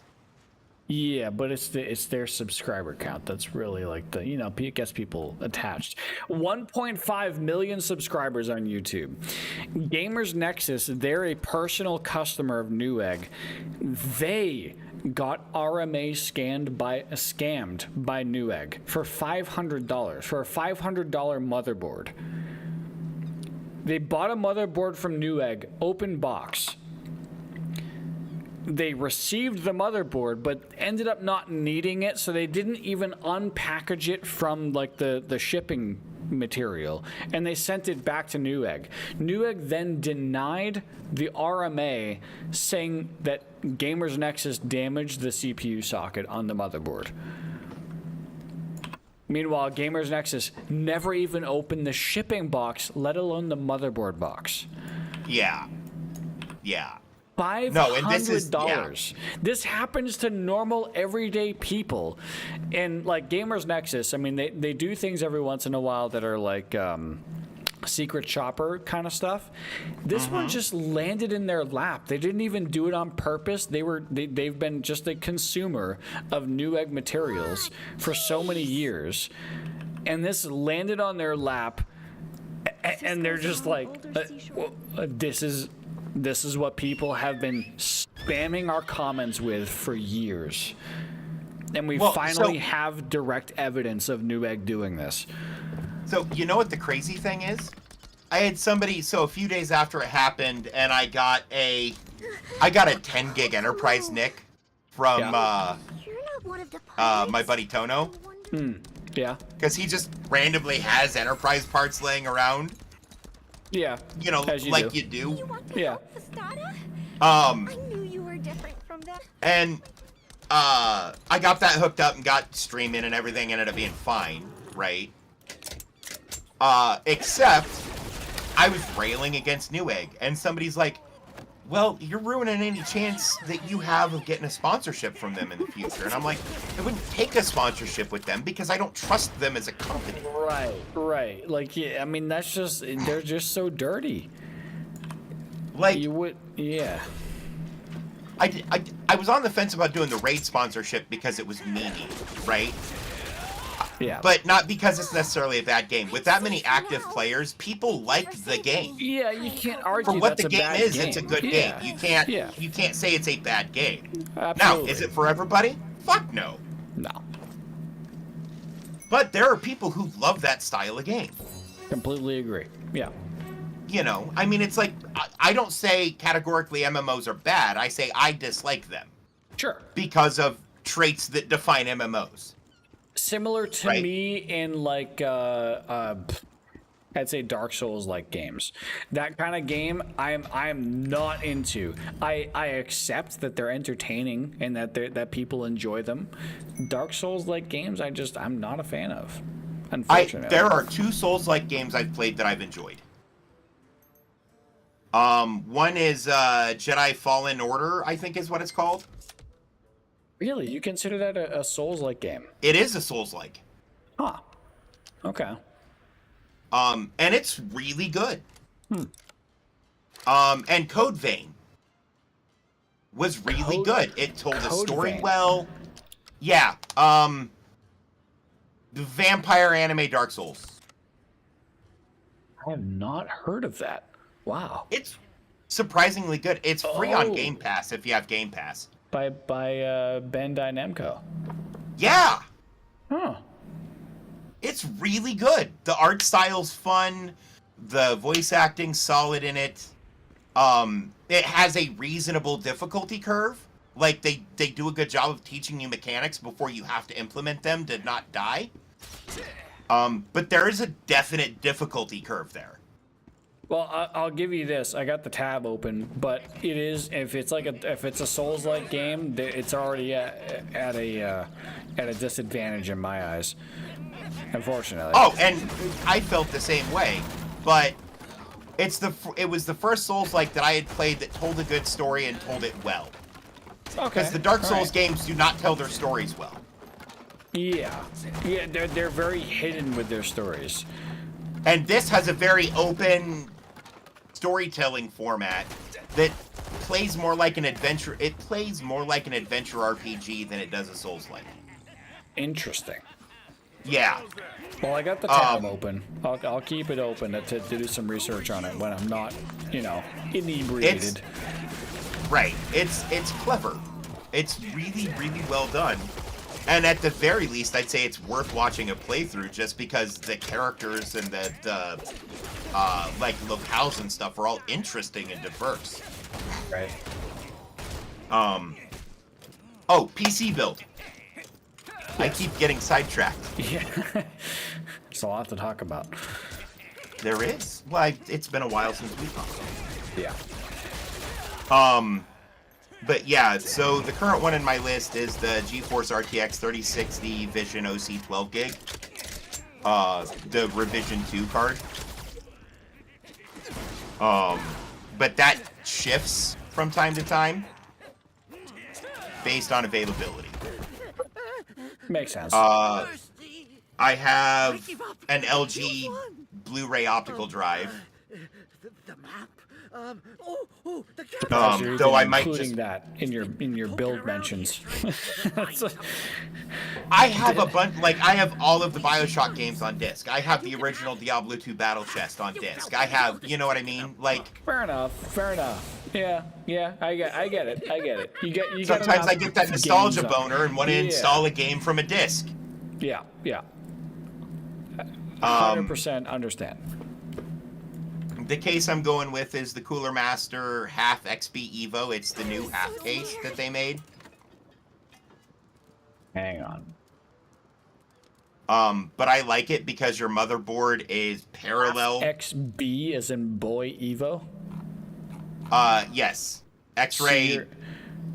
Yeah, but it's their subscriber count that's really like it gets people attached. 1.5 million subscribers on YouTube. Gamers Nexus, they're a personal customer of Newegg. They got RMA scammed by Newegg for $500 for a $500 motherboard. They bought a motherboard from Newegg, open box. They received the motherboard, but ended up not needing it, so they didn't even unpackage it from like the shipping material, and they sent it back to Newegg. Newegg then denied the RMA, saying that Gamers Nexus damaged the CPU socket on the motherboard. Meanwhile, Gamers Nexus never even opened the shipping box, let alone the motherboard box. Yeah. $500. This happens to normal, everyday people. And, like, Gamers Nexus, I mean, they do things every once in a while that are, like, secret shopper kind of stuff. This one just landed in their lap. They didn't even do it on purpose. They've been just a consumer of Newegg materials for so many years. And this landed on their lap, and they're just like, This is what people have been spamming our comments with for years. And we finally have direct evidence of Newegg doing this. So, you know what the crazy thing is? I had somebody, a few days after it happened, and I got a 10 gig enterprise nick from my buddy Tono. Yeah. Because he just randomly has enterprise parts laying around. Yeah. You know, like you do. Yeah. I knew you were different from them. And I got that hooked up and got streaming and everything ended up being fine, right? Except I was railing against Newegg, and somebody's like, well, you're ruining any chance that you have of getting a sponsorship from them in the future. And I'm like, I wouldn't take a sponsorship with them because I don't trust them as a company. Right. Like, yeah, I mean, they're just so dirty. Like, you would, yeah. I was on the fence about doing the raid sponsorship because it was meaty, right? Yeah. But not because it's necessarily a bad game. With that many active players, people like the game. Yeah, you can't argue for what that's the game a bad is. game. It's a good game. You can't say it's a bad game. Absolutely. Now, is it for everybody? Fuck no. No. But there are people who love that style of game. Completely agree. Yeah. You know, I mean, it's like, I don't say categorically MMOs are bad. I say I dislike them. Sure. Because of traits that define MMOs. Similar to me in, like, I'd say Dark Souls-like games. That kind of game, I am not into. I accept that they're entertaining and that people enjoy them. Dark Souls-like games, I'm not a fan of. Unfortunately, there are 2 Souls-like games I've played that I've enjoyed. One is Jedi Fallen Order, I think is what it's called. Really? You consider that a Souls-like game? It is a Souls-like. Huh. Okay. And it's really good. And Code Vein was really good. It told a story well. Yeah. The vampire anime Dark Souls. I have not heard of that. Wow. It's surprisingly good. It's free on Game Pass if you have Game Pass. By Bandai Namco. Yeah. Huh. It's really good. The art style's fun. The voice acting's solid in it. It has a reasonable difficulty curve. Like, they do a good job of teaching you mechanics before you have to implement them to not die. But there is a definite difficulty curve there. Well, I'll give you this. I got the tab open, but it is if it's a Souls-like game, it's already at a disadvantage in my eyes. Unfortunately. Oh, and I felt the same way, but it was the first Souls-like that I had played that told a good story and told it well. Okay. Because the Dark Souls games do not tell their stories well. Yeah, they're very hidden with their stories. And this has a very open storytelling format that plays more like an adventure. It plays more like an adventure RPG than it does a Souls-like. Interesting. Yeah. Well, I got the tab open. I'll keep it open to do some research on it when I'm not, inebriated. Right. It's clever. It's really, really well done. And at the very least, I'd say it's worth watching a playthrough just because the characters and the locales and stuff are all interesting and diverse. Right. Oh, PC build. I keep getting sidetracked. Yeah. There's a lot to talk about. There is. Well, it's been a while since we talked. Yeah. But yeah, so the current one in my list is the GeForce RTX 3060 Vision OC 12 gig. The Revision 2 card. But that shifts from time to time based on availability. Makes sense. I have an LG Blu-ray optical drive. The map. Though I might including just that in your build mentions. I have a bunch, I have all of the BioShock games on disc. I have the original Diablo 2 Battle Chest on disc. I have, you know what I mean? Fair enough. Yeah, I get it. You get sometimes I get that nostalgia boner and want to install a game from a disc. Yeah. 100% understand. The case I'm going with is the Cooler Master Half XP Evo. It's the new half case that they made. Hang on. But I like it because your motherboard is parallel. XB as in boy Evo? Yes. X-ray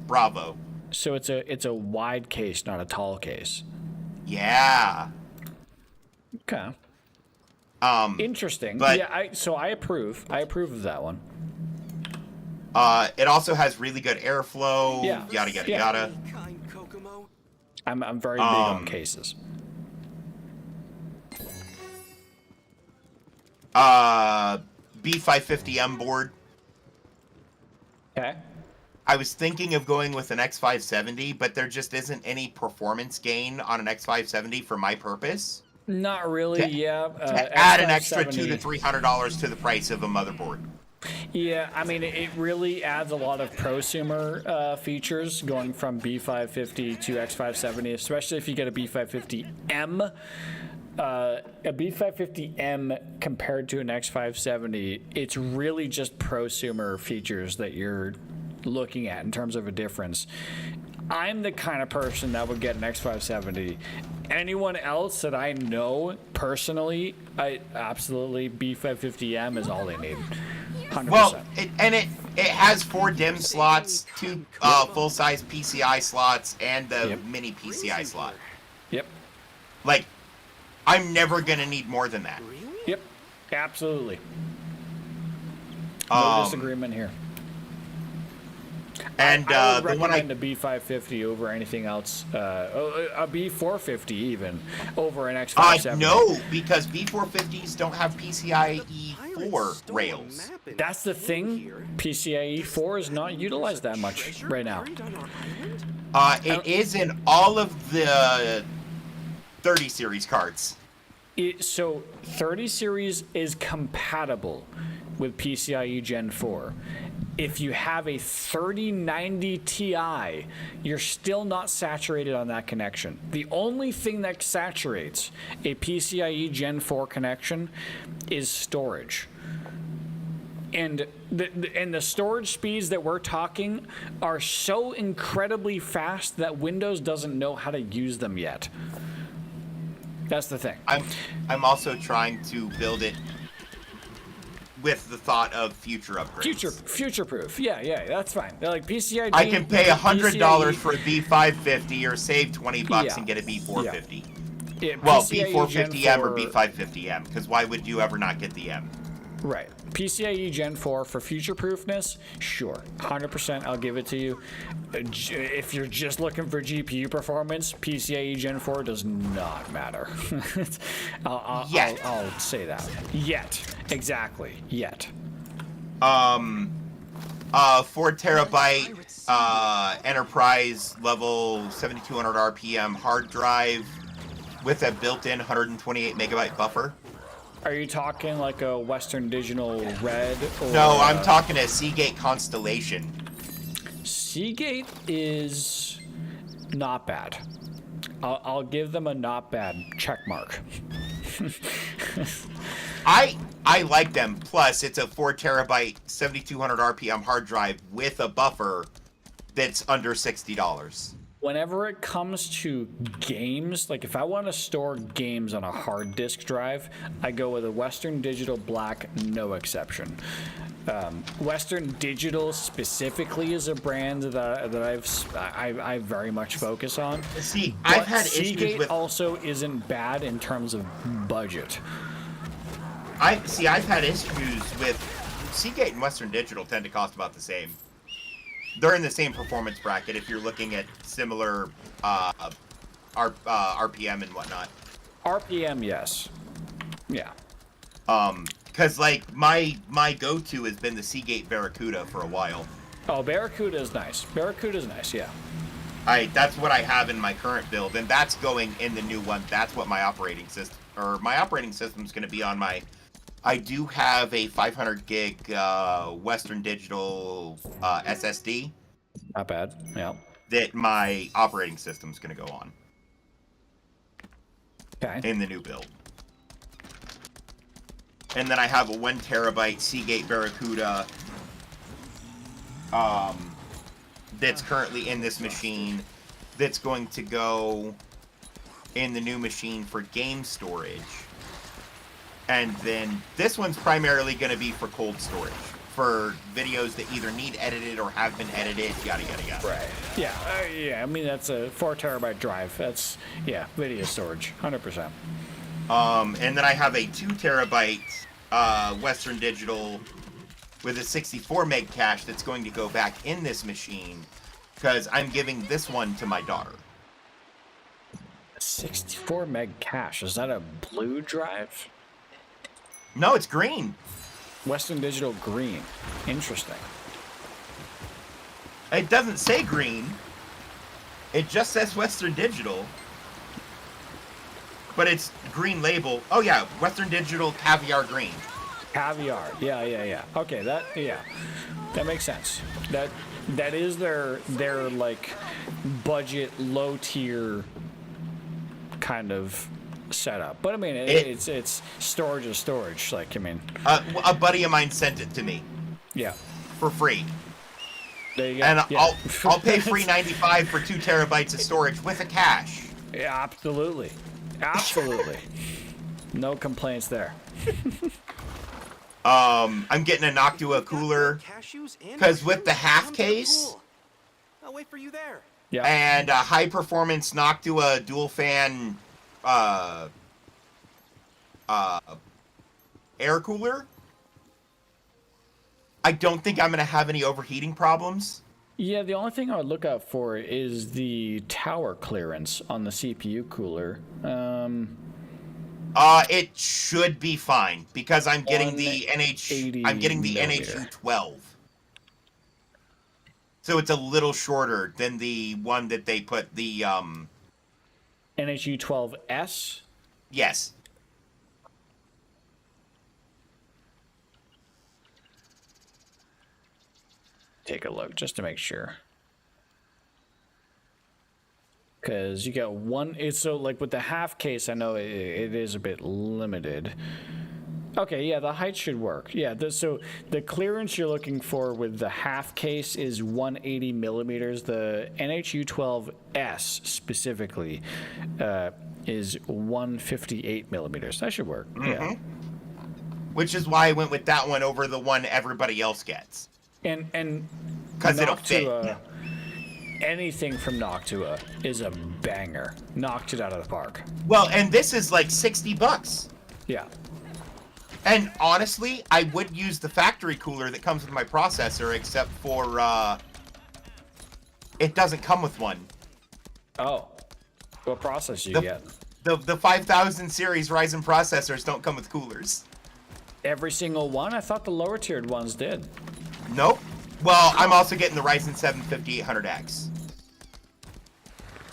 Bravo. So it's a wide case, not a tall case. Yeah. Okay. Interesting. But, I approve. I approve of that one. It also has really good airflow. Yeah. Yada. I'm very big on cases. B550M board. Okay. I was thinking of going with an X570, but there just isn't any performance gain on an X570 for my purpose. Not really, To add an extra $200 to $300 to the price of a motherboard. Yeah, I mean, it really adds a lot of prosumer features going from B550 to X570, especially if you get a B550M. A B550M compared to an X570, it's really just prosumer features that you're looking at in terms of a difference. I'm the kind of person that would get an X570. Anyone else that I know personally, I absolutely B550M is all they need. 100%. Well, it has 4 DIMM slots, 2 full-size PCI slots, and the mini PCI slot. Yep. I'm never gonna need more than that. Yep. Absolutely. No disagreement here. And I would recommend a B550 over anything else. A B450 even over an X570. No, because B450s don't have PCIe 4 rails. That's the thing. PCIe 4 is not utilized that much right now. It is in all of the 30 series cards. So 30 series is compatible with PCIe Gen 4. If you have a 3090 Ti, you're still not saturated on that connection. The only thing that saturates a PCIe Gen 4 connection is storage. And the storage speeds that we're talking are so incredibly fast that Windows doesn't know how to use them yet. That's the thing. I'm also trying to build it with the thought of future upgrades. Future proof. Yeah, that's fine. They're like PCIe. I can pay $100 for a B550 or save $20 and get a B450. Yeah, well, PCIe B450M or Gen 4 B550M, because why would you ever not get the M? Right. PCIe Gen 4 for future-proofness, sure. 100% I'll give it to you. If you're just looking for GPU performance, PCIe Gen 4 does not matter. I'll say that. Yet. Exactly. Yet. 4 terabyte enterprise level 7200 RPM hard drive with a built-in 128 megabyte buffer. Are you talking like a Western Digital Red? Or no, I'm talking a Seagate Constellation. Seagate is not bad. I'll give them a not bad check mark. I like them. Plus, it's a 4 terabyte 7200 RPM hard drive with a buffer that's under $60. Whenever it comes to games, like if I want to store games on a hard disk drive, I go with a Western Digital Black, no exception. Western Digital specifically is a brand that I very much focus on. See, I've had Seagate issues with also isn't bad in terms of budget. I've had issues with Seagate and Western Digital tend to cost about the same. They're in the same performance bracket if you're looking at similar RPM and whatnot. RPM, yes. Yeah. Because like my go-to has been the Seagate Barracuda for a while. Oh, Barracuda is nice. Barracuda's nice, yeah. That's what I have in my current build, and that's going in the new one. That's what my operating system's going to be on my. I do have a 500 gig Western Digital SSD. Not bad, yeah. That my operating system's going to go on. Okay. In the new build. And then I have a 1 terabyte Seagate Barracuda that's currently in this machine that's going to go in the new machine for game storage. And then this one's primarily going to be for cold storage, for videos that either need edited or have been edited, yada, yada, yada. Right. Yeah, I mean, that's a 4 terabyte drive. That's, video storage, 100%. And then I have a 2 terabyte Western Digital with a 64 meg cache that's going to go back in this machine because I'm giving this one to my daughter. 64 meg cache, is that a blue drive? No, it's green. Western Digital green. Interesting. It doesn't say green. It just says Western Digital. But it's green label. Oh yeah, Western Digital Caviar Green. Caviar. Yeah. Okay, that makes sense. That is their like budget low tier kind of setup. But I mean, it's storage is storage. Like, I mean, a buddy of mine sent it to me. Yeah. For free. There you go. And yeah. I'll pay $3.95 for 2 terabytes of storage with a cache. Yeah, absolutely. No complaints there. I'm getting a Noctua cooler because with the half case. I'll wait for you there. Yeah. And a high performance Noctua dual fan air cooler. I don't think I'm going to have any overheating problems. Yeah, the only thing I would look out for is the tower clearance on the CPU cooler. It should be fine because I'm getting the NHU12. So it's a little shorter than the one that they put the NHU12S? Yes. Take a look just to make sure. Because you got one, it's so like with the half case, I know it is a bit limited. Okay, yeah, the height should work. Yeah, so the clearance you're looking for with the half case is 180 millimeters. The NHU-12S specifically is 158 millimeters. That should work. Yeah. Which is why I went with that one over the one everybody else gets. And because it'll fit. Anything from Noctua is a banger. Knocked it out of the park. Well, and this is like $60. Yeah. And honestly, I would use the factory cooler that comes with my processor, except for it doesn't come with one. Oh. What processor you get? The 5000 series Ryzen processors don't come with coolers. Every single one? I thought the lower tiered ones did. Nope. Well, I'm also getting the Ryzen 7 5800X.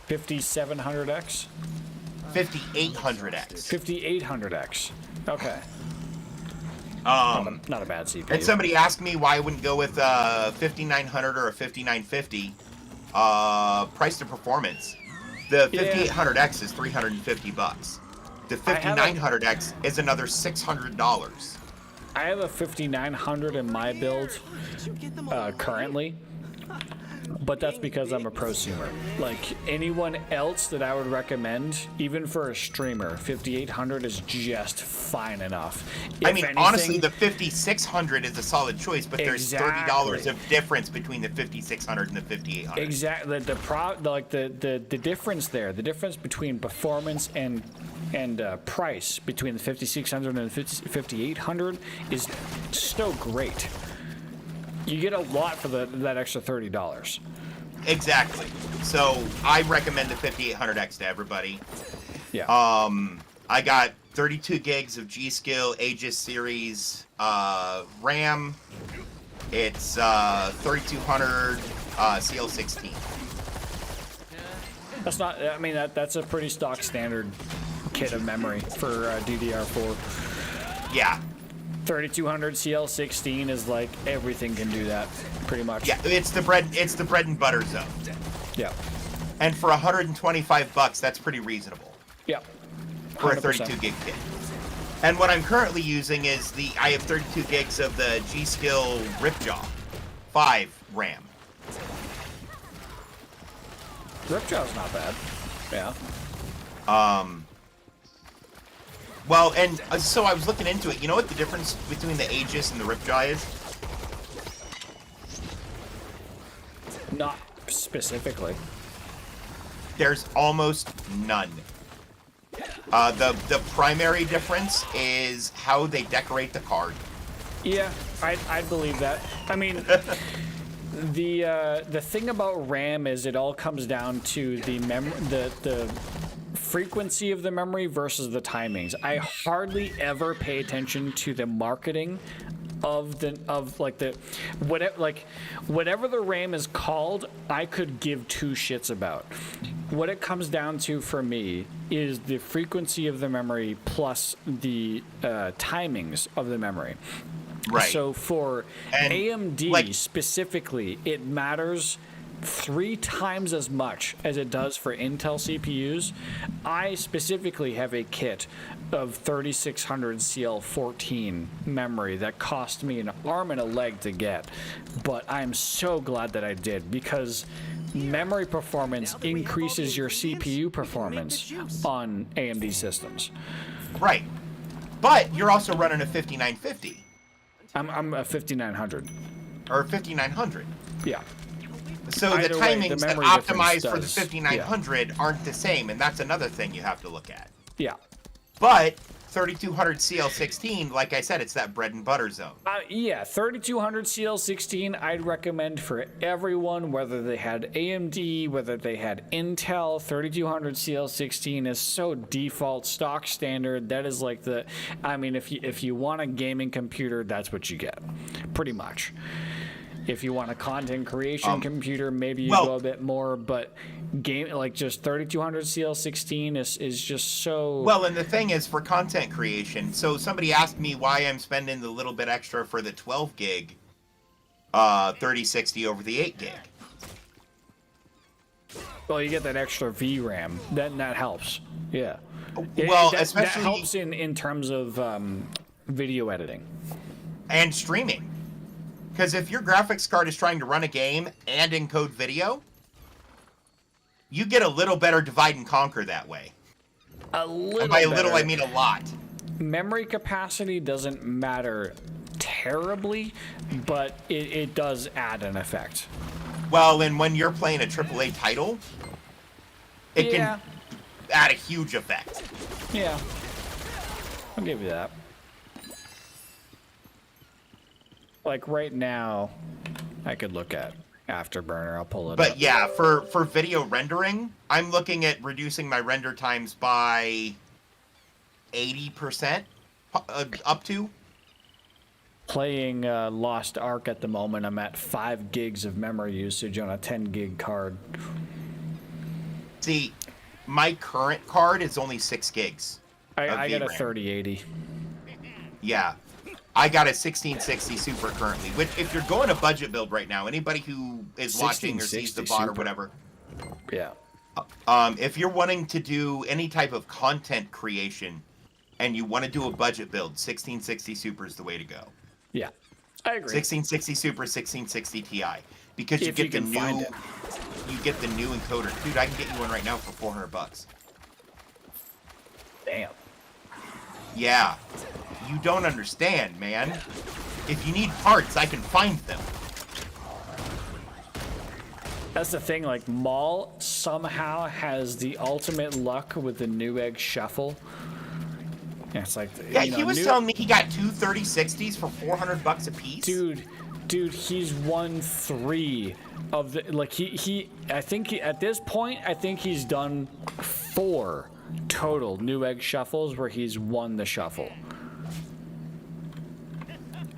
5700X? 5800X. 5800X. Okay. Not a bad CPU. And somebody asked me why I wouldn't go with a 5900 or a 5950. Price to performance. The 5800X is $350. The 5900X is another $600. I have a 5900 in my build currently, but that's because I'm a prosumer. Like anyone else that I would recommend, even for a streamer, 5800 is just fine enough. I mean, honestly, the 5600 is a solid choice, but there's $30 of difference between the 5600 and the 5800. Exactly. The difference there, the difference between performance and price between the 5600 and the 5800 is so great. You get a lot for that extra $30. Exactly. So I recommend the 5800X to everybody. Yeah. I got 32 gigs of G.Skill Aegis series RAM. It's 3200 CL16. That's not. I mean, that's a pretty stock standard kit of memory for DDR4. Yeah. 3200 CL16 is like everything can do that, pretty much. Yeah, it's the bread and butter zone. Yeah. And for $125, that's pretty reasonable. Yeah. For a 32 gig kit. And what I'm currently using is I have 32 gigs of the G.Skill Ripjaw 5 RAM. Ripjaw's not bad. Yeah. Well, and so I was looking into it. You know what the difference between the Aegis and the Ripjaw is? Not specifically. There's almost none. The primary difference is how they decorate the card. Yeah, I'd believe that. I mean, the thing about RAM is it all comes down to the frequency of the memory versus the timings. I hardly ever pay attention to the marketing of whatever the RAM is called. I could give two shits about. What it comes down to for me is the frequency of the memory plus the timings of the memory. Right. So for AMD specifically, it matters 3 times as much as it does for Intel CPUs. I specifically have a kit of 3600 CL14 memory that cost me an arm and a leg to get, but I'm so glad that I did, because memory performance increases your CPU performance on AMD systems. Right. But you're also running a 5950. I'm a 5900. Or 5900. Yeah. So Either the way, timings the that memory optimize difference for the does, 5900 aren't the same, and that's another thing you have to look at. Yeah. But 3200 CL16, like I said, it's that bread and butter zone. Yeah, 3200 CL16 I'd recommend for everyone, whether they had AMD, whether they had Intel. 3200 CL16 is so default stock standard. That is like if you want a gaming computer, that's what you get, pretty much. If you want a content creation computer, maybe you go a bit more, but just 3200 CL16 is just so... Well, and the thing is, for content creation, so somebody asked me why I'm spending the little bit extra for the 12 gig 3060 over the 8 gig. Well, you get that extra VRAM. That helps. Yeah. Well, that especially... That helps in terms of Video editing. And streaming. Because if your graphics card is trying to run a game and encode video, you get a little better divide and conquer that way. A little and by a better. little, I mean a lot. Memory capacity doesn't matter terribly, but it does add an effect. Well, and when you're playing a AAA title, it can add a huge effect. Yeah. I'll give you that. Like right now, I could look at Afterburner. I'll pull it up. But yeah, for video rendering, I'm looking at reducing my render times by 80% up to. Playing Lost Ark at the moment, I'm at 5 gigs of memory usage on a 10 gig card. See, my current card is only 6 gigs. I got a 3080. Yeah. I got a 1660 Super currently, which if you're going a budget build right now, anybody who is watching or sees the bot or whatever. Yeah. If you're wanting to do any type of content creation and you want to do a budget build, 1660 Super is the way to go. Yeah. I agree. 1660 Super, 1660 Ti. Because you get the new encoder. Dude, I can get you one right now for $400. Damn. Yeah. You don't understand, man. If you need parts, I can find them. That's the thing, like, Maul somehow has the ultimate luck with the Newegg Shuffle. Yeah, it's like... Yeah, he was telling me he got two 3060s for $400 a piece. Dude, he's won 3 of the... Like, I think at this point, I think he's done 4 total Newegg Shuffles where he's won the shuffle.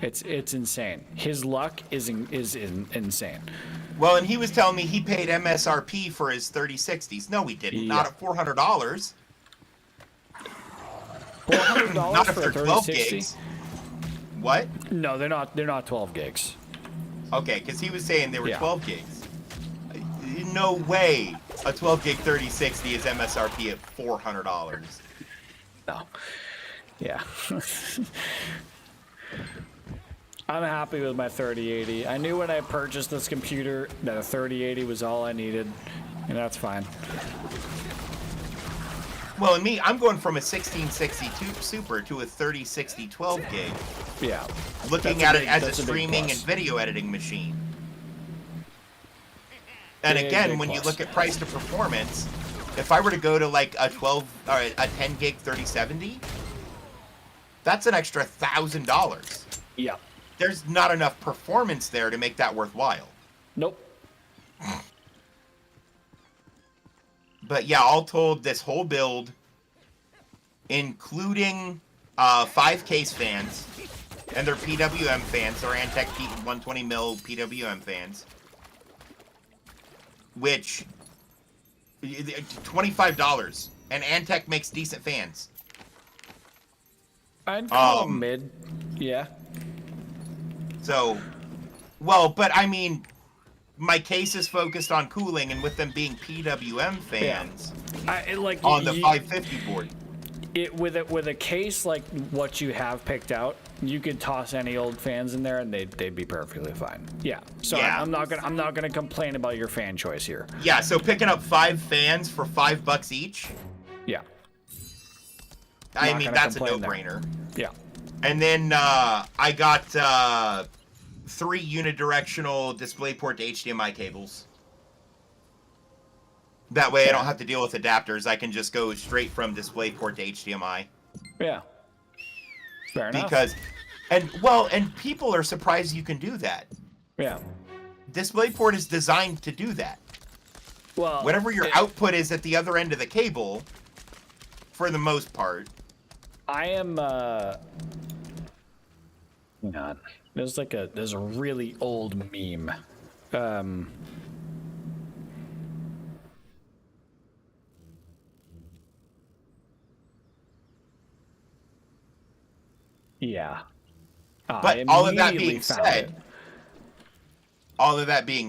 It's insane. His luck is insane. Well, and he was telling me he paid MSRP for his 3060s. No, he didn't. Yeah. Not at $400. $400 not for if a they're 12 3060? gigs. What? No, they're not. They're not 12 gigs. Okay, because he was saying they were Yeah. 12 gigs. No way a 12 gig 3060 is MSRP at $400. No. Yeah. I'm happy with my 3080. I knew when I purchased this computer that a 3080 was all I needed, and that's fine. Well, and me, I'm going from a 1662 Super to a 3060 12 gig. Yeah. Looking at it as a streaming and video editing machine. And again, when you look at price to performance, if I were to go to like a 12 or a 10 gig 3070, that's an extra $1,000. Yeah. There's not enough performance there to make that worthwhile. Nope. But yeah, all told, this whole build, including 5 case fans, and their PWM fans, their Antec 120mm PWM fans, which, $25, and Antec makes decent fans. I'd call them mid, yeah. So, well, but I mean, my case is focused on cooling, and with them being PWM fans, on the 550 board. With a case like what you have picked out, you could toss any old fans in there and they'd be perfectly fine. Yeah. So yeah. I'm not gonna complain about your fan choice here. Yeah. So picking up 5 fans for $5 each. Yeah. I mean, that's a no-brainer. Yeah. And then I got 3 unidirectional DisplayPort to HDMI cables. That way I don't have to deal with adapters. I can just go straight from DisplayPort to HDMI. Yeah. Fair enough. Because, and people are surprised you can do that. Yeah. DisplayPort is designed to do that. Well, whatever your output is at the other end of the cable, for the most part. I am, hang on. There's a really old meme. Yeah. But all of that being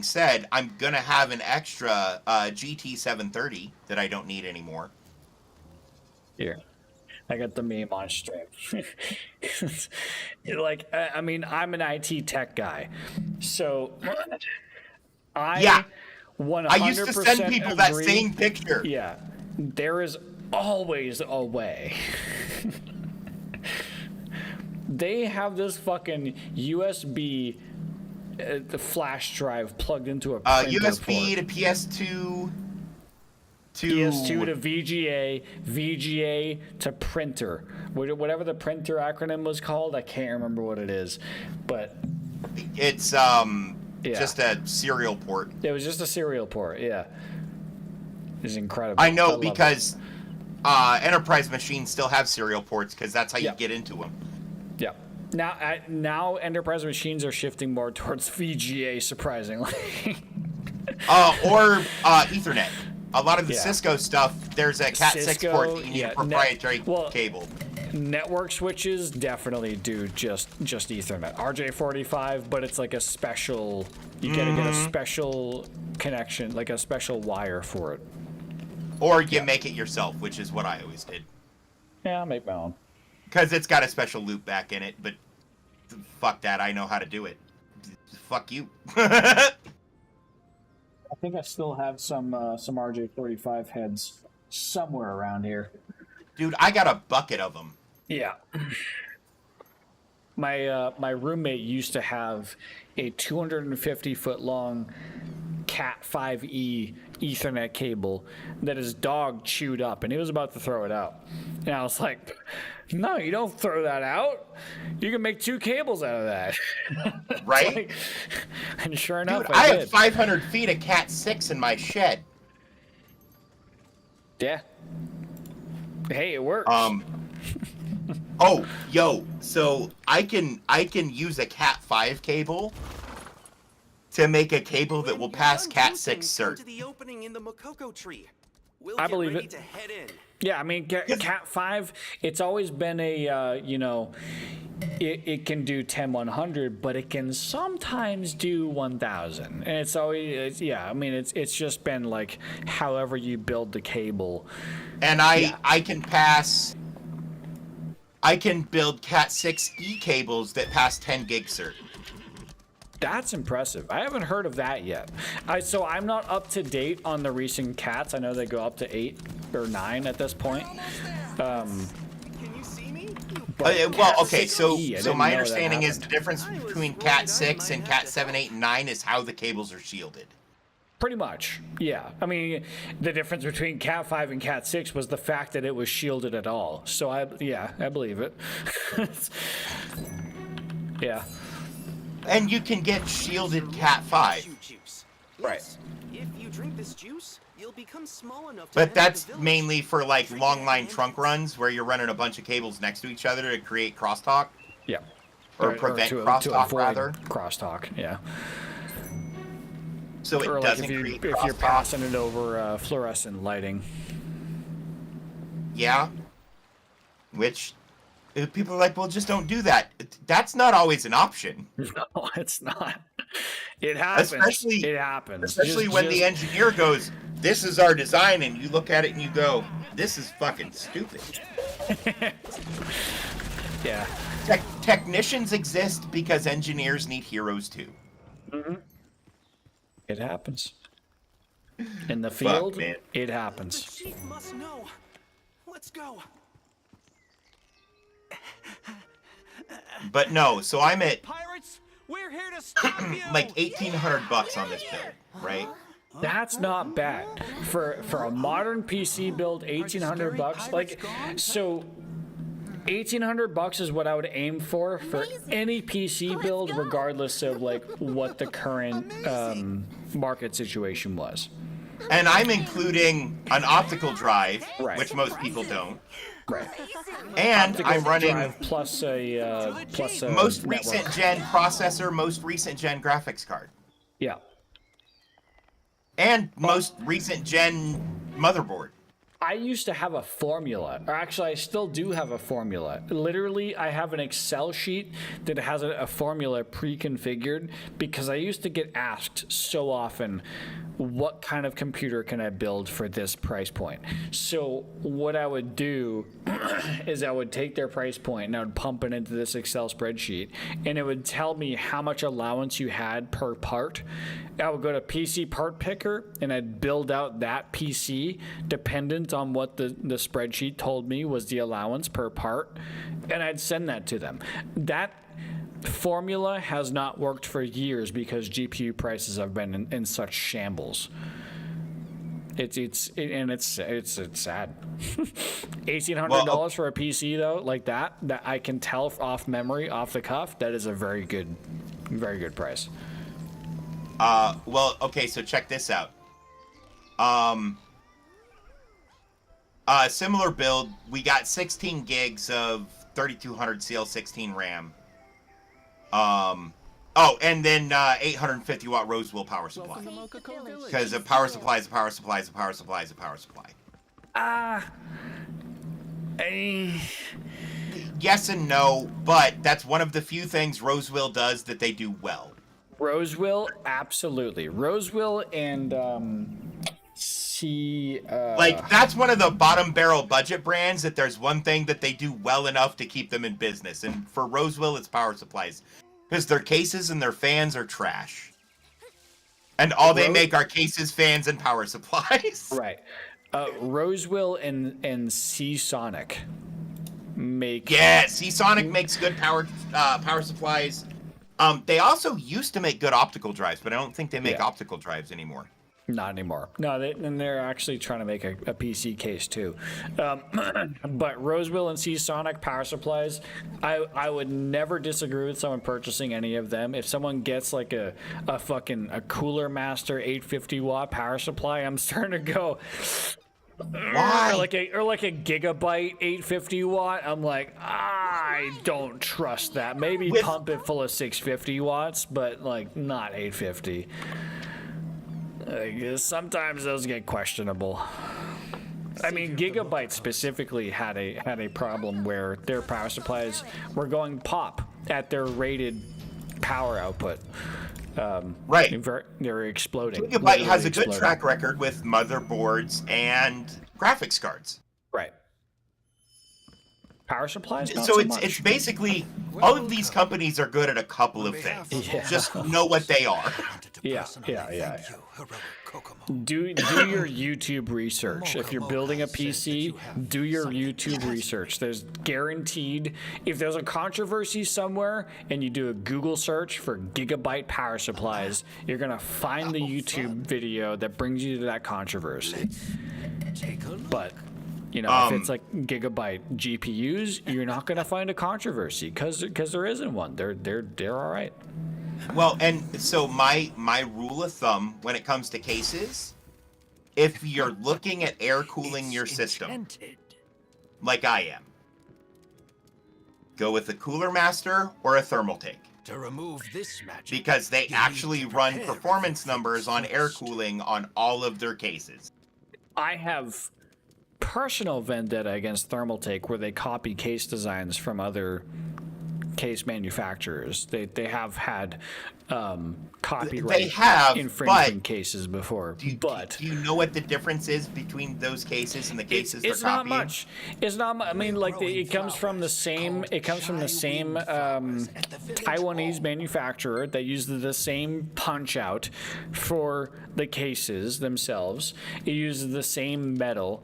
said, I'm gonna have an extra GT 730 that I don't need anymore. Here. I got the meme on stream. Like, I mean, I'm an IT tech guy, so I 100% used to send people that agree. same picture. Yeah, there is always a way. They have this fucking USB the flash drive plugged into a printer USB port. to PS2 PS2 to VGA, VGA to printer. Whatever the printer acronym was called, I can't remember what it is, but it's just a serial port. It was just a serial port, yeah. It's incredible. I know because enterprise machines still have serial ports because that's how you get into them. Yeah. Now enterprise machines are shifting more towards VGA, surprisingly. Or Ethernet. A lot of the Cisco stuff, there's a Cat6 port that you need a proprietary cable. Network switches definitely do just Ethernet. RJ45, but it's like a special. You gotta get a special connection, like a special wire for it. Or you make it yourself, which is what I always did. Yeah, I'll make my own. Because it's got a special loop back in it, but fuck that, I know how to do it. Fuck you. I think I still have some RJ45 heads somewhere around here. Dude, I got a bucket of them. Yeah. My roommate used to have a 250-foot long Cat 5e Ethernet cable that his dog chewed up, and he was about to throw it out. And I was like, no, you don't throw that out. You can make 2 cables out of that. Right? Like, and sure enough, dude, I have 500 feet of Cat 6 in my shed. Yeah. Hey, it works. Oh, yo, so I can use a Cat 5 cable to make a cable that will pass Cat 6 cert. To the opening in the Makoko tree. We'll I get believe ready it. to head in. Yeah, I mean, Cat 5, it's always been a, it can do 10-100, but it can sometimes do 1,000. And it's always, I mean, it's just been like however you build the cable. And I can build Cat 6e cables that pass 10 gig cert. That's impressive. I haven't heard of that yet. So I'm not up to date on the recent Cats. I know they go up to 8 or 9 at this point. Can you see me? Well, okay, so my understanding is the difference between Cat 6 and Cat 7, 8, and 9 is how the cables are shielded. Pretty much, yeah. I mean, the difference between Cat 5 and Cat 6 was the fact that it was shielded at all. So I believe it. Yeah. And you can get shielded Cat 5. Right. If you drink this juice, you'll become small enough to But that's mainly for like long line trunk runs where you're running a bunch of cables next to each other to create crosstalk. Yeah. Or prevent crosstalk, rather. Crosstalk, yeah. So it doesn't create crosstalk. If you're passing it over fluorescent lighting. Yeah. Which people are like, well, just don't do that. That's not always an option. No, it's not. It happens. It happens. Especially when the engineer goes, this is our design, and you look at it and you go, this is fucking stupid. Yeah. Technicians exist because engineers need heroes too. Mm-hmm. It happens. In the field, man. It happens. The chief must know. Let's go. But no, so I'm at Pirates, we're here to stop you. like $1,800 on this build, right? That's not bad for a modern PC build. $1,800, like, so $1,800 is what I would aim for any PC build, regardless of like what the current market situation was. And I'm including an optical drive, which most people don't. Right. And Optical I'm running drive plus a most network. recent gen processor, most recent gen graphics card. Yeah. And most recent gen motherboard. I used to have a formula, or actually I still do have a formula. Literally, I have an Excel sheet that has a formula pre-configured because I used to get asked so often, what kind of computer can I build for this price point? So what I would do is I would take their price point and I would pump it into this Excel spreadsheet, and it would tell me how much allowance you had per part. I would go to PC part picker and I'd build out that PC dependent on what the spreadsheet told me was the allowance per part, and I'd send that to them. That formula has not worked for years because GPU prices have been in such shambles. It's sad. $1,800 for a PC though, like that I can tell off memory, off the cuff, that is a very good price. Well, okay, so check this out. Similar build, we got 16 gigs of 3200 CL16 RAM. And then 850 watt Roseville power supply. Because a power supply is a power supply is a power supply is a power supply. Yes and no, but that's one of the few things Roseville does that they do well. Roseville, absolutely. Roseville and like, that's one of the bottom barrel budget brands that there's one thing that they do well enough to keep them in business. And for Roseville, it's power supplies. Because their cases and their fans are trash. And all they make are cases, fans, and power supplies. Right. Roseville and Seasonic make... Yeah, Seasonic makes good power supplies. They also used to make good optical drives, but I don't think they make optical drives anymore. Not anymore. No, and they're actually trying to make a PC case too. But Roseville and Seasonic power supplies, I would never disagree with someone purchasing any of them. If someone gets like a Cooler Master 850 watt power supply, I'm starting to go... Why? Or like a Gigabyte 850 watt. I'm like, I don't trust that. Maybe pump it full of 650 watts, but like not 850. Sometimes those get questionable. I mean, Gigabyte specifically had a problem where their power supplies were going pop at their rated power output. Right. They were exploding. Gigabyte has a good track record with motherboards and graphics cards. Right. Power supplies? Not so so it's much. it's basically all of these companies are good at a couple of things. Yeah. Just know what they are. Yeah. Do your YouTube research. If you're building a PC, do your YouTube research. There's guaranteed, if there's a controversy somewhere and you do a Google search for Gigabyte power supplies, you're gonna find the YouTube video that brings you to that controversy. But you know, if it's like Gigabyte GPUs, you're not gonna find a controversy because there isn't one. They're all right. Well, and so my rule of thumb when it comes to cases, if you're looking at air cooling your system, like I am, go with a Cooler Master or a Thermaltake. To remove this magic, because they actually run performance numbers on air cooling on all of their cases. I have personal vendetta against Thermaltake where they copy case designs from other case manufacturers. They have had copyright infringement cases before. Do you know what the difference is between those cases and the cases they're copying? Not much. It's not much. I mean, like it comes from the same. It comes from the same Taiwanese manufacturer that uses the same punch out for the cases themselves. It uses the same metal.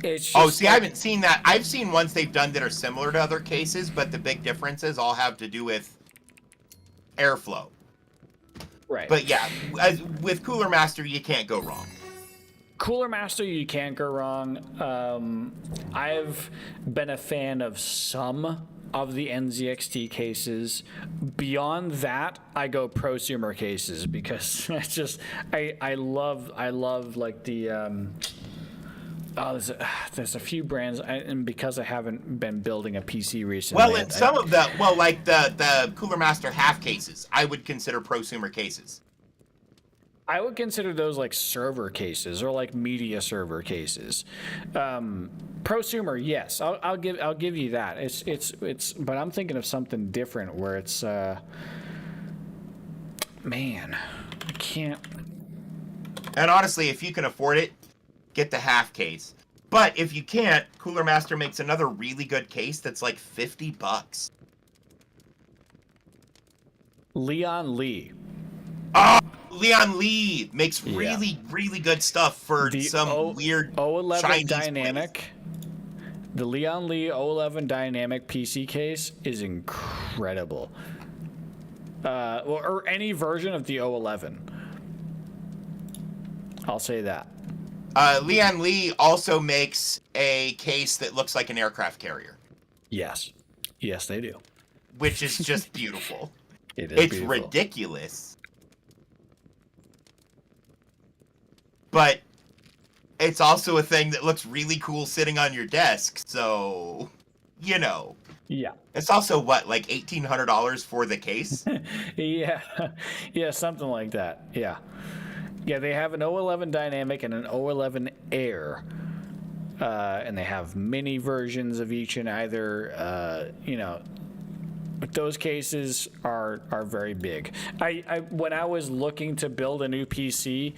It's just I haven't seen that. I've seen ones they've done that are similar to other cases, but the big differences all have to do with airflow. Right. But yeah, with Cooler Master, you can't go wrong. Cooler Master, you can't go wrong. I've been a fan of some of the NZXT cases. Beyond that, I go prosumer cases because it's just I love like the there's a few brands, and because I haven't been building a PC recently. Well, and some of the like the Cooler Master half cases, I would consider prosumer cases. I would consider those like server cases or like media server cases. Prosumer, yes, I'll give you that. It's but I'm thinking of something different where it's man, I can't. And honestly, if you can afford it, get the half case. But if you can't, Cooler Master makes another really good case that's like $50. Leon Lee. Oh, Leon Lee makes really good stuff for some weird 011 Chinese dynamic. place. The Leon Lee 011 dynamic PC case is incredible. Or any version of the 011. I'll say that. Leon Lee also makes a case that looks like an aircraft carrier. Yes. Yes, they do. Which is just beautiful. It's beautiful. Ridiculous. But it's also a thing that looks really cool sitting on your desk, so, you know. Yeah. It's also, what, like $1,800 for the case? Yeah. Yeah, something like that. Yeah. Yeah, they have an 011 Dynamic and an 011 Air. And they have mini versions of each and either, you know. But those cases are very big. When I was looking to build a new PC,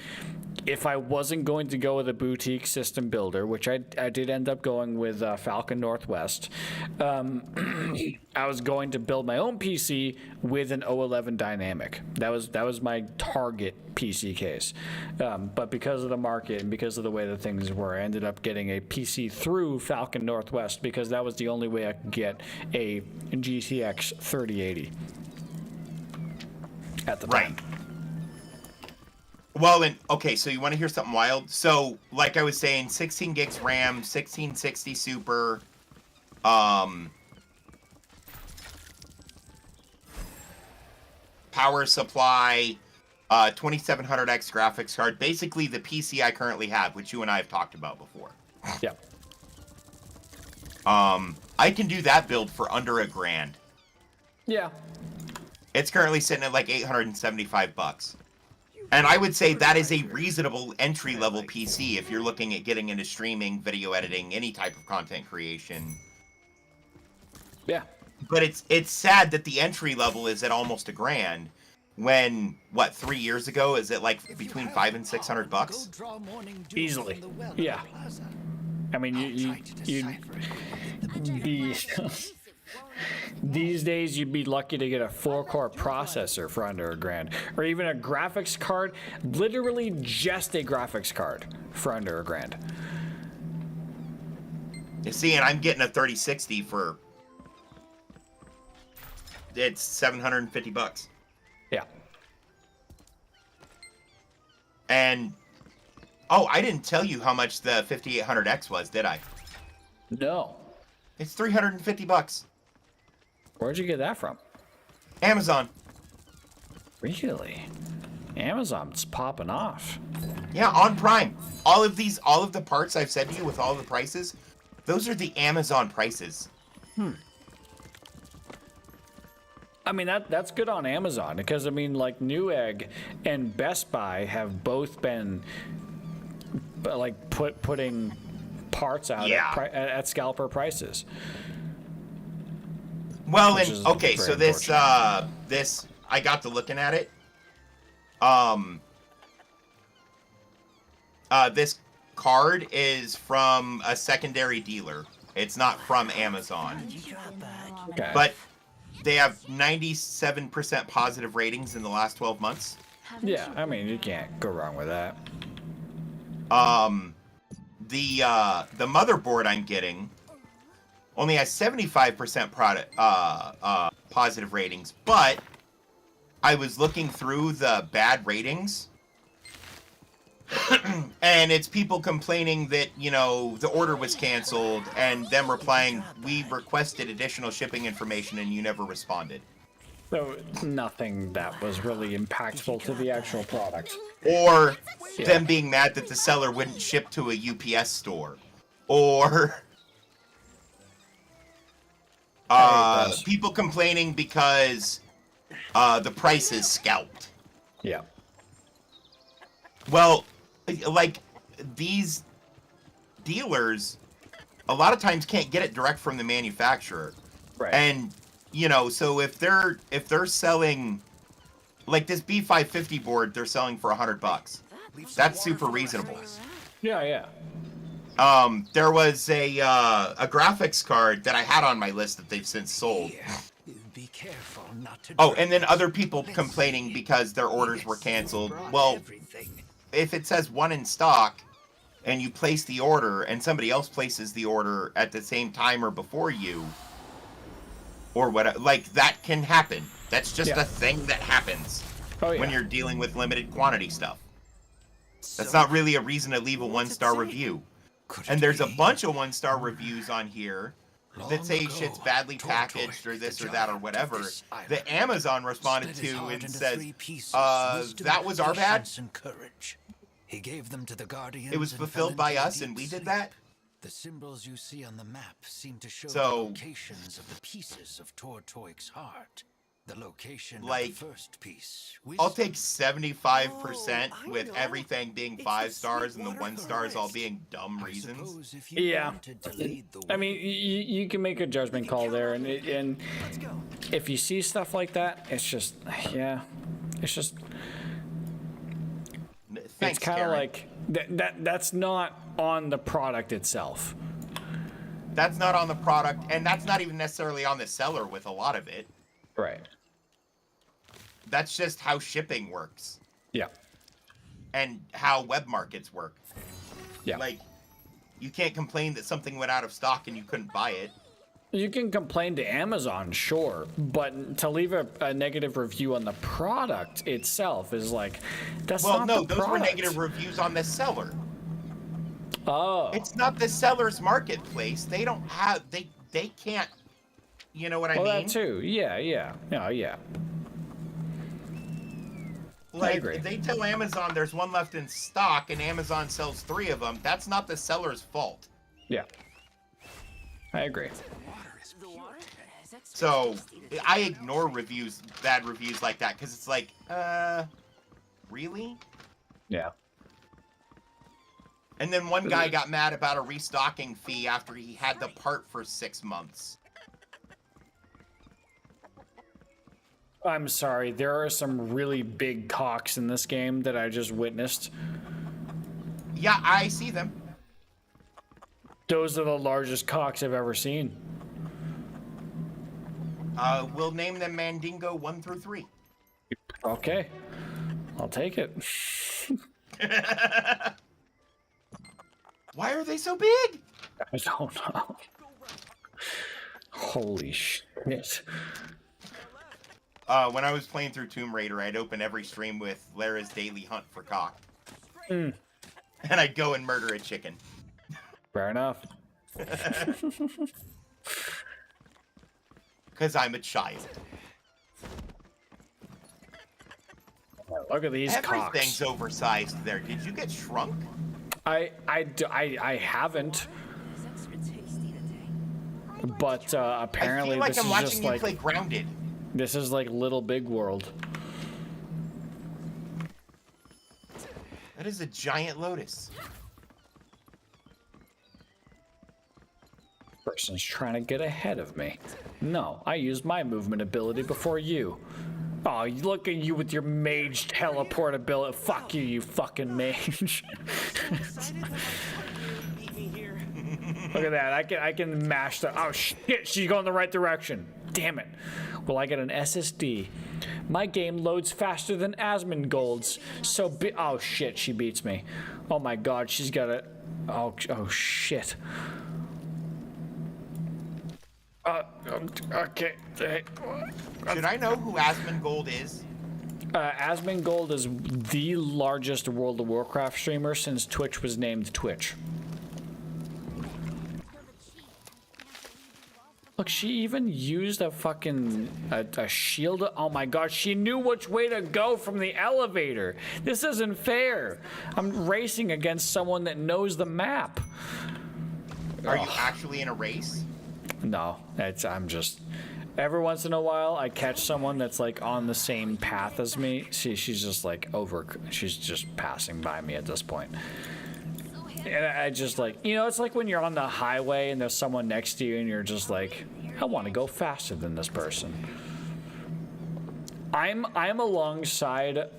if I wasn't going to go with a boutique system builder, which I did end up going with Falcon Northwest, I was going to build my own PC with an 011 Dynamic. That was my target PC case. But because of the market and because of the way that things were, I ended up getting a PC through Falcon Northwest because that was the only way I could get a GTX 3080 at the time. Well, and okay, so you want to hear something wild? So, like I was saying, 16 gigs RAM, 1660 Super, power supply, 2700X graphics card. Basically, the PC I currently have, which you and I have talked about before. Yeah. I can do that build for under $1,000. Yeah. It's currently sitting at like $875. And I would say that is a reasonable entry-level PC if you're looking at getting into streaming, video editing, any type of content creation. Yeah. But it's sad that the entry level is at almost $1,000 when, what, 3 years ago is it like between $500 and $600? Easily. Yeah. I mean, you'd be... These days, you'd be lucky to get a 4-core processor for under $1,000, or even a graphics card, literally just a graphics card for under $1,000. You see, and I'm getting a 3060 for it's $750. Yeah. And oh, I didn't tell you how much the 5800X was, did I? No. It's $350. Where'd you get that from? Amazon. Really? Amazon's popping off. Yeah, on Prime. All of the parts I've said to you with all the prices, those are the Amazon prices. I mean, that's good on Amazon because, I mean, like Newegg and Best Buy have both been like putting parts out at scalper prices. Well, and okay, so this I got to looking at it. This card is from a secondary dealer. It's not from Amazon. Okay. But they have 97% positive ratings in the last 12 months. Yeah, I mean, you can't go wrong with that. The motherboard I'm getting only has 75% positive ratings, but I was looking through the bad ratings, and it's people complaining that, you know, the order was canceled, and them replying, we requested additional shipping information and you never responded. So nothing that was really impactful to the actual product. Or them being mad that the seller wouldn't ship to a UPS store. Or people complaining because the price is scalped. Yeah. Well, like, these dealers a lot of times can't get it direct from the manufacturer. Right. And, you know, so if they're selling, like this B550 board, they're selling for $100. That's super reasonable. Yeah, yeah. There was a graphics card that I had on my list that they've since sold. Be careful not to. Oh, and then other people complaining because their orders were canceled. Well, if it says one in stock and you place the order and somebody else places the order at the same time or before you, or whatever, like, that can happen. That's just a thing that happens when you're dealing with limited quantity stuff. That's not really a reason to leave a 1-star review. And there's a bunch of 1-star reviews on here that say shit's badly packaged or this or that or whatever, that Amazon responded to and says, that was our bad. He gave them to the Guardians. It was fulfilled by us and we did that. The symbols you see on the map seem to show the locations of the pieces of Tortoik's heart. The location of the first piece. I'll take 75% with everything being 5 stars and the 1 stars all being dumb reasons. Yeah. I mean, you can make a judgment call there, and if you see stuff like that, it's just, it's just. It's kind of like that's not on the product itself. That's not on the product, and that's not even necessarily on the seller with a lot of it. Right. That's just how shipping works. Yeah. And how web markets work. Yeah. Like, you can't complain that something went out of stock and you couldn't buy it. You can complain to Amazon, sure, but to leave a negative review on the product itself is like, that's not the product. Well, no, those were negative reviews on the seller. Oh. It's not the seller's marketplace. They don't have, they can't, you know what I mean? Well, that too. Yeah. Oh, yeah. Like, if they tell Amazon there's one left in stock and Amazon sells 3 of them, that's not the seller's fault. Yeah. I agree. So, I ignore bad reviews like that, because it's like, really? Yeah. And then one guy got mad about a restocking fee after he had the part for 6 months. I'm sorry, there are some really big cocks in this game that I just witnessed. Yeah, I see them. Those are the largest cocks I've ever seen. We'll name them Mandingo 1 through 3. Okay. I'll take it. Why are they so big? I don't know. Holy shit. When I was playing through Tomb Raider, I'd open every stream with Lara's daily hunt for cock. Mm. And I'd go and murder a chicken. Fair enough. Because I'm a child. Look at these cocks. Everything's oversized there. Did you get shrunk? I haven't. But apparently I feel like this I'm is watching just you like play Grounded. This is like Little Big World. That is a giant lotus. Person's trying to get ahead of me. No, I used my movement ability before you. Oh, look at you with your mage teleport ability. Fuck you, you fucking mage. Look at that. I can mash the. Oh shit, she's going the right direction. Damn it. Well, I get an SSD. My game loads faster than Asmongold's. So oh shit, she beats me. Oh my god, she's got a. Oh shit. Okay. Should I know who Asmongold is? Asmongold is the largest World of Warcraft streamer since Twitch was named Twitch. Look, she even used a fucking a shield. Oh my god, she knew which way to go from the elevator. This isn't fair. I'm racing against someone that knows the map. Are you actually in a race? No, I'm just. Every once in a while, I catch someone that's like on the same path as me. She's just like she's just passing by me at this point. And I just like, you know, it's like when you're on the highway and there's someone next to you and you're just like, I want to go faster than this person. I'm alongside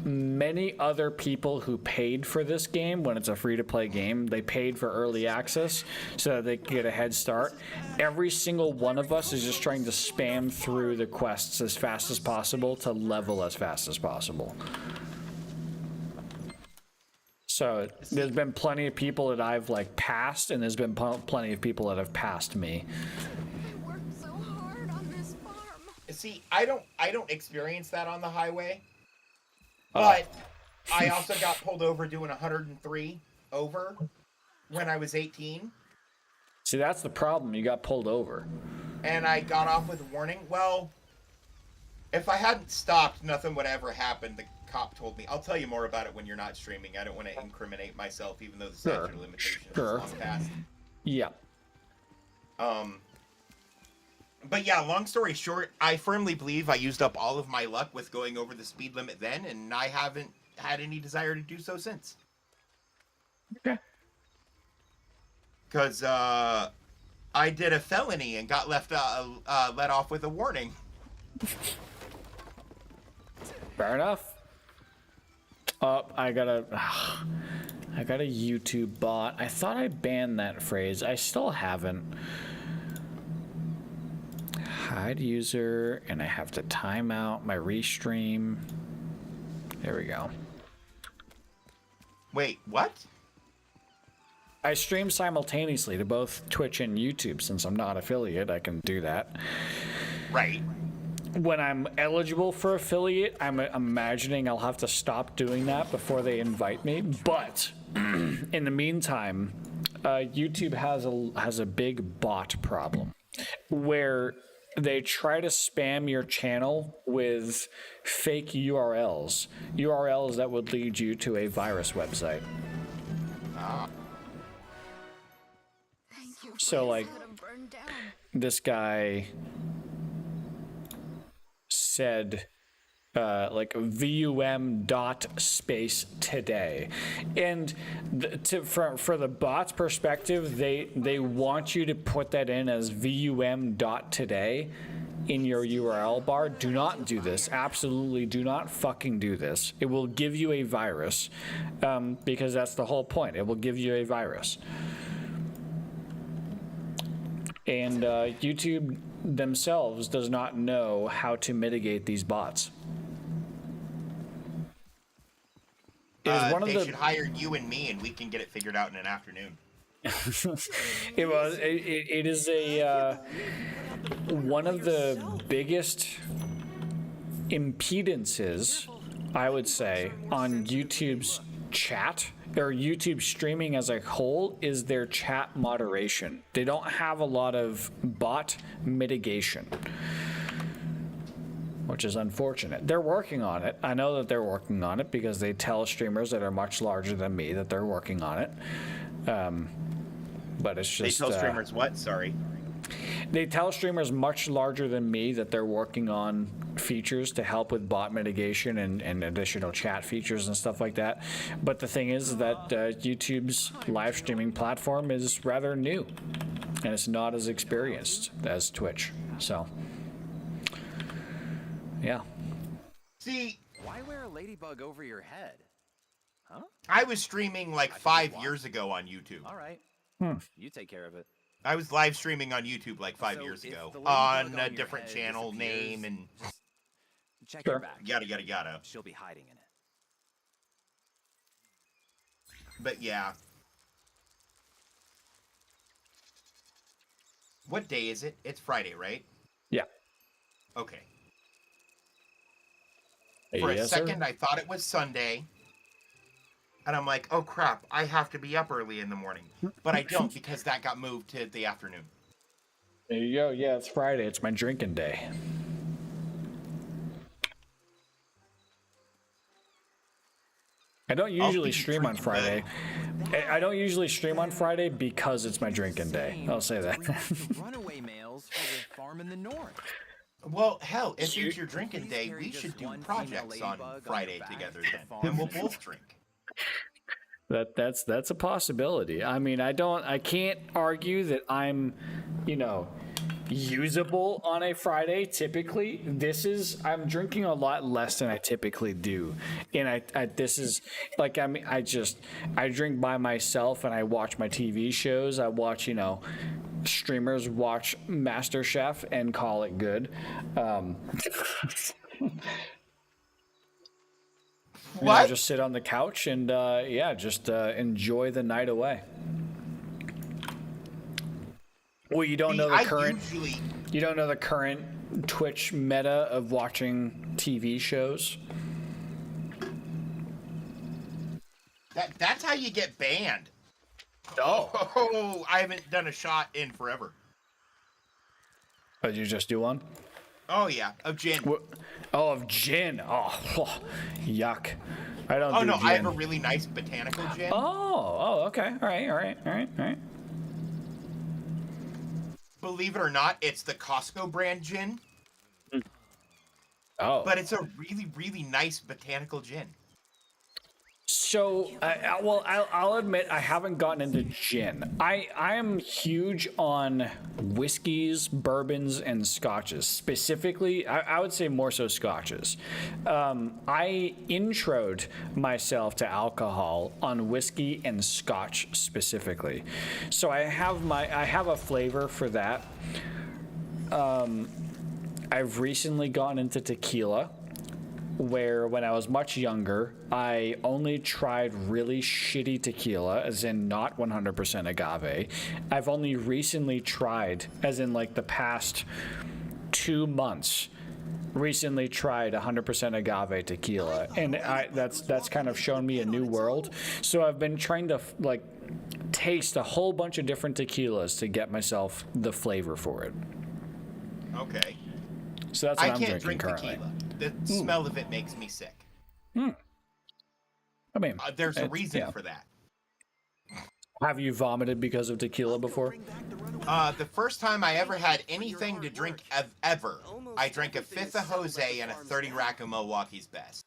many other people who paid for this game when it's a free-to-play game. They paid for early access so that they could get a head start. Every single one of us is just trying to spam through the quests as fast as possible to level as fast as possible. So there's been plenty of people that I've like passed, and there's been plenty of people that have passed me. I worked so hard on this farm. See, I don't experience that on the highway. But I also got pulled over doing 103 over when I was 18. See, that's the problem. You got pulled over. And I got off with a warning. Well, if I hadn't stopped, nothing would ever happen. The cop told me. I'll tell you more about it when you're not streaming. I don't want to incriminate myself, even though the statute of limitations is long past. Yeah. But yeah, long story short, I firmly believe I used up all of my luck with going over the speed limit then, and I haven't had any desire to do so since. Okay. Because I did a felony and got let off with a warning. Fair enough. I got a YouTube bot. I thought I banned that phrase. I still haven't. Hide user, and I have to time out my restream. There we go. Wait, what? I stream simultaneously to both Twitch and YouTube. Since I'm not affiliate, I can do that. Right. When I'm eligible for affiliate, I'm imagining I'll have to stop doing that before they invite me. But in the meantime, YouTube has a big bot problem where they try to spam your channel with fake URLs that would lead you to a virus website. So like this guy said like VUM.space today, and for the bot's perspective, they want you to put that in as VUM.today in your URL bar. Do not do this. Absolutely do not fucking do this. It will give you a virus, because that's the whole point. It will give you a virus. And YouTube themselves does not know how to mitigate these bots. They should hire you and me, and we can get it figured out in an afternoon. It is a one of the biggest impedances, I would say, on YouTube's chat or YouTube streaming as a whole is their chat moderation. They don't have a lot of bot mitigation, which is unfortunate. They're working on it. I know that they're working on it because they tell streamers that are much larger than me that they're working on it. But it's just... They tell streamers what? Sorry. They tell streamers much larger than me that they're working on features to help with bot mitigation and additional chat features and stuff like that. But the thing is that YouTube's live streaming platform is rather new, and it's not as experienced as Twitch. So, yeah. See, why wear a ladybug over your head? Huh? I was streaming like 5 years ago on YouTube. All right. You take care of it. I was live streaming on YouTube like 5 years ago on a different channel name and check her back. Yada yada yada. She'll be hiding in it. But yeah. What day is it? It's Friday, right? Yeah. Okay. For a Yes, second, sir? I thought it was Sunday. And I'm like, oh crap, I have to be up early in the morning. But I don't, because that got moved to the afternoon. There you go. Yeah, it's Friday. It's my drinking day. I don't usually stream on Friday. I don't usually stream on Friday because it's my drinking day. I'll say that. Runaway males for the farm in the north. Well, hell, if it's your drinking day, we should do projects on Friday together then, and we'll both drink. That's a possibility. I mean, I can't argue that I'm, usable on a Friday typically. I'm drinking a lot less than I typically do, and I drink by myself and I watch my TV shows. I watch streamers watch MasterChef and call it good. And I just sit on the couch and enjoy the night away. Well, you don't know the current Twitch meta of watching TV shows. That's how you get banned. Oh, I haven't done a shot in forever. Oh, did you just do one? Oh yeah, of gin. Oh, of gin. Oh, yuck. I don't. Oh do no, gin. I have a really nice botanical gin. Oh, okay. All right. Believe it or not, it's the Costco brand gin. Oh. But it's a really, really nice botanical gin. So, I'll admit I haven't gotten into gin. I am huge on whiskeys, bourbons, and scotches. Specifically, I would say more so scotches. I introed myself to alcohol on whiskey and scotch specifically. So I have a flavor for that. I've recently gotten into tequila, where when I was much younger, I only tried really shitty tequila, as in not 100% agave. I've only recently tried, as in like the past 2 months, recently tried 100% agave tequila, and that's kind of shown me a new world. So I've been trying to taste a whole bunch of different tequilas to get myself the flavor for it. Okay. So that's what I'm drinking drink currently. Tequila. The smell of it makes me sick. I mean, there's a reason for that. Have you vomited because of tequila before? The first time I ever had anything to drink ever, I drank a fifth of Jose and a 30 rack of Milwaukee's Best.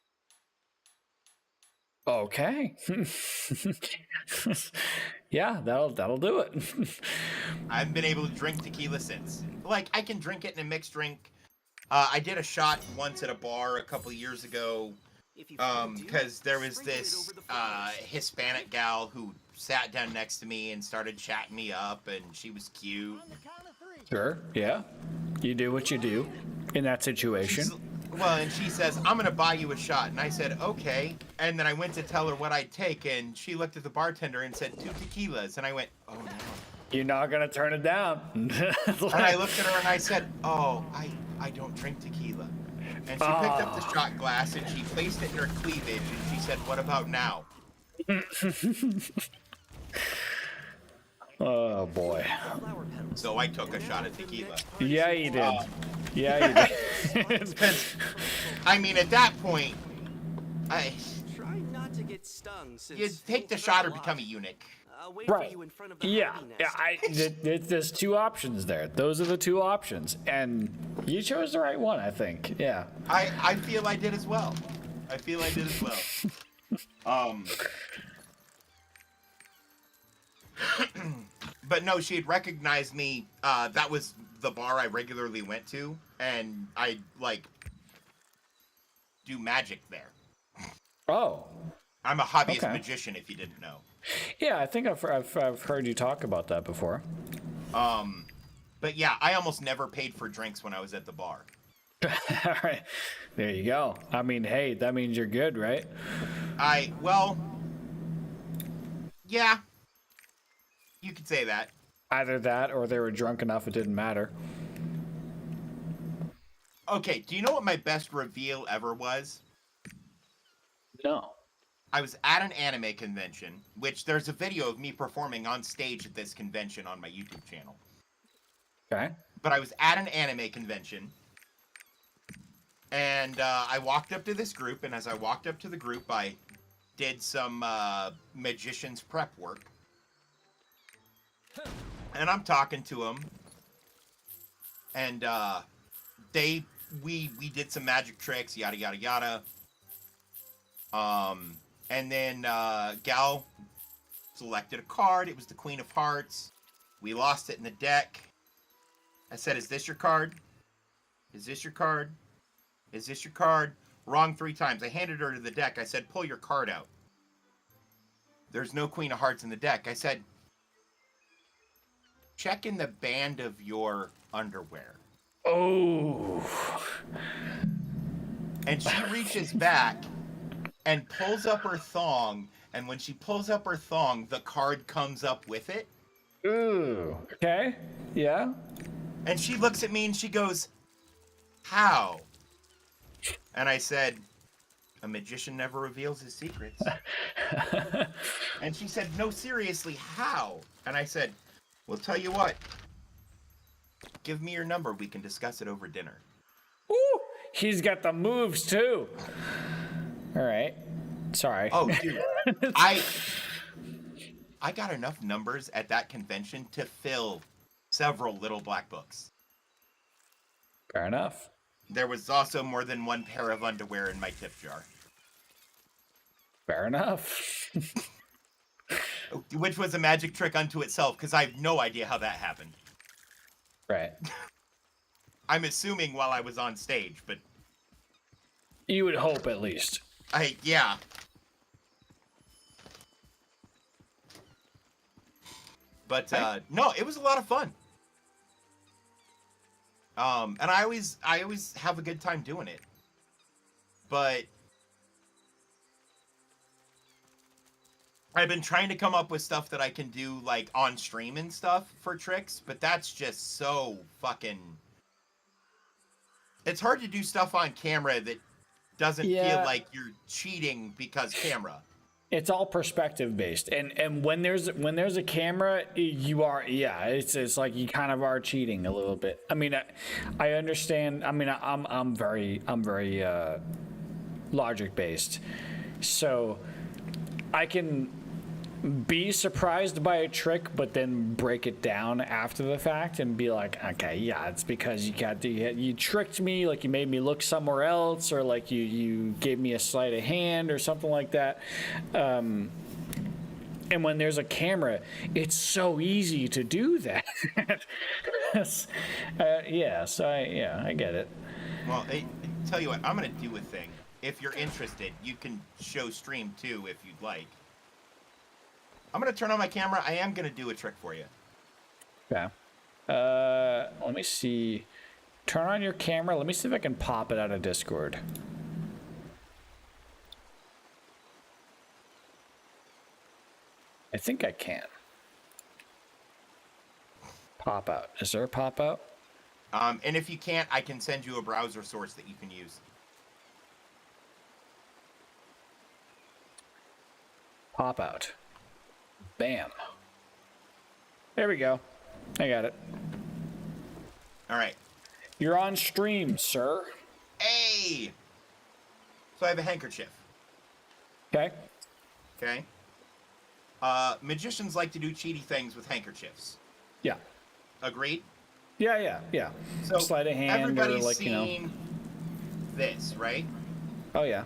Okay. Yeah, that'll do it. I haven't been able to drink tequila since. Like, I can drink it in a mixed drink. I did a shot once at a bar a couple years ago, because there was this Hispanic gal who sat down next to me and started chatting me up, and she was cute. Sure, yeah. You do what you do in that situation. And she says, "I'm gonna buy you a shot," and I said, "Okay." And then I went to tell her what I'd take, and she looked at the bartender and said, 2 tequilas, and I went, "Oh no." You're not gonna turn it down. And I looked at her and I said, "Oh, I don't drink tequila." And she picked up the shot glass and she placed it in her cleavage and she said, "What about now?" Oh boy. So I took a shot of tequila. Yeah, you did. Yeah, you did. Because, I mean, at that point, Try not to get stung. you take the shot or become a eunuch. Right. Yeah. There's 2 options there. Those are the 2 options, and you chose the right one, I think. Yeah. I feel I did as well. But no, she had recognized me. That was the bar I regularly went to, and I do magic there. Oh. I'm a hobbyist magician, if you didn't know. Yeah, I think I've heard you talk about that before. But yeah, I almost never paid for drinks when I was at the bar. All right, there you go. I mean, hey, that means you're good, right? Yeah, you could say that. Either that, or they were drunk enough it didn't matter. Okay, do you know what my best reveal ever was? No. I was at an anime convention, which there's a video of me performing on stage at this convention on my YouTube channel. Okay. But I was at an anime convention, and I walked up to this group, and as I walked up to the group, I did some magician's prep work. And I'm talking to them, and we did some magic tricks, yada yada yada. And then Gal selected a card. It was the Queen of Hearts. We lost it in the deck. I said, "Is this your card? Is this your card? Is this your card?" Wrong 3 times. I handed her to the deck. I said, "Pull your card out." There's no Queen of Hearts in the deck. I said, "Check in the band of your underwear." Oh. And she reaches back and pulls up her thong. And when she pulls up her thong, the card comes up with it. Ooh. Okay. Yeah. And she looks at me and she goes, "How?" And I said, "A magician never reveals his secrets." And she said, "No, seriously, how?" And I said, "Well, tell you what. Give me your number. We can discuss it over dinner." Ooh, he's got the moves too. All right. Sorry. Oh, dude. I got enough numbers at that convention to fill several little black books. Fair enough. There was also more than one pair of underwear in my tip jar. Fair enough. Which was a magic trick unto itself, because I have no idea how that happened. Right. I'm assuming while I was on stage, but... You would hope, at least. Yeah. But, no, it was a lot of fun. And I always have a good time doing it. But I've been trying to come up with stuff that I can do, like, on stream and stuff for tricks, but that's just so fucking... It's hard to do stuff on camera that doesn't feel like you're cheating because camera. It's all perspective based, and when there's a camera, you are it's like you kind of are cheating a little bit. I mean, I understand. I mean, I'm very logic based, so I can be surprised by a trick, but then break it down after the fact and be like, okay, yeah, it's because you tricked me, like you made me look somewhere else, or like you gave me a sleight of hand or something like that. And when there's a camera, it's so easy to do that. So I get it. Well, tell you what, I'm gonna do a thing. If you're interested, you can show stream too if you'd like. I'm going to turn on my camera. I am going to do a trick for you. Okay. Let me see. Turn on your camera. Let me see if I can pop it out of Discord. I think I can. Pop out. Is there a pop out? And if you can't, I can send you a browser source that you can use. Pop out. Bam. There we go. I got it. All right. You're on stream, sir. Hey! So I have a handkerchief. Okay. Okay. Magicians like to do cheaty things with handkerchiefs. Yeah. Agreed? Yeah. So sleight of hand, everybody's or like, seen this, right? Oh, yeah.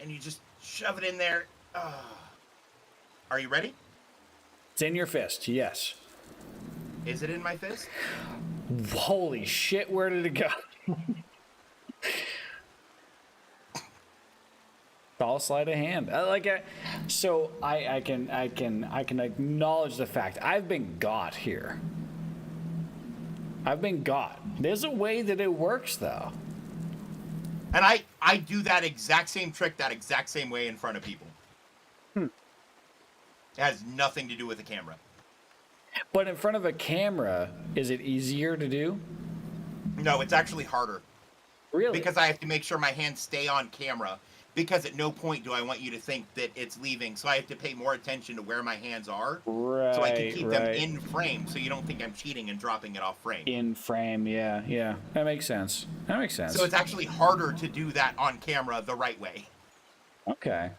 And you just shove it in there. Are you ready? It's in your fist, yes. Is it in my fist? Holy shit, where did it go? All sleight of hand. I can acknowledge the fact I've been got here. I've been got. There's a way that it works, though. And I do that exact same trick that exact same way in front of people. It has nothing to do with the camera. But in front of a camera, is it easier to do? No, it's actually harder. Really? Because I have to make sure my hands stay on camera. Because at no point do I want you to think that it's leaving. So I have to pay more attention to where my hands are. Right, so I can keep them in frame so you don't think I'm cheating and dropping it off frame. In frame, yeah. That makes sense. So it's actually harder to do that on camera the right way. Okay,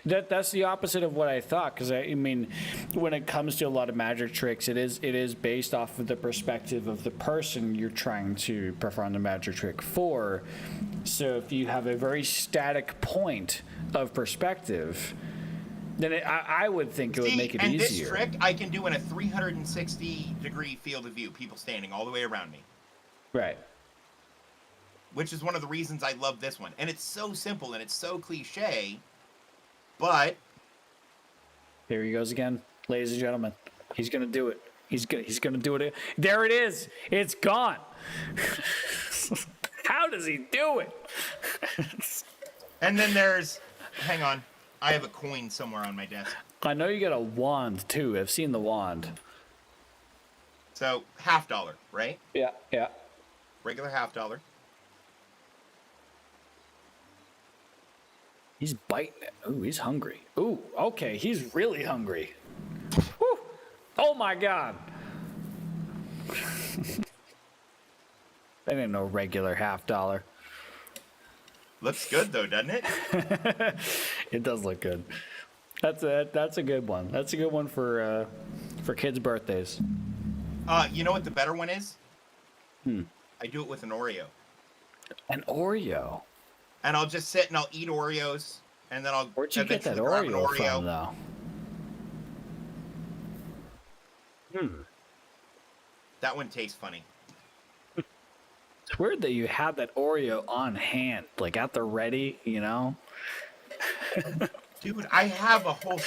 that's the opposite of what I thought. Because I mean, when it comes to a lot of magic tricks, it is based off of the perspective of the person you're trying to perform the magic trick for. So if you have a very static point of perspective, then I would think it would make it and easier. This trick I can do in a 360-degree field of view, people standing all the way around me. Right. Which is one of the reasons I love this one. And it's so simple and it's so cliche, but... Here he goes again, ladies and gentlemen. He's going to do it. He's gonna do it. There it is. It's gone. How does he do it? And then there's... Hang on. I have a coin somewhere on my desk. I know you got a wand, too. I've seen the wand. So, $50, right? Yeah, yeah. Regular $50. He's biting it. Ooh, he's hungry. Ooh, okay, he's really hungry. Whew. Oh my God. That ain't no regular $50. Looks good though, doesn't it? It does look good. That's a good one. That's a good one for kids' birthdays. You know what the better one is? I do it with an Oreo. An Oreo? And I'll just sit and I'll eat Oreos, and then I'll Where'd you get that Oreo from, though? That one tastes funny. It's weird that you have that Oreo on hand, like at the ready, you know? Dude, I have a whole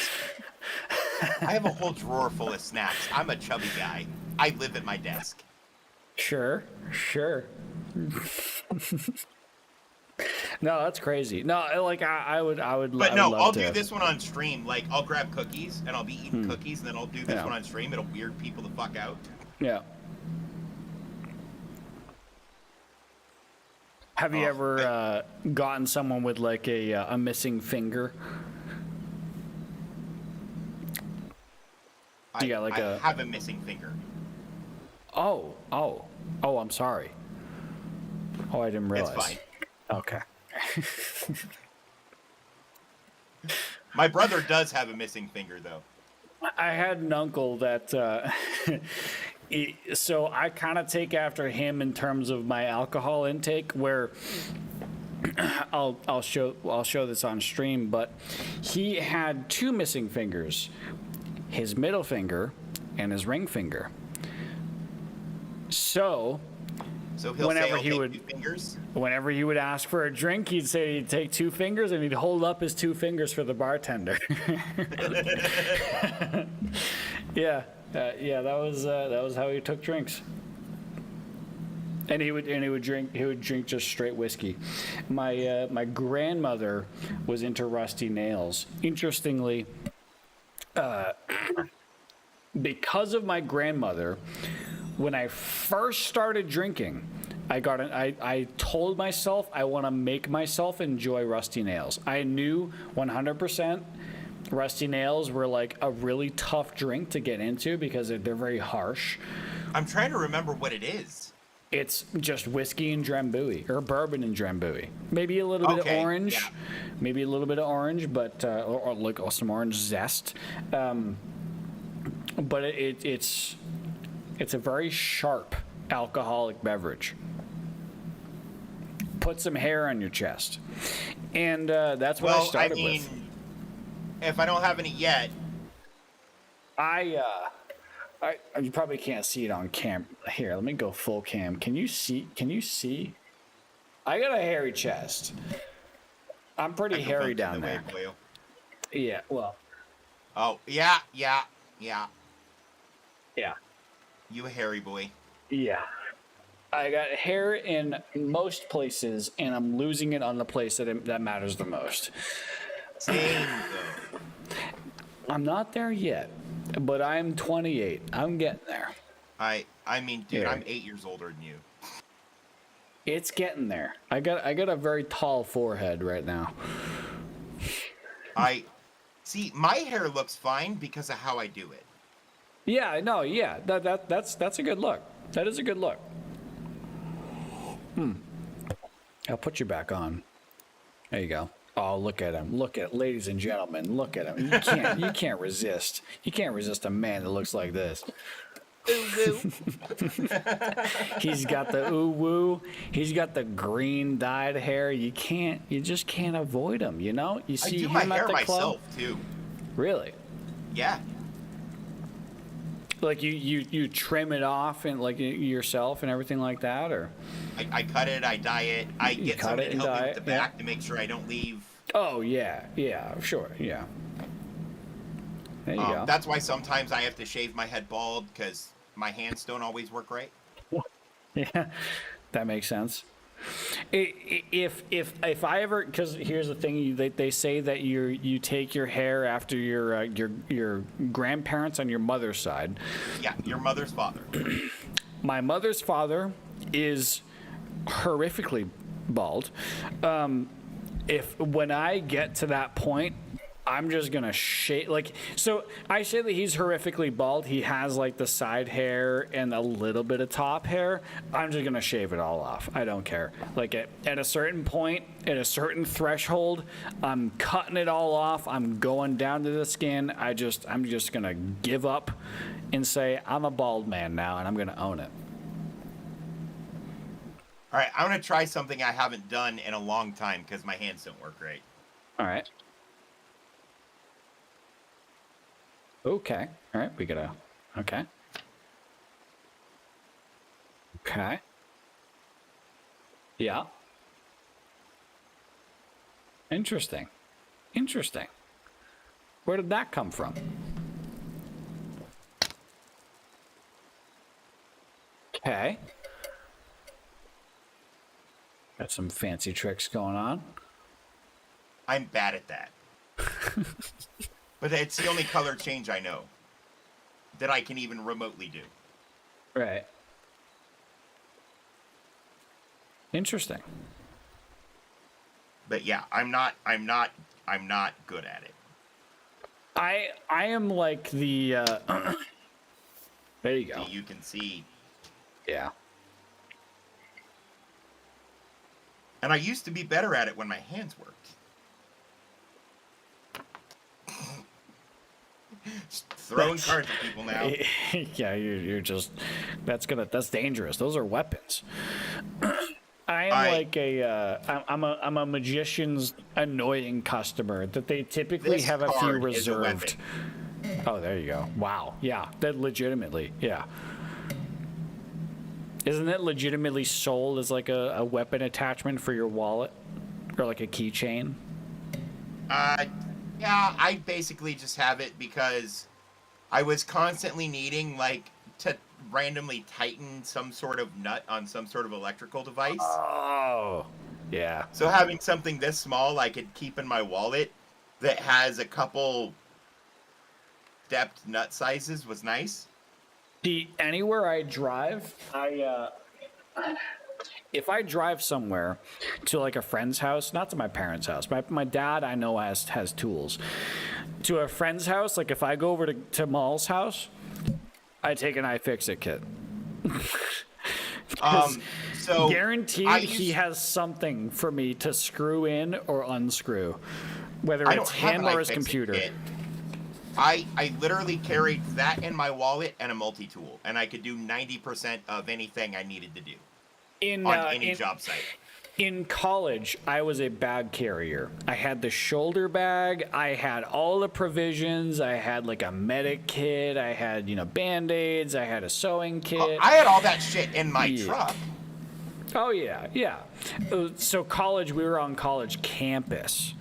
drawer full of snacks. I'm a chubby guy. I live at my desk. Sure. No, that's crazy. No, like I would. But no, I'll do to. this one on stream. Like I'll grab cookies and I'll be eating cookies, and then I'll do this one on stream. It'll weird people the fuck out. Yeah. Have you ever gotten someone with like a missing finger? I have a missing finger. Oh, I'm sorry. Oh, I didn't realize. It's fine. Okay. My brother does have a missing finger, though. I had an uncle that, so I kind of take after him in terms of my alcohol intake, where I'll show this on stream, but he had two missing fingers, his middle finger and his ring finger. So he'll say, "I'll take 2 fingers." Whenever he would ask for a drink, he'd say he'd take 2 fingers, and he'd hold up his 2 fingers for the bartender. Yeah, that was how he took drinks. And he would drink just straight whiskey. My grandmother was into rusty nails. Interestingly, because of my grandmother, when I first started drinking, I told myself I want to make myself enjoy rusty nails. I knew 100% rusty nails were like a really tough drink to get into because they're very harsh. I'm trying to remember what it is. It's just whiskey and Drambuie, or bourbon and Drambuie. Maybe a little bit of orange, maybe a little bit of orange, but or like some orange zest. But it's a very sharp alcoholic beverage. Put some hair on your chest, and that's what I started with. If I don't have any yet, you probably can't see it on cam. Here, let me go full cam. Can you see? I got a hairy chest. I'm pretty hairy down there. Yeah. Well. Oh yeah. Yeah. You a hairy boy. Yeah. I got hair in most places, and I'm losing it on the place that matters the most. Same though. I'm not there yet, but I'm 28. I'm getting there. I mean, dude, I'm 8 years older than you. It's getting there. I got a very tall forehead right now. I see. My hair looks fine because of how I do it. Yeah, no, yeah. That's a good look. That is a good look. I'll put you back on. There you go. Oh, look at him. Ladies and gentlemen, look at him. You can't resist. You can't resist a man that looks like this. He's got the ooh woo. He's got the green dyed hair. You just can't avoid him, you know? You see him at the club? I do my hair myself too. Really? Yeah. Like you trim it off and like yourself and everything like that, or? I cut it, I dye it. I get somebody to help me with the back to make sure I don't leave. Oh yeah, sure, yeah. There you go. That's why sometimes I have to shave my head bald because my hands don't always work right. Yeah, that makes sense. If I ever, because here's the thing, they say that you take your hair after your grandparents on your mother's side. Yeah, your mother's father. My mother's father is horrifically bald. When I get to that point, I'm just gonna shave. Like, so I say that he's horrifically bald. He has like the side hair and a little bit of top hair. I'm just gonna shave it all off. I don't care. Like at a certain point, at a certain threshold, I'm cutting it all off. I'm going down to the skin. I'm just gonna give up and say I'm a bald man now, and I'm gonna own it. All right, I'm gonna try something I haven't done in a long time because my hands don't work right. All right. Okay. All right. We gotta. Okay. Okay. Yeah. Interesting. Where did that come from? Okay. Got some fancy tricks going on. I'm bad at that. But it's the only color change I know that I can even remotely do. Right. Interesting. But yeah, I'm not good at it. I am like the there you go. You can see. Yeah. And I used to be better at it when my hands worked. Throwing cards at people now. Yeah, you're just that's dangerous. Those are weapons. I'm a magician's annoying customer that they typically have a few reserved. Oh, there you go. Wow. Yeah, that legitimately. Yeah. Isn't that legitimately sold as like a weapon attachment for your wallet or like a keychain? Yeah, I basically just have it because I was constantly needing like to randomly tighten some sort of nut on some sort of electrical device. Oh, yeah. So having something this small I could keep in my wallet that has a couple depth nut sizes was nice. Anywhere I drive, if I drive somewhere to like a friend's house, not to my parents' house, my dad I know has tools. To a friend's house, like if I go over to Maul's house, I take an iFixit kit. So guaranteed he has something for me to screw in or unscrew, whether it's him or his computer. I literally carried that in my wallet and a multi-tool, and I could do 90% of anything I needed to do on any job site. In college, I was a bag carrier. I had the shoulder bag. I had all the provisions. I had like a medic kit. I had, Band-Aids. I had a sewing kit. I had all that shit in my truck. Oh, yeah. So college, we were on college campus.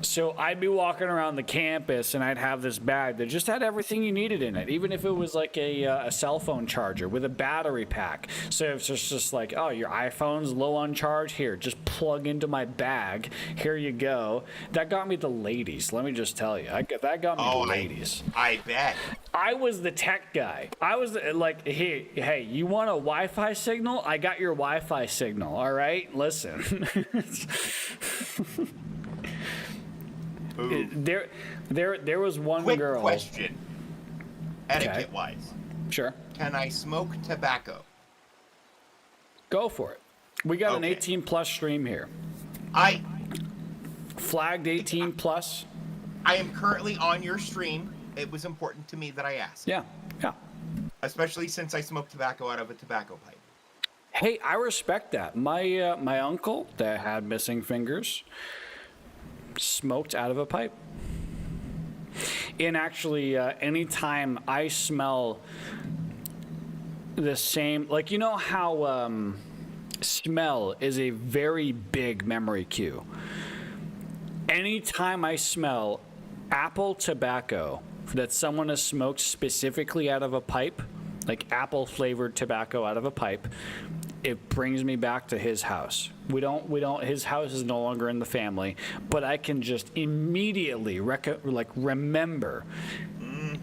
So I'd be walking around the campus and I'd have this bag that just had everything you needed in it, even if it was like a cell phone charger with a battery pack. So it's just like, oh, your iPhone's low on charge? Here, just plug into my bag. Here you go. That got me the ladies, let me just tell you. That got me the ladies. I bet. I was the tech guy. I was like, hey, you want a Wi-Fi signal? I got your Wi-Fi signal, all right? Listen. There was one girl. Quick question. Etiquette-wise. Sure. Can I smoke tobacco? Go for it. We got an 18+ stream here. flagged 18 plus. I am currently on your stream. It was important to me that I asked. Yeah, yeah. Especially since I smoke tobacco out of a tobacco pipe. Hey, I respect that. My uncle that had missing fingers smoked out of a pipe. And actually, anytime I smell the same, like, you know how smell is a very big memory cue. Anytime I smell apple tobacco that someone has smoked specifically out of a pipe, like apple flavored tobacco out of a pipe, it brings me back to his house. We don't, his house is no longer in the family, but I can just immediately remember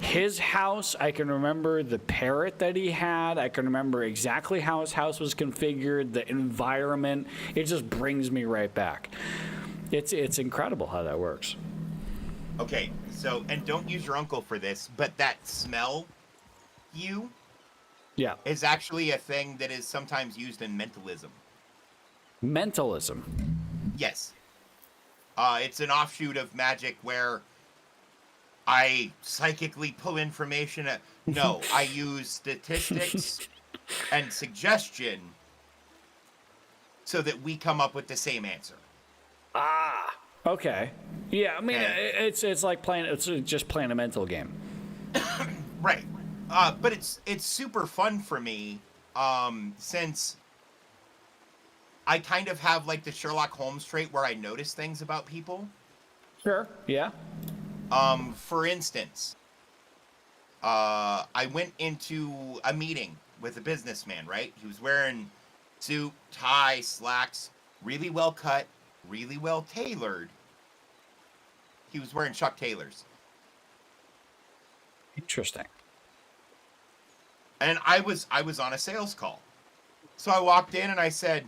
his house. I can remember the parrot that he had. I can remember exactly how his house was configured, the environment. It just brings me right back. It's incredible how that works. Okay, so, and don't use your uncle for this, but that smell is actually a thing that is sometimes used in mentalism. Mentalism? Yes. It's an offshoot of magic where I psychically pull information. No, I use statistics and suggestion so that we come up with the same answer. Ah, okay. Yeah, I mean, it's like it's just playing a mental game. Right. But it's super fun for me, since I kind of have like the Sherlock Holmes trait where I notice things about people. Sure. Yeah. For instance, I went into a meeting with a businessman, right? He was wearing suit, tie, slacks, really well cut, really well tailored. He was wearing Chuck Taylors. Interesting. And I was on a sales call. So I walked in and I said,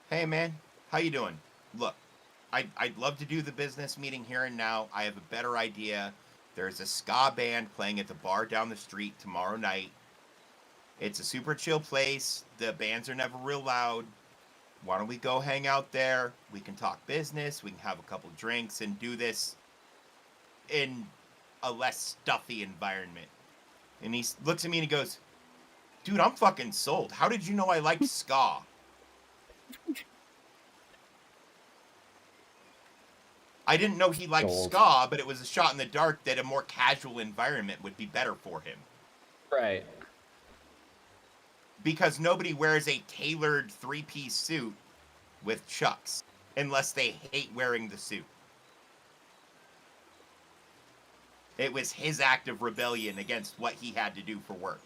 "Hey man, how you doing? Look, I'd love to do the business meeting here and now. I have a better idea. There's a ska band playing at the bar down the street tomorrow night. It's a super chill place. The bands are never real loud. Why don't we go hang out there? We can talk business. We can have a couple drinks and do this in a less stuffy environment." And he looks at me and he goes, "Dude, I'm fucking sold. How did you know I liked ska?" I didn't know he liked ska, but it was a shot in the dark that a more casual environment would be better for him. Right. Because nobody wears a tailored three-piece suit with Chucks unless they hate wearing the suit. It was his act of rebellion against what he had to do for work.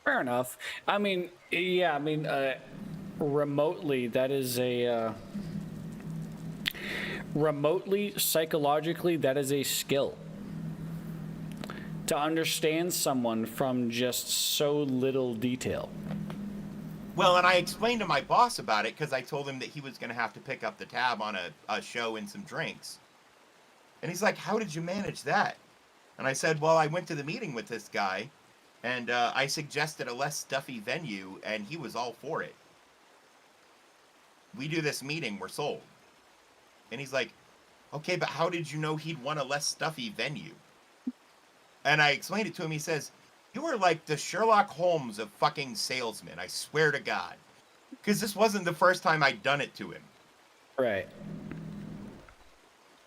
Fair enough. I mean, yeah, remotely, that is a... remotely, psychologically, that is a skill. To understand someone from just so little detail. Well, and I explained to my boss about it because I told him that he was going to have to pick up the tab on a show and some drinks. And he's like, "How did you manage that?" And I said, "Well, I went to the meeting with this guy, and I suggested a less stuffy venue, and he was all for it. We do this meeting, we're sold." And he's like, "Okay, but how did you know he'd want a less stuffy venue?" And I explained it to him. He says, "You are like the Sherlock Holmes of fucking salesmen, I swear to God." Because this wasn't the first time I'd done it to him. Right.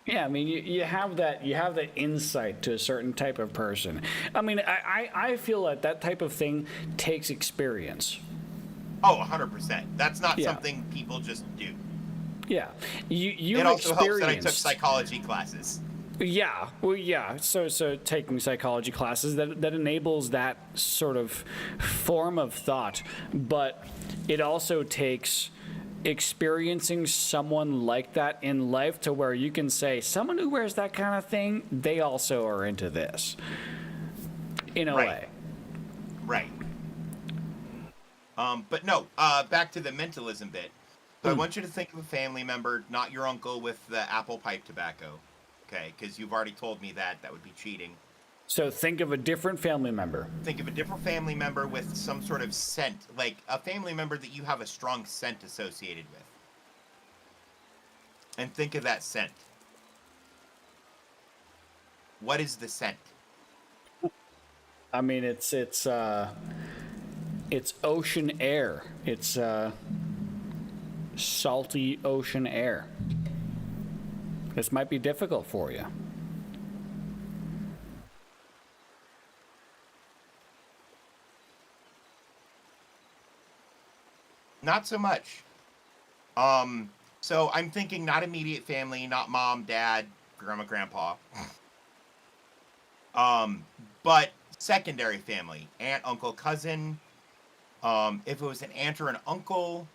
Yeah, I mean, you have that insight to a certain type of person. I mean, I feel that type of thing takes experience. Oh, 100%. That's not something people just do. Yeah, you. It also helps that I took psychology classes. Yeah, well, yeah. So taking psychology classes that enables that sort of form of thought, but it also takes experiencing someone like that in life to where you can say, someone who wears that kind of thing, they also are into this. In a way. Right. But no, back to the mentalism bit. So I want you to think of a family member, not your uncle with the apple pipe tobacco. Okay, because you've already told me that would be cheating. So think of a different family member. Think of a different family member with some sort of scent, like a family member that you have a strong scent associated with. and think of that scent. What is the scent? I mean, it's ocean air. It's salty ocean air. This might be difficult for you. Not so much. So I'm thinking not immediate family, not mom, dad, grandma, grandpa. But secondary family, aunt, uncle, cousin. If it was an aunt or an uncle,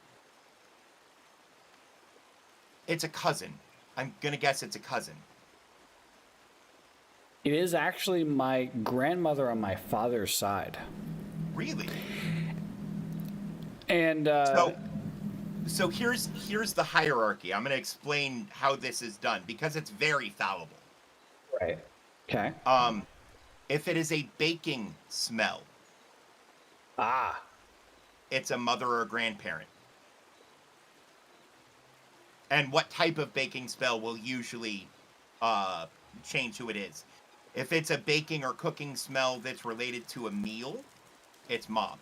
it's a cousin. I'm gonna guess it's a cousin. It is actually my grandmother on my father's side. Really? And so here's the hierarchy. I'm gonna explain how this is done because it's very fallible. Right. Okay. If it is a baking smell, it's a mother or a grandparent. And what type of baking smell will usually change who it is. If it's a baking or cooking smell that's related to a meal, it's mom.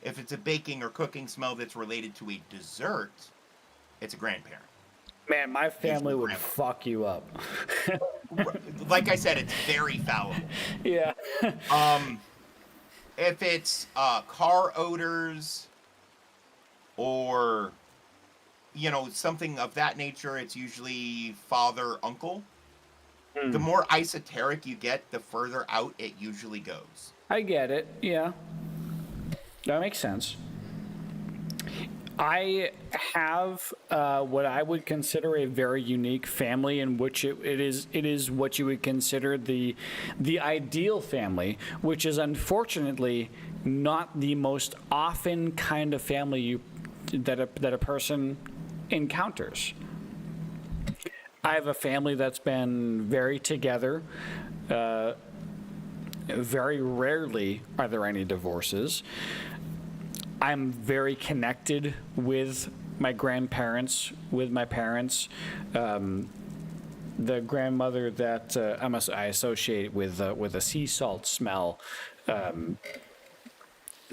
If it's a baking or cooking smell that's related to a dessert, it's a grandparent. Man, my family would fuck you up. Like I said, it's very fallible. Yeah. If it's car odors or, you know, something of that nature, it's usually father, uncle. The more esoteric you get, the further out it usually goes. I get it. Yeah. That makes sense. I have what I would consider a very unique family, in which it is what you would consider the ideal family, which is unfortunately not the most often kind of family that a person encounters. I have a family that's been very together. Very rarely are there any divorces. I'm very connected with my grandparents, with my parents. The grandmother that I associate with a sea salt smell.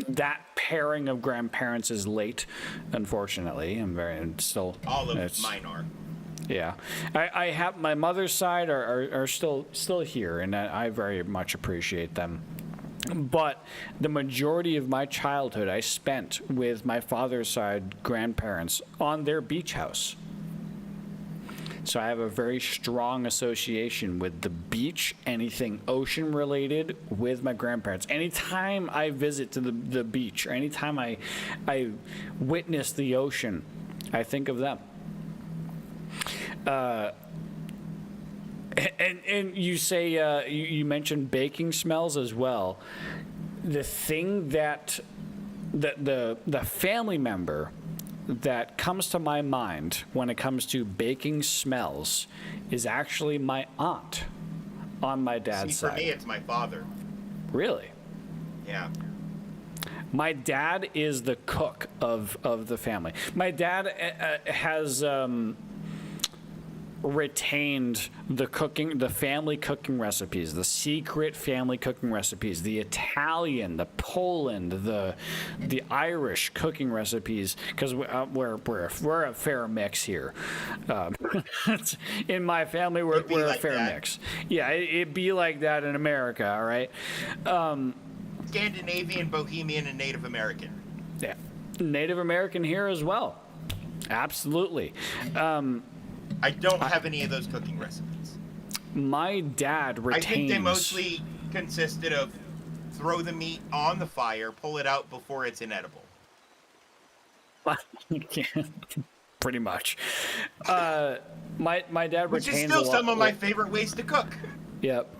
That pairing of grandparents is late, unfortunately. All of mine are. Yeah, I have my mother's side are still here, and I very much appreciate them. But the majority of my childhood I spent with my father's side grandparents on their beach house. So I have a very strong association with the beach, anything ocean related, with my grandparents. Anytime I visit to the beach, or anytime I witness the ocean, I think of them. And you say you mentioned baking smells as well. The thing that the family member that comes to my mind when it comes to baking smells is actually my aunt on my dad's side. For me, it's my father. Really? Yeah. My dad is the cook of the family. My dad has retained the family cooking recipes, the secret family cooking recipes, the Italian, the Poland, the Irish cooking recipes, because we're a fair mix here. In my family, we're a fair mix. Yeah, it'd be like that in America, all right? Scandinavian, Bohemian, and Native American. Yeah, Native American here as well. Absolutely. I don't have any of those cooking recipes. My dad retains... I think they mostly consisted of throw the meat on the fire, pull it out before it's inedible. Pretty much. My dad Which retains is still some of my favorite ways to cook. Yep.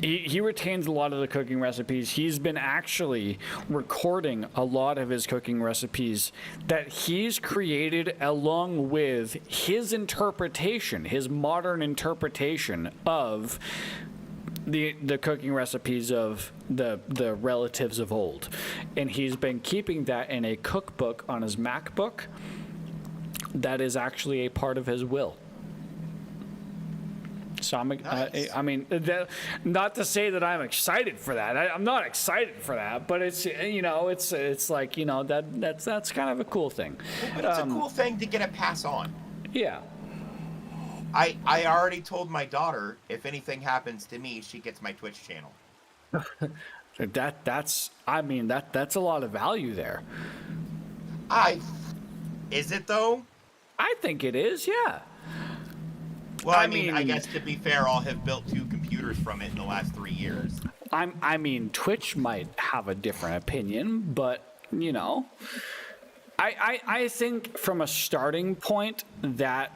He retains a lot of the cooking recipes. He's been actually recording a lot of his cooking recipes that he's created along with his interpretation, his modern interpretation of the cooking recipes of the relatives of old. And he's been keeping that in a cookbook on his MacBook, that is actually a part of his will. So Nice. I mean, not to say that I'm excited for that. I'm not excited for that, but it's, you know, it's like, you know, that's kind of a cool thing. But it's a cool thing to get a pass on. Yeah. I already told my daughter if anything happens to me, she gets my Twitch channel. That's a lot of value there. Is it though? I think it is, yeah. Well, I mean, I guess to be fair, I'll have built 2 computers from it in the last 3 years. I mean, Twitch might have a different opinion, but, you know, I think from a starting point that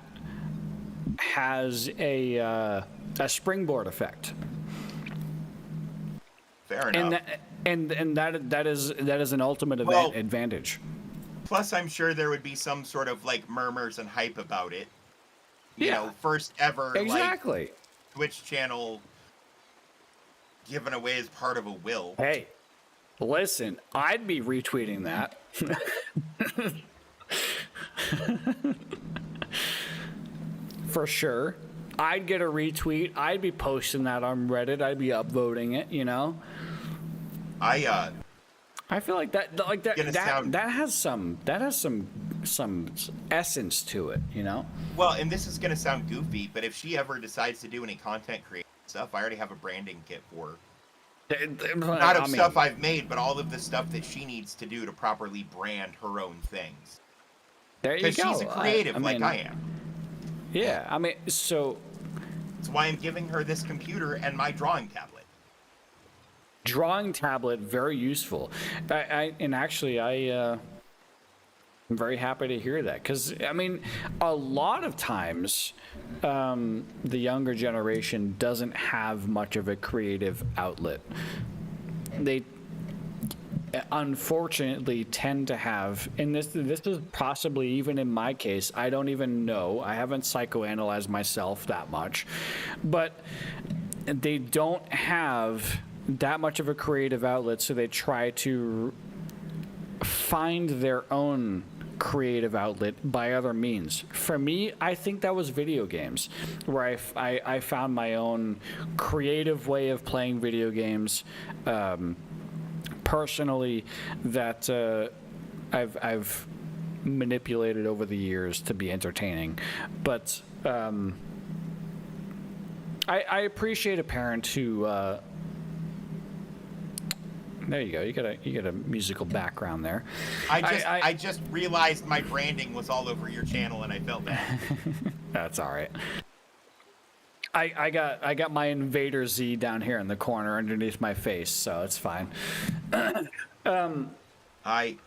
has a springboard effect. Fair enough. And that is an ultimate advantage. Plus, I'm sure there would be some sort of like murmurs and hype about it. You know, first ever like, Twitch channel given away as part of a will. Hey, listen, I'd be retweeting that. For sure. I'd get a retweet. I'd be posting that on Reddit. I'd be upvoting it, you know? I feel like that has some essence to it, you know? Well, and this is gonna sound goofy, but if she ever decides to do any content creation stuff, I already have a branding kit for her. Not of stuff I've made, but all of the stuff that she needs to do to properly brand her own things. There you go. Because she's a creative like I am. Yeah, I mean, so... That's why I'm giving her this computer and my drawing tablet. Drawing tablet, very useful. I'm very happy to hear that, because I mean, a lot of times the younger generation doesn't have much of a creative outlet. They unfortunately tend to have, and this is possibly even in my case, I don't even know, I haven't psychoanalyzed myself that much, but they don't have that much of a creative outlet, so they try to find their own creative outlet by other means. For me, I think that was video games, where I found my own creative way of playing video games personally, that I've manipulated over the years to be entertaining. But I appreciate a parent who there you go. You got a musical background there. I just realized my branding was all over your channel, and I felt bad. That's all right. I got my Invader Z down here in the corner underneath my face, so it's fine. So I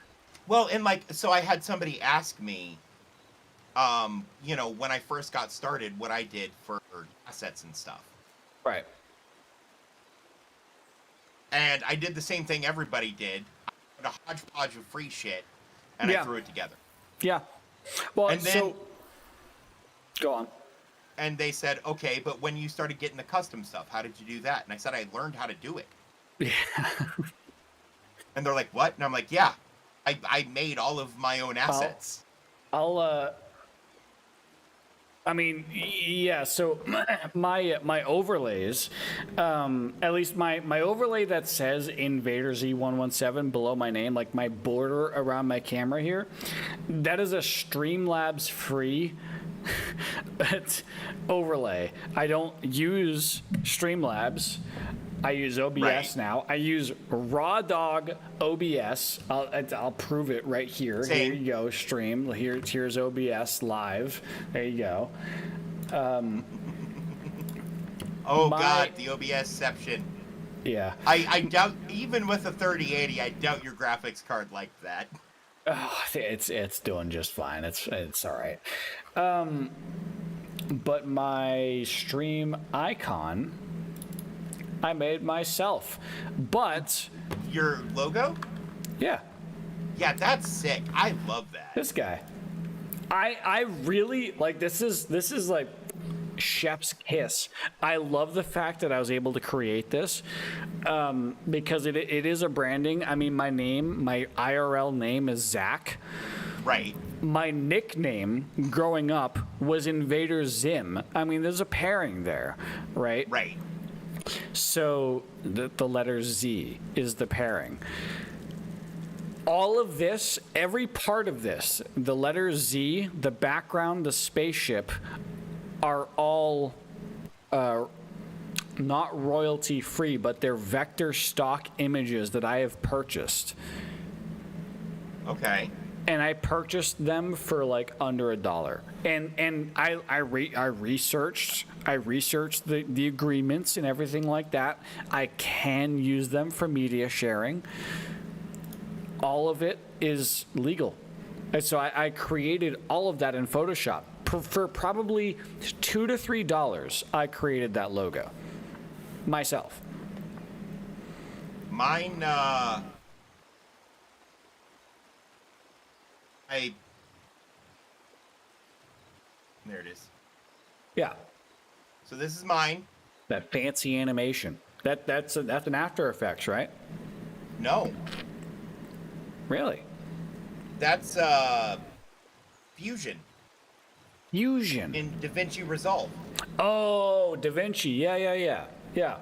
had somebody ask me, you know, when I first got started, what I did for assets and stuff. Right. And I did the same thing everybody did. I put a hodgepodge of free shit, and I threw it together. Yeah. Well, and then, so... Go on. And they said, okay, but when you started getting the custom stuff, how did you do that? And I said, I learned how to do it. Yeah. And they're like, what? And I'm like, yeah, I made all of my own assets. I mean, yeah, so my overlays, at least my overlay that says Invader Z117 below my name, like my border around my camera here, that is a Streamlabs free overlay. I don't use Streamlabs. I use OBS now. I use Raw Dog OBS. I'll prove it right here. Same. Here you go, stream. Here's OBS live. There you go. God, the OBSception. Yeah. I doubt, even with a 3080, I doubt your graphics card liked that. Oh, it's doing just fine. It's all right. But my stream icon, I made myself. But your logo? Yeah. Yeah, that's sick. I love that. This guy. I really like this is like chef's kiss. I love the fact that I was able to create this because it is a branding. I mean, my IRL name is Zach. Right. My nickname growing up was Invader Zim. I mean, there's a pairing there, right? Right. So the letter Z is the pairing. All of this, every part of this, the letter Z, the background, the spaceship, are all not royalty free, but they're vector stock images that I have purchased. Okay. And I purchased them for like under $1. And I researched the agreements and everything like that. I can use them for media sharing. All of it is legal. And so I created all of that in Photoshop. For probably $2 to $3, I created that logo myself. Mine, there it is. Yeah. So this is mine. That fancy animation. That's an After Effects, right? No. Really? That's Fusion. Fusion. In DaVinci Resolve. Oh, DaVinci. Yeah.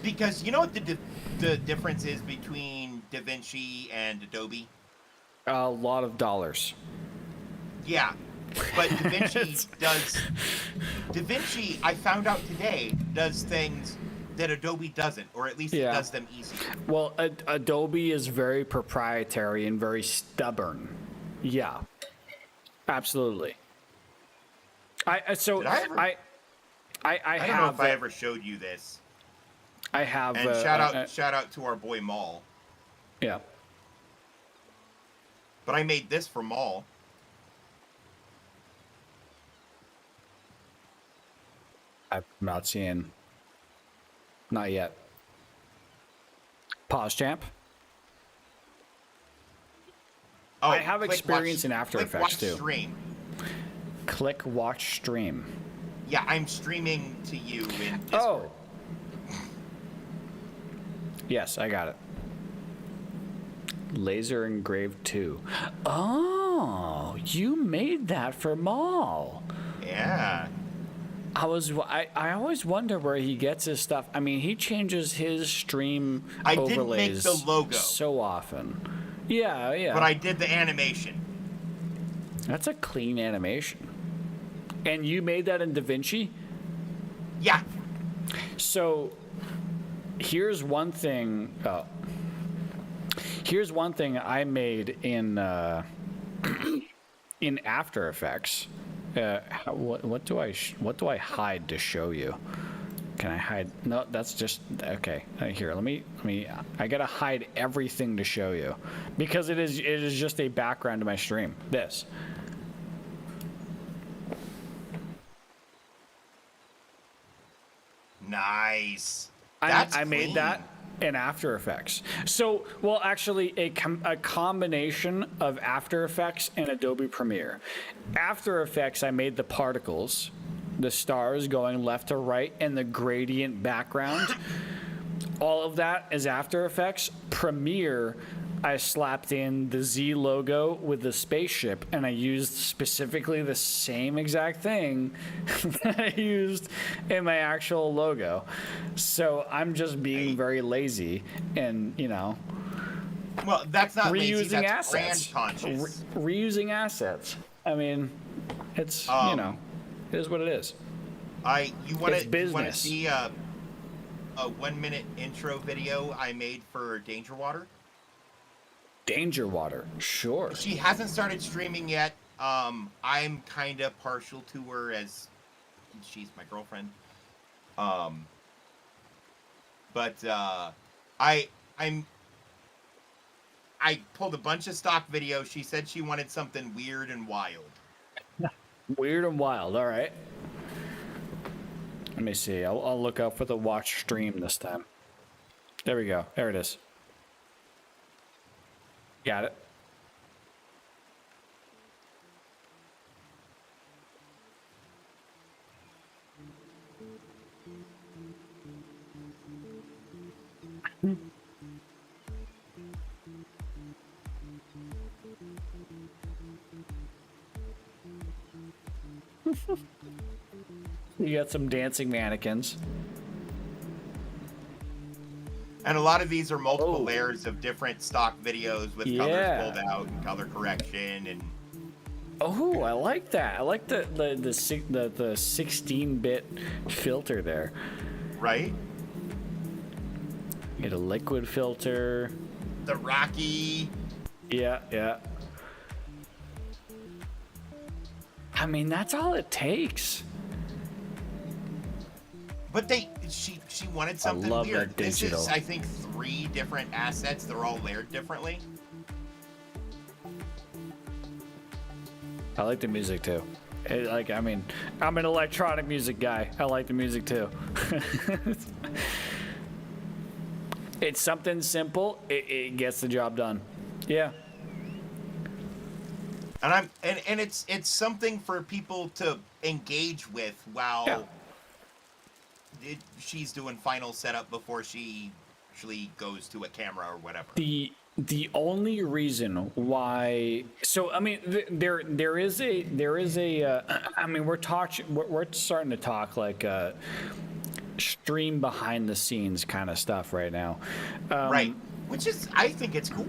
Because you know what the difference is between DaVinci and Adobe? A lot of dollars. Yeah. But DaVinci, I found out today, does things that Adobe doesn't, or at least it does them easy. Well, Adobe is very proprietary and very stubborn. Yeah. Absolutely. I don't know if I ever showed you this. I have. And shout out to our boy Maul. Yeah. But I made this for Maul. I'm not seeing. Not yet. Pause, champ. Oh, I have experience in After Effects too. Stream. Click watch stream. Yeah, I'm streaming to you in Discord. Oh. Yes, I got it. Laser engraved 2. Oh, you made that for Maul. Yeah. I always wonder where he gets his stuff. I mean, he changes his stream overlays didn't make the logo so often. Yeah. But I did the animation. That's a clean animation. And you made that in DaVinci? Yeah. So here's one thing. Here's one thing I made in After Effects. What do I hide to show you? Can I hide? No, that's just okay. Here, let me. I gotta hide everything to show you because it is just a background to my stream. This. Nice. I made that in After Effects. So, well, actually, a combination of After Effects and Adobe Premiere. After Effects, I made the particles, the stars going left to right, and the gradient background. All of that is After Effects. Premiere, I slapped in the Z logo with the spaceship, and I used specifically the same exact thing that I used in my actual logo. So I'm just being very lazy and, Well, that's not reusing lazy, that's assets. brand conscious. Reusing assets. I mean, it's, it is what it is. You want to business. see a 1-minute intro video I made for Danger Water? Danger Water, sure. She hasn't started streaming yet. I'm kind of partial to her as she's my girlfriend. But I pulled a bunch of stock videos. She said she wanted something weird and wild. Weird and wild, all right. Let me see. I'll look up for the watch stream this time. There we go. There it is. Got it. You got some dancing mannequins. And a lot of these are multiple layers of different stock videos with colors pulled out and color correction and. Oh, I like that. I like the 16-bit filter there. Right? Get a liquid filter. The Rocky. Yeah. I mean, that's all it takes. But she wanted something I love weird. that digital. This is, I think, 3 different assets. They're all layered differently. I like the music too. I mean, I'm an electronic music guy. I like the music too. It's something simple. It gets the job done. Yeah. And it's something for people to engage with while she's doing final setup before she actually goes to a camera or whatever. The only reason why, so I mean, there is a I mean, we're starting to talk like stream behind the scenes kind of stuff right now, right? Which is, I think it's cool.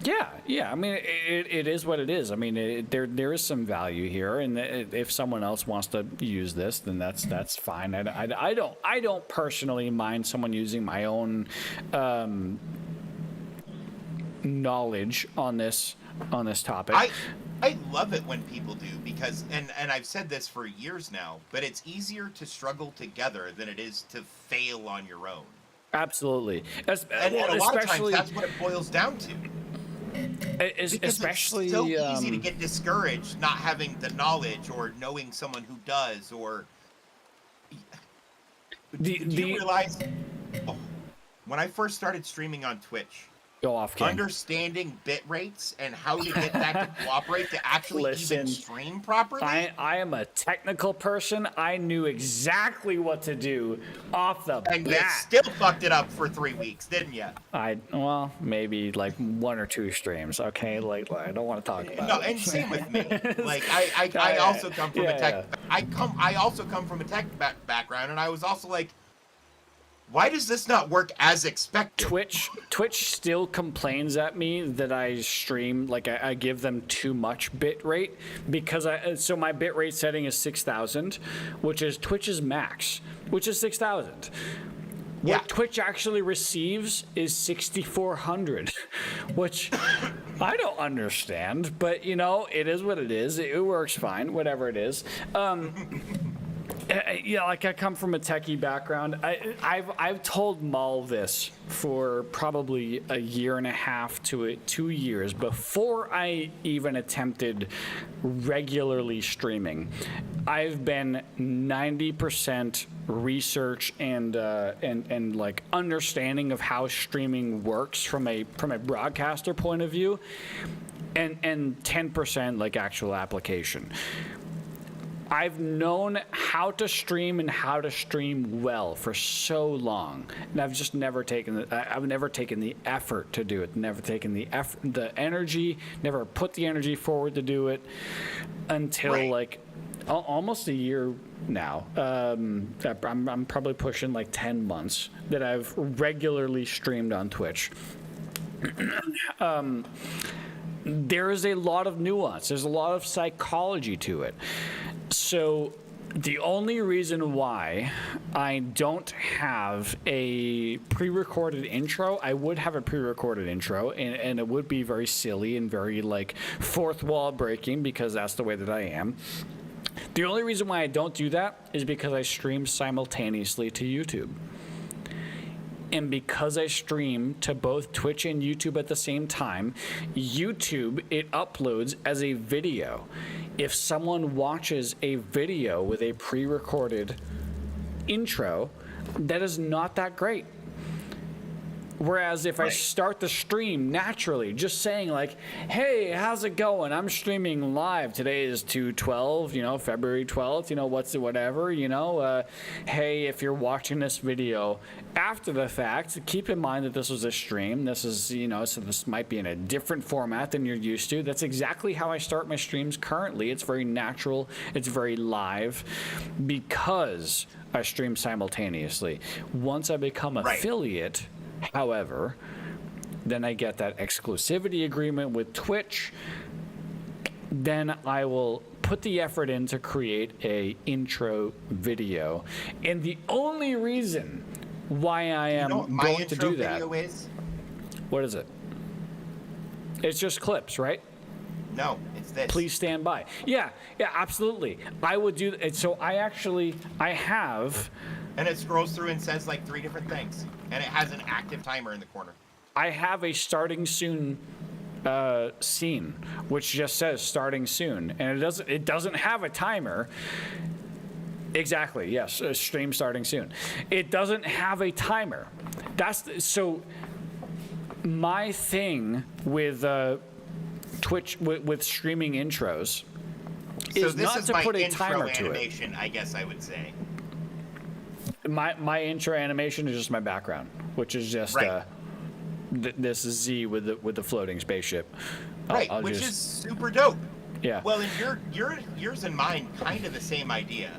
Yeah. I mean, it is what it is. I mean, there is some value here, and if someone else wants to use this, then that's fine. I don't personally mind someone using my own knowledge on this topic. I love it when people do, because and I've said this for years now, but it's easier to struggle together than it is to fail on your own. Absolutely. And a lot of times that's what it boils down to. Especially it's so easy to get discouraged not having the knowledge or knowing someone who does, or do you realize when I first started streaming on Twitch, go off, King. Understanding bit rates and how to get that to cooperate to actually even stream properly. I am a technical person. I knew exactly what to do off the bat. And you still fucked it up for 3 weeks, didn't you? Well, maybe like 1 or 2 streams. Okay, like I don't want to talk about it. No, and same with me. Like I also come from a tech. I also come from a tech background, and I was also like, why does this not work as expected? Twitch still complains at me that I stream, like I give them too much bit rate, because so my bit rate setting is 6,000, which is Twitch's max, which is 6,000. What Twitch actually receives is 6,400, which I don't understand, but it is what it is. It works fine, whatever it is. Yeah, like I come from a techie background. I've told Mull this for probably 1.5 to 2 years before I even attempted regularly streaming. I've been 90% research and like understanding of how streaming works from a broadcaster point of view, and 10% like actual application. I've known how to stream and how to stream well for so long, and I've just never taken the effort to do it. Never taken the energy. Never put the energy forward to do it until like almost a year now. I'm probably pushing like 10 months that I've regularly streamed on Twitch. There is a lot of nuance. There's a lot of psychology to it. So the only reason why I don't have a pre-recorded intro, I would have a pre-recorded intro, and it would be very silly and very like fourth wall breaking, because that's the way that I am. The only reason why I don't do that is because I stream simultaneously to YouTube. And because I stream to both Twitch and YouTube at the same time, YouTube, it uploads as a video. If someone watches a video with a pre-recorded intro, that is not that great. Whereas if I start the stream naturally, just saying like, hey, how's it going? I'm streaming live. Today is 2/12, you know, February 12th, you know, whatever, you know. Hey, if you're watching this video after the fact, keep in mind that this was a stream. This is, you know, so this might be in a different format than you're used to. That's exactly how I start my streams currently. It's very natural. It's very live because I stream simultaneously. Once I become affiliate, however, then I get that exclusivity agreement with Twitch. Then I will put the effort in to create a intro video. And the only reason why I am going to do that. Video is? What is it? It's just clips, right? No, it's this. Please stand by. Yeah, absolutely. I would do it. So I have. And it scrolls through and says like 3 different things. And it has an active timer in the corner. I have a starting soon scene, which just says starting soon. And it doesn't have a timer. Exactly, yes, a stream starting soon. It doesn't have a timer. So my thing with Twitch, with streaming intros, is not to put a timer to it. Animation, I guess I would say. My intro animation is just my background, which is just this is Z with the floating spaceship. Right, which is super dope. Yeah. Well, and yours and mine kind of the same idea.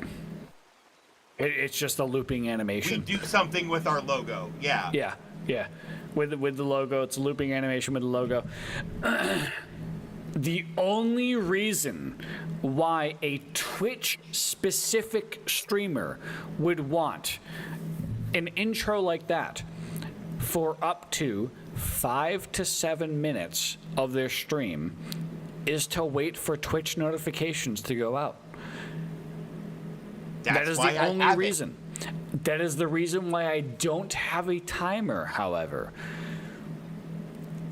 It's just a looping animation. We do something with our logo. Yeah. Yeah. With the logo, it's a looping animation with the logo. The only reason why a Twitch-specific streamer would want an intro like that for up to 5 to 7 minutes of their stream is to wait for Twitch notifications to go out. That is the only reason. That is the reason why I don't have a timer, however.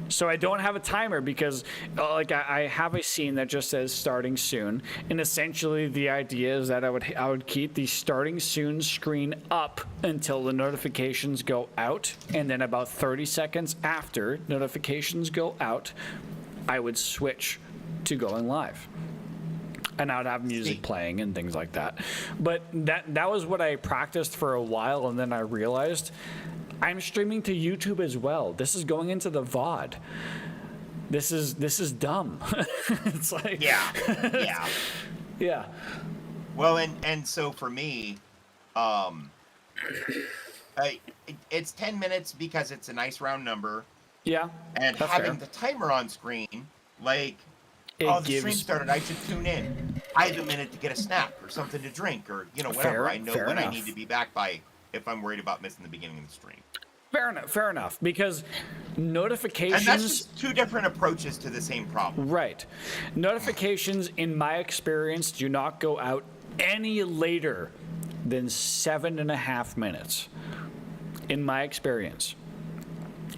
So I don't have a timer because I have a scene that just says starting soon, and essentially the idea is that I would keep the starting soon screen up until the notifications go out, and then about 30 seconds after notifications go out, I would switch to going live. And I would have music playing and things like that. But that was what I practiced for a while, and then I realized I'm streaming to YouTube as well. This is going into the VOD. This is dumb. It's like yeah. Well, and so for me, it's 10 minutes because it's a nice round number. Yeah. And having the timer on screen, like, the stream started, I should tune in. I have a minute to get a snack or something to drink or, you know, whatever. I know when I need to be back by if I'm worried about missing the beginning of the stream. Fair enough, because notifications... And that's just 2 different approaches to the same problem. Right. Notifications, in my experience, do not go out any later than 7.5 minutes. In my experience.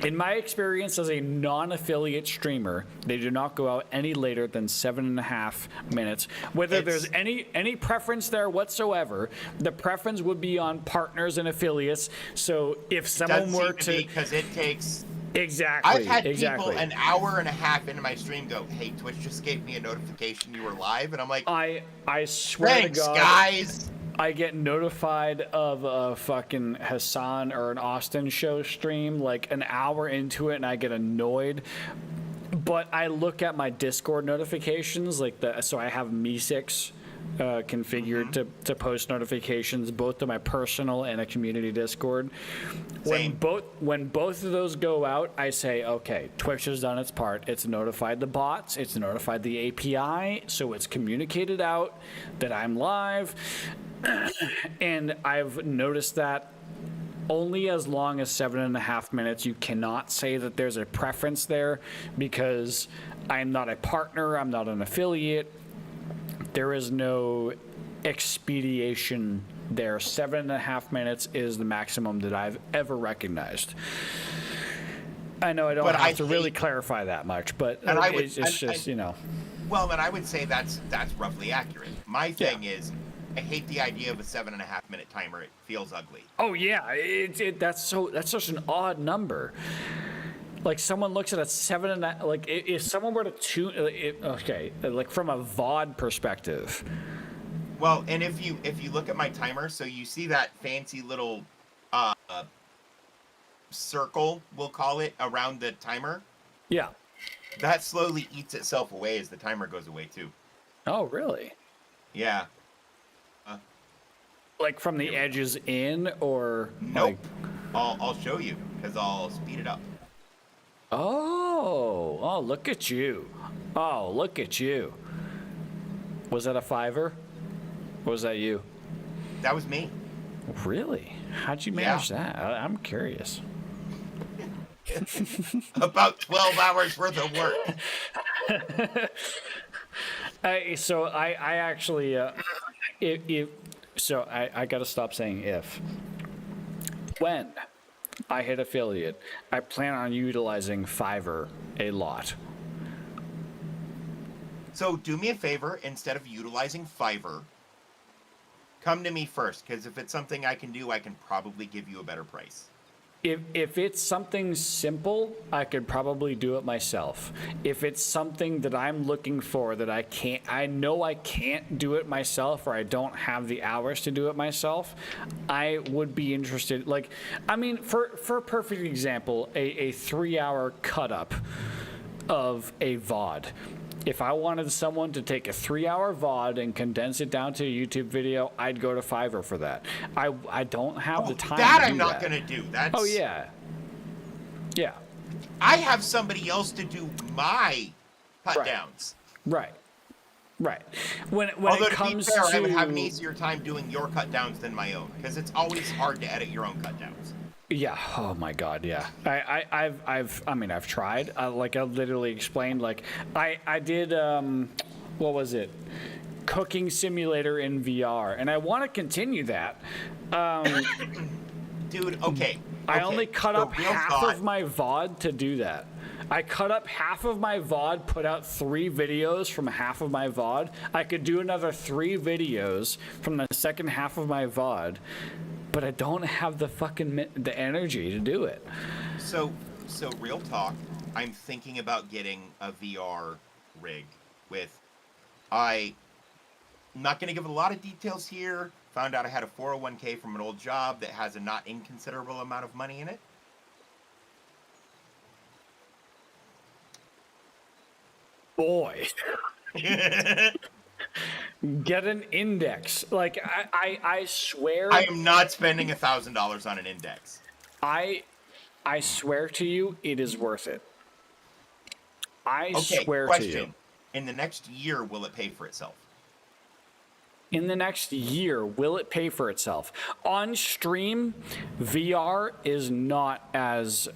In my experience as a non-affiliate streamer, they do not go out any later than 7.5 minutes. Whether there's any preference there whatsoever, the preference would be on partners and affiliates. So if someone were to, because it takes exactly. I've had people an hour and a half into my stream go, "Hey, Twitch just gave me a notification you were live," and I'm like, I swear to God, guys. I get notified of a fucking Hassan or an Austin show stream like an hour into it, and I get annoyed. But I look at my Discord notifications, so I have Me6 configured to post notifications both to my personal and a community Discord. When both of those go out, I say, okay, Twitch has done its part. It's notified the bots, it's notified the API, so it's communicated out that I'm live. And I've noticed that only as long as 7.5 minutes, you cannot say that there's a preference there because I'm not a partner, I'm not an affiliate. There is no expediation there. 7.5 minutes is the maximum that I've ever recognized. I know I don't have to really clarify that much, but it's just, you know. Well, and I would say that's roughly accurate. My thing is, I hate the idea of a 7.5-minute timer. It feels ugly. Oh yeah, that's such an odd number. Like someone looks at a 7 and like if someone were to tune, okay, like from a VOD perspective. Well, and if you look at my timer, so you see that fancy little circle, we'll call it, around the timer. Yeah. That slowly eats itself away as the timer goes away too. Oh really? Yeah. Like from the edges in, or nope? Like... I'll show you because I'll speed it up. Oh, look at you. Oh, look at you. Was that a $5? Or was that you? That was me. Really? How'd you manage that? I'm curious. About 12 hours worth of work. So I actually, so I got to stop saying if. When I hit affiliate, I plan on utilizing Fiverr a lot. So do me a favor, instead of utilizing Fiverr, come to me first, because if it's something I can do, I can probably give you a better price. If it's something simple, I could probably do it myself. If it's something that I'm looking for that I know I can't do it myself, or I don't have the hours to do it myself, I would be interested. Like, I mean, for a perfect example, a 3-hour cut up of a VOD. If I wanted someone to take a 3-hour VOD and condense it down to a YouTube video, I'd go to Fiverr for that. I don't have the time that to do I'm not that. going to do. That's... Oh, yeah. Yeah. I have somebody else to do my cut downs. Right. Right. When Although, it comes to be fair, to... I would have an easier time doing your cut downs than my own, because it's always hard to edit your own cut downs. Yeah. Oh my God. Yeah. I've tried. Like I literally explained. Like I did. What was it? Cooking simulator in VR, and I want to continue that. Dude. Okay. I only cut up half of my VOD to do that. I cut up half of my VOD, put out 3 videos from half of my VOD. I could do another 3 videos from the second half of my VOD. But I don't have the energy to do it. So real talk, I'm thinking about getting a VR rig with, I'm not going to give a lot of details here. Found out I had a 401k from an old job that has a not inconsiderable amount of money in it. Boy. Get an index. Like I swear. I am not spending $1,000 on an index. I swear to you, it is worth it. I swear to you. In the next year, will it pay for itself? In the next year, will it pay for itself? On stream, VR is not as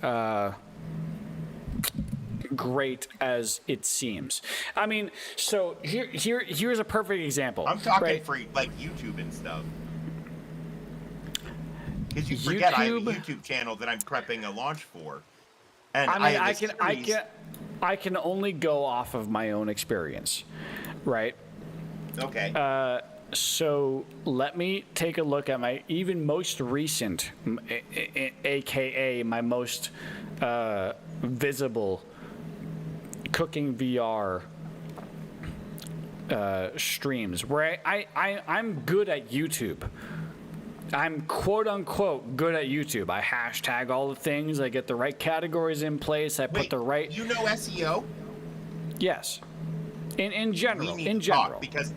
great as it seems. I mean, so here's a perfect example. I'm talking for like YouTube and stuff. Because you forget I have a YouTube channel that I'm prepping a launch for. And I can only go off of my own experience, right? Okay. So let me take a look at my even most recent, aka my most visible cooking VR streams, where I'm good at YouTube. I'm quote unquote good at YouTube. I hashtag all the things. I get the right categories in place. I put the right. You know SEO? Yes. In general. We need to talk because,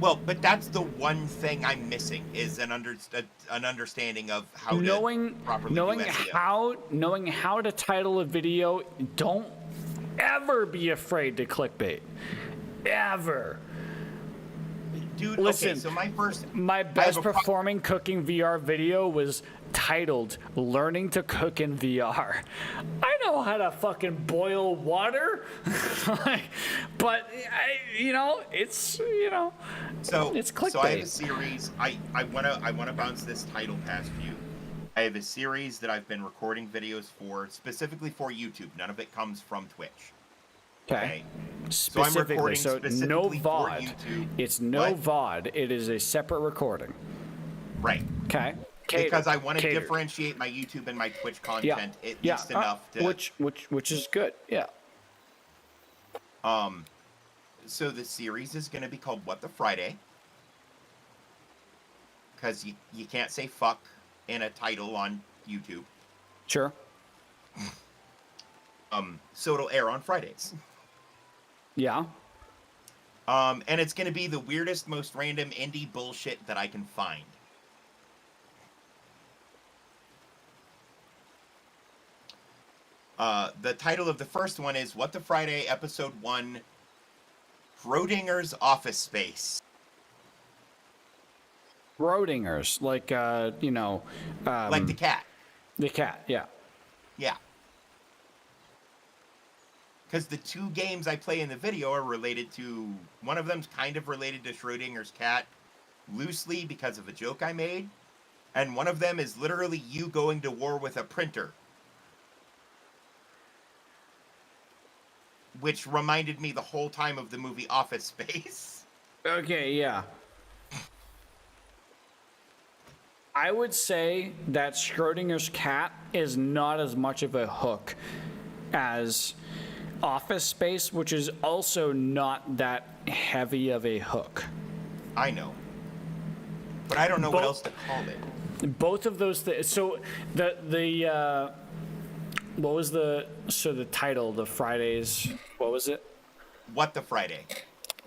well, but that's the one thing I'm missing is an understanding of how to properly do SEO. Knowing how to title a video. Don't ever be afraid to clickbait. Ever. Dude, listen, okay, so my best performing cooking VR video was titled "Learning to Cook in VR." I know how to fucking boil water, but it's it's clickbait. So I have a series. I wanna bounce this title past you. I have a series that I've been recording videos for, specifically for YouTube. None of it comes from Twitch. Okay. Specifically, so I'm recording so specifically no for VOD. YouTube. It's no What? VOD. It is a separate recording. Right. Okay. Because I want to Catered. differentiate my YouTube and my Twitch Yeah. content at Yeah. least enough to. Which is good. Yeah. So the series is going to be called What the Friday. Because you can't say fuck in a title on YouTube. Sure. So it'll air on Fridays. Yeah. And it's going to be the weirdest, most random indie bullshit that I can find. The title of the first one is What the Friday, Episode 1, Schrodinger's Office Space. Schrodinger's, like, like the cat. The cat, yeah. Yeah. Because the two games I play in the video are related to... One of them's kind of related to Schrodinger's cat, loosely because of a joke I made. And one of them is literally you going to war with a printer. Which reminded me the whole time of the movie Office Space. Okay, yeah. I would say that Schrodinger's cat is not as much of a hook as Office Space, which is also not that heavy of a hook. I know. But I don't know what else to call it. Both of those things. So the what was the title? The Fridays. What was it? What the Friday.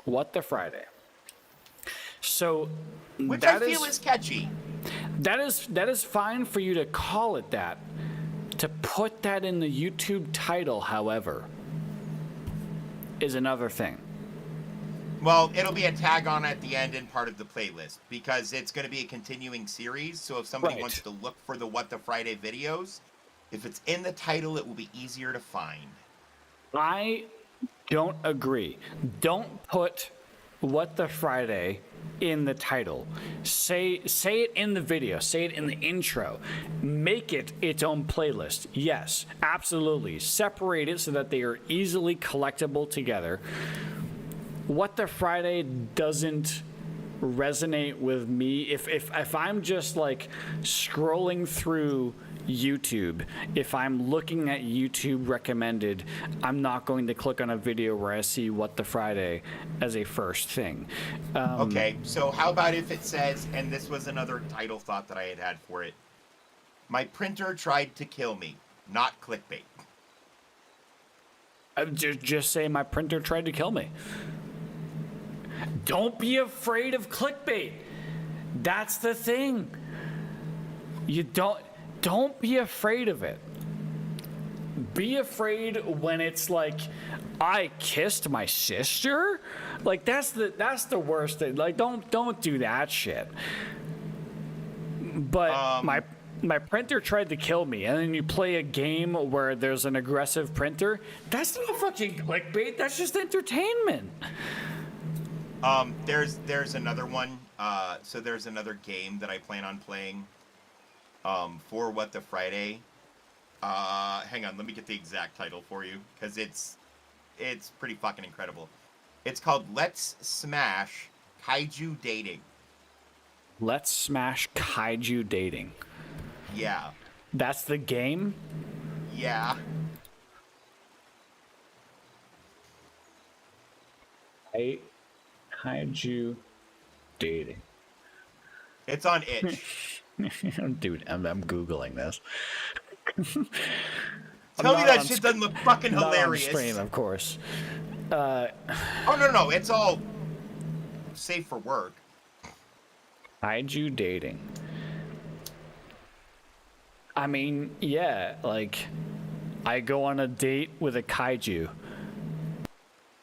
What the Friday. So which I feel is catchy. That is fine for you to call it that. To put that in the YouTube title, however, is another thing. Well, it'll be a tag on at the end and part of the playlist because it's going to be a continuing series. So if somebody wants to look for the What the Friday videos, if it's in the title, it will be easier to find. I don't agree. Don't put What the Friday in the title. Say it in the video. Say it in the intro. Make it its own playlist. Yes, absolutely. Separate it so that they are easily collectible together. What the Friday doesn't resonate with me. If I'm just like scrolling through YouTube, if I'm looking at YouTube recommended, I'm not going to click on a video where I see What the Friday as a first thing. Okay, so how about if it says, and this was another title thought that I had for it, my printer tried to kill me, not clickbait. Just say my printer tried to kill me. Don't be afraid of clickbait. That's the thing. You don't be afraid of it. Be afraid when it's like, I kissed my sister? Like that's the worst thing. Like don't do that shit. But my printer tried to kill me, and then you play a game where there's an aggressive printer. That's not fucking clickbait. That's just entertainment. There's another one. So there's another game that I plan on playing. For What the Friday. Hang on, let me get the exact title for you, because it's pretty fucking incredible. It's called Let's Smash Kaiju Dating. Let's Smash Kaiju Dating. Yeah. That's the game? Yeah. Kaiju Dating. It's on itch. Dude, I'm Googling this. Tell me that shit doesn't look fucking hilarious. Not on stream, of course. Oh, no. It's all safe for work. Kaiju Dating. I mean, yeah, like, I go on a date with a kaiju.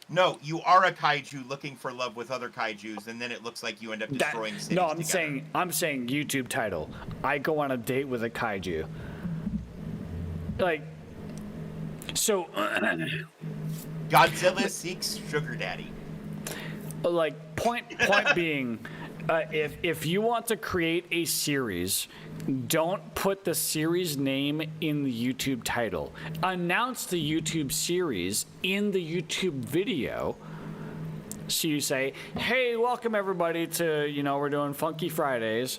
No, you are a kaiju looking for love with other kaijus, and then it looks like you end up destroying cities No, I'm together. saying YouTube title. I go on a date with a kaiju. Like, so Godzilla seeks sugar daddy. Like, point being, If you want to create a series, don't put the series name in the YouTube title. Announce the YouTube series in the YouTube video. So you say, hey, welcome everybody to, we're doing Funky Fridays.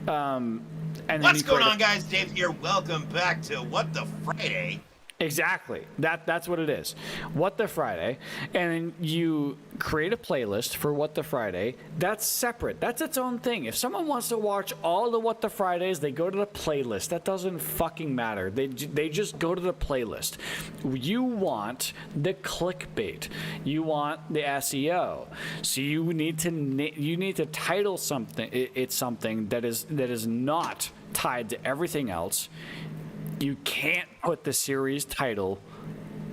And then What's going on, guys? Dave here. Welcome back to What the Friday. Exactly. That's what it is. What the Friday. And then you create a playlist for What the Friday. That's separate. That's its own thing. If someone wants to watch all the What the Fridays, they go to the playlist. That doesn't fucking matter. They just go to the playlist. You want the clickbait. You want the SEO. So you need to title something. It's something that is not tied to everything else. You can't put the series title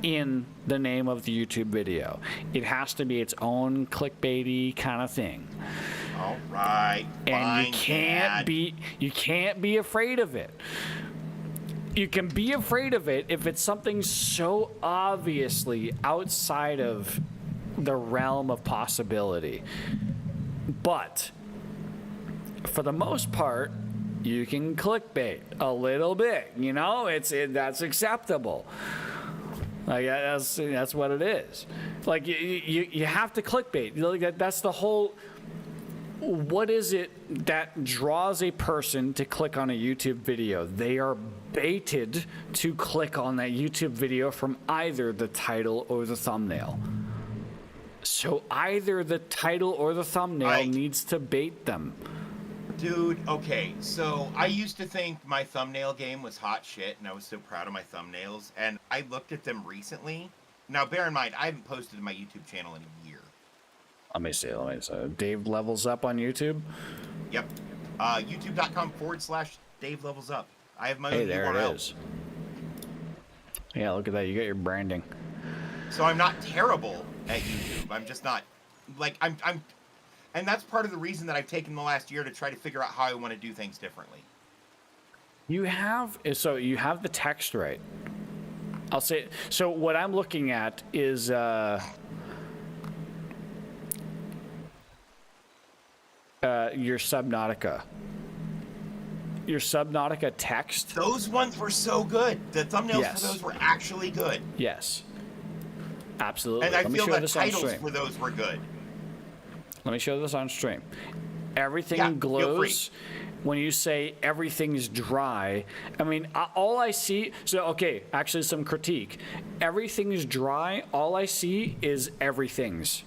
in the name of the YouTube video. It has to be its own clickbaity kind of thing. All right. And you can't be afraid of it. You can be afraid of it if it's something so obviously outside of the realm of possibility. But for the most part, you can clickbait a little bit, that's acceptable. Like that's what it is. Like you have to clickbait. Like that's the whole. What is it that draws a person to click on a YouTube video? They are baited to click on that YouTube video from either the title or the thumbnail. So either the title or the thumbnail needs to bait them. Dude, okay, so I used to think my thumbnail game was hot shit, and I was so proud of my thumbnails, and I looked at them recently. Now, bear in mind, I haven't posted to my YouTube channel in a year. Let me see. Dave Levels Up on YouTube? Yep. YouTube.com/Dave Levels Up. I have my own URL. Hey, there it is. Yeah, look at that. You got your branding. So I'm not terrible at YouTube. I'm just not, and that's part of the reason that I've taken the last year to try to figure out how I want to do things differently. You have the text right. I'll say, so what I'm looking at is, your Subnautica. Your Subnautica text. Those ones were so good. The thumbnails for those were actually good. Yes. Absolutely. And I feel the titles for those were good. Let me show this on stream. Everything glows. When you say everything's dry, I mean, all I see... So, okay, actually some critique. Everything's dry, all I see is everything's.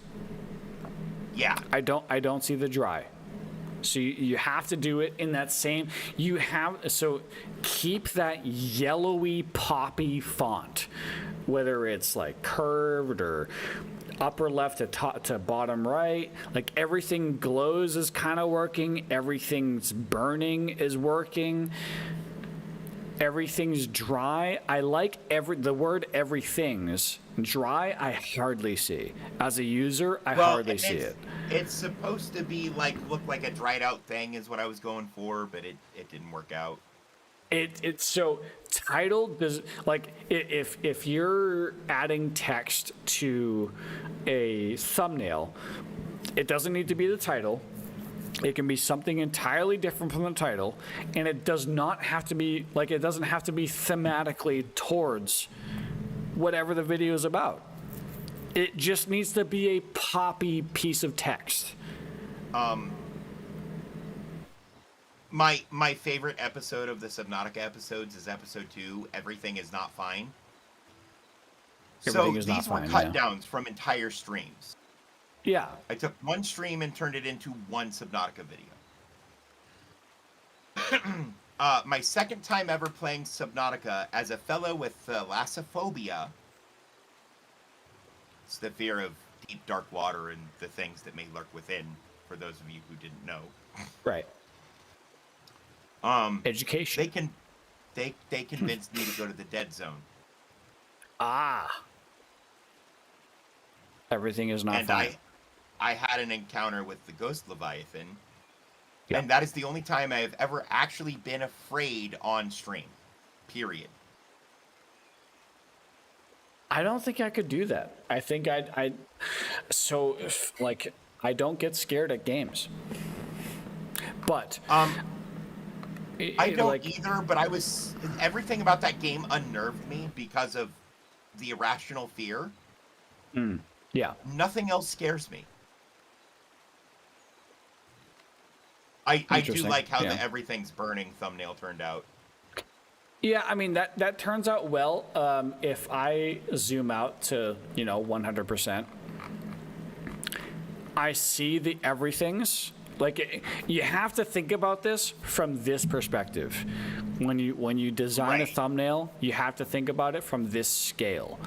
Yeah. I don't see the dry. So you have to do it in that same... So keep that yellowy, poppy font. Whether it's like curved or upper left to bottom right, like everything glows is kind of working, everything's burning is working, everything's dry. I like the word everything's. Dry, I hardly see. As a user, I hardly see it. It's supposed to be look like a dried out thing is what I was going for, but it didn't work out. It's so titled does if you're adding text to a thumbnail, it doesn't need to be the title. It can be something entirely different from the title, and it does not have to be it doesn't have to be thematically towards whatever the video is about. It just needs to be a poppy piece of text. My favorite episode of the Subnautica episodes is episode 2, Everything Is Not Fine. These were cut downs from entire streams. Yeah. I took one stream and turned it into one Subnautica video. My second time ever playing Subnautica as a fellow with thalassophobia. It's the fear of deep, dark water and the things that may lurk within, for those of you who didn't know. Right. Education. They convinced me to go to the dead zone. Everything is not fine. I had an encounter with the Ghost Leviathan, and that is the only time I have ever actually been afraid on stream. Period. I don't think I could do that. I think I don't get scared at games. But I don't either, but everything about that game unnerved me because of the irrational fear. Yeah. Nothing else scares me. I do like how the everything's burning thumbnail turned out. Yeah, I mean, that turns out well. If I zoom out to, 100%, I see the everythings. Like, you have to think about this from this perspective. When you design a thumbnail, you have to think about it from this scale.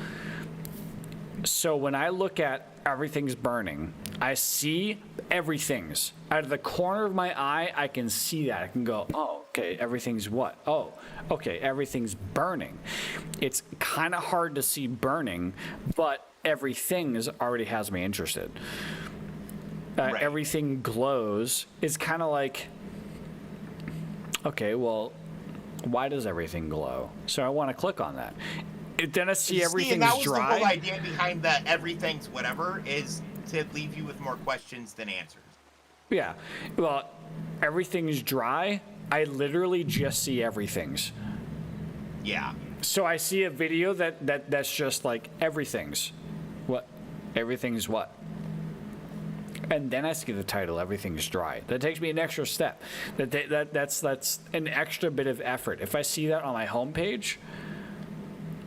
So when I look at everything's burning, I see everything's. Out of the corner of my eye, I can see that. I can go, oh, okay, everything's what? Oh, okay, everything's burning. It's kind of hard to see burning, but everything's already has me interested. Everything glows. It's kind of like, okay, well, why does everything glow? So I want to click on that. Then I see everything's that was dry. The whole idea behind the everything's whatever is to leave you with more questions than answers. Yeah. Well, everything's dry. I literally just see everything's. Yeah. So I see a video that's just like everything's. What? Everything's what? And then I see the title, everything's dry. That takes me an extra step. That's an extra bit of effort. If I see that on my homepage,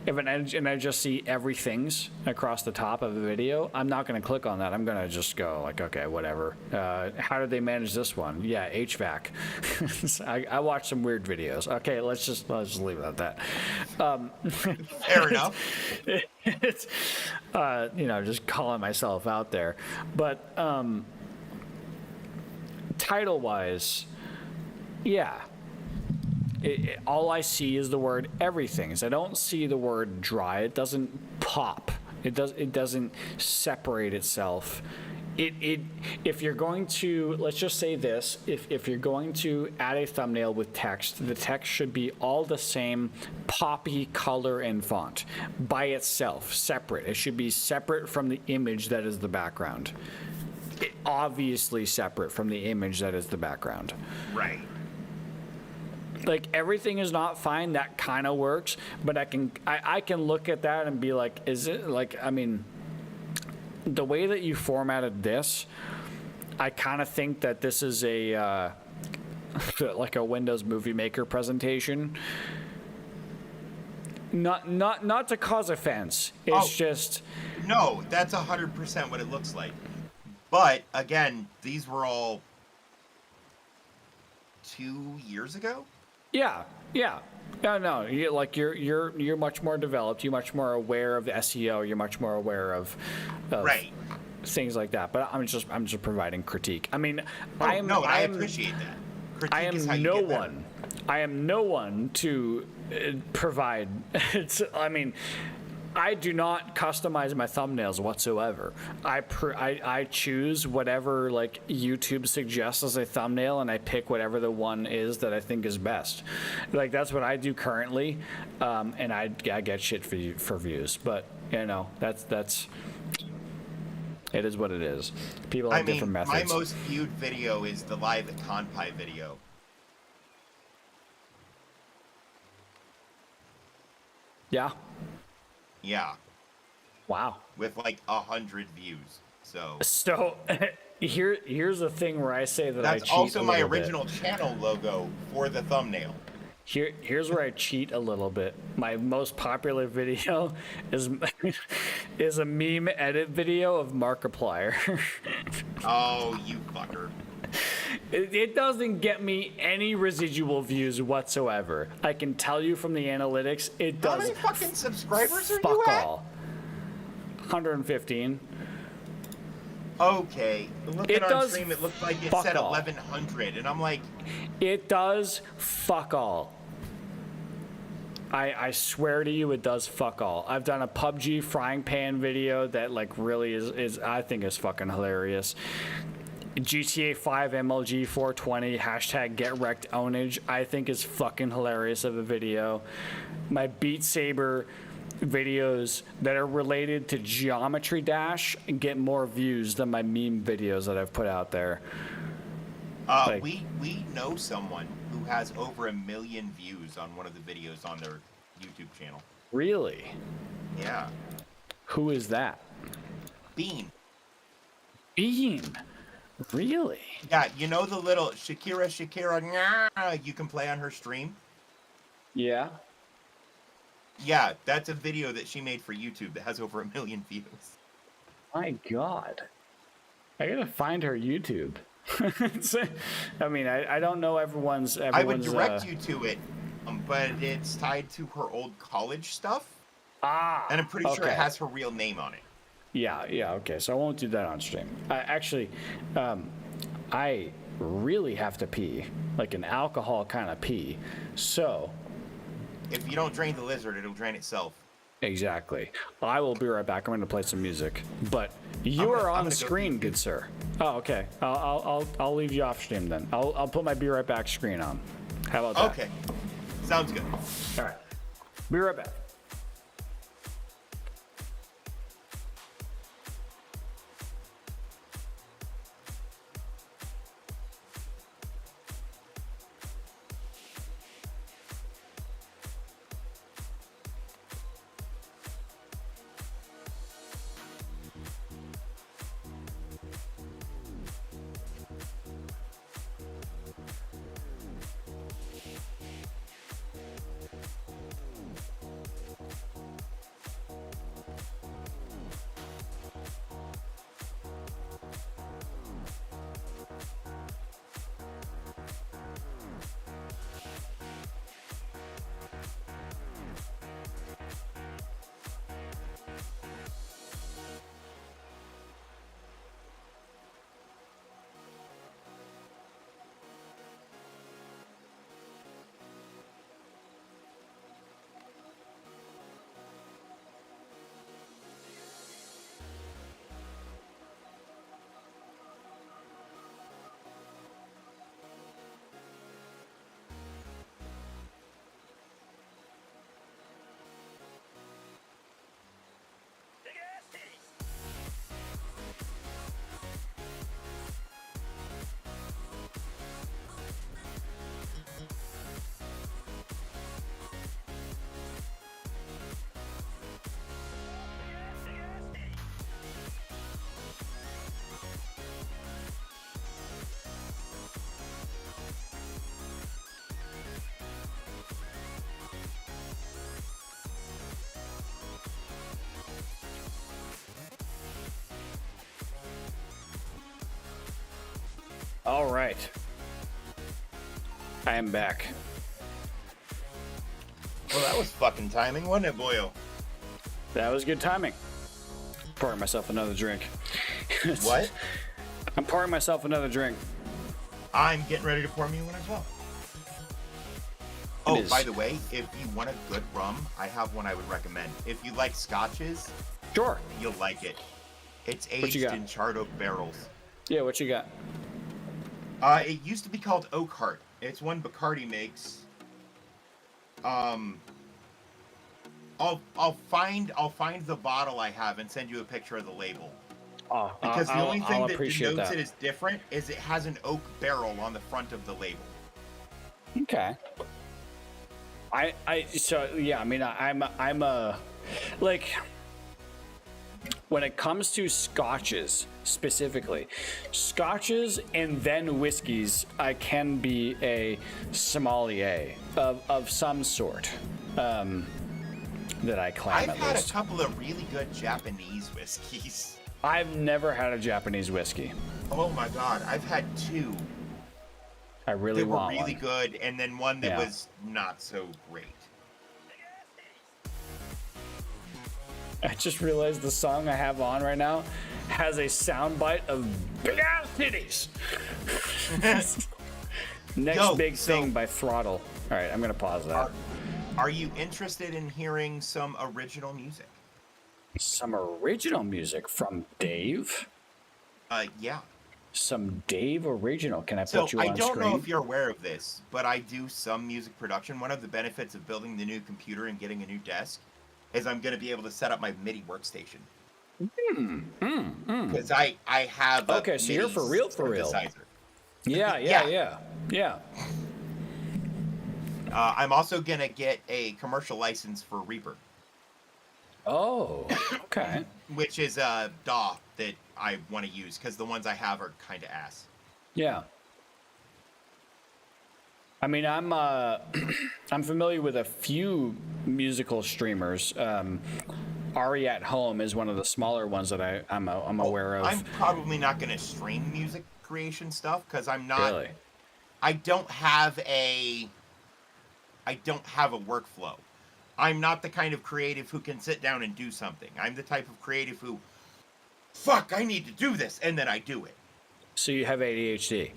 and I just see everything's across the top of the video, I'm not going to click on that. I'm going to just go like, okay, whatever. How did they manage this one? Yeah, HVAC. I watched some weird videos. Okay, let's just leave it at that. Fair enough. It's just calling myself out there. But title-wise, yeah. All I see is the word everything's. I don't see the word dry. It doesn't pop. It doesn't separate itself. If you're going to, let's just say this, if you're going to add a thumbnail with text, the text should be all the same poppy color and font by itself, separate. It should be separate from the image that is the background. Obviously separate from the image that is the background. Right. Like, everything is not fine. That kind of works, but I can look at that and be like, is it like, I mean, the way that you formatted this, I kind of think that this is a like a Windows Movie Maker presentation. Not to cause offense. It's just no. That's 100% what it looks like. But again, these were all 2 years ago. Yeah. No. You're much more developed. You're much more aware of the SEO. You're much more aware of things like that. But I'm just providing critique. I mean, I appreciate that. Critique is how you get better. I am no one to provide. I do not customize my thumbnails whatsoever. I choose whatever like YouTube suggests as a thumbnail, and I pick whatever the one is that I think is best. Like, that's what I do currently, and I get shit for views. But that's it is what it is. People have different methods. My most viewed video is the live at Conpai video. Yeah. Yeah. Wow. With like 100 views. So here's the thing where I say that that's I cheat also a my little original channel logo for the thumbnail. Here's where I cheat a little bit. My most popular video is a meme edit video of Markiplier. Oh, you fucker. It doesn't get me any residual views whatsoever. I can tell you from the analytics, it does. How many fucking subscribers are fuck you at? all. 115. Okay. Looking on stream, it looked like it said 1,100, and I'm like... It does fuck all. I swear to you, it does fuck all. I've done a PUBG frying pan video that like really is I think is fucking hilarious. GTA 5 MLG 420 hashtag get wrecked ownage I think is fucking hilarious of a video. My Beat Saber videos that are related to Geometry Dash get more views than my meme videos that I've put out there. We know someone who has over 1 million views on one of the videos on their YouTube channel. Really? Yeah. Who is that? Bean. Bean? Really? Yeah, you know the little Shakira, you can play on her stream? Yeah. Yeah, that's a video that she made for YouTube that has over 1 million views. My God. I gotta find her YouTube. I mean, I don't know everyone's I would direct you to it, but it's tied to her old college stuff. Ah. And I'm pretty sure it has her real name on it. Yeah, okay. So I won't do that on stream. Actually, I really have to pee, like an alcohol kind of pee. So, if you don't drain the lizard, it'll drain itself. Exactly. I will be right back. I'm going to play some music. But you are on the screen, good sir. Oh, okay. I'll leave you off stream then. I'll put my be right back screen on. How about that? Okay. Sounds good. All right. Be right back. All right. I am back. Well, that was fucking timing, wasn't it, boyo? That was good timing. Pouring myself another drink. What? I'm pouring myself another drink. I'm getting ready to pour me one as well. Oh, by the way, if you want a good rum, I have one I would recommend. If you like scotches, sure, you'll like it. It's aged in charred oak barrels. Yeah, what you got? It used to be called Oakheart. It's one Bacardi makes. I'll find the bottle I have and send you a picture of the label. Because the only thing that denotes it is different is it has an oak barrel on the front of the label. Okay. So yeah, I mean, I'm a like, when it comes to scotches specifically, scotches and then whiskeys, I can be a sommelier of some sort. That I claim. I've had a couple of really good Japanese whiskeys. I've never had a Japanese whiskey. Oh my god, I've had two. I really want one. They were really good, and then one that was not so great. I just realized the song I have on right now has a soundbite of big ass titties. Next big thing by Throttle. All right, I'm gonna pause that. Are you interested in hearing some original music? Some original music from Dave? Yeah. Some Dave original. Can I put you on screen? I don't know if you're aware of this, but I do some music production. One of the benefits of building the new computer and getting a new desk is I'm going to be able to set up my MIDI workstation. Because I have a okay, so you're for real, for real. Synthesizer. Yeah. I'm also gonna get a commercial license for Reaper. Oh, okay. Which is a DAW that I want to use because the ones I have are kind of ass. Yeah. I mean, I'm I'm familiar with a few musical streamers. Ari at Home is one of the smaller ones that I'm aware of. I'm probably not going to stream music creation stuff because I'm not. Really? I don't have a workflow. I'm not the kind of creative who can sit down and do something. I'm the type of creative who, fuck, I need to do this, and then I do it. So you have ADHD.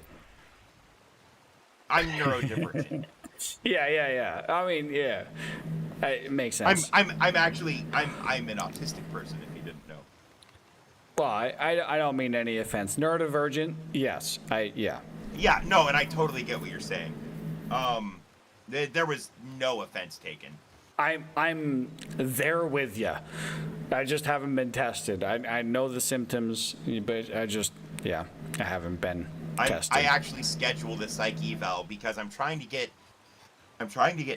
I'm neurodivergent. Yeah. I mean, yeah, it makes sense. I'm actually an autistic person. If you didn't know. Well, I don't mean any offense. Neurodivergent, yes. Yeah. Yeah, no, and I totally get what you're saying. There was no offense taken. I'm there with you. I just haven't been tested. I know the symptoms, but I haven't been tested. I actually scheduled a psych eval because I'm trying to get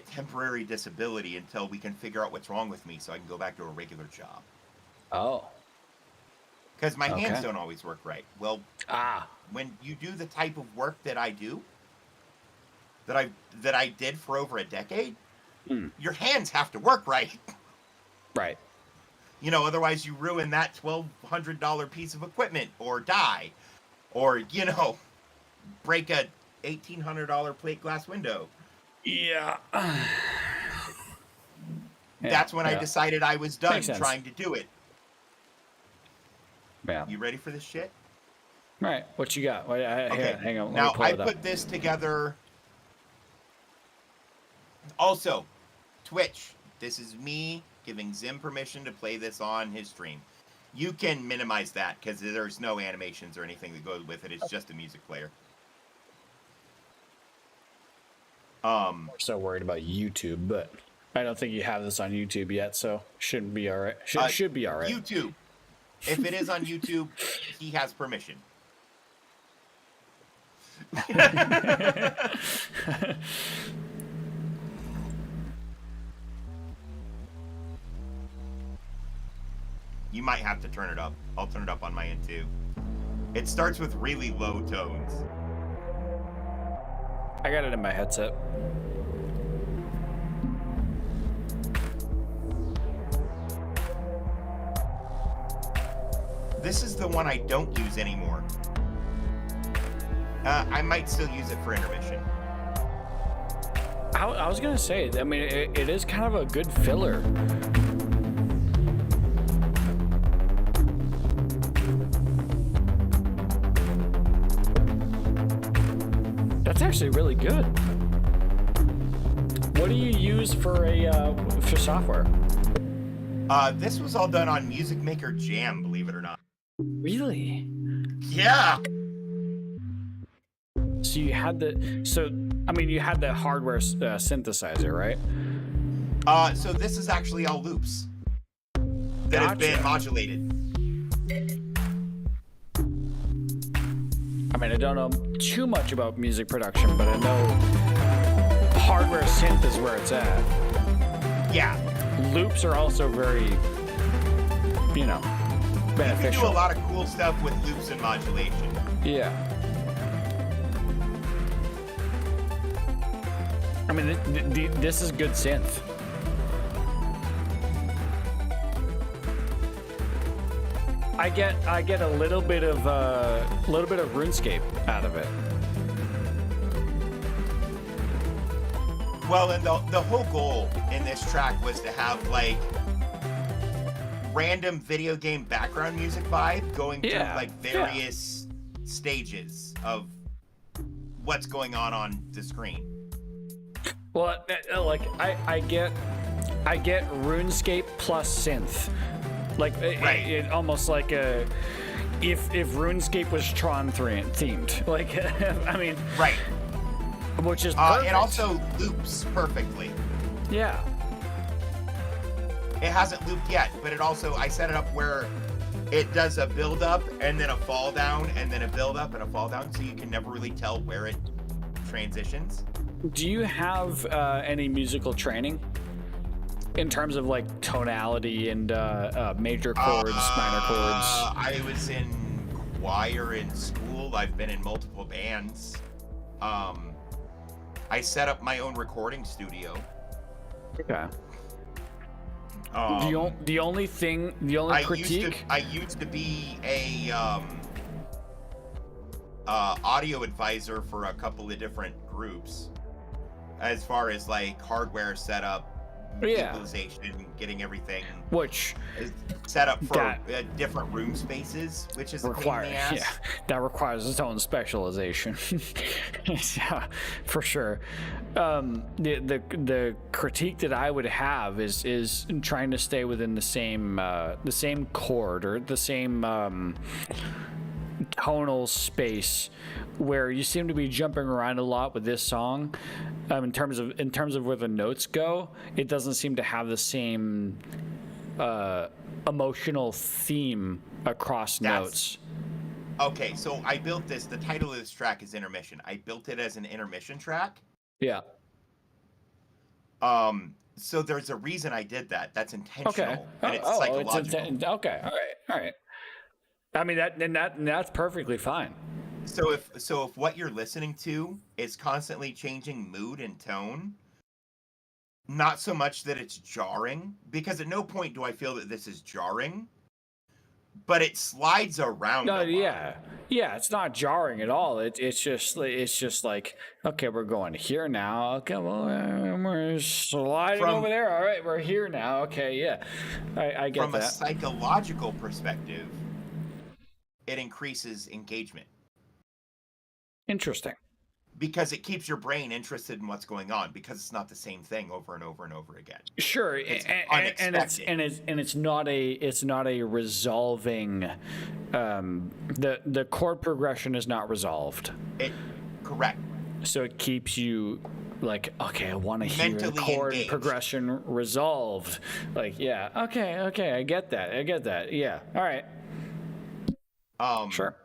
temporary disability until we can figure out what's wrong with me so I can go back to a regular job. Oh. Because my hands don't always work right. Well, when you do the type of work that I do, that I did for over a decade, your hands have to work right. Right. You know, otherwise you ruin that $1,200 piece of equipment or die. Or, you know, break a $1,800 plate glass window. Yeah. That's when I decided I was done Makes sense. trying to do it. Yeah. You ready for this shit? Right. What you got? Okay. Hang on. Now, I it up. put this together. Also, Twitch. This is me giving Zim permission to play this on his stream. You can minimize that because there's no animations or anything that goes with it. It's just a music player. We're so worried about YouTube, but I don't think you have this on YouTube yet, so shouldn't be all right. Should be all right. YouTube. If it is on YouTube, he has permission. You might have to turn it up. I'll turn it up on my end too. It starts with really low tones. I got it in my headset. This is the one I don't use anymore. I might still use it for intermission. I was gonna say, I mean, it is kind of a good filler. That's actually really good. What do you use for software? This was all done on Music Maker Jam, believe it or not. Really? Yeah. So you had you had the hardware synthesizer, right? So this is actually all loops that have been modulated. I mean, I don't know too much about music production, but I know hardware synth is where it's at. Yeah. Loops are also very, beneficial. You can do a lot of cool stuff with loops and modulation. Yeah. I mean, this is good synth. I get a little bit of RuneScape out of it. Well, and the whole goal in this track was to have like random video game background music vibe going through like various stages of what's going on the screen. Well, like I get RuneScape plus synth. Like it almost like if RuneScape was Tron themed. Like I mean, right. Which is perfect. It also loops perfectly. Yeah. It hasn't looped yet, but it also I set it up where it does a build up and then a fall down and then a build up and a fall down, so you can never really tell where it transitions. Do you have any musical training in terms of like tonality and major chords, minor chords? I was in choir in school. I've been in multiple bands. I set up my own recording studio. Okay. The only critique. I used to be a audio advisor for a couple of different groups, as far as like hardware setup, equalization, getting everything set up for different room spaces, which is a pain in the ass. Yeah, that requires its own specialization. Yeah, for sure. The critique that I would have is trying to stay within the same chord or the same tonal space, where you seem to be jumping around a lot with this song. In terms of where the notes go, it doesn't seem to have the same emotional theme across notes. Okay, so I built this. The title of this track is Intermission. I built it as an intermission track. Yeah. So there's a reason I did that. That's intentional. Okay. And it's psychological. Okay. All right. I mean that's perfectly fine. So if what you're listening to is constantly changing mood and tone, not so much that it's jarring, because at no point do I feel that this is jarring, but it slides around. No, yeah, it's not jarring at all. It's just like, okay, we're going here now. Okay, well, we're sliding over there. All right, we're here now. Okay, yeah, I get that. From a psychological perspective, it increases engagement. Interesting. Because it keeps your brain interested in what's going on, because it's not the same thing over and over and over again. Sure, it's unexpected. And it's not a resolving. The chord progression is not resolved. Correct. So it keeps you like, okay, I want to hear the chord progression resolved. Like, yeah, okay, I get that. Yeah, all right. Sure.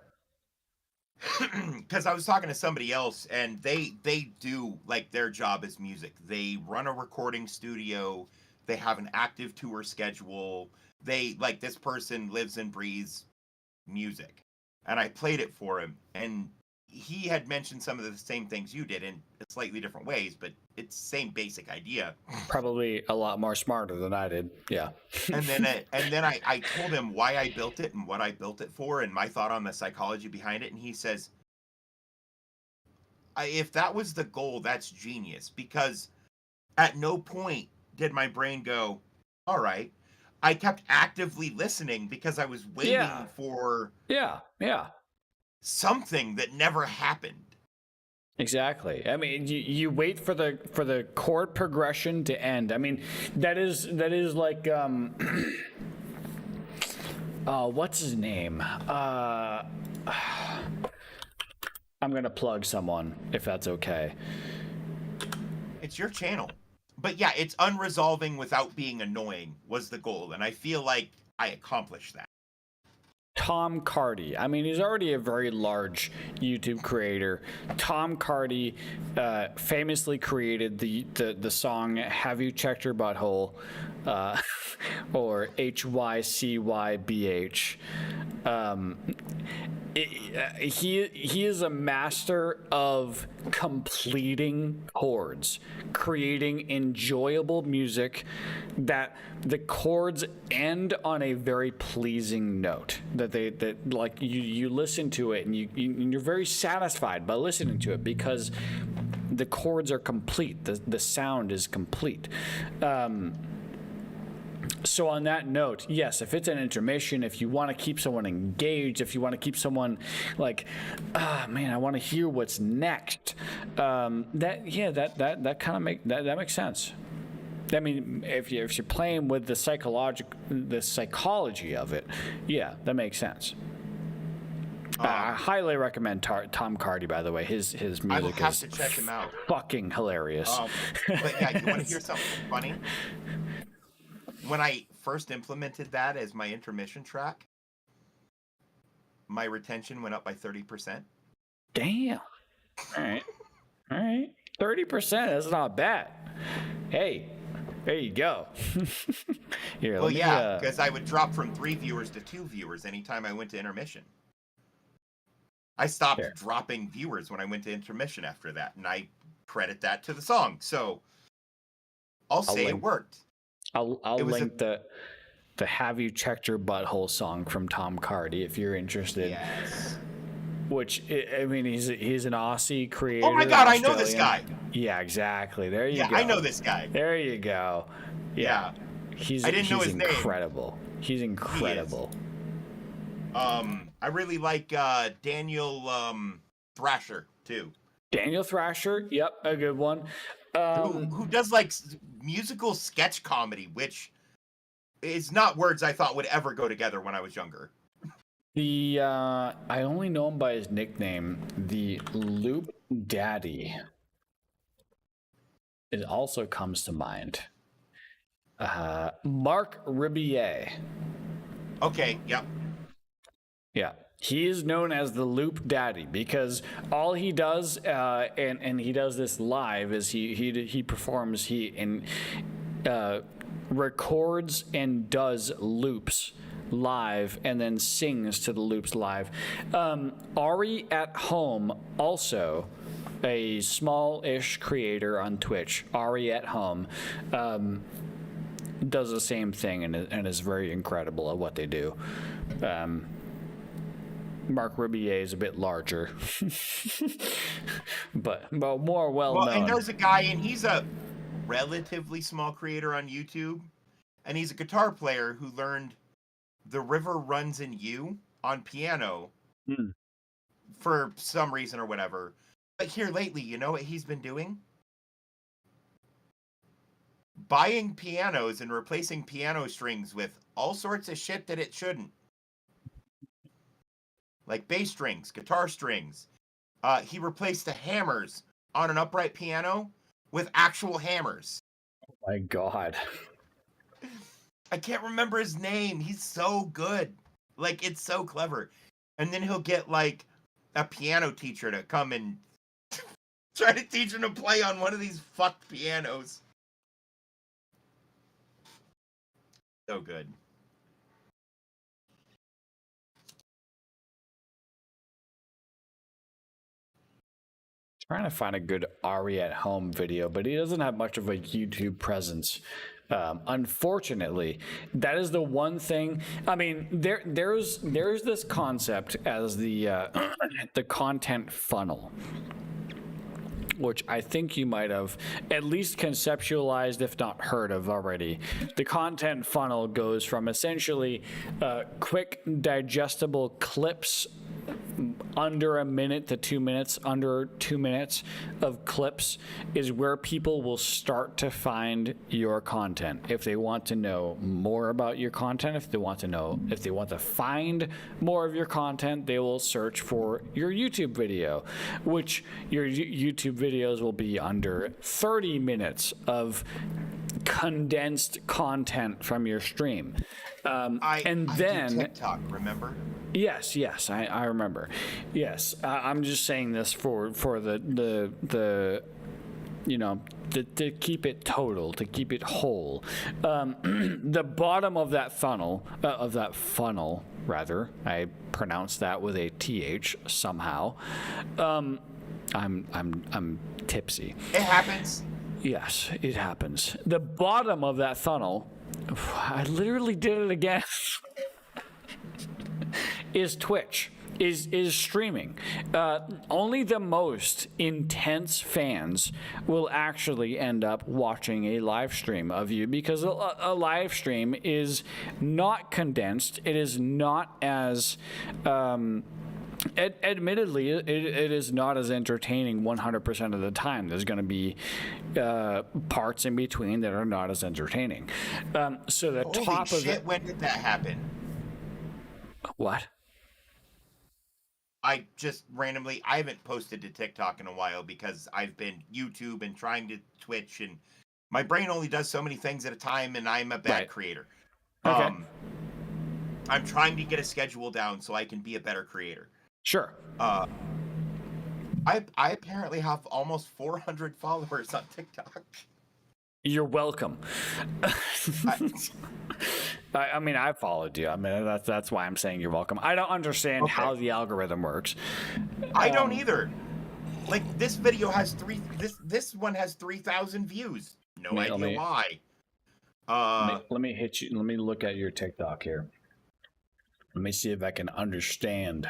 Because I was talking to somebody else, and they do, like, their job is music. They run a recording studio. They have an active tour schedule. This person lives and breathes music. And I played it for him, and he had mentioned some of the same things you did in slightly different ways, but it's the same basic idea. Probably a lot more smarter than I did. Yeah. And then I told him why I built it and what I built it for and my thought on the psychology behind it. And he says, if that was the goal, that's genius, because at no point did my brain go, all right. I kept actively listening because I was waiting for something that never happened. Exactly. I mean, you wait for the chord progression to end. I mean, that is like what's his name? I'm gonna plug someone if that's okay. It's your channel. But yeah, it's unresolving without being annoying was the goal, and I feel like I accomplished that. Tom Cardy. I mean, he's already a very large YouTube creator. Tom Cardy famously created the song "Have You Checked Your Butthole," or HYCYBH. He is a master of completing chords, creating enjoyable music that the chords end on a very pleasing note. That like you listen to it and you're very satisfied by listening to it because the chords are complete. The sound is complete. So on that note, yes, if it's an intermission, if you want to keep someone engaged, if you want to keep someone like, man, I want to hear what's next, that kind of makes sense. I mean, if you're playing with the psychology of it, yeah, that makes sense. I highly recommend Tom Cardy, by the way. His music I will have to check him out. Fucking hilarious. But yeah, you want to hear something funny? When I first implemented that as my intermission track, my retention went up by 30%. Damn. All right. 30%. That's not bad. Hey, there you go. Here, Well, yeah, because I would drop from 3 viewers to 2 viewers anytime I went to intermission. I stopped dropping viewers when I went to intermission after that, and I credit that to the song. So I'll say it worked. I'll link the "Have You Checked Your Butthole" song from Tom Cardy if you're interested. Yes. Which, I mean, he's an Aussie creator. Oh my God, I know this guy. Yeah, exactly. There you go. Yeah, I know this guy. There you go. Yeah. I didn't know his name. He's incredible. I really like Daniel Thrasher too. Daniel Thrasher, yep, a good one. Who does like musical sketch comedy, which is not words I thought would ever go together when I was younger. I only know him by his nickname, the Loop Daddy. It also comes to mind. Mark Ribier. Okay, yep. Yeah. He is known as the Loop Daddy because all he does, and he does this live, is he performs, records and does loops live and then sings to the loops live. Ari at Home, also a small-ish creator on Twitch, Ari at Home, does the same thing and is very incredible at what they do. Mark Ribier is a bit larger, but more well-known. And there's a guy, and he's a relatively small creator on YouTube, and he's a guitar player who learned "The River Runs in You" on piano for some reason or whatever. But here lately, you know what he's been doing? Buying pianos and replacing piano strings with all sorts of shit that it shouldn't. Like bass strings, guitar strings. He replaced the hammers on an upright piano with actual hammers. Oh my God. I can't remember his name. He's so good. Like, it's so clever. And then he'll get, like, a piano teacher to come and try to teach him to play on one of these fucked pianos. So good. Trying to find a good Ari at Home video, but he doesn't have much of a YouTube presence. Unfortunately, that is the one thing. I mean, there's this concept as the the content funnel, which I think you might have at least conceptualized, if not heard of already. The content funnel goes from essentially quick, digestible clips under a minute to 2 minutes, under 2 minutes of clips is where people will start to find your content. If they want to know more about your content, if they want to find more of your content, they will search for your YouTube video, which your YouTube videos will be under 30 minutes of condensed content from your stream. I do TikTok, remember? Yes, I remember. Yes, I'm just saying this for the you know, to keep it total, to keep it whole. The bottom of that funnel, rather, I pronounced that with a TH somehow. I'm tipsy. It happens. Yes, it happens. The bottom of that funnel, I literally did it again. Is Twitch, is streaming. Only the most intense fans will actually end up watching a live stream of you, because a live stream is not condensed. It is not as admittedly, it is not as entertaining 100% of the time. There's going to be parts in between that are not as entertaining. So the Holy top shit, of it. when did that happen? What? I just randomly, I haven't posted to TikTok in a while because I've been YouTube and trying to Twitch, and my brain only does so many things at a time, and I'm a bad creator. Okay. I'm trying to get a schedule down so I can be a better creator. Sure. I apparently have almost 400 followers on TikTok. You're welcome. I mean, I followed you. I mean, that's why I'm saying you're welcome. I don't understand how the algorithm works. I don't either. Like, this video has this one has 3,000 views. No idea why. Let me hit you. Let me look at your TikTok here. Let me see if I can understand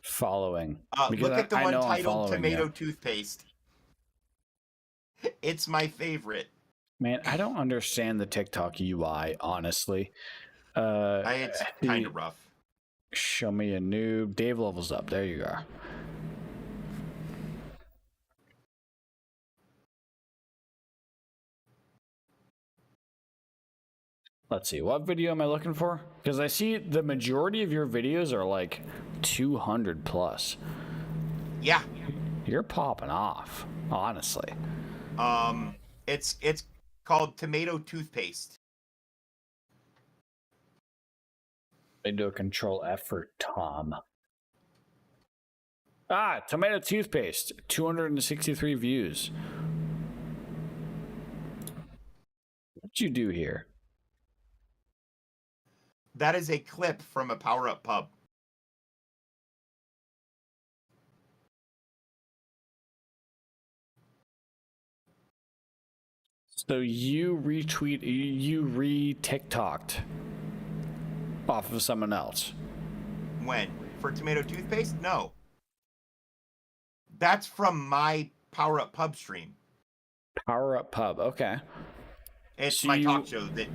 following. Look at the one titled Tomato Toothpaste. It's my favorite. Man, I don't understand the TikTok UI, honestly. It's kind of rough. Show me a noob. Dave levels up. There you go. Let's see. What video am I looking for? Because I see the majority of your videos are like 200 plus. Yeah. You're popping off, honestly. It's called Tomato Toothpaste. I do a Control F for Tom. Tomato Toothpaste, 263 views. What'd you do here? That is a clip from a Power Up Pub. So you re-TikToked off of someone else. When? For Tomato Toothpaste? No. That's from my Power Up Pub stream. Power Up Pub, okay. It's my talk show that...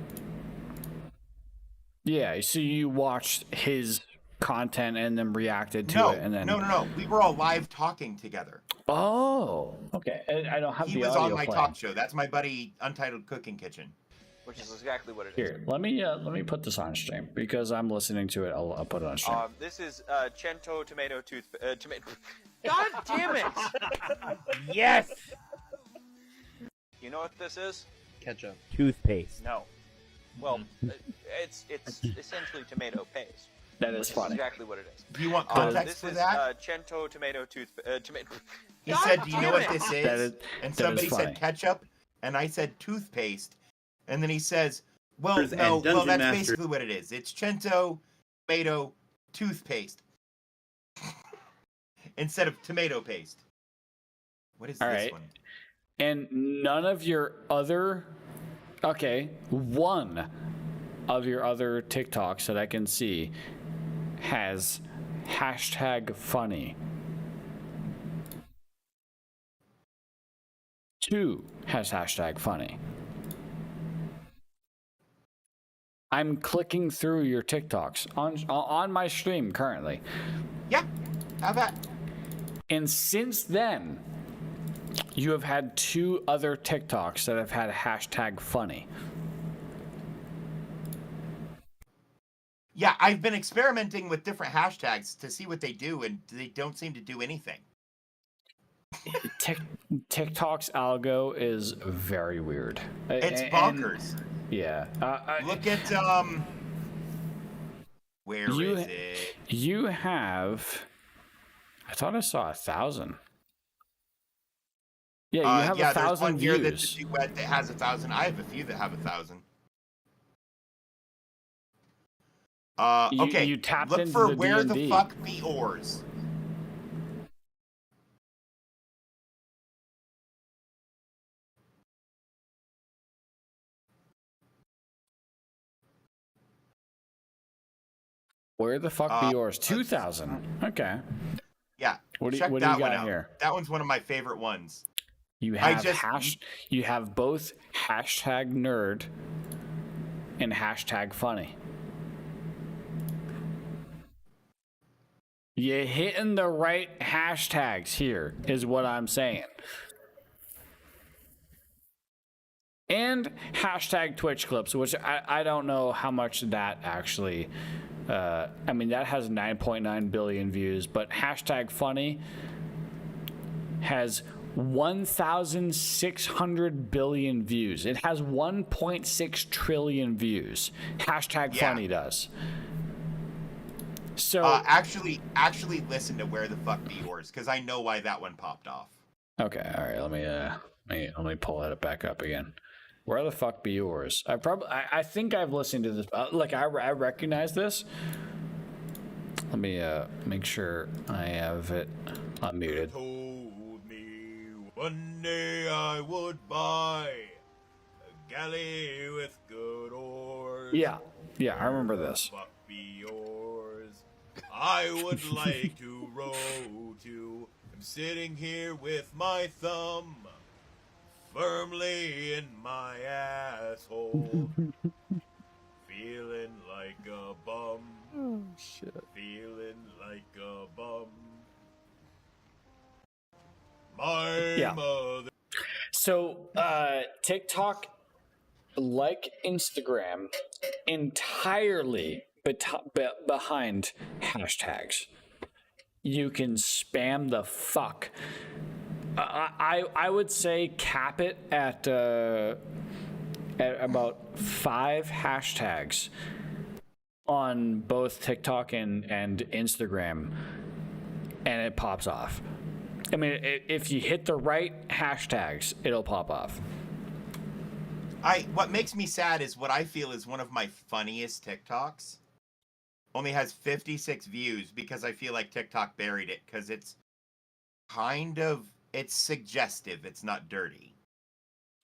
Yeah, so you watched his content and then reacted to it, and then... No. We were all live talking together. Oh, okay. I don't have the audio. He was on my talk show. That's my buddy Untitled Cooking Kitchen. Which is exactly what it is. Here, let me put this on stream because I'm listening to it. I'll put it on stream. This is Cento Tomato Tomato. God damn it! Yes. You know what this is? Ketchup. Toothpaste. No. Well, it's essentially tomato paste. That is funny. Exactly what it is. Do you want context for that? This is Cento Tomato Tomato. He said, "Do you know what this is?" And somebody said ketchup, and I said toothpaste, and then he says, "Well, no, well that's basically what it is. It's Cento Tomato Toothpaste instead of tomato paste." What is this one? And none of your other, one of your other TikToks that I can see has #funny. 2 has #funny. I'm clicking through your TikToks on my stream currently. Yeah, how about? And since then, you have had 2 other TikToks that have had #funny. Yeah, I've been experimenting with different hashtags to see what they do, and they don't seem to do anything. TikTok's algo is very weird. It's bonkers. Yeah. Look at where is it? You have. I thought I saw 1,000. Yeah, you have 1,000 there's one views. Here that's a duet that has 1,000. I have a few that have 1,000. Okay. You tapped look into for the where D&D. the fuck be ores. Where the fuck be yours? 2,000. Okay. Yeah. What do check you that got one out. here? That one's one of my favorite ones. You have you have both #nerd and #funny. You're hitting the right hashtags here, is what I'm saying. And #Twitch clips, which I don't know how much that actually. I mean, that has 9.9 billion views, but #funny has 1,600 billion views. It has 1.6 trillion views. Hashtag funny does. So actually listen to Where the Fuck Be Yours, because I know why that one popped off. Okay, all right. Let me pull that back up again. Where the fuck be yours? I think I've listened to this. Like I recognize this. Let me make sure I have it unmuted. Told me one day I would buy a galley with good oars. Yeah, I remember this. Fuck be yours. I would like to row to. I'm sitting here with my thumb firmly in my asshole. Feeling like a bum. Oh, shit. Feeling like a bum. My mother. So, TikTok, like Instagram, entirely behind hashtags. You can spam the fuck. I would say cap it at about 5 hashtags on both TikTok and Instagram, and it pops off. I mean, if you hit the right hashtags, it'll pop off. What makes me sad is what I feel is one of my funniest TikToks only has 56 views because I feel like TikTok buried it because it's it's suggestive. It's not dirty.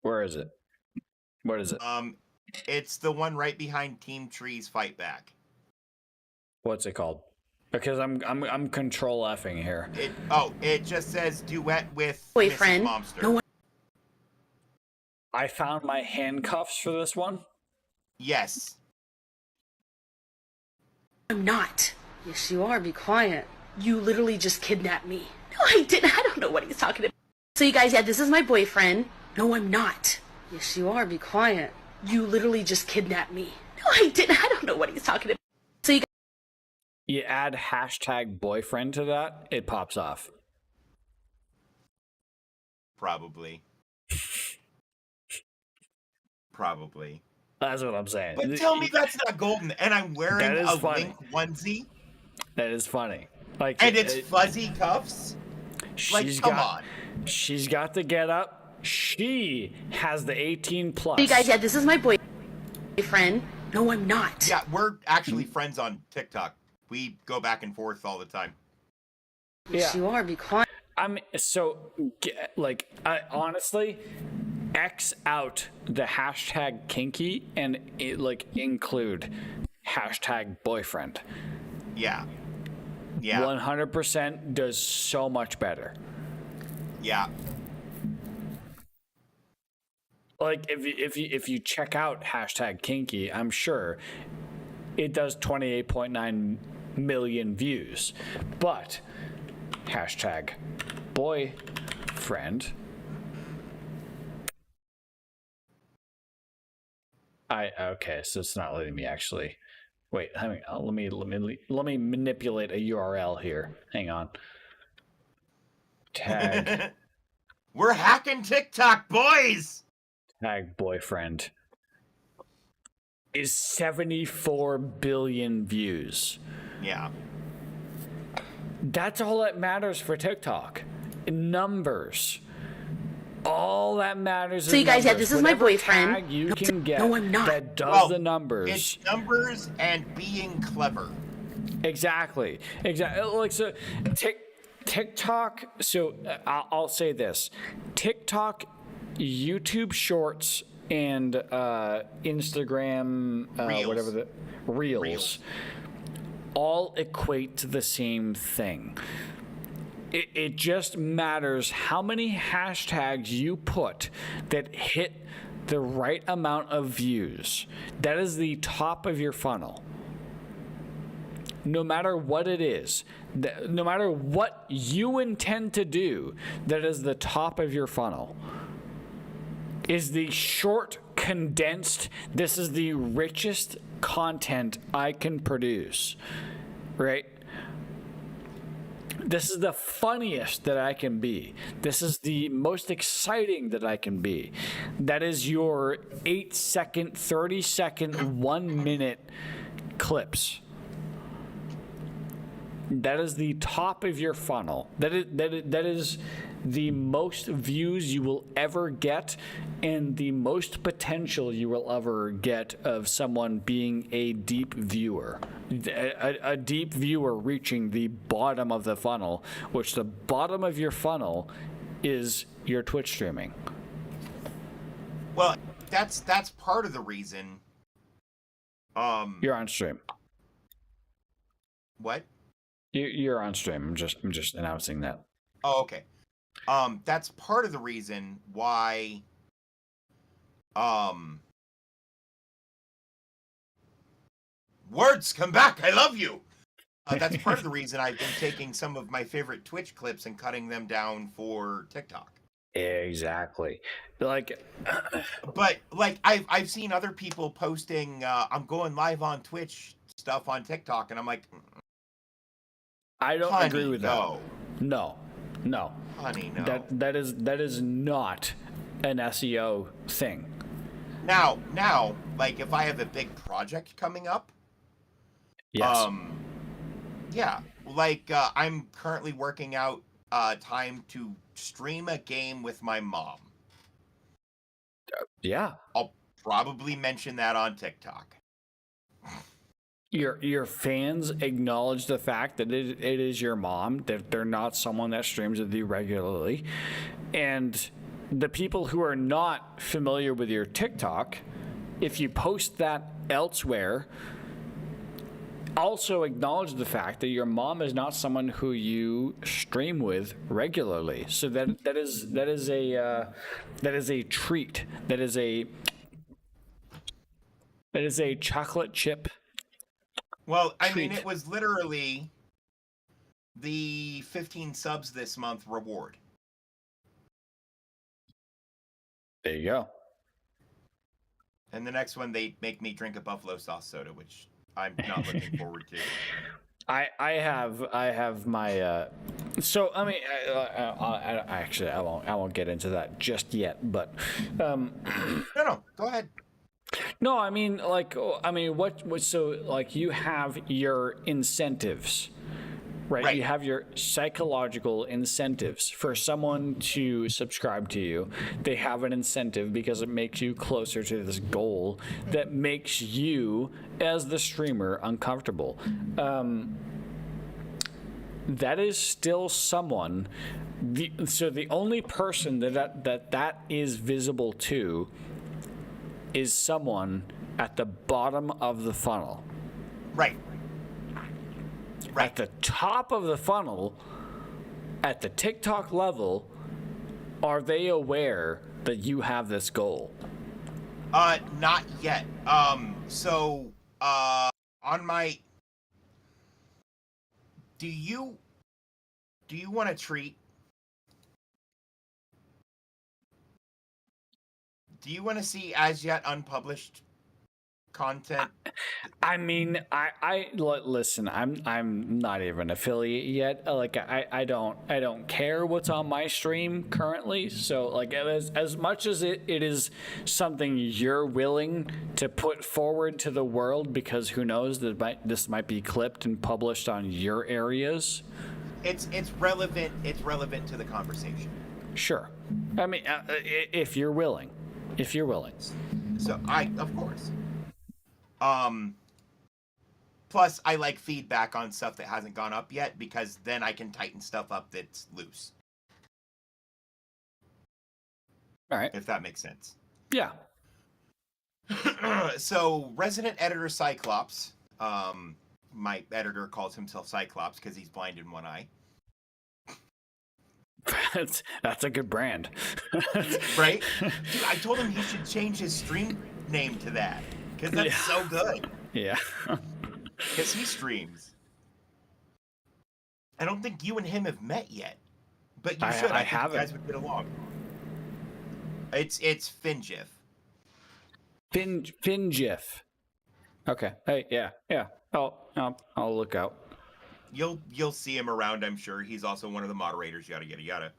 Where is it? What is it? It's the one right behind Team Tree's Fight Back. What's it called? Because I'm control F'ing here. It just says duet with boyfriend. Mrs. Momster. No one. I found my handcuffs for this one. Yes. I'm not. Yes, you are. Be quiet. You literally just kidnapped me. No, I didn't. I don't know what he's talking about. So you guys, this is my boyfriend. No, I'm not. Yes, you are. Be quiet. You literally just kidnapped me. No, I didn't. I don't know what he's talking about. So you add hashtag boyfriend to that, it pops off. Probably. Probably. That's what I'm saying. But tell me that's not golden, and I'm wearing a funny. Link onesie. That is funny. Like, and it's fuzzy cuffs. Come on. She's got the get up. She has the 18 plus. you guys, this is my boyfriend. No, I'm not. Yeah, we're actually friends on TikTok. We go back and forth all the time. Yes, you are. Be quiet. Honestly, X out the hashtag kinky and include hashtag boyfriend. Yeah. 100% does so much better. Yeah. Like if you check out hashtag kinky, I'm sure it does 28.9 million views, but hashtag boyfriend. Okay, so it's not letting me actually. Wait, hang on. Let me manipulate a URL here. Hang on. Tag. We're hacking TikTok, boys. Tag boyfriend is 74 billion views. Yeah. That's all that matters for TikTok. Numbers. All that matters is so you guys, numbers. This is my boyfriend. Tag you can get no, I'm not. that does the numbers. It's numbers and being clever. Exactly. Like, so TikTok. So I'll say this: TikTok, YouTube Shorts, and Instagram, Reels. Reels, all equate to the same thing. It just matters how many hashtags you put that hit the right amount of views. That is the top of your funnel. No matter what it is, no matter what you intend to do, that is the top of your funnel. Is the short, condensed, this is the richest content I can produce, right? This is the funniest that I can be. This is the most exciting that I can be. That is your 8-second, 30-second, 1 minute clips. That is the top of your funnel. That is the most views you will ever get and the most potential you will ever get of someone being a deep viewer. A deep viewer reaching the bottom of the funnel, which the bottom of your funnel is your Twitch streaming. Well, that's part of the reason. You're on stream. What? You're on stream. I'm just announcing that. Oh, okay. That's part of the reason why. Words come back. I love you. That's part of the reason I've been taking some of my favorite Twitch clips and cutting them down for TikTok. Exactly. Like, but like I've seen other people posting. I'm going live on Twitch stuff on TikTok, and I'm like, I don't agree with no. that. No. Honey, no. That is not an SEO thing. Now, like if I have a big project coming up, yes. Yeah, like I'm currently working out time to stream a game with my mom. Yeah. I'll probably mention that on TikTok. Your fans acknowledge the fact that it is your mom, that they're not someone that streams with you regularly. And the people who are not familiar with your TikTok, if you post that elsewhere, also acknowledge the fact that your mom is not someone who you stream with regularly. So that is a treat. That is a chocolate chip. Well, I mean, it was literally the 15 subs this month reward. There you go. And the next one, they make me drink a buffalo sauce soda, which I'm not looking forward to. I have my so I mean I actually I won't get into that just yet, but no, go ahead. No, I mean what so like you have your incentives, right? You have your psychological incentives for someone to subscribe to you. They have an incentive because it makes you closer to this goal that makes you, as the streamer, uncomfortable. That is still someone. So the only person that is visible to is someone at the bottom of the funnel. Right. At the top of the funnel, at the TikTok level, are they aware that you have this goal? Not yet. So, on my... Do you want a treat? Do you want to see as yet unpublished content? I mean, I listen. I'm not even an affiliate yet. Like I don't care what's on my stream currently. So like as much as it is something you're willing to put forward to the world, because who knows, this might be clipped and published on your areas. It's relevant. It's relevant to the conversation. Sure. I mean, if you're willing. If you're willing. So of course. Plus I like feedback on stuff that hasn't gone up yet, because then I can tighten stuff up that's loose. All right. If that makes sense. Yeah. So resident editor Cyclops, my editor calls himself Cyclops because he's blind in one eye. That's a good brand. Right? Dude, I told him he should change his stream name to that, because that's so good. Yeah. Because he streams. I don't think you and him have met yet, but you should. I think you guys would get along. It's Finjiff. Finjiff. Okay. Hey, yeah. I'll look out. You'll see him around, I'm sure. He's also one of the moderators, yada yada yada.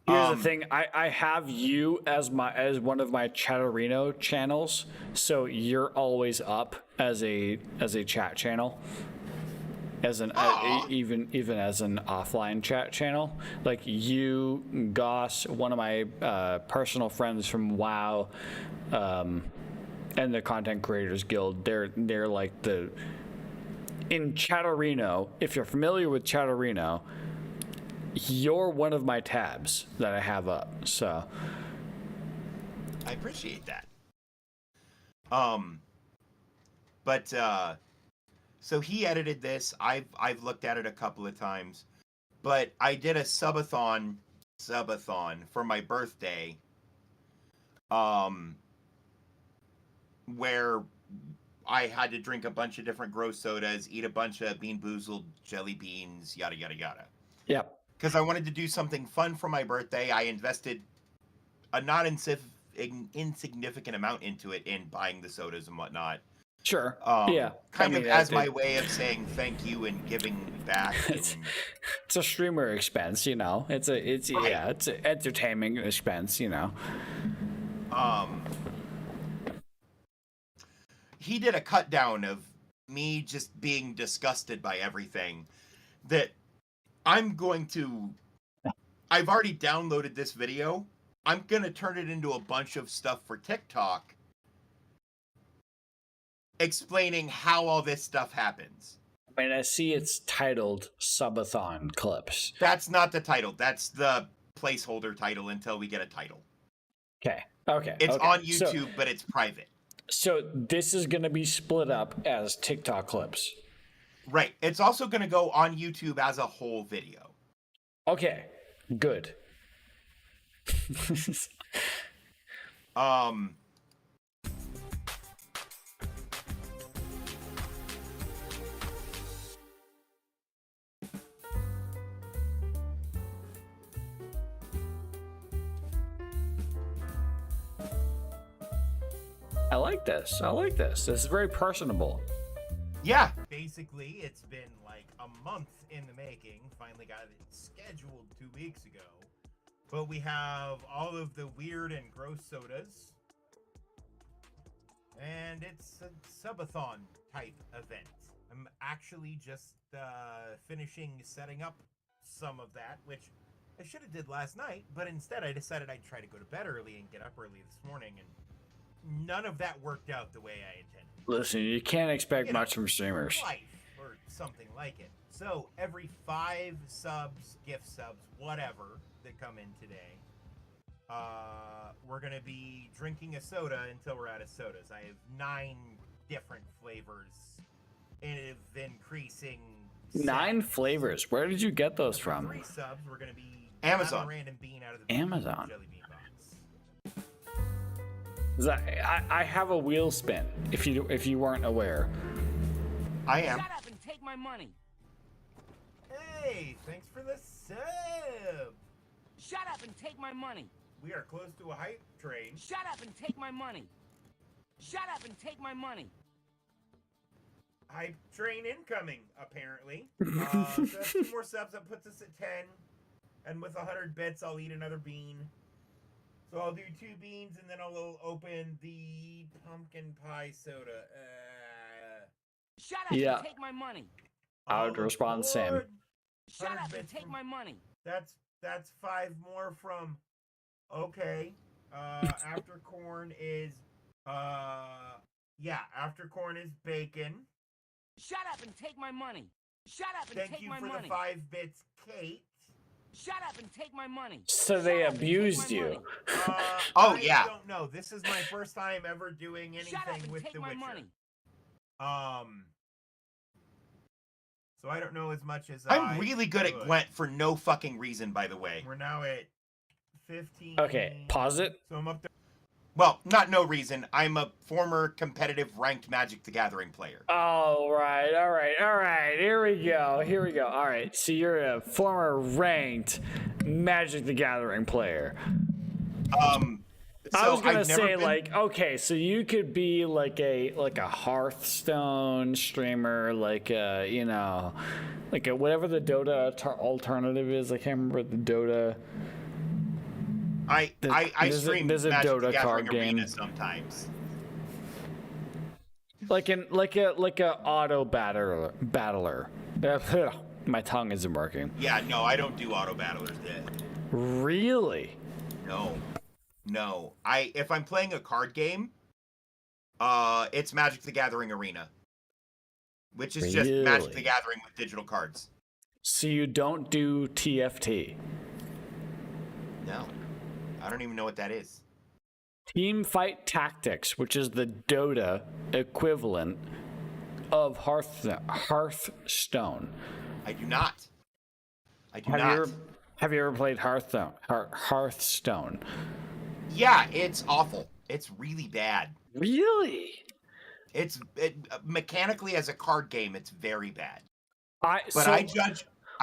Here's the thing, I have you as one of my Chatterino channels, so you're always up as a chat channel. As an even as an offline chat channel, like you, Goss, one of my personal friends from WoW, and the Content Creators Guild, they're like in Chatterino. If you're familiar with Chatterino, you're one of my tabs that I have up. So I appreciate that. So he edited this. I've looked at it a couple of times, but I did a subathon for my birthday, where I had to drink a bunch of different gross sodas, eat a bunch of Bean Boozled jelly beans, yada yada yada. Yep. Because I wanted to do something fun for my birthday. I invested a not insignificant amount into it in buying the sodas and whatnot. Sure. Yeah. Kind of as my way of saying thank you and giving back. It's a streamer expense, you know. It's an entertainment expense, you know. He did a cut down of me just being disgusted by everything that I've already downloaded this video. I'm going to turn it into a bunch of stuff for TikTok explaining how all this stuff happens. I mean, I see it's titled Subathon Clips. That's not the title. That's the placeholder title until we get a title. Okay. It's on YouTube, but it's private. So this is going to be split up as TikTok clips. Right. It's also going to go on YouTube as a whole video. Okay. Good. I like this. This is very personable. Yeah. Basically, it's been like a month in the making. Finally got it scheduled 2 weeks ago. But we have all of the weird and gross sodas. And it's a subathon type event. I'm actually just finishing setting up some of that, which I should have did last night, but instead I decided I'd try to go to bed early and get up early this morning, and none of that worked out the way I intended. Listen, you can't expect much from streamers. Life or something like it. So every 5 subs, gift subs, whatever that come in today, we're gonna be drinking a soda until we're out of sodas. I have 9 different flavors of increasing. 9 flavors. Where did you get those from? 3 subs. We're gonna be Amazon. A random bean out of the Amazon. Jelly bean box. I have a wheel spin. If you weren't aware. I am. Shut up and take my money. Hey, thanks for the sub. Shut up and take my money. We are close to a hype train. Shut up and take my money. Shut up and take my money. Hype train incoming, apparently. So that's 2 more subs. That puts us at 10. And with 100 bits, I'll eat another bean. So I'll do 2 beans, and then I'll open the pumpkin pie soda. Shut up and take my money. I would respond the same. Shut up and take my money. That's 5 more from. Okay. After corn is. After corn is bacon. Shut up and take my money. Shut up and take my money. Thank you for the 5 bits, Kate. Shut up and take my money. So they abused you. I don't know. This is my first time ever doing anything with The Witcher. Money. So I don't know as much as I'm really good at Gwent for no fucking reason, by the way. We're now at 15. Okay, pause it. So I'm up there. Well, not no reason. I'm a former competitive ranked Magic the Gathering player. All right. Here we go. All right. So you're a former ranked Magic the Gathering player. I was gonna I've never say been- like, okay, so you could be like a Hearthstone streamer, like like whatever the Dota alternative is. I can't remember the Dota. I stream there's a Magic the Dota Gathering card game. Arena sometimes. Like a auto battler. My tongue isn't working. Yeah, no, I don't do auto battlers. Really? No. If I'm playing a card game, it's Magic the Gathering Arena, which is just Magic the Gathering with digital cards. So you don't do TFT? No, I don't even know what that is. Team Fight Tactics, which is the Dota equivalent of Hearthstone. I do not. Have you ever played Hearthstone? Yeah, it's awful. It's really bad. Really? Mechanically as a card game, it's very bad. I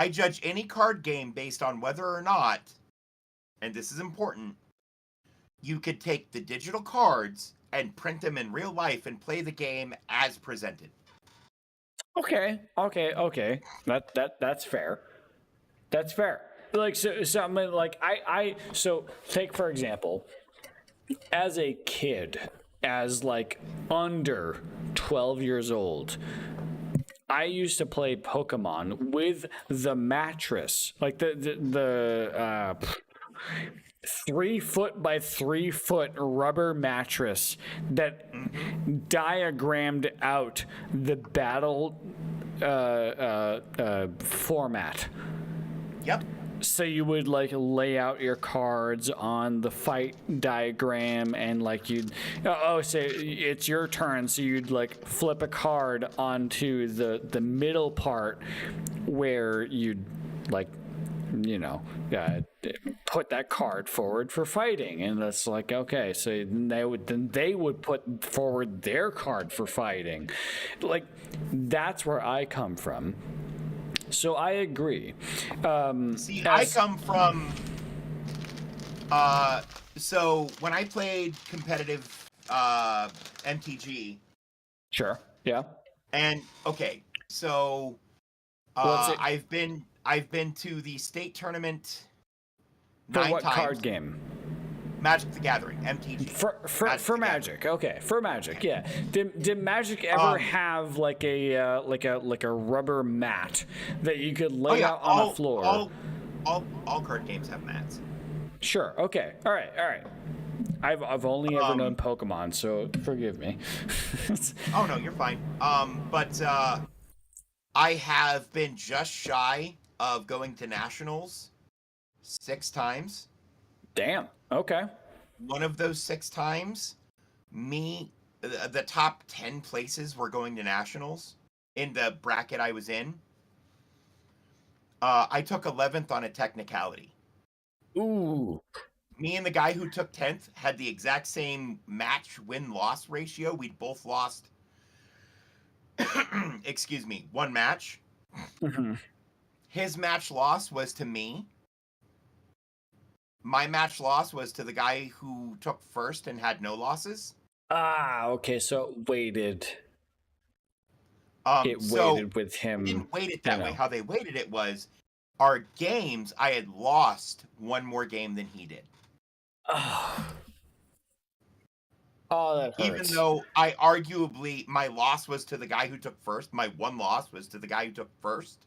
judge any card game based on whether or not, and this is important, you could take the digital cards and print them in real life and play the game as presented. Okay. That's fair. That's fair. Like so I mean, like so take for example, as a kid, as like under 12 years old, I used to play Pokemon with the mattress, like the 3 foot by 3 foot rubber mattress that diagrammed out the battle format. Yep. So you would like lay out your cards on the fight diagram, and like you'd say it's your turn, so you'd like flip a card onto the middle part where you'd like put that card forward for fighting, and that's like, okay, so they would put forward their card for fighting. Like that's where I come from. So I agree. I come from. So when I played competitive MTG. Sure. Yeah. And okay, so I've been to the state tournament. For 9 what times. Card game? Magic the Gathering, MTG. For Magic, okay. For Magic, yeah. Did Magic ever have like a rubber mat that you could lay out on the floor? All card games have mats. Sure. Okay. All right. I've only ever known Pokemon, so forgive me. Oh no, you're fine. But I have been just shy of going to nationals 6 times. Damn. Okay. One of those 6 times, the top 10 places were going to nationals in the bracket I was in. I took 11th on a technicality. Ooh. Me and the guy who took 10th had the exact same match win-loss ratio. We'd both lost, excuse me, 1 match. Mm-hmm. His match loss was to me. My match loss was to the guy who took first and had no losses. Ah, okay. So it weighted. It so weighted with him. They didn't weight it that way. How they weighted it was our games. I had lost 1 more game than he did. Oh, that hurts. Even though my loss was to the guy who took first. My 1 loss was to the guy who took first.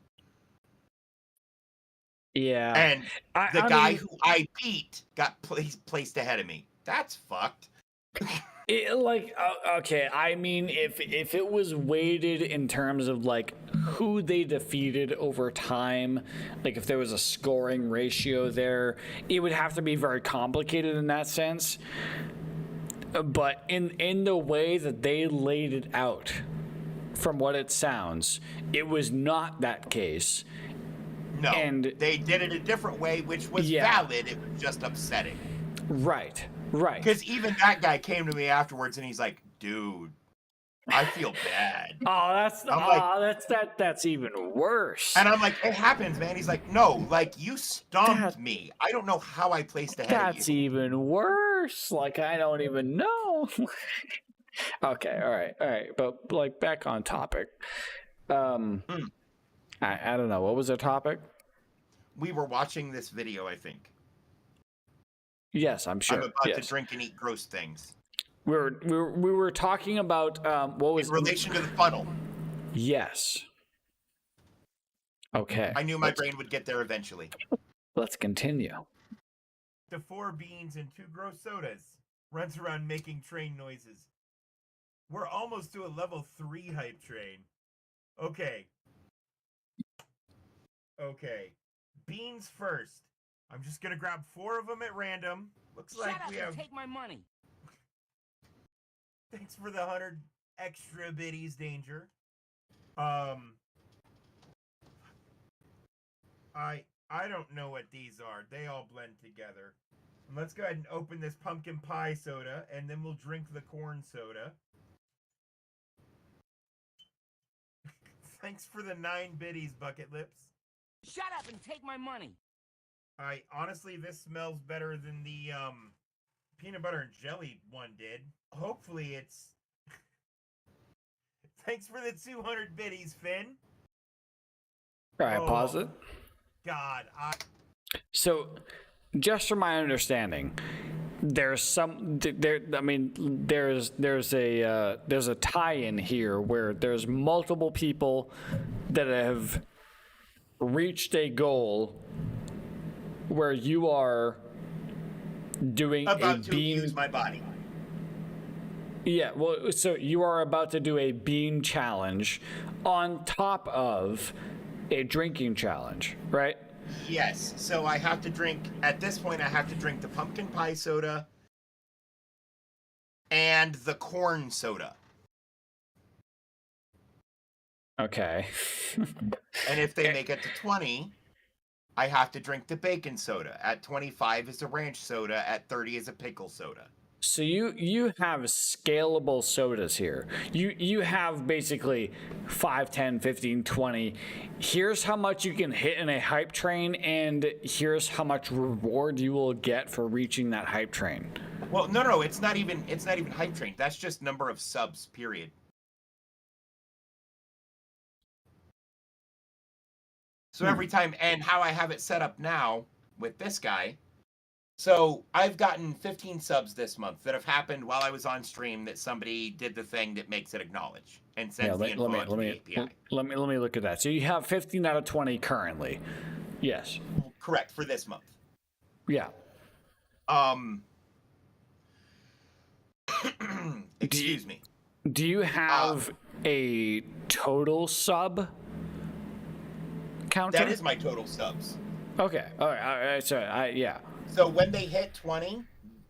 Yeah. And the guy who I beat got placed ahead of me. That's fucked. Okay, I mean, if it was weighted in terms of like who they defeated over time, like if there was a scoring ratio there, it would have to be very complicated in that sense. But in the way that they laid it out, from what it sounds, it was not that case. No, and they did it a different way, which was valid. It was just upsetting. Right. Because even that guy came to me afterwards, and he's like, "Dude, I feel bad." That's even worse. And I'm like, "It happens, man." He's like, "No, like you stomped me. I don't know how I placed ahead of you." That's even worse. course. Like, I don't even know. Okay, all right. But, like, back on topic. I don't know. What was the topic? We were watching this video, I think. Yes, I'm sure. I'm about yes. to drink and eat gross things. We were talking about what was in relation to the funnel. Yes. Okay. I knew my brain would get there eventually. Let's continue. The 4 beans and 2 gross sodas. Runs around making train noises. We're almost to a level 3 hype train. Okay. Beans first. I'm just gonna grab 4 of them at random. Looks like we have. Take my money. Thanks for the 100 extra biddies, Danger. I don't know what these are. They all blend together. Let's go ahead and open this pumpkin pie soda, and then we'll drink the corn soda. Thanks for the 9 biddies, Bucket Lips. Shut up and take my money. Honestly, this smells better than the peanut butter and jelly one did. Hopefully it's... Thanks for the 200 biddies, Finn. All right, pause it. God, So, just from my understanding, there's some there. I mean, there's a tie-in here where there's multiple people that have reached a goal where you are doing about a to bean. use my body. Yeah, well, so you are about to do a bean challenge on top of a drinking challenge, right? Yes, so I have to drink, at this point I have to drink the pumpkin pie soda and the corn soda. Okay. And if they make it to 20, I have to drink the bacon soda. At 25 is a ranch soda, at 30 is a pickle soda. So you have scalable sodas here. You have basically 5, 10, 15, 20. Here's how much you can hit in a hype train, and here's how much reward you will get for reaching that hype train. Well, no, it's not even hype train. That's just number of subs, period. So every time, and how I have it set up now with this guy, so I've gotten 15 subs this month that have happened while I was on stream that somebody did the thing that makes it acknowledge and sends the info onto the API. Let me look at that. So you have 15 out of 20 currently. Yes. Correct, for this month. Yeah. Excuse me. Do you have a total sub counter? That is my total subs. Okay. All right. So yeah. So when they hit 20,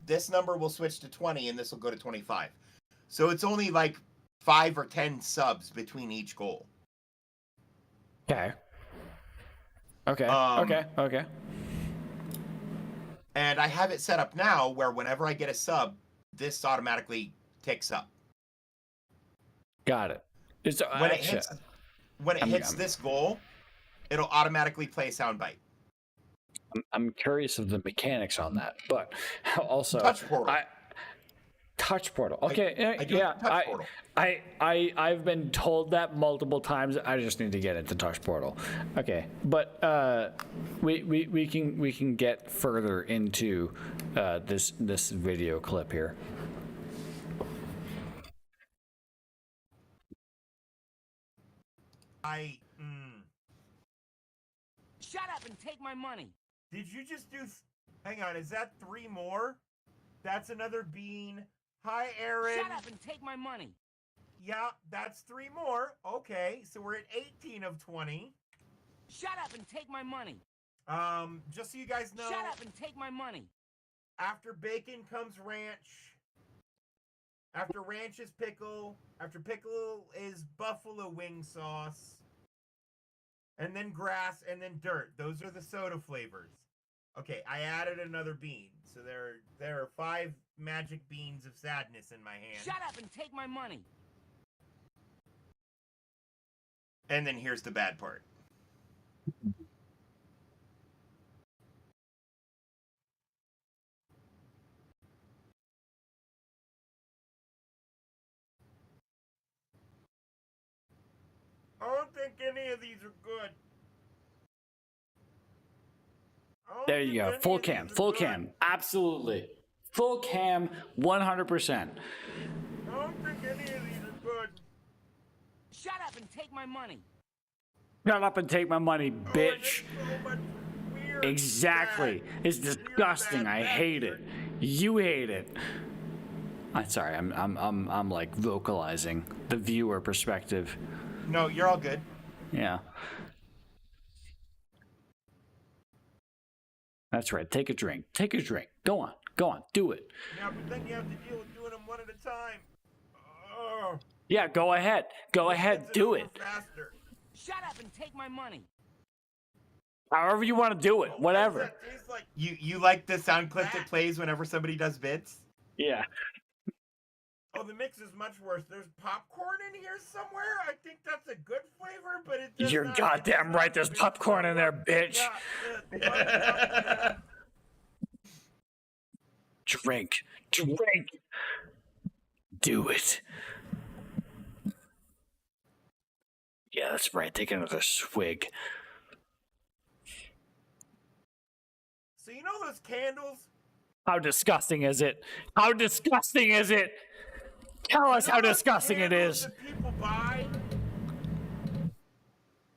this number will switch to 20 and this will go to 25. So it's only like 5 or 10 subs between each goal. Okay. Okay. Okay. And I have it set up now where whenever I get a sub, this automatically ticks up. Got it. It's, when it hits this goal, it'll automatically play a soundbite. I'm curious of the mechanics on that, but also touch portal. Touch portal. Okay, touch portal. I've been told that multiple times. I just need to get into touch portal. Okay, but we can get further into this video clip here. Shut up and take my money. Did you just do... Hang on, is that 3 more? That's another bean. Hi, Aaron. Shut up and take my money. Yeah, that's 3 more. Okay, so we're at 18 of 20. Shut up and take my money. Just so you guys know... Shut up and take my money. After bacon comes ranch. After ranch is pickle. After pickle is buffalo wing sauce. And then grass, and then dirt. Those are the soda flavors. Okay, I added another bean. So there are 5 magic beans of sadness in my hand. Shut up and take my money. And then here's the bad part. any of these are good. There you go. Full cam. Full cam. Absolutely. Full cam. 100%. I don't think any of these are good. Shut up and take my money. Shut up and take my money, bitch. Exactly. It's disgusting. I hate it. You hate it. I'm sorry. I'm like vocalizing the viewer perspective. No, you're all good. Yeah. That's right. Take a drink. Take a drink. Go on. Go on. Do it. Yeah, but then you have to deal with doing them one at a time. Oh. Yeah, go ahead. Go ahead. Do it. Faster. Shut up and take my money. However you want to do it. Whatever. Like? You like the sound clip that plays whenever somebody does bits? Yeah. Oh, the mix is much worse. There's popcorn in here somewhere. I think that's a good flavor, but it does You're not, goddamn right. There's popcorn in there, bitch. Yeah, Drink. Drink. Do it. Yeah, that's right. Take another swig. So you know those candles? How disgusting is it? How disgusting is it? Tell us how disgusting it is. That people buy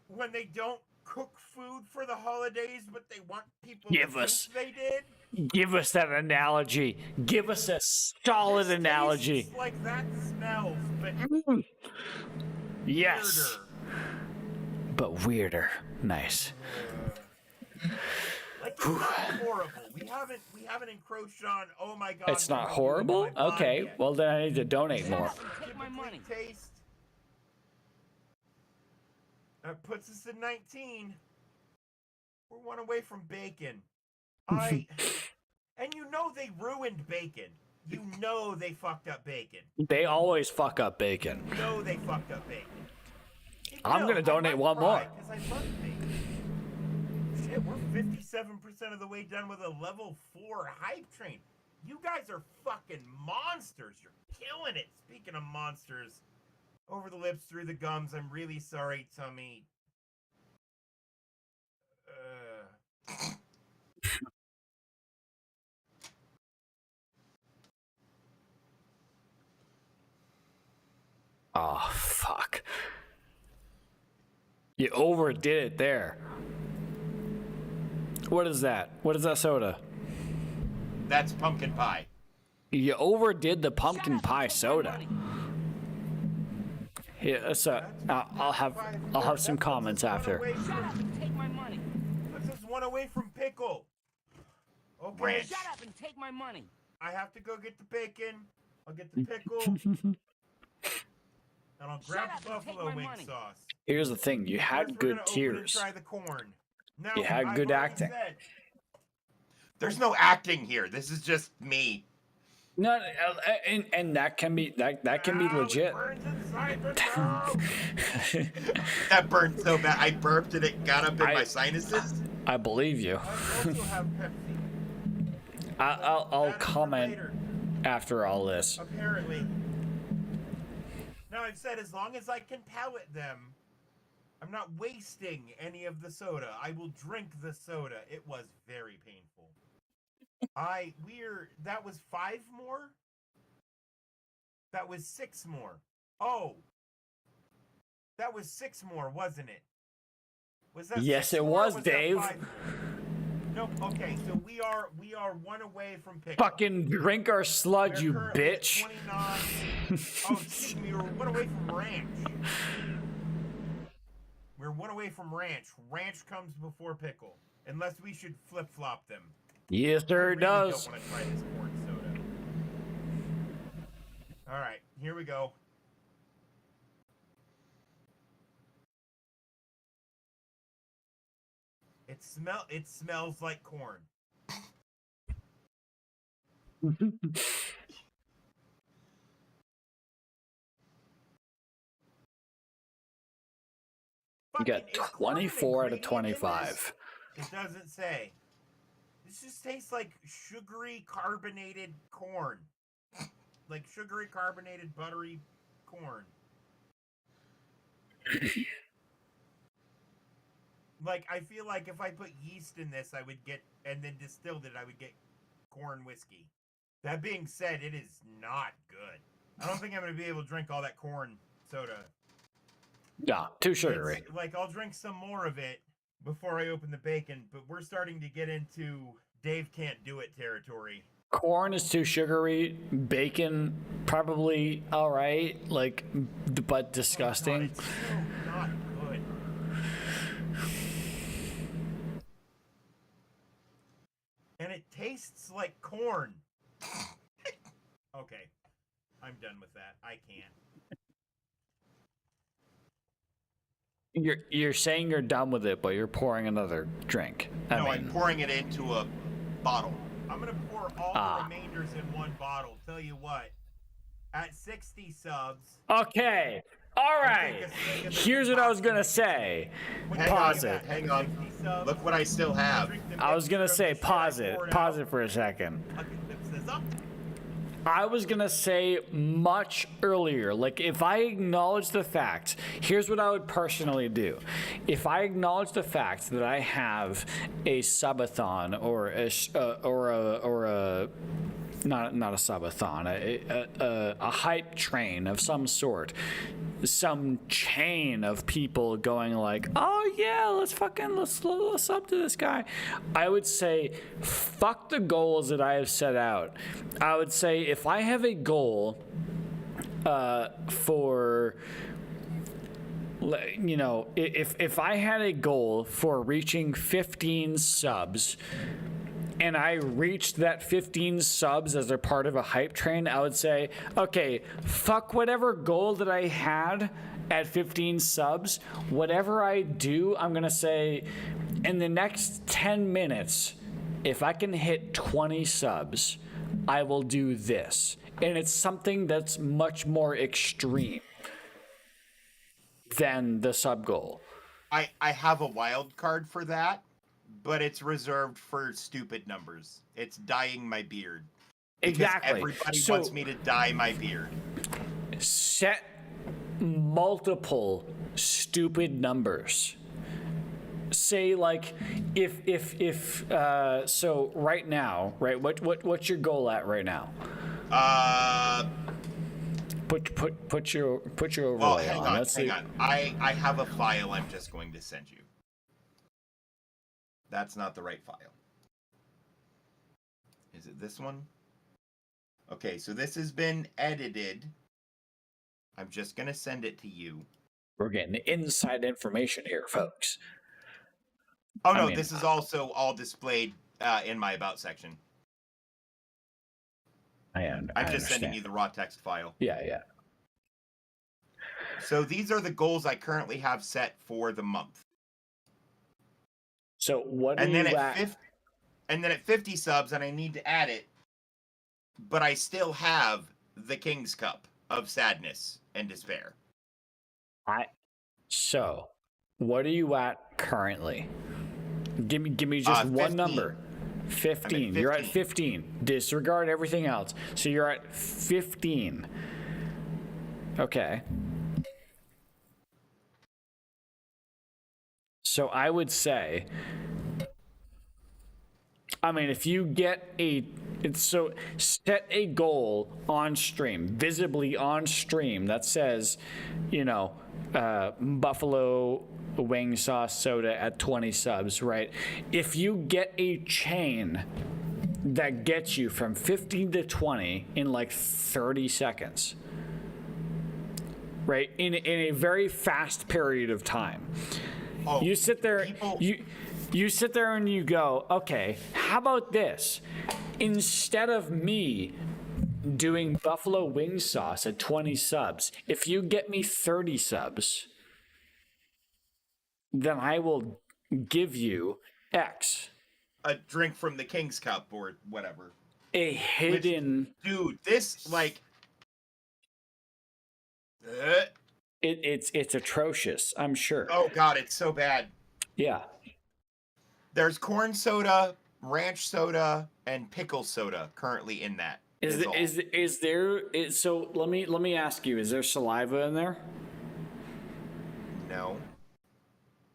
when they don't cook food for the holidays, but they want people to think they did. Give us that analogy. Give us a solid analogy. Tastes like that smells, but yes, weirder. But weirder. Nice. Like it's not horrible. We haven't encroached on. Oh my god. It's not horrible. Okay. Well, then I need to donate more. Take my money. Taste. That puts us at 19. We're one away from bacon. And you know they ruined bacon. You know they fucked up bacon. They always fuck up bacon. You know they fucked up bacon. I'm gonna donate one more. Because I love bacon. Shit, we're 57% of the way done with a level 4 hype train. You guys are fucking monsters. You're killing it. Speaking of monsters, over the lips, through the gums. I'm really sorry, Tummy. Oh, fuck. You overdid it there. What is that? What is that soda? That's pumpkin pie. You overdid the pumpkin pie soda. Yeah, so I'll have some comments after. Shut up and take my money. Puts us one away from pickle. Okay. Ranch. Shut up and take my money. I have to go get the bacon. I'll get the pickle. And I'll grab the buffalo wing sauce. Here's the thing: you had good tears. Try the corn. Now, You had good acting. There's no acting here. This is just me. No, and that can be that can be legit. That burned so bad. I burped and it got up in my sinuses. I believe you. I also have Pepsi. I'll comment after all this. Apparently. Now I've said as long as I can palate them, I'm not wasting any of the soda. I will drink the soda. It was very painful. That was 5 more? That was 6 more. Oh. That was 6 more, wasn't it? Was that Yes, 6 it more, or was, that Dave. 5 more? Nope. Okay, so we are one away from pickle. Fucking drink our sludge, you bitch. 29. Oh, excuse me, we're one away from ranch. We're one away from ranch. Ranch comes before pickle, unless we should flip flop them. Yes, sir, it does. I don't want to try this corn soda. All right, here we go. It smells like corn. You got 24 out of 25. It doesn't say. This just tastes like sugary carbonated corn. Like sugary carbonated buttery corn. Like, I feel like if I put yeast in this, I would get, and then distilled it, I would get corn whiskey. That being said, it is not good. I don't think I'm going to be able to drink all that corn soda. Yeah, too sugary. It's, like, I'll drink some more of it before I open the bacon, but we're starting to get into Dave can't do it territory. Corn is too sugary. Bacon, probably all right, like, but disgusting. It's so not good. And it tastes like corn. Okay, I'm done with that. I can't. You're saying you're done with it, but you're pouring another drink. I'm pouring it into a bottle. I'm gonna pour all the remainders in one bottle. Tell you what, at 60 subs. Okay. All right. Here's what I was gonna say. Pause it. Hang on. Look what I still have. I was gonna say pause it. Pause it for a second. I was gonna say much earlier, like if I acknowledge the fact, here's what I would personally do. If I acknowledge the fact that I have a subathon or a not a subathon, a hype train of some sort, some chain of people going like, oh yeah, let's sub to this guy. I would say, fuck the goals that I have set out. I would say if I have a goal for, you know, if I had a goal for reaching 15 subs, and I reached that 15 subs as a part of a hype train, I would say, okay, fuck whatever goal that I had at 15 subs. Whatever I do, I'm going to say, in the next 10 minutes, if I can hit 20 subs, I will do this. And it's something that's much more extreme than the sub goal. I have a wild card for that. But it's reserved for stupid numbers. It's dyeing my beard. Because exactly. Everybody wants me to dye my beard. Set multiple stupid numbers. Say like if so right now, right? What's your goal at right now? Put your overlay hang on. Hang on. I have a file I'm just going to send you. That's not the right file. Is it this one? Okay, so this has been edited. I'm just going to send it to you. We're getting inside information here, folks. Oh, no, this is also all displayed in my About section. I'm just sending you the raw text file. Yeah. So these are the goals I currently have set for the month. So what? And then at 50 subs, and I need to add it, but I still have the King's Cup of sadness and despair. So, what are you at currently? Give me just one 15. number. 15. You're at 15. Disregard everything else. So you're at 15. Okay. So I would say, I mean, if you get set a goal on stream, visibly on stream, that says, you know, buffalo wing sauce soda at 20 subs, right? If you get a chain that gets you from 15 to 20 in like 30 seconds, right? In a very fast period of time. You sit there, you sit there and you go, okay, how about this? Instead of me doing buffalo wing sauce at 20 subs, if you get me 30 subs, then I will give you X. A drink from the King's Cup or whatever. A hidden... Dude, this, like... It's atrocious, I'm sure. Oh god, it's so bad. Yeah. There's corn soda, ranch soda, and pickle soda currently in that. So let me ask you, is there saliva in there? No.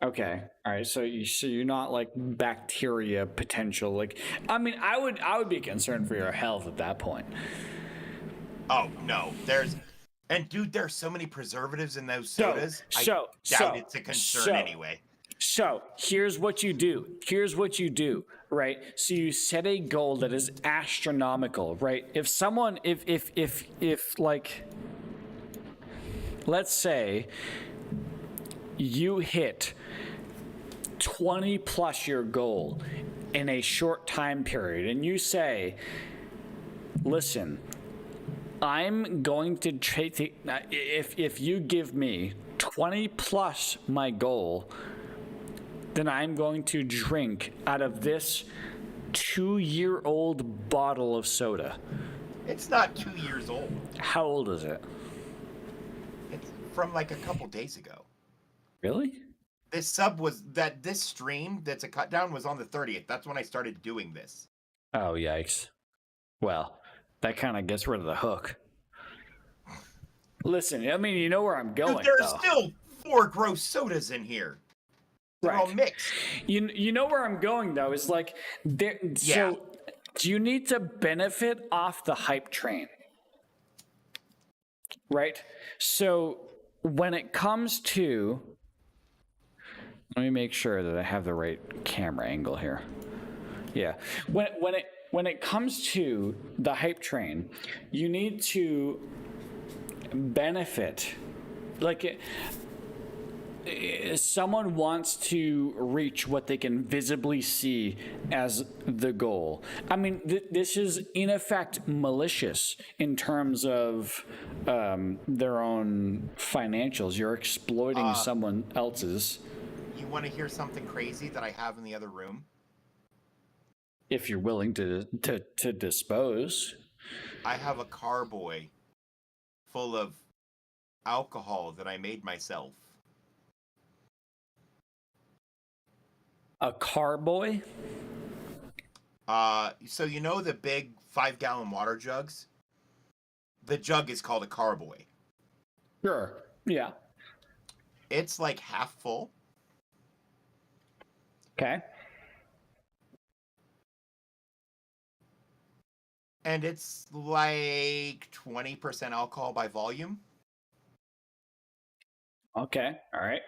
Okay. All right, so you're not like bacteria potential. Like, I mean, I would be concerned for your health at that point. Oh no, dude, there's so many preservatives in those sodas. I doubt it's a concern anyway. So here's what you do. Right? So you set a goal that is astronomical, right? If someone, if like, let's say you hit 20 plus your goal in a short time period, and you say, listen, I'm going to take, if you give me 20 plus my goal, then I'm going to drink out of this 2-year-old bottle of soda. It's not 2 years old. How old is it? It's from like a couple days ago. Really? This stream that's a cut down was on the 30th. That's when I started doing this. Oh, yikes. Well, that kind of gets rid of the hook. Listen, I mean, you know where I'm going. Dude, there's still 4 gross sodas in here. They're all mixed. You know where I'm going though, is like so you need to benefit off the hype train. Right? So when it comes to, let me make sure that I have the right camera angle here. Yeah. When it comes to the hype train, you need to benefit. Like someone wants to reach what they can visibly see as the goal. I mean, this is in effect malicious in terms of their own financials. You're exploiting someone else's. You want to hear something crazy that I have in the other room? If you're willing to dispose. I have a carboy full of alcohol that I made myself. A carboy? So you know the big 5-gallon water jugs? The jug is called a carboy. Sure. Yeah. It's like half full. Okay. And it's like 20% alcohol by volume. Okay. All right.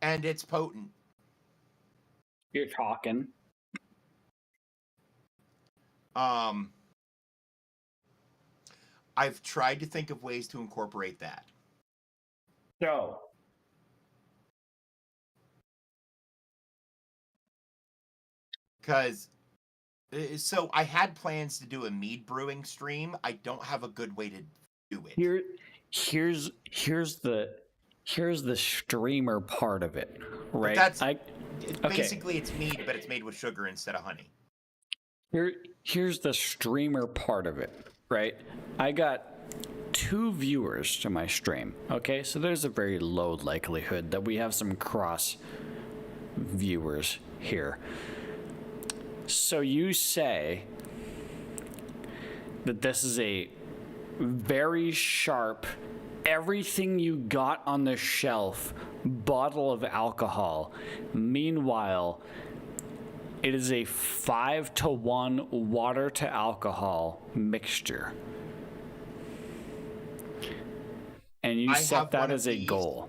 And it's potent. You're talking. I've tried to think of ways to incorporate that. So. So I had plans to do a mead brewing stream. I don't have a good way to do it. Here's the streamer part of it, right? Basically it's mead, but it's made with sugar instead of honey. Here's the streamer part of it, right? I got 2 viewers to my stream, okay? So there's a very low likelihood that we have some cross viewers here. So you say that this is a very sharp, everything you got on the shelf bottle of alcohol. Meanwhile, it is a 5-to-1 water to alcohol mixture. And you set that as a goal.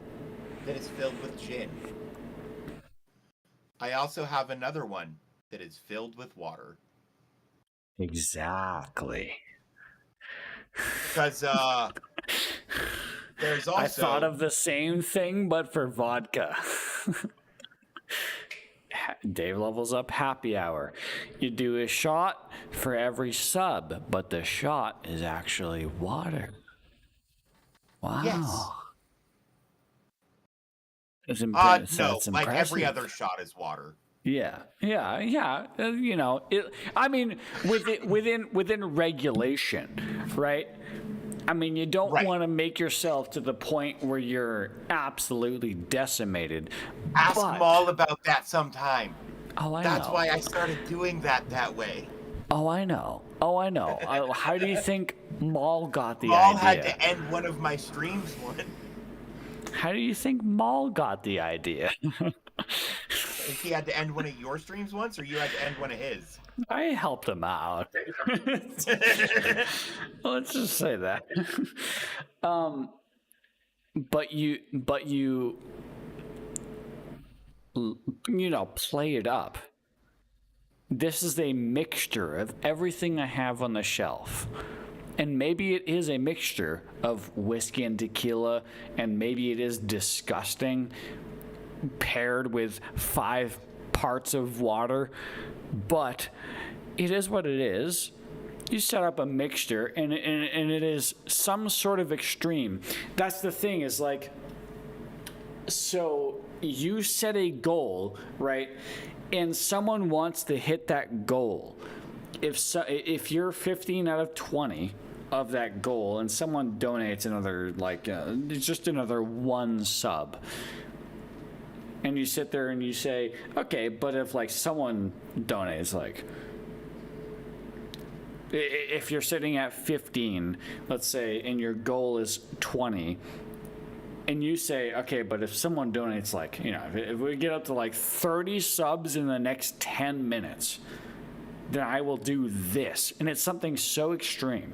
That is filled with gin. I also have another one that is filled with water. Exactly. Because there's also... I thought of the same thing, but for vodka. Dave levels up happy hour. You do a shot for every sub, but the shot is actually water. Wow. Yes. It's no, like every other shot is water. Yeah. You know, I mean, within regulation, right? I mean, you don't want to make yourself to the point where you're absolutely decimated. Ask Maul about that sometime. Oh, I know. That's why I started doing that way. Oh, I know. How do you think Maul got the Maul idea? had to end one of my streams once. How do you think Maul got the idea? If he had to end one of your streams once, or you had to end one of his? I helped him out. Let's just say that. But you know, play it up. This is a mixture of everything I have on the shelf. And maybe it is a mixture of whiskey and tequila, and maybe it is disgusting paired with 5 parts of water, but it is what it is. You set up a mixture, and it is some sort of extreme. That's the thing, is like, so you set a goal, right? And someone wants to hit that goal. If you're 15 out of 20 of that goal, and someone donates another, like, just another 1 sub, and you sit there and you say, okay, but if, like, someone donates, like, if you're sitting at 15, let's say, and your goal is 20, and you say, okay, but if someone donates, like, you know, if we get up to like 30 subs in the next 10 minutes, then I will do this. And it's something so extreme.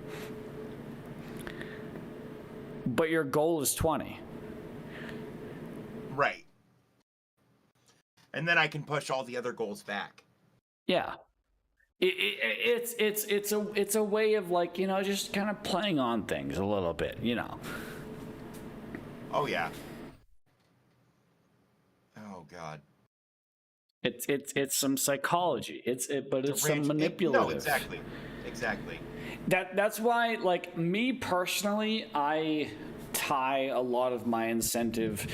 But your goal is 20. Right. And then I can push all the other goals back. Yeah. It's a way of, like, you know, just kind of playing on things a little bit, you know. Oh yeah. Oh god. It's some psychology. But it's some manipulative. No, exactly. Exactly. That's why, like, me personally, I tie a lot of my incentive,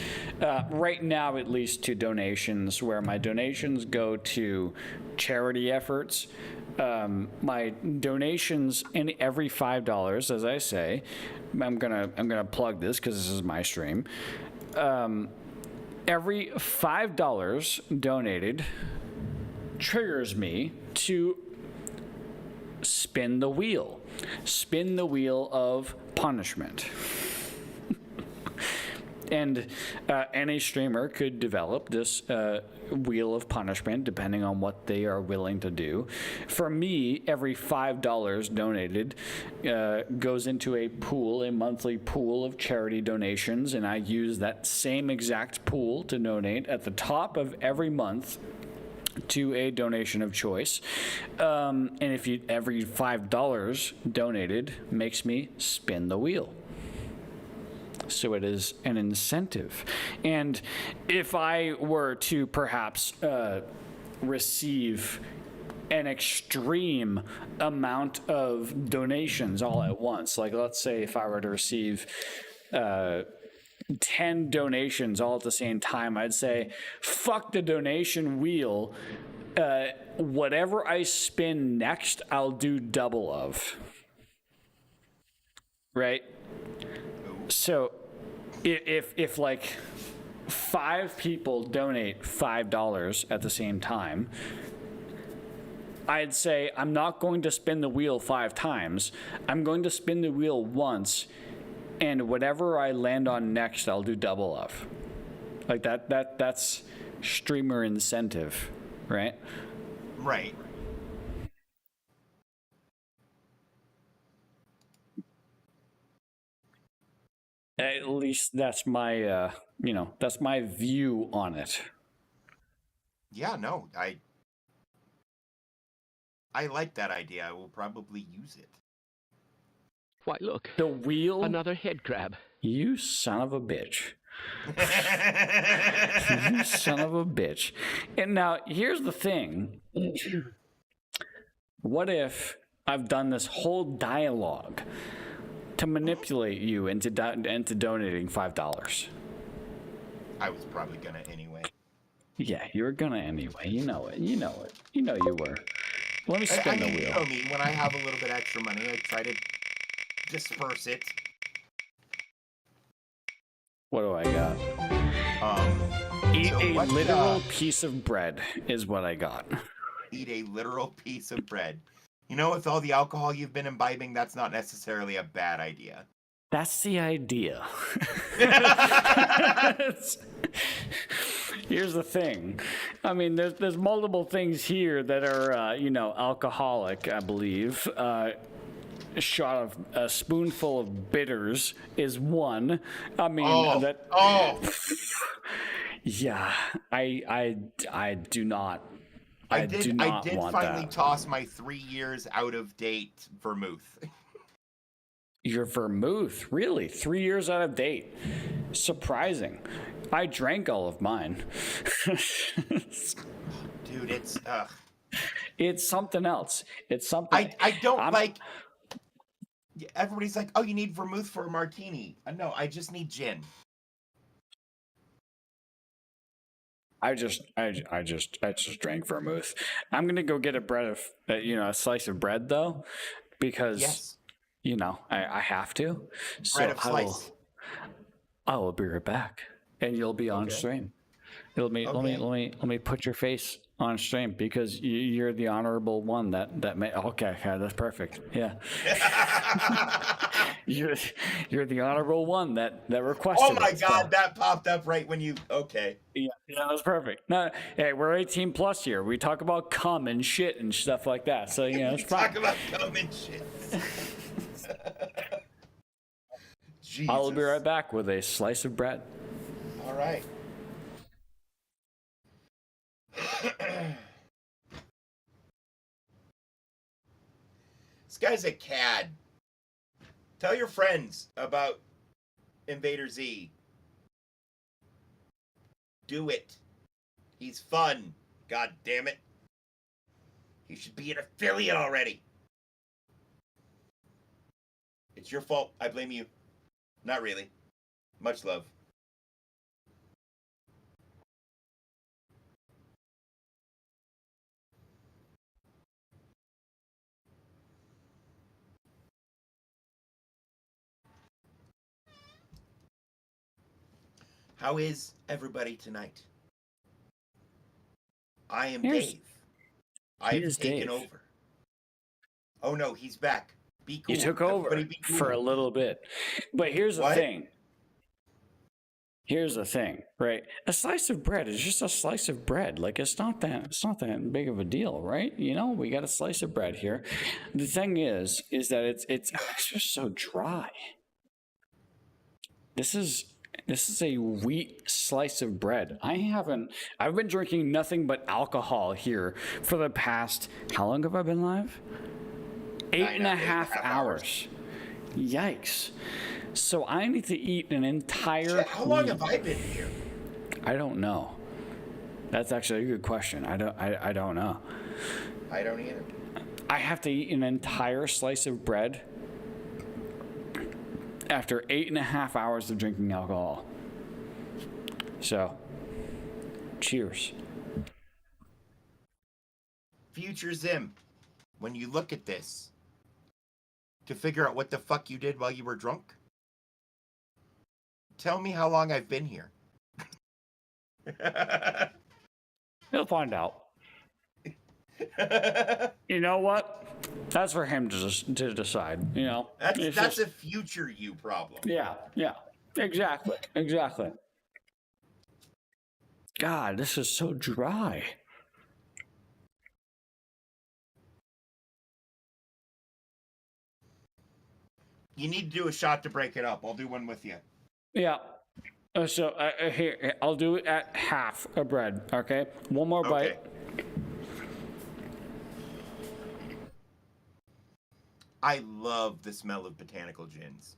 right now at least, to donations, where my donations go to charity efforts. My donations in every $5, as I say, I'm gonna plug this because this is my stream. Every $5 donated triggers me to spin the wheel of punishment. And any streamer could develop this wheel of punishment depending on what they are willing to do. For me, every $5 donated goes into a pool, a monthly pool of charity donations, and I use that same exact pool to donate at the top of every month to a donation of choice. And if every $5 donated makes me spin the wheel. So it is an incentive. And if I were to perhaps receive an extreme amount of donations all at once, like let's say if I were to receive 10 donations all at the same time, I'd say, fuck the donation wheel. Whatever I spin next, I'll do double of. Right? So if like 5 people donate $5 at the same time, I'd say I'm not going to spin the wheel 5 times. I'm going to spin the wheel once, and whatever I land on next, I'll do double of. Like that's streamer incentive, right? Right. At least that's my, that's my view on it. Yeah, no, I like that idea. I will probably use it. Why, look. The wheel? Another head crab. You son of a bitch. You son of a bitch. And now, here's the thing. What if I've done this whole dialogue to manipulate you into donating $5? I was probably gonna anyway. Yeah, you were gonna anyway. You know it. You know it. You know you were. Let me spin the wheel. You know me, when I have a little bit extra money, I try to disperse it. What do I got? Eat a literal piece of bread is what I got. Eat a literal piece of bread. You know, with all the alcohol you've been imbibing, that's not necessarily a bad idea. That's the idea. Here's the thing. I mean, there's multiple things here that are, you know, alcoholic, I believe. A shot of a spoonful of bitters is one. I mean, yeah, I do not. I do not want finally that. toss my 3 years out of date vermouth. Your vermouth, really? 3 years out of date? Surprising. I drank all of mine. Dude, it's It's something else. It's something. I don't like. Everybody's like, oh, you need vermouth for a martini. No, I just need gin. I just drank vermouth. I'm gonna go get a slice of bread though, because you know I have to. Bread of slice. I will be right back, and you'll be on stream. Let me put your face on stream because you're the honorable one that may. Okay, that's perfect. Yeah. You're the honorable one that requested. Oh my God, that popped up right when you. Okay. Yeah, that was perfect. No, hey, we're 18 plus here. We talk about cum and shit and stuff like that. So you know, it's fine. Talk about cum and shit. Jesus. I'll be right back with a slice of bread. All right. This guy's a cad. Tell your friends about Invader Z. Do it. He's fun. God damn it. He should be an affiliate already. It's your fault. I blame you. Not really. Much love. How is everybody tonight? I am Dave. I have taken over. Oh no, he's back. Be cool. You took over cool. for a little bit. But here's the thing. Here's the thing, right? A slice of bread is just a slice of bread. Like it's not that big of a deal, right? You know, we got a slice of bread here. The thing is that it's just so dry. This is a wheat slice of bread. I've been drinking nothing but alcohol here for the past, how long have I been live? 8.5 hours. Yikes. So I need to eat an entire... How long have I been here? I don't know. That's actually a good question. I don't know. I don't either. I have to eat an entire slice of bread after 8.5 hours of drinking alcohol. So, cheers. Future Zim, when you look at this, to figure out what the fuck you did while you were drunk, tell me how long I've been here. He'll find out. You know what? That's for him to decide. You know, that's a future you problem. Yeah, exactly. God, this is so dry. You need to do a shot to break it up. I'll do one with you. Yeah. So here, I'll do it at half a bread. Okay, one more bite. I love the smell of botanical gins.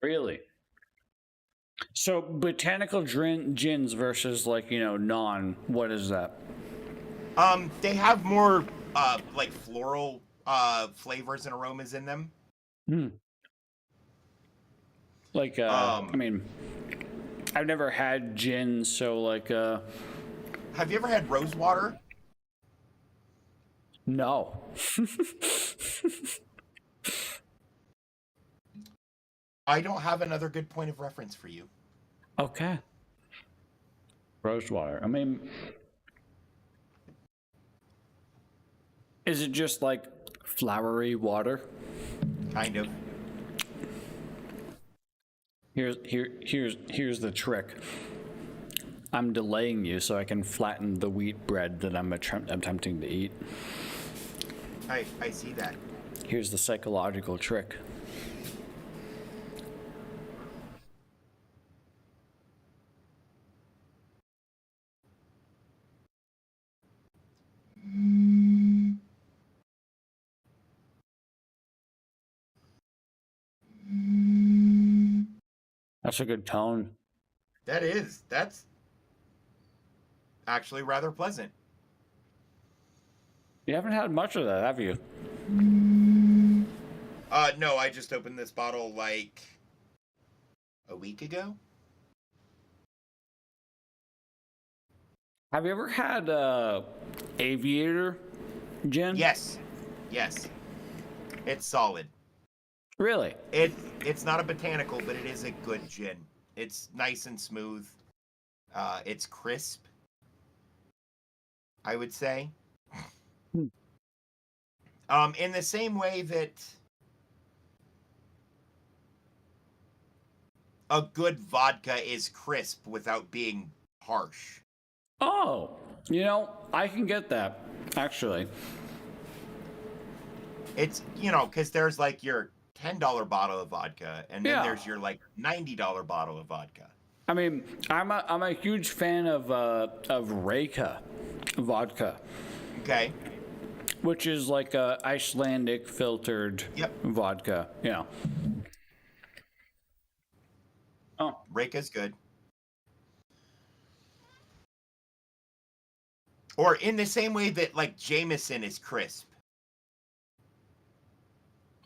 Really? So botanical gins versus like, you know, what is that? They have more like floral flavors and aromas in them. Like I mean, I've never had gin, so like have you ever had rose water? No. I don't have another good point of reference for you. Okay. Rose water. I mean, is it just like flowery water? Kind of. Here's the trick. I'm delaying you so I can flatten the wheat bread that I'm attempting to eat. I see that. Here's the psychological trick. That's a good tone. That's actually rather pleasant. You haven't had much of that, have you? No, I just opened this bottle like a week ago. Have you ever had Aviator gin? Yes. It's solid. Really? It's not a botanical, but it is a good gin. It's nice and smooth. It's crisp, I would say. In the same way that a good vodka is crisp without being harsh. Oh, you know, I can get that, actually. It's, because there's like your $10 bottle of vodka, and then there's your like $90 bottle of vodka. I mean, I'm a huge fan of Reka vodka. Okay. Which is like a Icelandic filtered vodka, Oh, Reka's good. Or in the same way that like Jameson is crisp.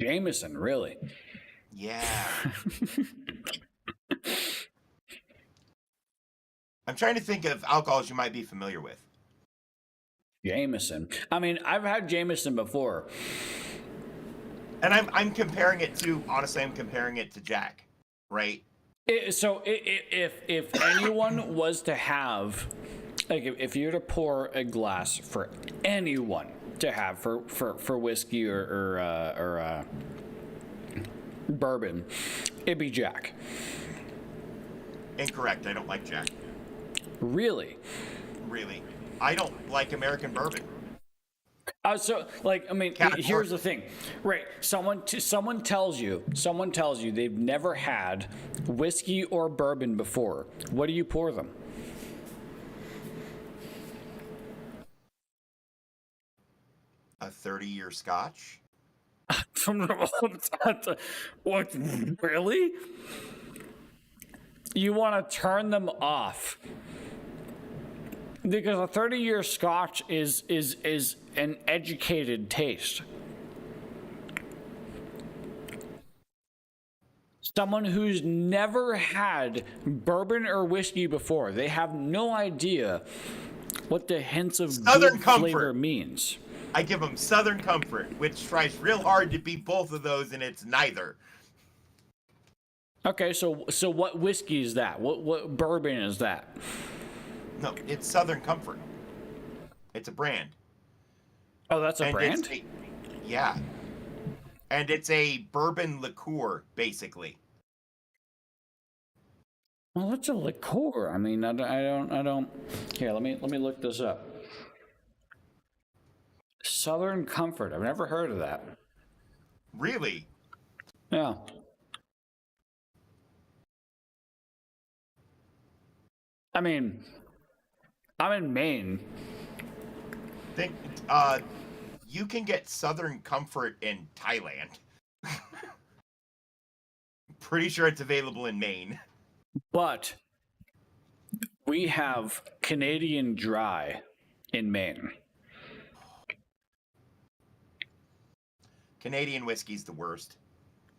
Jameson, really? Yeah. I'm trying to think of alcohols you might be familiar with. Jameson. I mean, I've had Jameson before. And I'm comparing it to, honestly, I'm comparing it to Jack, right? If anyone was to have, like, if you were to pour a glass for anyone to have for whiskey or bourbon, it'd be Jack. Incorrect. I don't like Jack. Really? Really. I don't like American bourbon. So, like, I mean, here's the thing, right? Someone tells you they've never had whiskey or bourbon before. What do you pour them? A 30-year Scotch. What? Really? You want to turn them off? Because a 30-year Scotch is an educated taste. Someone who's never had bourbon or whiskey before, they have no idea what the hints of Southern good Comfort flavor means. I give them Southern Comfort, which tries real hard to be both of those, and it's neither. Okay, so what whiskey is that? What bourbon is that? No, it's Southern Comfort. It's a brand. Oh, that's a brand? Yeah. And it's a bourbon liqueur, basically. Well, what's a liqueur? I mean, I don't. Here, let me look this up. Southern Comfort. I've never heard of that. Really? Yeah. I mean, I'm in Maine. Think, you can get Southern Comfort in Thailand. Pretty sure it's available in Maine. But we have Canadian Dry in Maine. Canadian whiskey's the worst.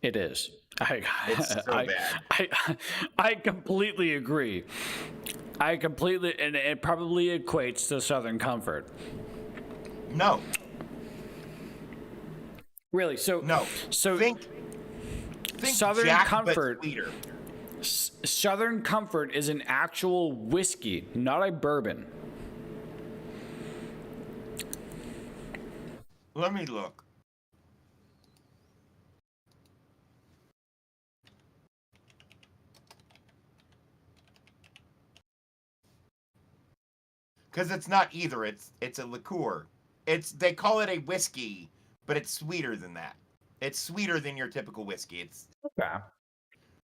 It is. It's so bad. I completely agree. And it probably equates to Southern Comfort. No. Really? So no. So think Southern Jack, Comfort. but sweeter. Southern Comfort is an actual whiskey, not a bourbon. Let me look. Because it's not either. It's a liqueur. They call it a whiskey, but it's sweeter than that. It's sweeter than your typical whiskey. It's okay.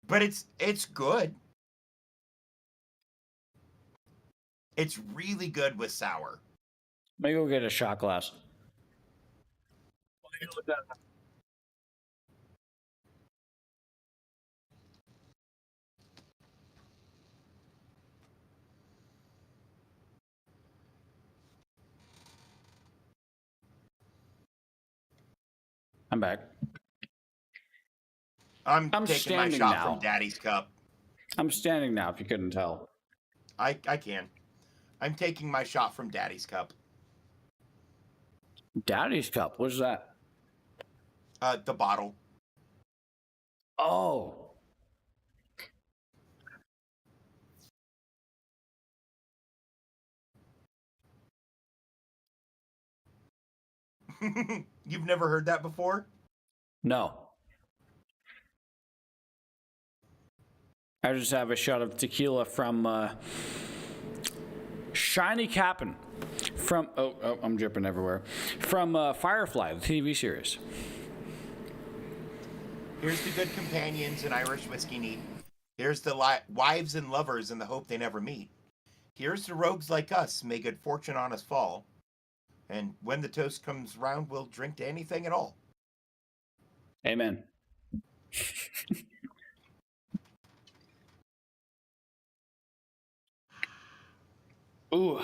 But it's good. It's really good with sour. Maybe go get a shot glass. I'm back. I'm taking my shot now. from Daddy's cup. I'm standing now, if you couldn't tell. I can. I'm taking my shot from Daddy's cup. Daddy's cup? What is that? The bottle. Oh. You've never heard that before? No. I just have a shot of tequila from Shiny Cap'n from I'm dripping everywhere. From Firefly, the TV series. Here's the good companions an Irish whiskey need. Here's the wives and lovers in the hope they never meet. Here's the rogues like us, may good fortune on us fall. And when the toast comes round, we'll drink to anything at all. Amen. Ooh.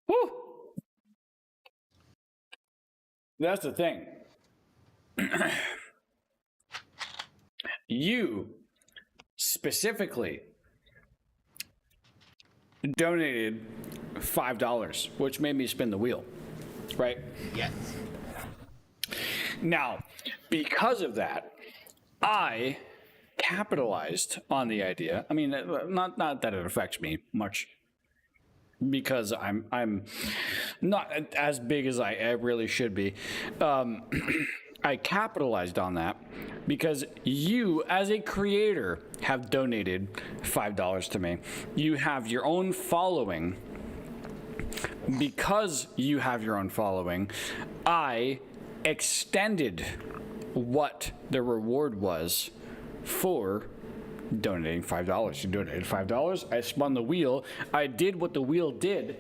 Woo. That's the thing. You specifically donated $5, which made me spin the wheel, right? Yes. Now, because of that, I capitalized on the idea. I mean, not that it affects me much, because I'm not as big as I really should be. I capitalized on that because you, as a creator, have donated $5 to me. You have your own following. Because you have your own following, I extended what the reward was for donating $5. You donated $5. I spun the wheel. I did what the wheel did,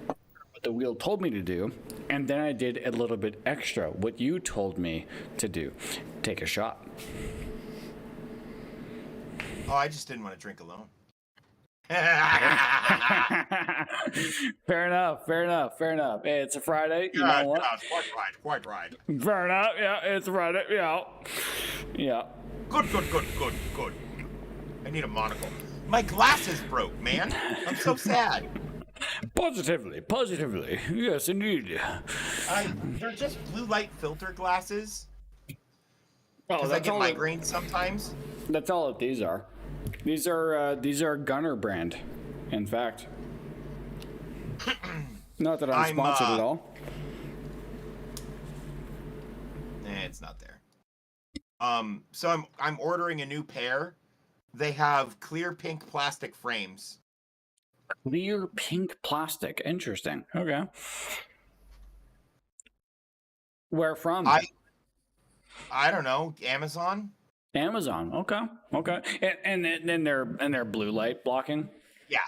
what the wheel told me to do, and then I did a little bit extra, what you told me to do. Take a shot. Oh, I just didn't want to drink alone. Fair enough. Hey, it's a Friday. You know what? Quite right. Fair enough. Yeah, it's a Friday. Yeah. Good. I need a monocle. My glasses broke, man. I'm so sad. Positively. Yes, indeed. They're just blue light filter glasses. Oh, Because I get migraines sometimes. That's all that these are. These are Gunner brand, in fact. Not that I'm sponsored at all. It's not there. So I'm ordering a new pair. They have clear pink plastic frames. Clear pink plastic. Interesting. Okay. Where from? I don't know. Amazon. Okay. And then they're blue light blocking. Yeah.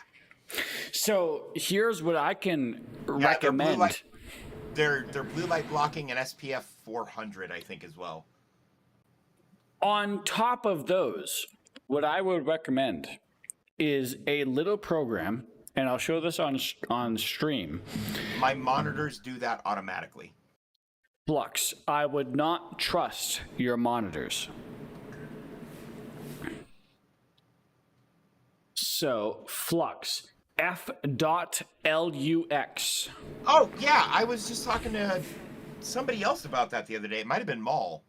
So here's what I can recommend. They're blue light blocking and SPF 400, I think, as well. On top of those, what I would recommend is a little program, and I'll show this on stream. My monitors do that automatically. Flux, I would not trust your monitors. So, Flux, F.lux. Oh, yeah, I was just talking to somebody else about that the other day. It might have been Maul.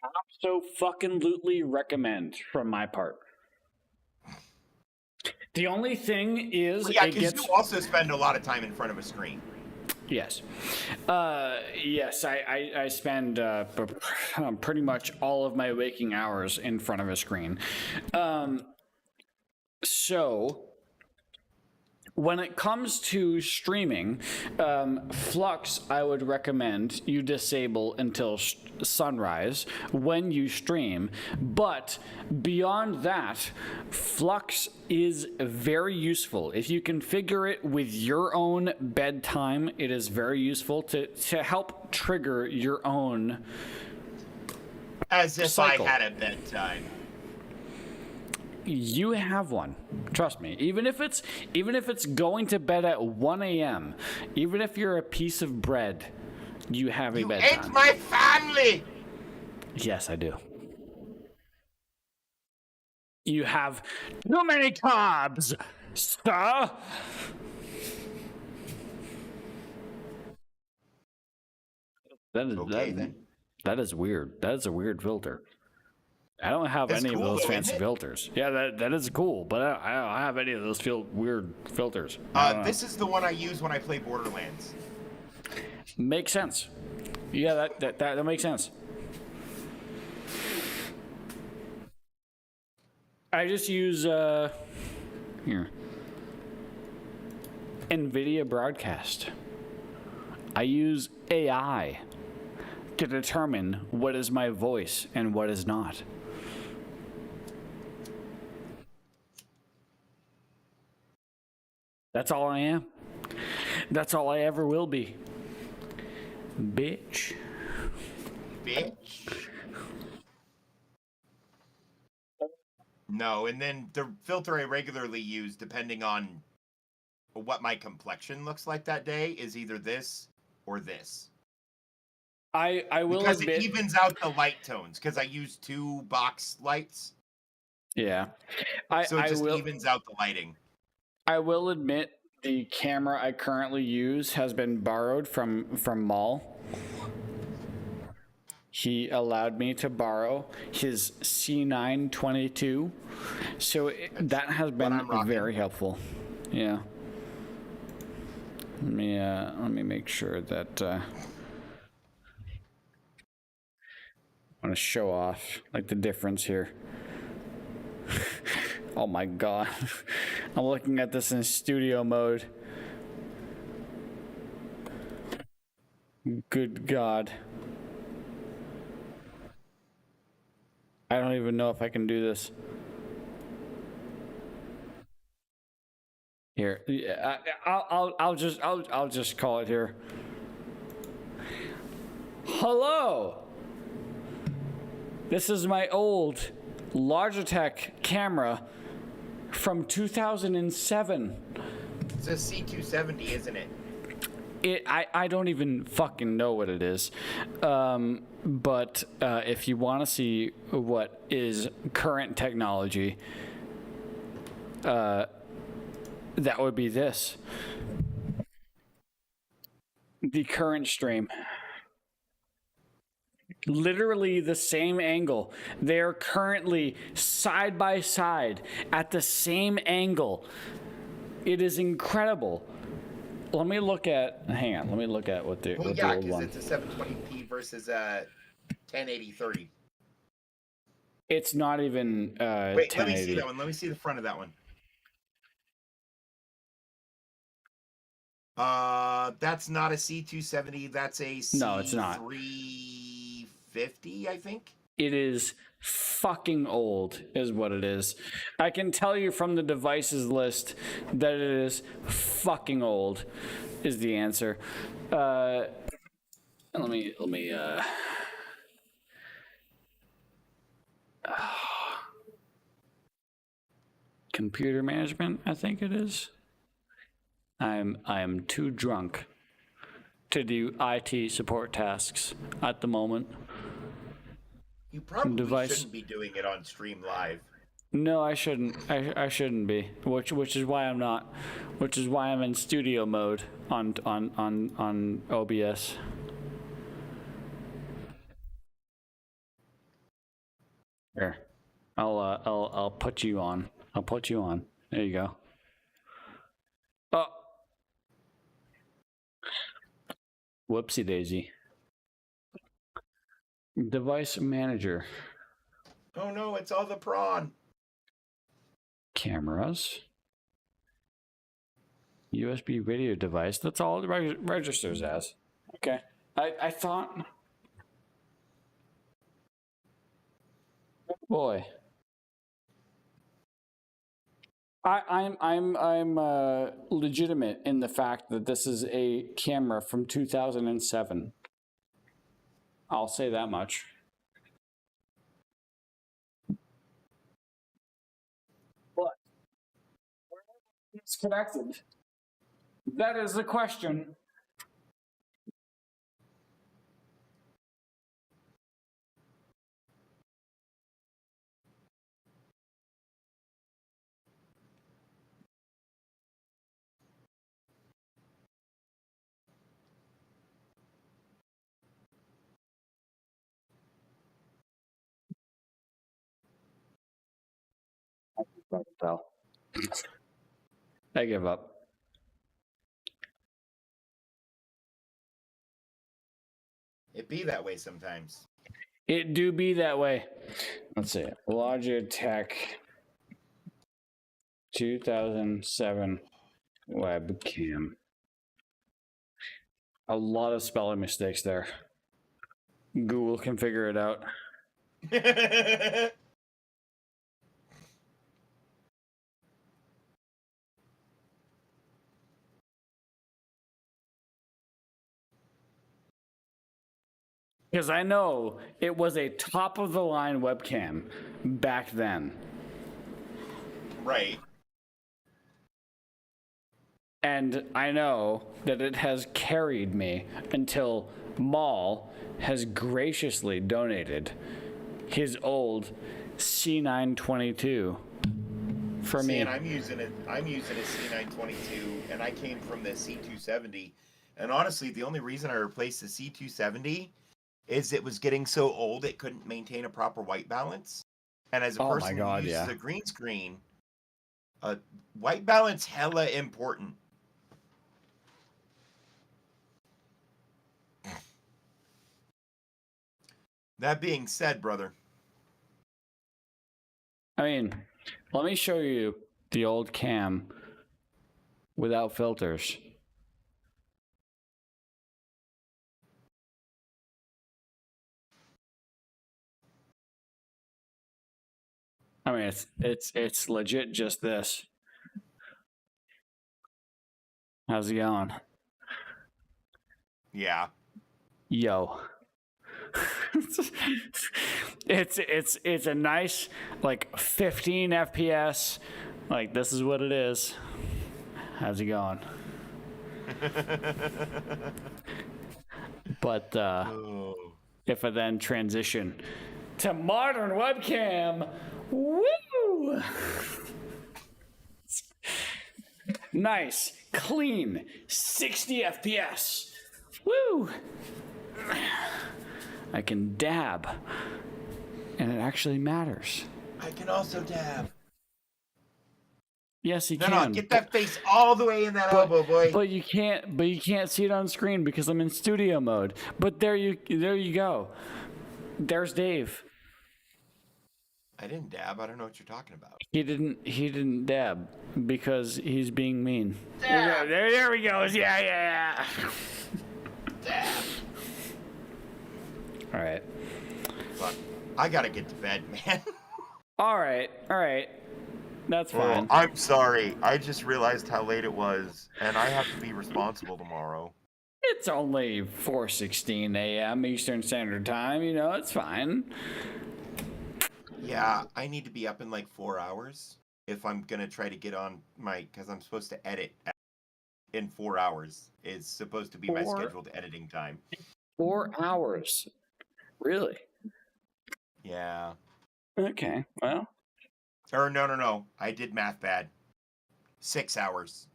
Abso-fucking-lutely recommend from my part. The only thing is, yeah, because you also spend a lot of time in front of a screen. Yes. Yes, I spend pretty much all of my waking hours in front of a screen. So when it comes to streaming, Flux, I would recommend you disable until sunrise when you stream. But beyond that, Flux is very useful. If you configure it with your own bedtime, it is very useful to help trigger your own As if cycle. I had a bedtime. You have one. Trust me. Even if it's going to bed at 1 a.m., even if you're a piece of bread, you have a bedtime. You ate my family! Yes, I do. You have too many carbs, sir. That is Okay, that is weird. That is a weird filter. I don't have That's any cool, of those though, fancy isn't it? filters. Yeah, that is cool, but I don't have any of those weird filters. This is the one I use when I play Borderlands. Makes sense. Yeah, that makes sense. I just use here NVIDIA Broadcast. I use AI to determine what is my voice and what is not. That's all I am. That's all I ever will be. Bitch. Bitch. No, and then the filter I regularly use, depending on what my complexion looks like that day, is either this or this. I will because admit, it evens out the light tones, because I use 2 box lights. Yeah. So it just evens out the lighting. I will admit the camera I currently use has been borrowed from Maul. He allowed me to borrow his C922, so that has been very helpful. Yeah. Let me make sure that I want to show off like the difference here. Oh my god. I'm looking at this in studio mode. Good god. I don't even know if I can do this. Here, I'll just call it here. Hello. This is my old Logitech camera from 2007. It's a C270, isn't it? I don't even fucking know what it is. But if you want to see what is current technology, that would be this. The current stream. Literally the same angle. They're currently side by side at the same angle. It is incredible. Let me look at. Hang on. Let me look at what the Well, what yeah, the old because one. it's a 720p versus a 1080/30. It's not even. Wait, 1080. let me see that one. Let me see the front of that one. That's not a C270. That's a C350, No, it's not. I think. It is fucking old, is what it is. I can tell you from the devices list that it is fucking old, is the answer. Let me. Computer management, I think it is. I am too drunk to do IT support tasks at the moment. You probably shouldn't be doing it on stream live. No, I shouldn't. I shouldn't be. Which is why I'm not. Which is why I'm in studio mode on OBS. Here, I'll put you on. I'll put you on. There you go. Oh. Whoopsie daisy. Device manager. Oh no, it's all the prawn. Cameras. USB radio device. That's all it registers as. Okay. I thought... Boy. I'm legitimate in the fact that this is a camera from 2007. I'll say that much. But it's connected. That is the question. Tell. I give up. It be that way sometimes. It do be that way. Let's see. Logitech 2007 webcam. A lot of spelling mistakes there. Google can figure it out. Because I know it was a top of the line webcam back then. Right. And I know that it has carried me until Maul has graciously donated his old C922 for me. And I'm using a C922, and I came from the C270. And honestly, the only reason I replaced the C270 is it was getting so old it couldn't maintain a proper white balance. And as a person who uses a green screen, white balance hella important. That being said, brother. I mean, let me show you the old cam without filters. I mean, it's legit just this. How's it going? Yeah. Yo. it's a nice like 15 FPS. Like, this is what it is. How's it going? But if I then transition to modern webcam, woo! Nice, clean, 60 FPS. Woo! I can dab, and it actually matters. I can also dab. Yes, you can. No, get that face all the way in that elbow, boy. But you can't see it on screen because I'm in studio mode. But there you go. There's Dave. I didn't dab. I don't know what you're talking about. He didn't dab because he's being mean. Dab. There he goes. Yeah. Dab. All right. Fuck. I gotta get to bed, man. All right. That's fine. I'm sorry. I just realized how late it was, and I have to be responsible tomorrow. It's only 4:16 a.m. Eastern Standard Time. You know, it's fine. Yeah, I need to be up in like 4 hours if I'm gonna try to get on because I'm supposed to edit in 4 hours. Is supposed to be my scheduled editing time. 4 hours. Really? Yeah. Okay. Well. Or no. I did math bad. 6 hours.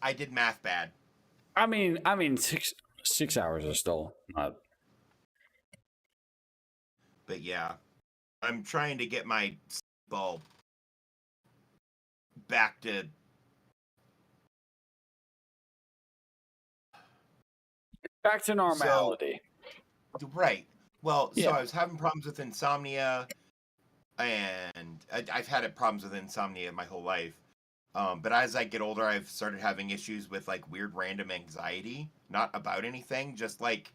I did math bad. I mean, 6 hours is still not. But yeah, I'm trying to get my bulb back to. Back to normality. Right. Well, Yeah. so I was having problems with insomnia. and I've had problems with insomnia my whole life. But as I get older, I've started having issues with like weird random anxiety, not about anything, just like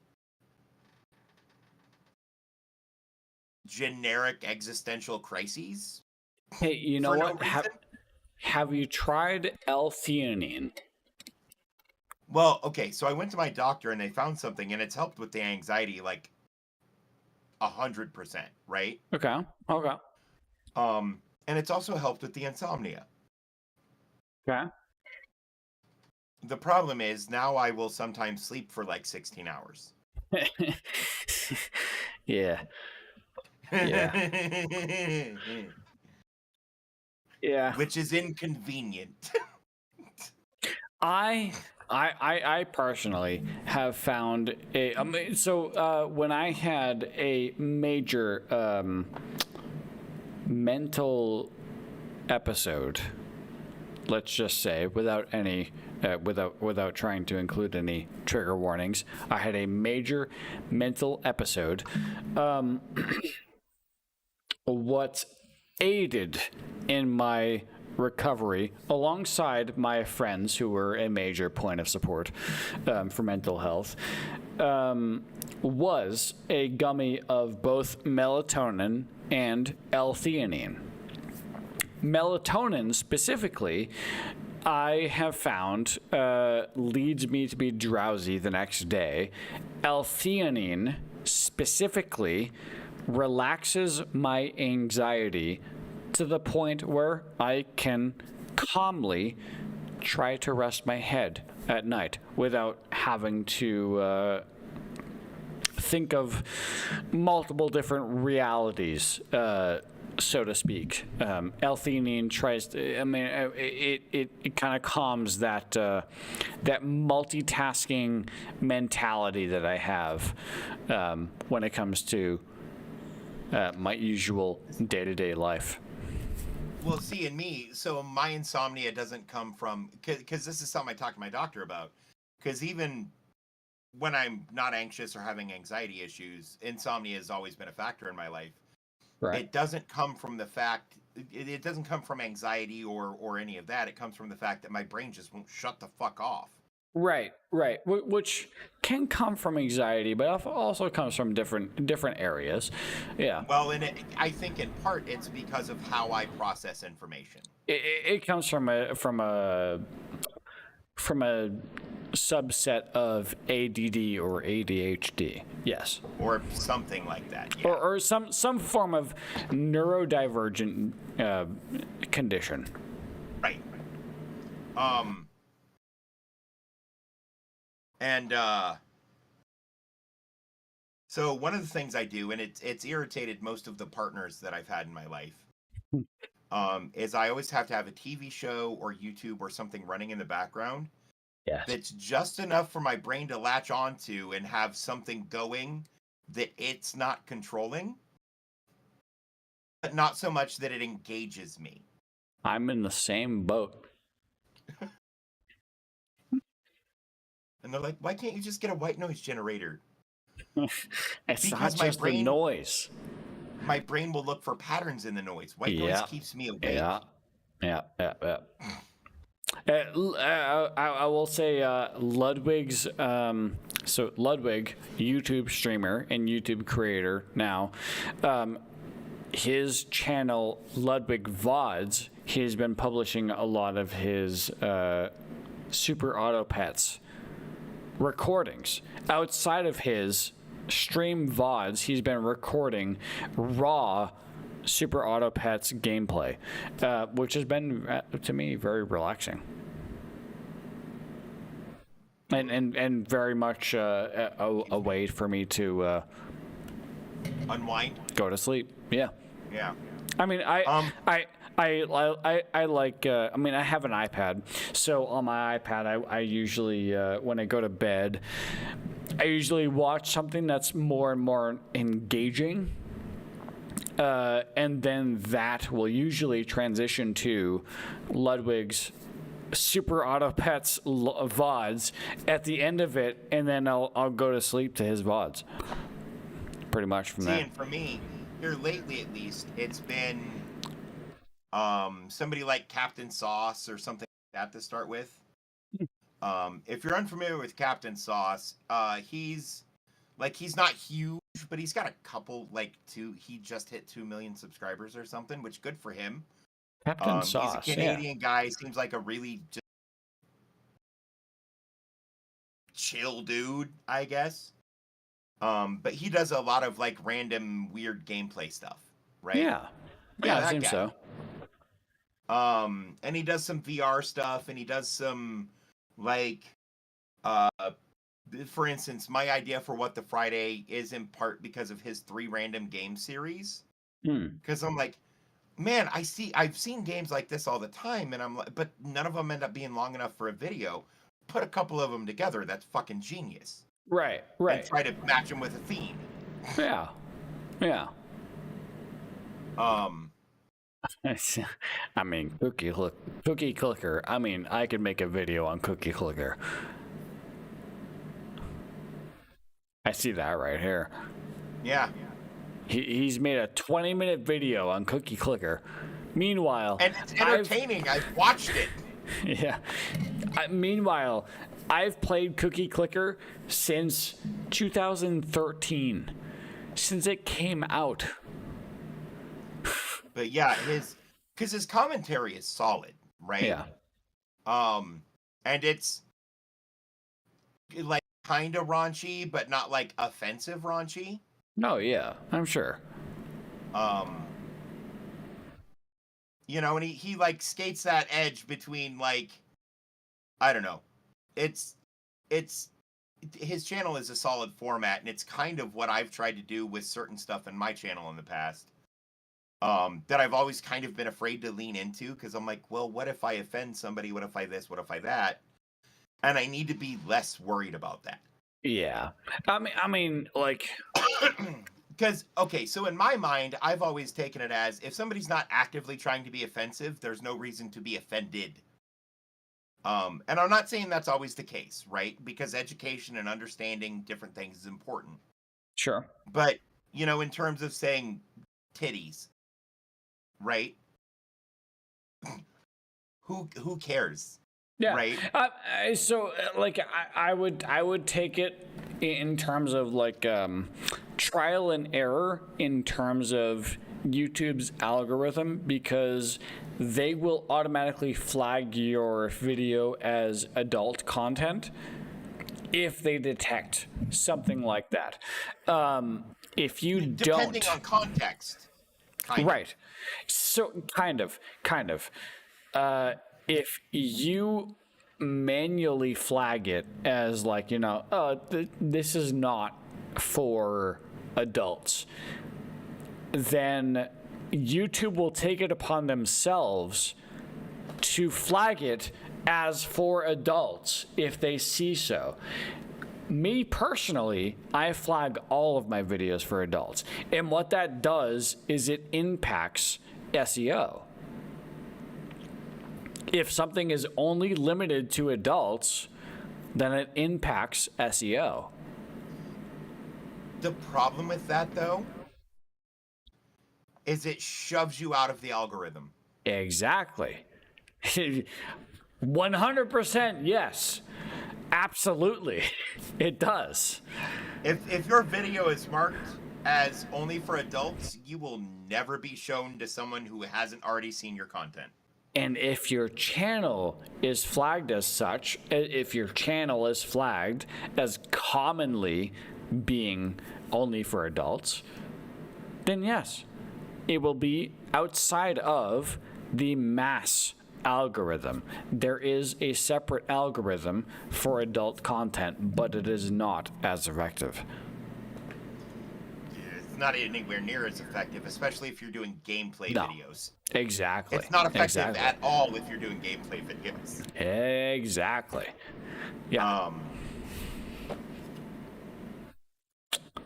generic existential crises. Hey, you know what? Have you tried L-theanine? Well, okay, so I went to my doctor and they found something, and it's helped with the anxiety like 100%, right? Okay. And it's also helped with the insomnia. Okay. The problem is now I will sometimes sleep for like 16 hours. Yeah. Yeah. Which is inconvenient. I personally have found when I had a major mental episode, let's just say, without trying to include any trigger warnings, I had a major mental episode. What aided in my recovery, alongside my friends who were a major point of support for mental health, was a gummy of both melatonin and L-theanine. Melatonin specifically, I have found leads me to be drowsy the next day. L-theanine specifically relaxes my anxiety to the point where I can calmly try to rest my head at night without having to think of multiple different realities, so to speak. L-theanine tries to, it kind of calms that that multitasking mentality that I have when it comes to my usual day-to-day life. Well, see, in me, so my insomnia doesn't come from, because this is something I talked to my doctor about, because even when I'm not anxious or having anxiety issues, insomnia has always been a factor in my life. Right. It doesn't come from the fact, it doesn't come from anxiety or any of that. It comes from the fact that my brain just won't shut the fuck off. Right, which can come from anxiety, but also comes from different areas. Yeah. Well, and I think in part it's because of how I process information. It comes from a subset of ADD or ADHD. Yes. Or something like that. Yeah. Or some form of neurodivergent condition. Right. And so one of the things I do, and it's irritated most of the partners that I've had in my life, is I always have to have a TV show or YouTube or something running in the background. Yes. That's just enough for my brain to latch onto and have something going that it's not controlling, but not so much that it engages me. I'm in the same boat. And they're like, why can't you just get a white noise generator? It's not just the noise. My brain will look for patterns in the noise. White noise keeps me awake. Yeah. I will say Ludwig's, so Ludwig, YouTube streamer and YouTube creator now, his channel, Ludwig VODs, he's been publishing a lot of his Super Auto Pets recordings. Outside of his stream VODs, he's been recording raw Super Auto Pets gameplay, which has been, to me, very relaxing. And very much a way for me to unwind, go to sleep. Yeah. Yeah. I mean, I like. I mean, I have an iPad, so on my iPad, I usually when I go to bed, I usually watch something that's more and more engaging, and then that will usually transition to Ludwig's Super Auto Pets VODs at the end of it, and then I'll go to sleep to his VODs. Pretty much from that. And for me, here lately at least, it's been somebody like Captain Sauce or something like that to start with. If you're unfamiliar with Captain Sauce, he's not huge, but he's got a couple, he just hit 2 million subscribers or something, which good for him. Captain Sauce, he's a Canadian guy, seems like a really just chill dude, I guess. But he does a lot of like random weird gameplay stuff, right? Yeah, it seems guy. so. And he does some VR stuff, and he does some for instance, my idea for What the Friday is in part because of his 3 random game series. Because I'm like, man, I've seen games like this all the time, and I'm like, but none of them end up being long enough for a video. Put a couple of them together, that's fucking genius. Right. And try to match them with a theme. Yeah. I mean, Cookie Clicker. I mean, I could make a video on Cookie Clicker. I see that right here. Yeah. He's made a 20-minute video on Cookie Clicker. Meanwhile, and it's entertaining. I've watched it. Yeah. Meanwhile, I've played Cookie Clicker since 2013, since it came out. But yeah, his commentary is solid, right? Yeah. And it's like kind of raunchy, but not like offensive raunchy. No, yeah, I'm sure. You know, and he like skates that edge between like, I don't know. It's his channel is a solid format, and it's kind of what I've tried to do with certain stuff in my channel in the past. That I've always kind of been afraid to lean into, because I'm like, well, what if I offend somebody? What if I this? What if I that? And I need to be less worried about that. Yeah. I mean, like... Because, okay, so in my mind, I've always taken it as, if somebody's not actively trying to be offensive, there's no reason to be offended. And I'm not saying that's always the case, right? Because education and understanding different things is important. Sure. But, you know, in terms of saying titties, right? Who cares? Yeah. Right. So, like, I would take it in terms of like trial and error in terms of YouTube's algorithm, because they will automatically flag your video as adult content if they detect something like that. If you depending on context. Right. So kind of. If you manually flag it as like, you know, this is not for adults, then YouTube will take it upon themselves to flag it as for adults if they see so. Me personally, I flag all of my videos for adults. And what that does is it impacts SEO. If something is only limited to adults, then it impacts SEO. The problem with that, though, is it shoves you out of the algorithm. Exactly. 100% yes. Absolutely. It does. If your video is marked as only for adults, you will never be shown to someone who hasn't already seen your content. And if your channel is flagged as such, if your channel is flagged as commonly being only for adults, then yes, it will be outside of the mass algorithm. There is a separate algorithm for adult content, but it is not as effective. It's not anywhere near as effective, especially if you're doing gameplay videos. Exactly. It's not effective at all if you're doing gameplay videos. Exactly. Yeah.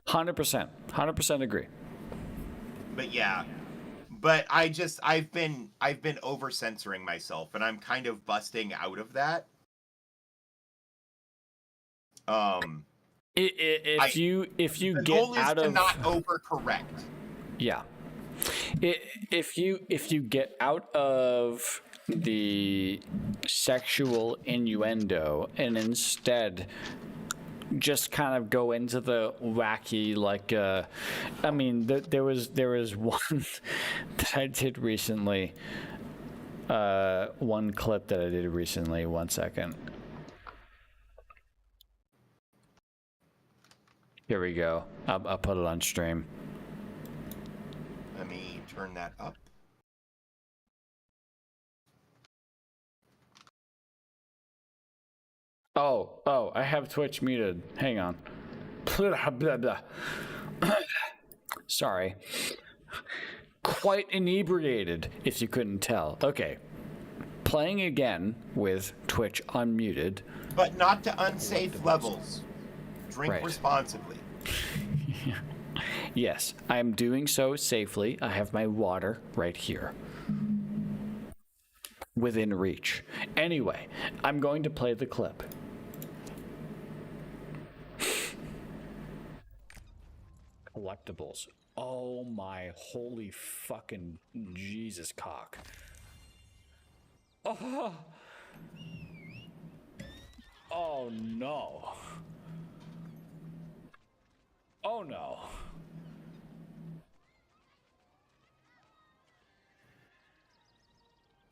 100% agree. But yeah. But I've been over censoring myself, and I'm kind of busting out of that. If you the get goal is out to of not overcorrect. Yeah. If you get out of the sexual innuendo and instead just kind of go into the wacky, like I mean there was one that I did recently, one clip that I did recently. 1 second. Here we go. I'll put it on stream. Let me turn that up. Oh, I have Twitch muted. Hang on. Blah, blah, blah. Sorry. Quite inebriated, if you couldn't tell. Okay. Playing again with Twitch unmuted. But not to unsafe levels. Drink responsibly. Yes, I'm doing so safely. I have my water right here. Within reach. Anyway, I'm going to play the clip. Collectibles. Oh my holy fucking Jesus cock. Oh, oh no. Oh no.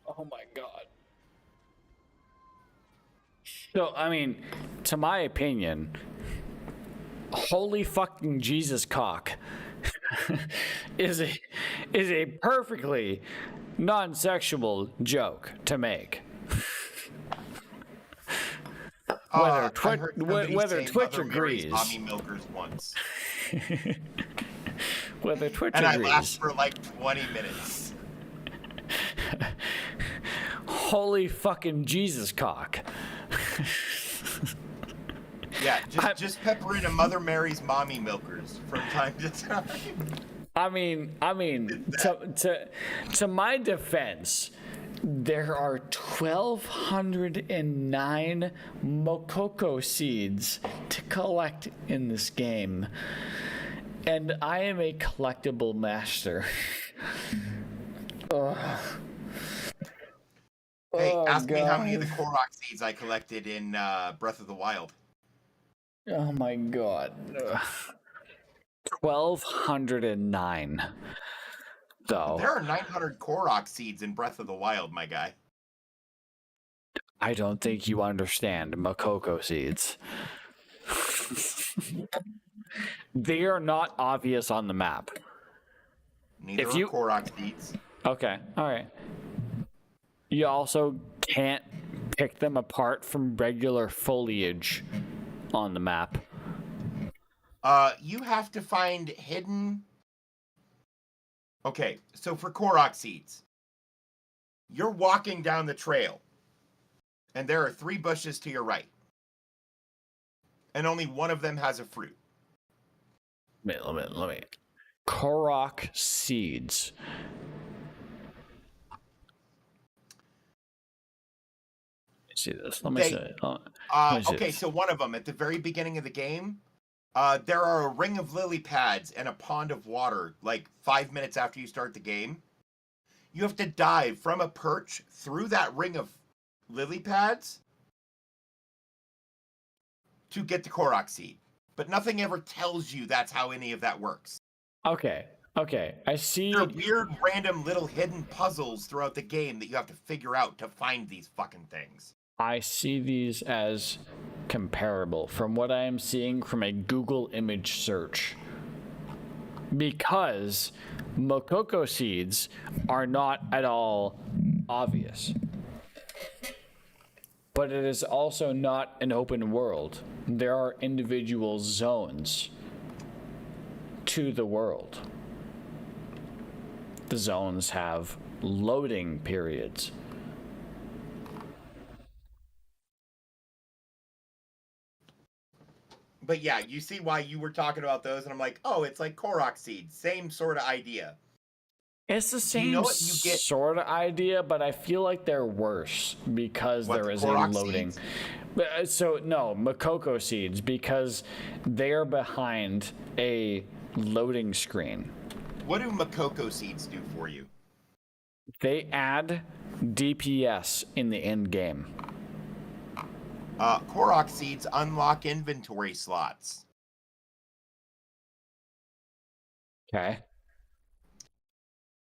Oh my god. So, I mean, to my opinion, holy fucking Jesus cock is a perfectly non-sexual joke to make. Whether Twitch agrees. Mommy milkers once. Whether Twitch and agrees. I laughed for like 20 minutes. Holy fucking Jesus cock. Yeah, just pepper in a Mother Mary's mommy milkers from time to time. I mean, to my defense, there are 1,209 Mokoko seeds to collect in this game, and I am a collectible master. Hey, ask God. me how many of the Korok seeds I collected in Breath of the Wild. Oh my god. 1,209. Though. There are 900 Korok seeds in Breath of the Wild, my guy. I don't think you understand Mokoko seeds. They are not obvious on the map. Neither are Korok seeds. Okay, alright. You also can't pick them apart from regular foliage on the map. You have to find hidden... Okay, so for Korok seeds, you're walking down the trail, and there are 3 bushes to your right, and only one of them has a fruit. Let me. Korok seeds. See this. Let me see it. Okay, so one of them, at the very beginning of the game, there are a ring of lily pads and a pond of water, like 5 minutes after you start the game. You have to dive from a perch through that ring of lily pads to get the Korok seed. But nothing ever tells you that's how any of that works. Okay, I see. There are weird, random little hidden puzzles throughout the game that you have to figure out to find these fucking things. I see these as comparable from what I am seeing from a Google image search. Because Mokoko seeds are not at all obvious. But it is also not an open world. There are individual zones to the world. The zones have loading periods. But yeah, you see why you were talking about those, and I'm like, oh, it's like Korok seeds. Same sort of idea. It's the same sort of idea, but I feel like they're worse because there is a loading. So, no, Mokoko seeds, because they're behind a loading screen. What do Makoko seeds do for you? They add DPS in the end game. Korok seeds unlock inventory slots. Okay.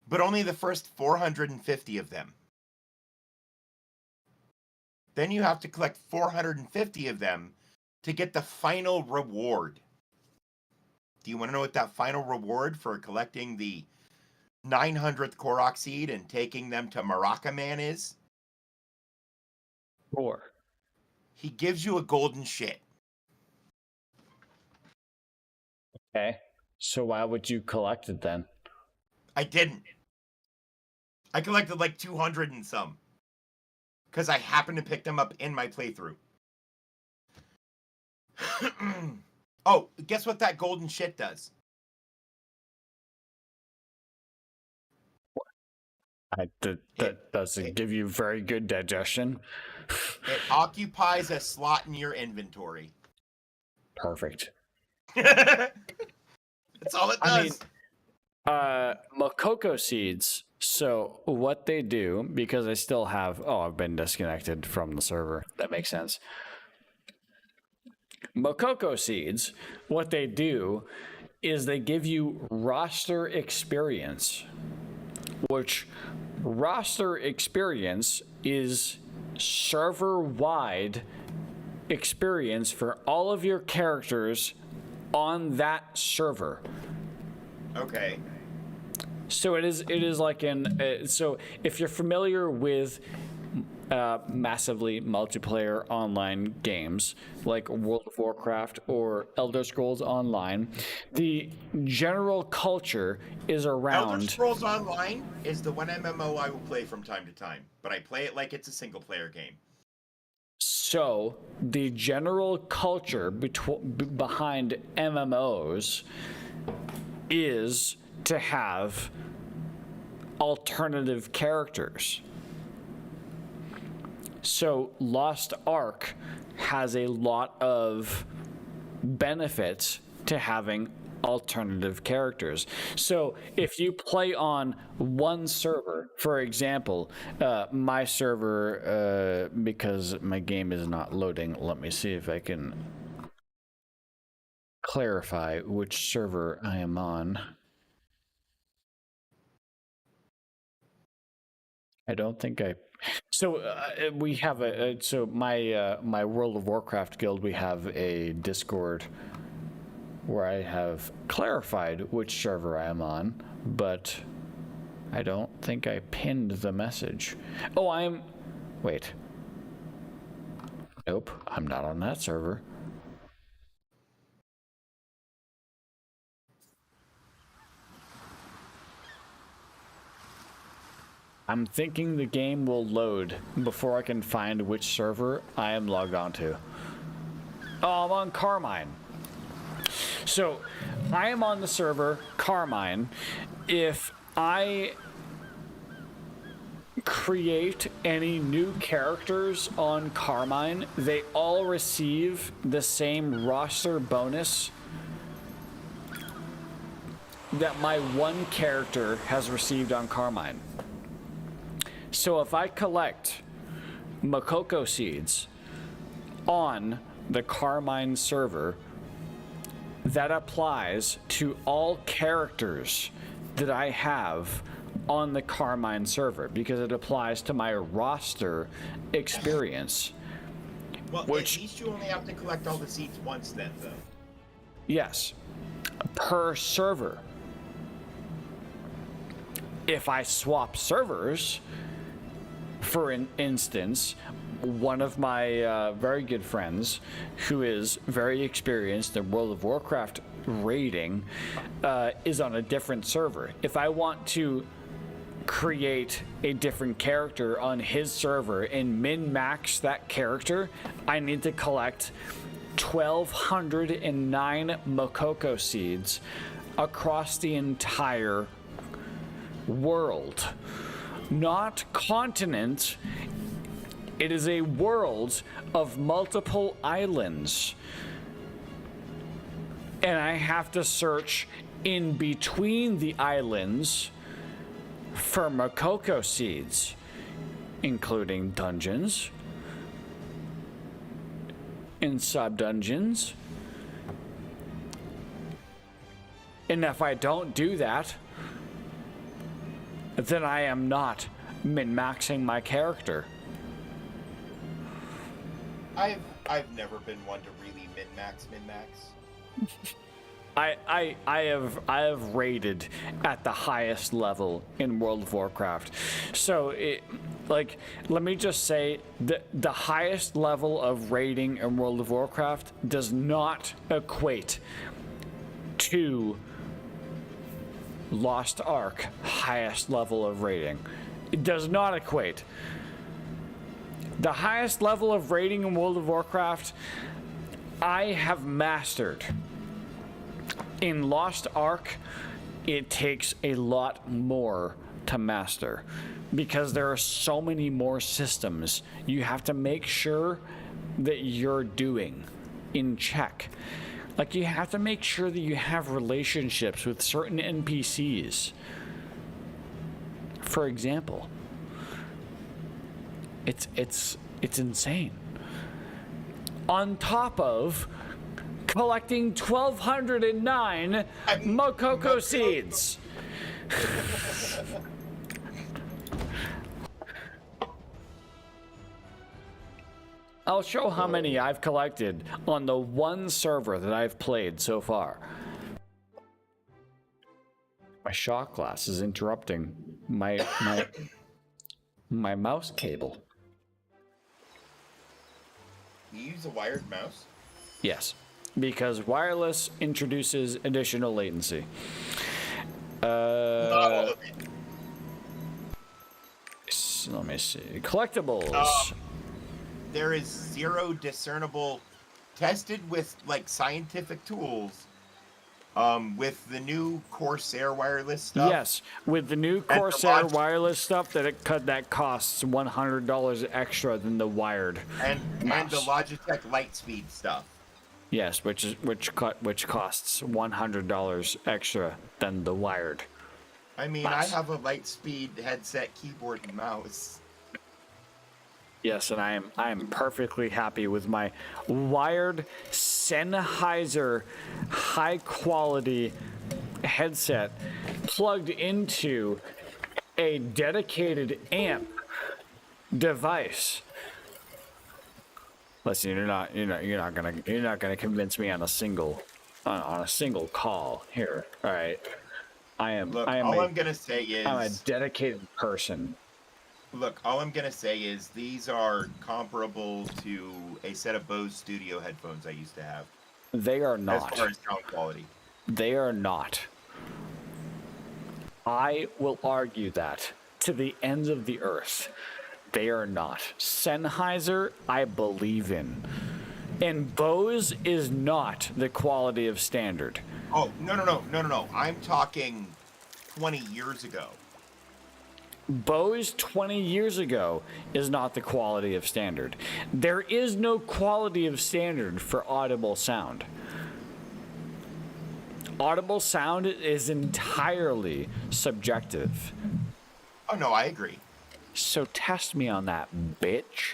But only the first 450 of them. Then you have to collect 450 of them to get the final reward. Do you want to know what that final reward for collecting the 900th Korok seed and taking them to Maraca Man is? 4. He gives you a golden shit. Okay. So why would you collect it then? I didn't. I collected like 200 and some. Because I happened to pick them up in my playthrough. Oh, guess what that golden shit does? That doesn't give you very good digestion. It occupies a slot in your inventory. Perfect. That's all it does. I mean, Makoko seeds. So what they do, because I still have... Oh, I've been disconnected from the server. That makes sense. Makoko seeds, what they do is they give you roster experience, which roster experience is server-wide experience for all of your characters on that server. Okay. So it is like so if you're familiar with massively multiplayer online games like World of Warcraft or Elder Scrolls Online, the general culture is around... Elder Scrolls Online is the one MMO I will play from time to time, but I play it like it's a single-player game. So the general culture behind MMOs is to have alternative characters. So Lost Ark has a lot of benefits to having alternative characters. So if you play on one server, for example, my server, because my game is not loading, let me see if I can clarify which server I am on. I don't think I... So we have so my World of Warcraft guild, we have a Discord where I have clarified which server I am on, but I don't think I pinned the message. Oh, wait. Nope, I'm not on that server. I'm thinking the game will load before I can find which server I am logged on to. Oh, I'm on Carmine. So, I am on the server Carmine. If I create any new characters on Carmine, they all receive the same roster bonus that my one character has received on Carmine. So if I collect Makoko seeds on the Carmine server, that applies to all characters that I have on the Carmine server because it applies to my roster experience. Well, at least you only have to collect all the seeds once then, though. Yes, per server. If I swap servers, for an instance, one of my very good friends who is very experienced in World of Warcraft raiding is on a different server. If I want to create a different character on his server and min-max that character, I need to collect 1,209 Makoko seeds across the entire world. Not continent. It is a world of multiple islands. and I have to search in between the islands for Makoko seeds, including dungeons and sub-dungeons. And if I don't do that, then I am not min-maxing my character. I've never been one to really min-max. I have rated at the highest level in World of Warcraft. So let me just say the highest level of rating in World of Warcraft does not equate to Lost Ark highest level of rating. It does not equate. The highest level of rating in World of Warcraft I have mastered. In Lost Ark, it takes a lot more to master because there are so many more systems you have to make sure that you're doing in check. Like, you have to make sure that you have relationships with certain NPCs. For example, it's insane. On top of collecting 1,209 Makoko seeds. I'll show how many I've collected on the one server that I've played so far. My shot glass is interrupting my mouse cable. You use a wired mouse? Yes, because wireless introduces additional latency. Let me see. Collectibles. There is zero discernible, tested with like scientific tools. With the new Corsair wireless stuff. Yes, with the new Corsair wireless stuff that costs $100 extra than the wired. And the Logitech Lightspeed stuff. Yes, which costs $100 extra than the wired. I mean, I have a Lightspeed headset, keyboard, and mouse. Yes, and I am perfectly happy with my wired Sennheiser high quality headset plugged into a dedicated amp device. Listen, you're not gonna convince me on a single call here. All right, I'm gonna say is I'm a dedicated person. Look, all I'm gonna say is these are comparable to a set of Bose Studio headphones I used to have. They are not. As far as sound quality. They are not. I will argue that to the ends of the earth. They are not. Sennheiser, I believe in. And Bose is not the quality of standard. Oh, no. I'm talking 20 years ago. Bose 20 years ago is not the quality of standard. There is no quality of standard for audible sound. Audible sound is entirely subjective. Oh, no, I agree. So test me on that, bitch.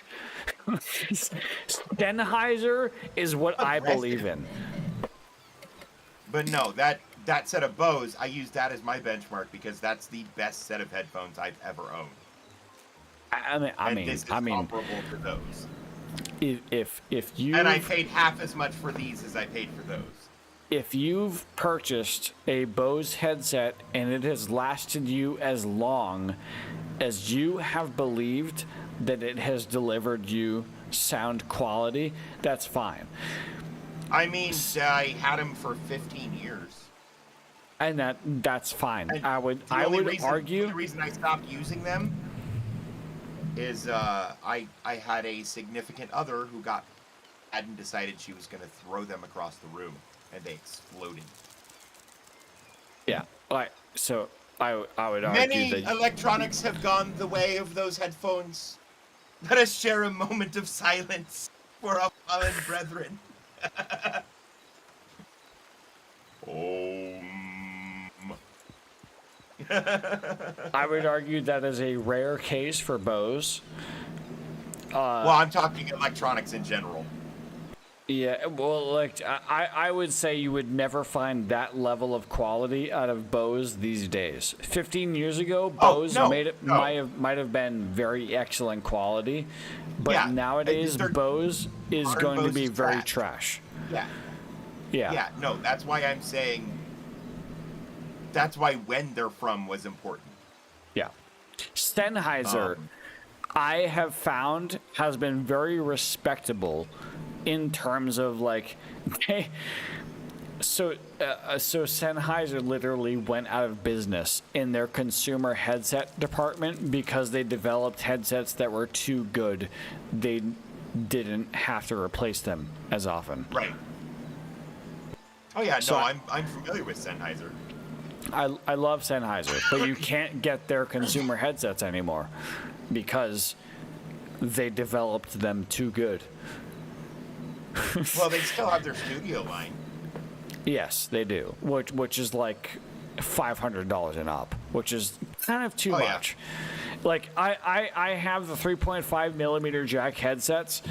Sennheiser is what I believe in. But no, that set of Bose, I use that as my benchmark because that's the best set of headphones I've ever owned. I mean, this is comparable to those. If you and I paid half as much for these as I paid for those. If you've purchased a Bose headset and it has lasted you as long as you have believed that it has delivered you sound quality, that's fine. I mean, I had them for 15 years. And that's fine. And I would argue the reason I stopped using them is I had a significant other who hadn't decided she was going to throw them across the room, and they exploded. Yeah. All right. So I would argue many that electronics have gone the way of those headphones. Let us share a moment of silence for our fallen brethren. I would argue that is a rare case for Bose. Well, I'm talking electronics in general. Yeah, well, like I would say you would never find that level of quality out of Bose these days. 15 years ago, Bose might have been very excellent quality, but nowadays Bose is going to be very trash. Yeah. Yeah. Yeah. No, that's why I'm saying. That's why when they're from was important. Yeah. Sennheiser, I have found, has been very respectable in terms of like, so Sennheiser literally went out of business in their consumer headset department because they developed headsets that were too good. They didn't have to replace them as often. Right. Oh yeah, So I'm familiar with Sennheiser. I love Sennheiser, but you can't get their consumer headsets anymore because they developed them too good. Well, they still have their studio line. Yes, they do, which is like $500 and up, which is kind of too much. Like I have the 3.5 millimeter jack headsets,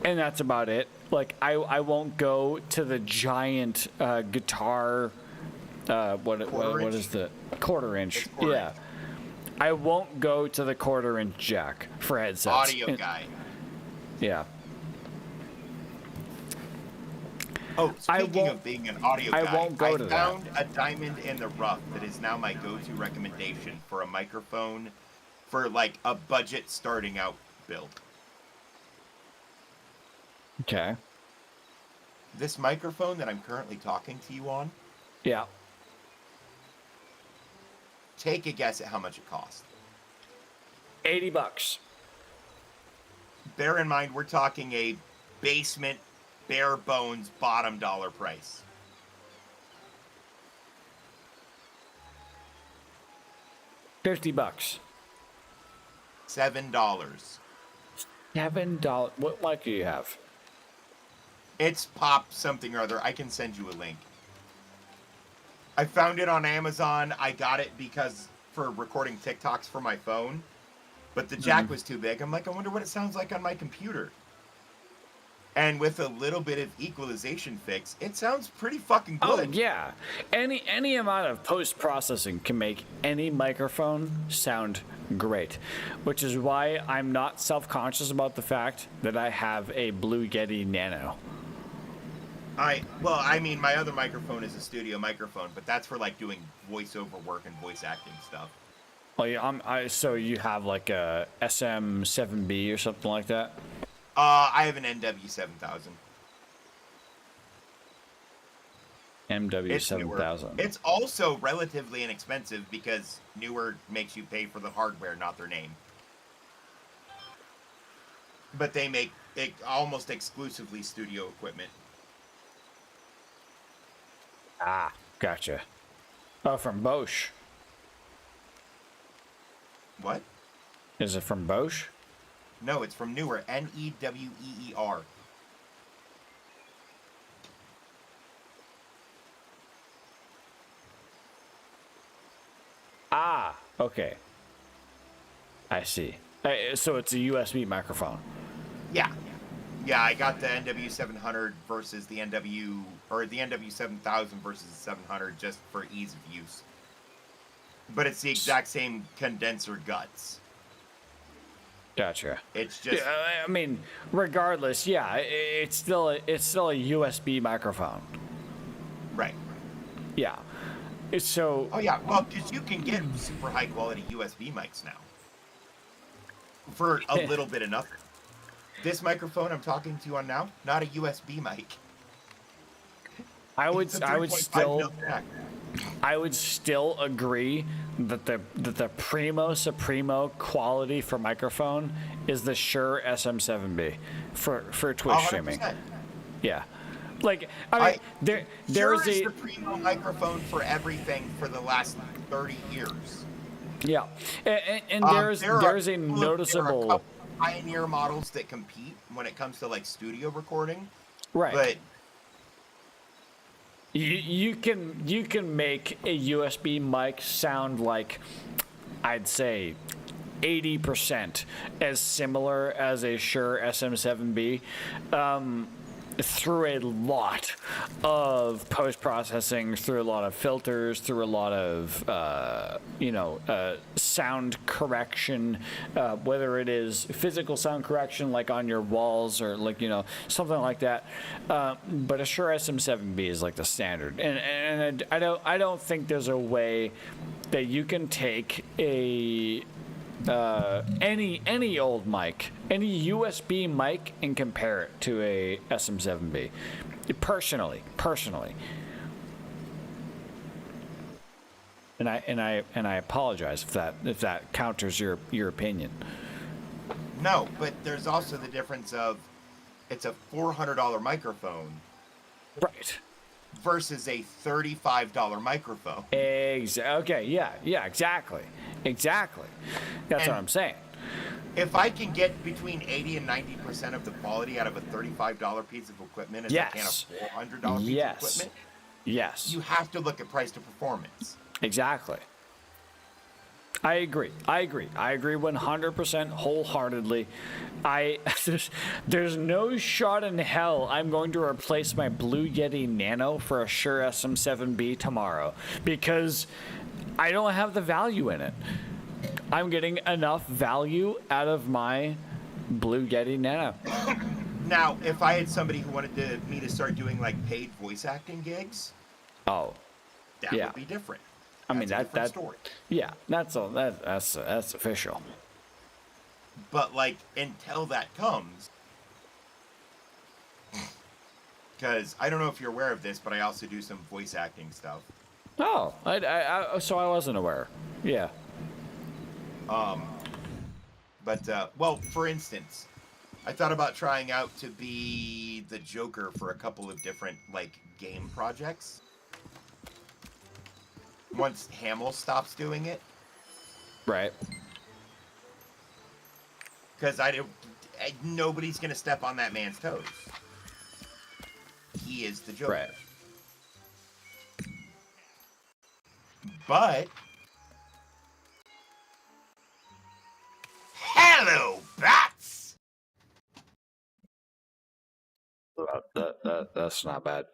and that's about it. Like I won't go to the giant guitar. What is the quarter inch? Yeah, I won't go to the quarter inch jack for headsets. Audio guy. Yeah. Oh, speaking of being an audio guy, I won't go to that. I found a diamond in the rough that is now my go-to recommendation for a microphone for like a budget starting out build. Okay. This microphone that I'm currently talking to you on. Yeah. Take a guess at how much it cost. $80. Bear in mind, we're talking a basement, bare bones, bottom dollar price. $50. $7. $7. What mic do you have? It's Pop something or other. I can send you a link. I found it on Amazon. I got it because for recording TikToks for my phone, but the jack was too big. I'm like, I wonder what it sounds like on my computer. And with a little bit of equalization fix, it sounds pretty fucking good. Oh yeah, any amount of post-processing can make any microphone sound great, which is why I'm not self-conscious about the fact that I have a Blue Yeti Nano. I mean, my other microphone is a studio microphone, but that's for like doing voiceover work and voice acting stuff. Oh yeah, so you have like a SM7B or something like that? I have an NW7000. MW7000. It's also relatively inexpensive because Newer makes you pay for the hardware, not their name. But they make it almost exclusively studio equipment. Ah, gotcha. Oh, from Bosch. What? Is it from Bosch? No, it's from Newer. Neweer. Ah, okay. I see. So it's a USB microphone. Yeah. Yeah, I got the NW700 versus the NW7000 versus the 700 just for ease of use. But it's the exact same condenser guts. Gotcha. It's just. Yeah, I mean, regardless, yeah, it's still a USB microphone. Right. Yeah. So. Oh yeah, well, because you can get super high quality USB mics now for a little bit of nothing. This microphone I'm talking to you on now, not a USB mic. I would still agree that the primo supremo quality for microphone is the Shure SM7B for Twitch 100%. streaming. Yeah. Like, I mean, there's Shure is the primo microphone for everything for the last 30 years. Yeah, and there's a noticeable. There are a couple Pioneer models that compete when it comes to like studio recording, right? But You can make a USB mic sound like, I'd say, 80% as similar as a Shure SM7B, through a lot of post-processing, through a lot of filters, through a lot of sound correction, whether it is physical sound correction like on your walls or something like that. But a Shure SM7B is like the standard, and I don't think there's a way that you can take any old mic, any USB mic, and compare it to a SM7B. Personally, and I apologize if that counters your opinion. No, but there's also the difference of it's a $400 microphone, right, versus a $35 microphone. Okay, yeah, exactly. That's what I'm saying. If I can get between 80 and 90% of the quality out of a $35 piece of equipment as I can a $400 piece of equipment, yes, you have to look at price to performance. Exactly. I agree 100% wholeheartedly. There's no shot in hell I'm going to replace my Blue Yeti Nano for a Shure SM7B tomorrow, because I don't have the value in it. I'm getting enough value out of my Blue Yeti Nano. Now, if I had somebody who wanted me to start doing like paid voice acting gigs, that would be different. I mean, that's story. Yeah, that's official. But like, until that comes, because I don't know if you're aware of this, but I also do some voice acting stuff. Oh, so I wasn't aware. Yeah. Well, for instance, I thought about trying out to be the Joker for a couple of different like game projects. Once Hamill stops doing it. Right. Because nobody's going to step on that man's toes. He is the Joker. Right. But... Hello, bats! That's not bad.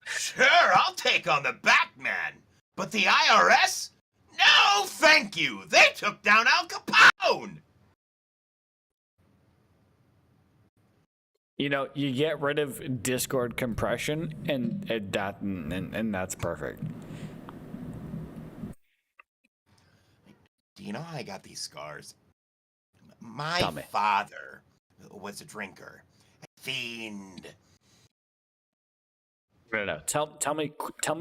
Sure, I'll take on the Batman, but the IRS? No, thank you. They took down Al Capone. You get rid of Discord compression, and that's perfect. Do you know how I got these scars? My father was a drinker, a fiend. No. Tell me,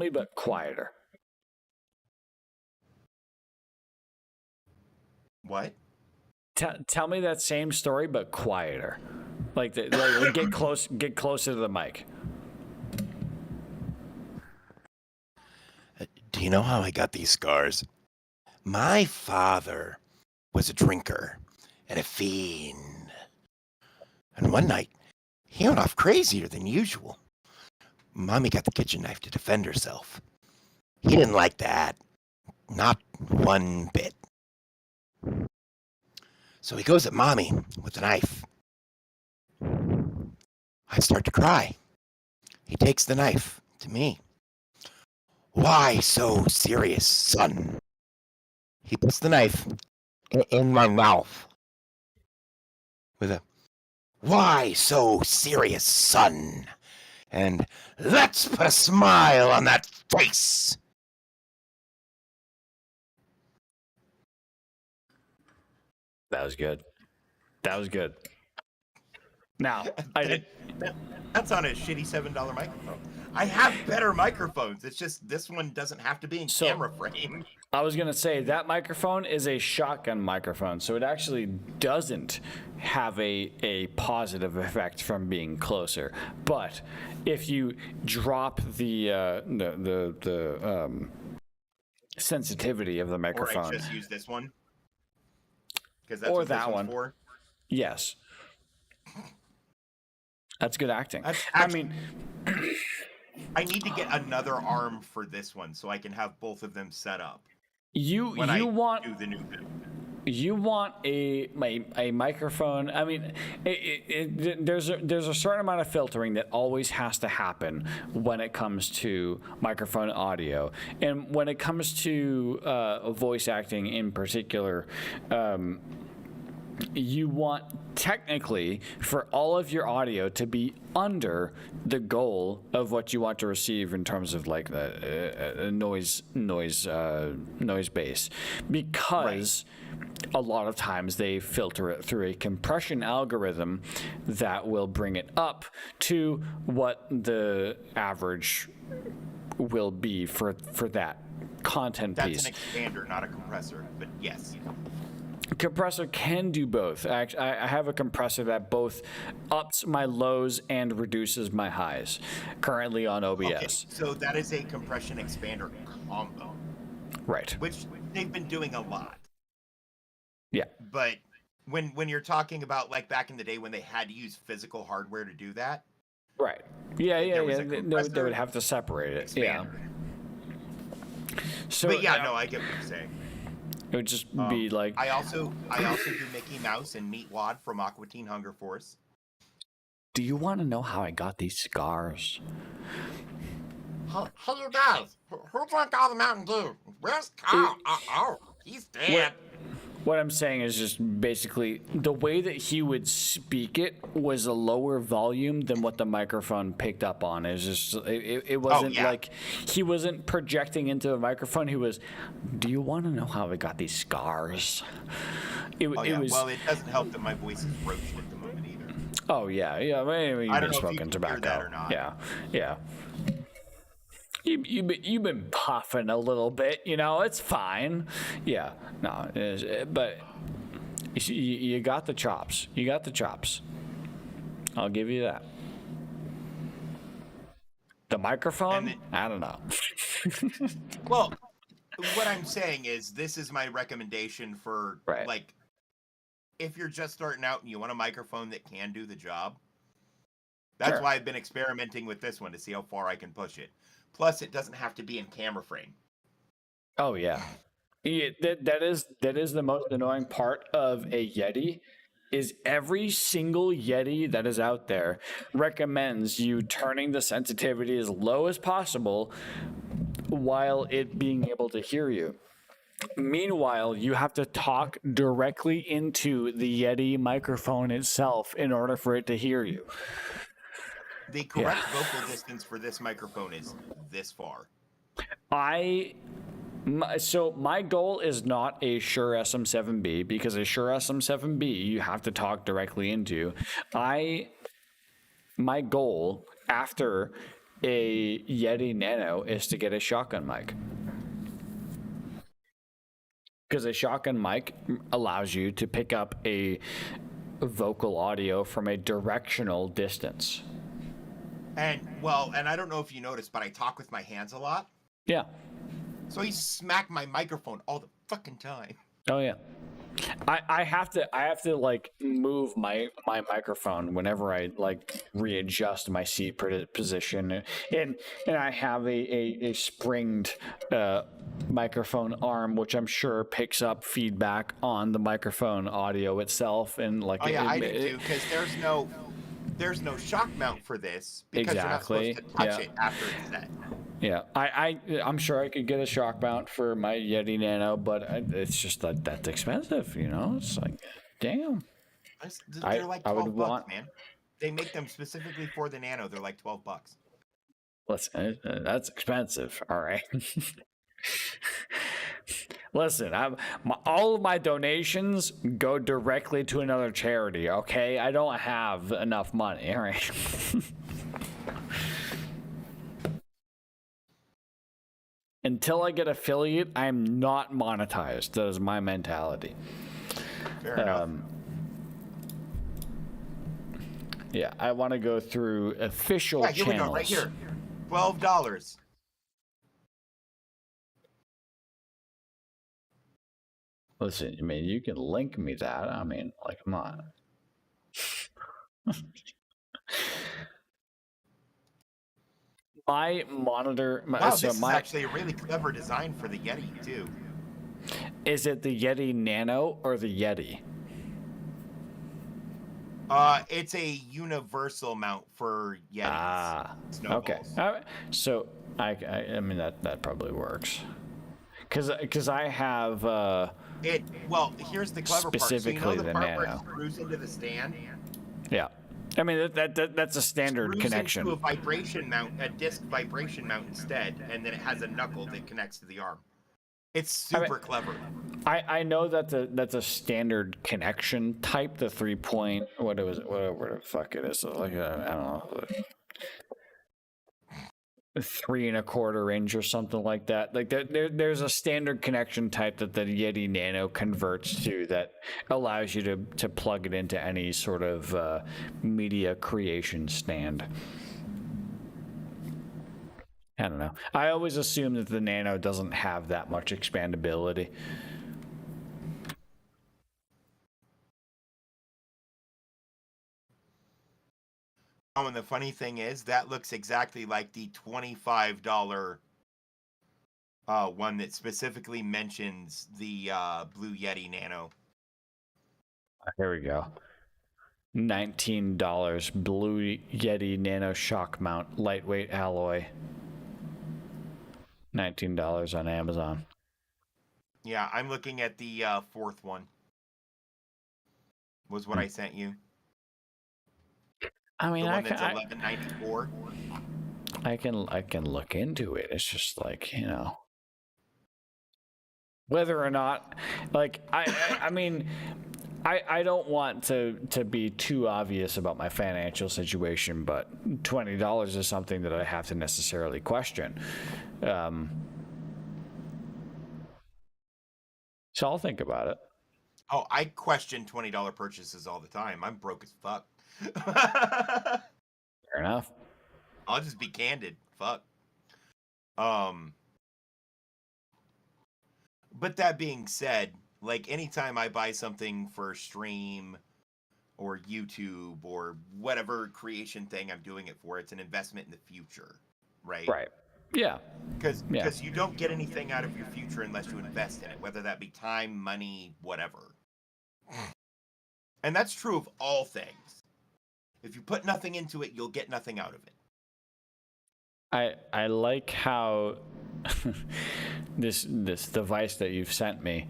but quieter. What? Tell me that same story, but quieter. Like get closer to the mic. Do you know how I got these scars? My father was a drinker and a fiend. And one night, he went off crazier than usual. Mommy got the kitchen knife to defend herself. He didn't like that. Not one bit. So he goes at Mommy with the knife. I start to cry. He takes the knife to me. Why so serious, son? He puts the knife in my mouth with a, why so serious, son? And let's put a smile on that face. That was good. Now, that's on a shitty $7 microphone. I have better microphones. It's just this one doesn't have to be in camera frame. I was gonna say that microphone is a shotgun microphone, so it actually doesn't have a positive effect from being closer. But if you drop the sensitivity of the microphone, or I just use this one, because that's or what that this one, one's for. Yes. That's good acting. That's I mean, I need to get another arm for this one so I can have both of them set up. You want do the new build. You want a microphone. I mean, there's a certain amount of filtering that always has to happen when it comes to microphone audio, and when it comes to voice acting in particular. You want technically for all of your audio to be under the goal of what you want to receive in terms of like noise base, because a lot of times they filter it through a compression algorithm that will bring it up to what the average will be for that content piece. That's an expander, not a compressor, but yes. Compressor can do both. Actually, I have a compressor that both ups my lows and reduces my highs currently on OBS. Okay, so that is a compression expander combo. Right. Which they've been doing a lot. Yeah. But when you're talking about like back in the day when they had to use physical hardware to do that. Right. Yeah. They would have to separate it. Expander. Yeah. So, but yeah, no, I get what you're saying. It would just be like... I also do Mickey Mouse and Meat Wad from Aqua Teen Hunger Force. Do you want to know how I got these scars? Hey, you guys, who drank all the Mountain Dew? Where's Carl? Oh, he's dead. What I'm saying is just basically the way that he would speak it was a lower volume than what the microphone picked up on. It was just it wasn't like he wasn't projecting into the microphone. He was, do you want to know how I got these scars? It was. Well, it doesn't help that my voice is roached at the moment either. Oh yeah. Maybe I you've don't been know smoking if you can tobacco. hear that or not. Yeah. You've been puffing a little bit, it's fine. Yeah, no, but you got the chops. You got the chops. I'll give you that. The microphone? I don't know. Well, what I'm saying is this is my recommendation for, like, if you're just starting out and you want a microphone that can do the job. That's why I've been experimenting with this one to see how far I can push it. Plus, it doesn't have to be in camera frame. Oh, yeah. That is the most annoying part of a Yeti, is every single Yeti that is out there recommends you turning the sensitivity as low as possible while it being able to hear you. Meanwhile, you have to talk directly into the Yeti microphone itself in order for it to hear you. The correct vocal distance for this microphone is this far. So my goal is not a Shure SM7B, because a Shure SM7B you have to talk directly into. My goal after a Yeti Nano is to get a shotgun mic. Because a shotgun mic allows you to pick up a vocal audio from a directional distance. And I don't know if you noticed, but I talk with my hands a lot. Yeah. So he smacked my microphone all the fucking time. Oh yeah. I have to like move my microphone whenever I like readjust my seat position, and I have a springed microphone arm, which I'm sure picks up feedback on the microphone audio itselove, and like I do too, because there's no shock mount for this because you're not supposed to touch it after it's set. Yeah, I'm sure I could get a shock mount for my Yeti Nano, but it's just that's expensive, It's like, damn. They're like $12, man. They make them specifically for the Nano. They're like $12. Listen, that's expensive. All right. Listen, all of my donations go directly to another charity. Okay, I don't have enough money. All right. Until I get affiliate, I'm not monetized. That is my mentality. Fair enough. Yeah, I want to go through official channels. Yeah, here we go, right here. $12. Listen, I mean, you can link me that. I mean, like, come on. My monitor. Wow, this is actually a really clever design for the Yeti too. Is it the Yeti Nano or the Yeti? It's a universal mount for Yetis. Ah, Snowballs. okay. So I mean that probably works. Because I have Well, here's the clever specifically part. So you know the part Nano. where it screws into the stand? Yeah. I mean that's a standard connection. Into a vibration mount, a disc vibration mount instead, and then it has a knuckle that connects to the arm. It's super clever. I know that that's a standard connection type. The 3-point whatever the fuck it is, like I don't know, 3 1/4 inch or something like that. Like there's a standard connection type that the Yeti Nano converts to that allows you to plug it into any sort of media creation stand. I don't know. I always assume that the Nano doesn't have that much expandability. Oh, and the funny thing is, that looks exactly like the $25 one that specifically mentions the Blue Yeti Nano. Here we go. $19 Blue Yeti Nano shock mount, lightweight alloy. $19 on Amazon. Yeah, I'm looking at the fourth one. Was what I sent you. I mean, the one that's $11.94. I can look into it. It's just like, you know, whether or not, like, I mean, I don't want to be too obvious about my financial situation, but $20 is something that I have to necessarily question. So I'll think about it. Oh, I question $20 purchases all the time. I'm broke as fuck. Fair enough. I'll just be candid. Fuck. But that being said, like anytime I buy something for stream or YouTube or whatever creation thing I'm doing it for, it's an investment in the future, right? Right. Yeah. Because you don't get anything out of your future unless you invest in it, whether that be time, money, whatever. And that's true of all things. If you put nothing into it, you'll get nothing out of it. I like how this device that you've sent me,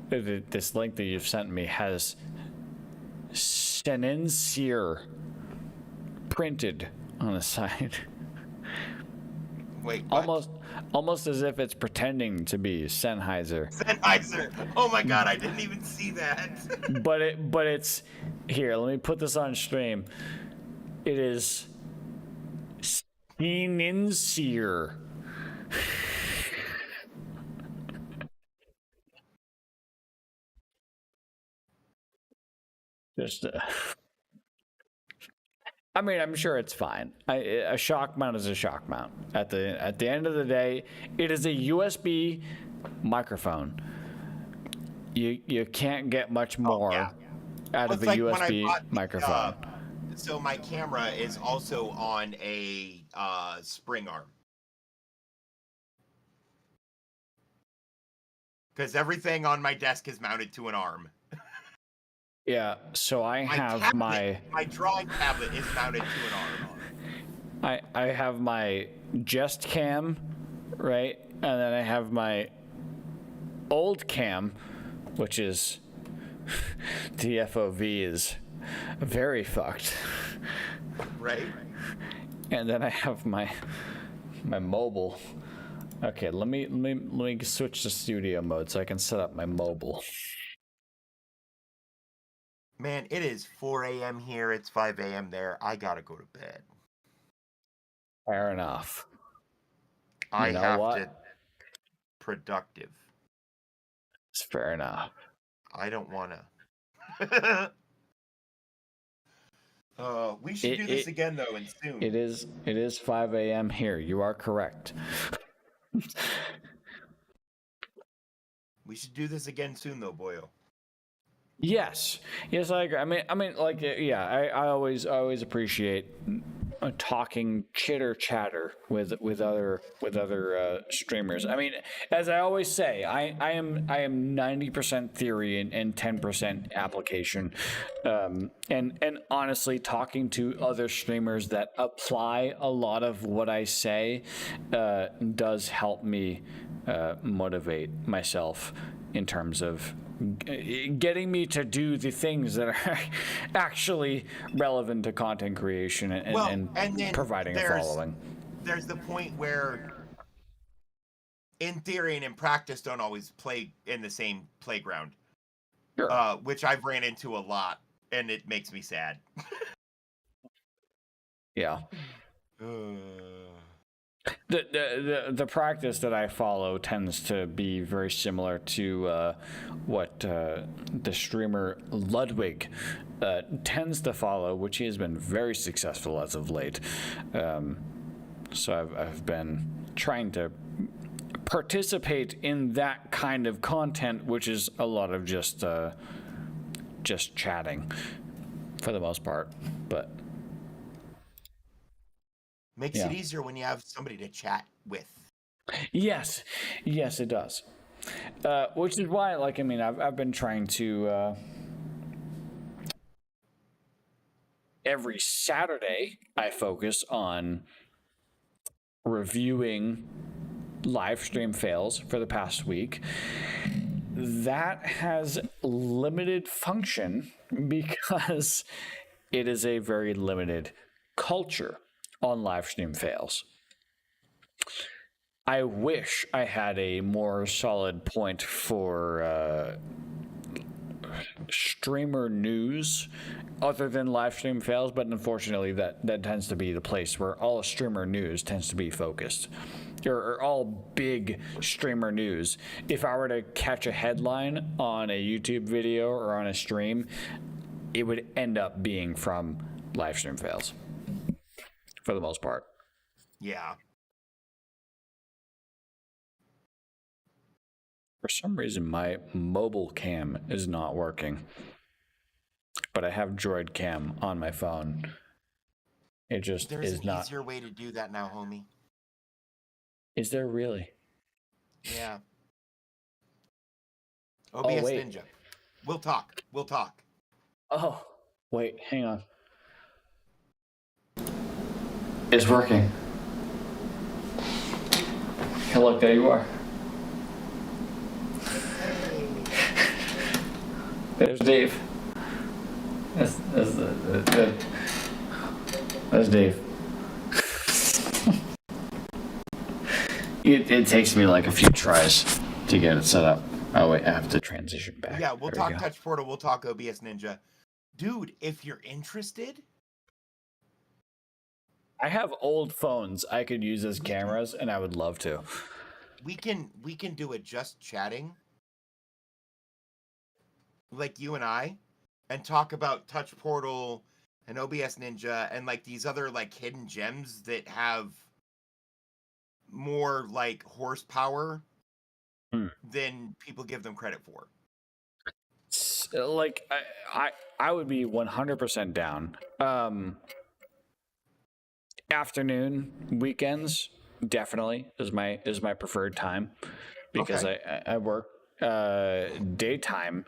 this link that you've sent me has Sennheiser printed on the side. Wait, what? Almost as if it's pretending to be Sennheiser. Sennheiser. Oh my god, I didn't even see that. but it's here. Let me put this on stream. It is Sennheiser. Just I mean, I'm sure it's fine. A shock mount is a shock mount. At the end of the day, it is a USB microphone. You can't get much more out of a USB microphone. So my camera is also on a spring arm. Because everything on my desk is mounted to an arm. Yeah, so I have my drawing tablet is mounted to an arm. I have my Jest Cam, right? And then I have my old cam, which is the FOV is very fucked. Right. And then I have my mobile. Okay, let me switch to studio mode so I can set up my mobile. Man, it is 4 a.m. here. It's 5 a.m. there. I gotta go to bed. Fair enough. I have to. Productive. It's fair enough. I don't wanna. We should do this again though, and soon. It is 5 a.m. here. You are correct. We should do this again soon though, boyo. Yes, I agree. I mean, like, yeah, I always appreciate talking chitter chatter with other streamers. I mean, as I always say, I am 90% theory and 10% application. And honestly, talking to other streamers that apply a lot of what I say does help me motivate myself in terms of getting me to do the things that are actually relevant to content creation and then providing a following. There's the point where, in theory and in practice, don't always play in the same playground. Sure. Which I've ran into a lot, and it makes me sad. Yeah. The practice that I follow tends to be very similar to what the streamer Ludwig tends to follow, which he has been very successful as of late. So I've been trying to participate in that kind of content, which is a lot of just chatting for the most part, but. Makes it easier when you have somebody to chat with. Yes, it does. Which is why, like, I mean, I've been trying to every Saturday I focus on reviewing live stream fails for the past week. That has limited function because it is a very limited culture on live stream fails. I wish I had a more solid point for streamer news other than live stream fails, but unfortunately that tends to be the place where all streamer news tends to be focused, or all big streamer news. If I were to catch a headline on a YouTube video or on a stream, it would end up being from live stream fails for the most part. Yeah. For some reason, my mobile cam is not working, but I have Droid Cam on my phone. It just There's is an not. easier way to do that now, homie. Is there really? Yeah. OBS wait. Ninja. We'll talk. Oh, wait, hang on. It's working. Hey, look, there you are. There's Dave. That's Dave. It takes me like a few tries to get it set up. Oh wait, I have to transition back. Yeah, we'll talk Touch Portal. We'll talk OBS Ninja. Dude, if you're interested, I have old phones I could use as cameras, and I would love to. we can do it just chatting, like you and I, and talk about Touch Portal and OBS Ninja and like these other like hidden gems that have more like horsepower than people give them credit for. Like I would be 100% down. Afternoon, weekends definitely is my preferred time, because I work daytime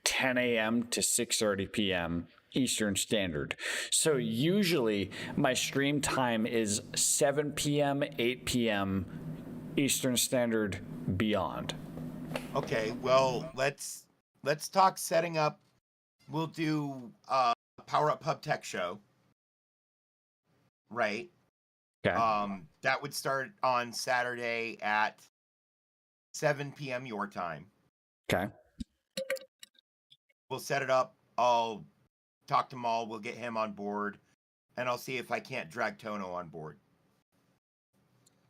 10 a.m. to 6:30 p.m. Eastern Standard. So usually my stream time is 7 p.m., 8 p.m. Eastern Standard beyond. Okay, well, let's talk setting up. We'll do Power Up Pub Tech Show. Right. Okay. That would start on Saturday at 7 p.m. your time. Okay. We'll set it up. I'll talk to Maul. We'll get him on board, and I'll see if I can't drag Tono on board.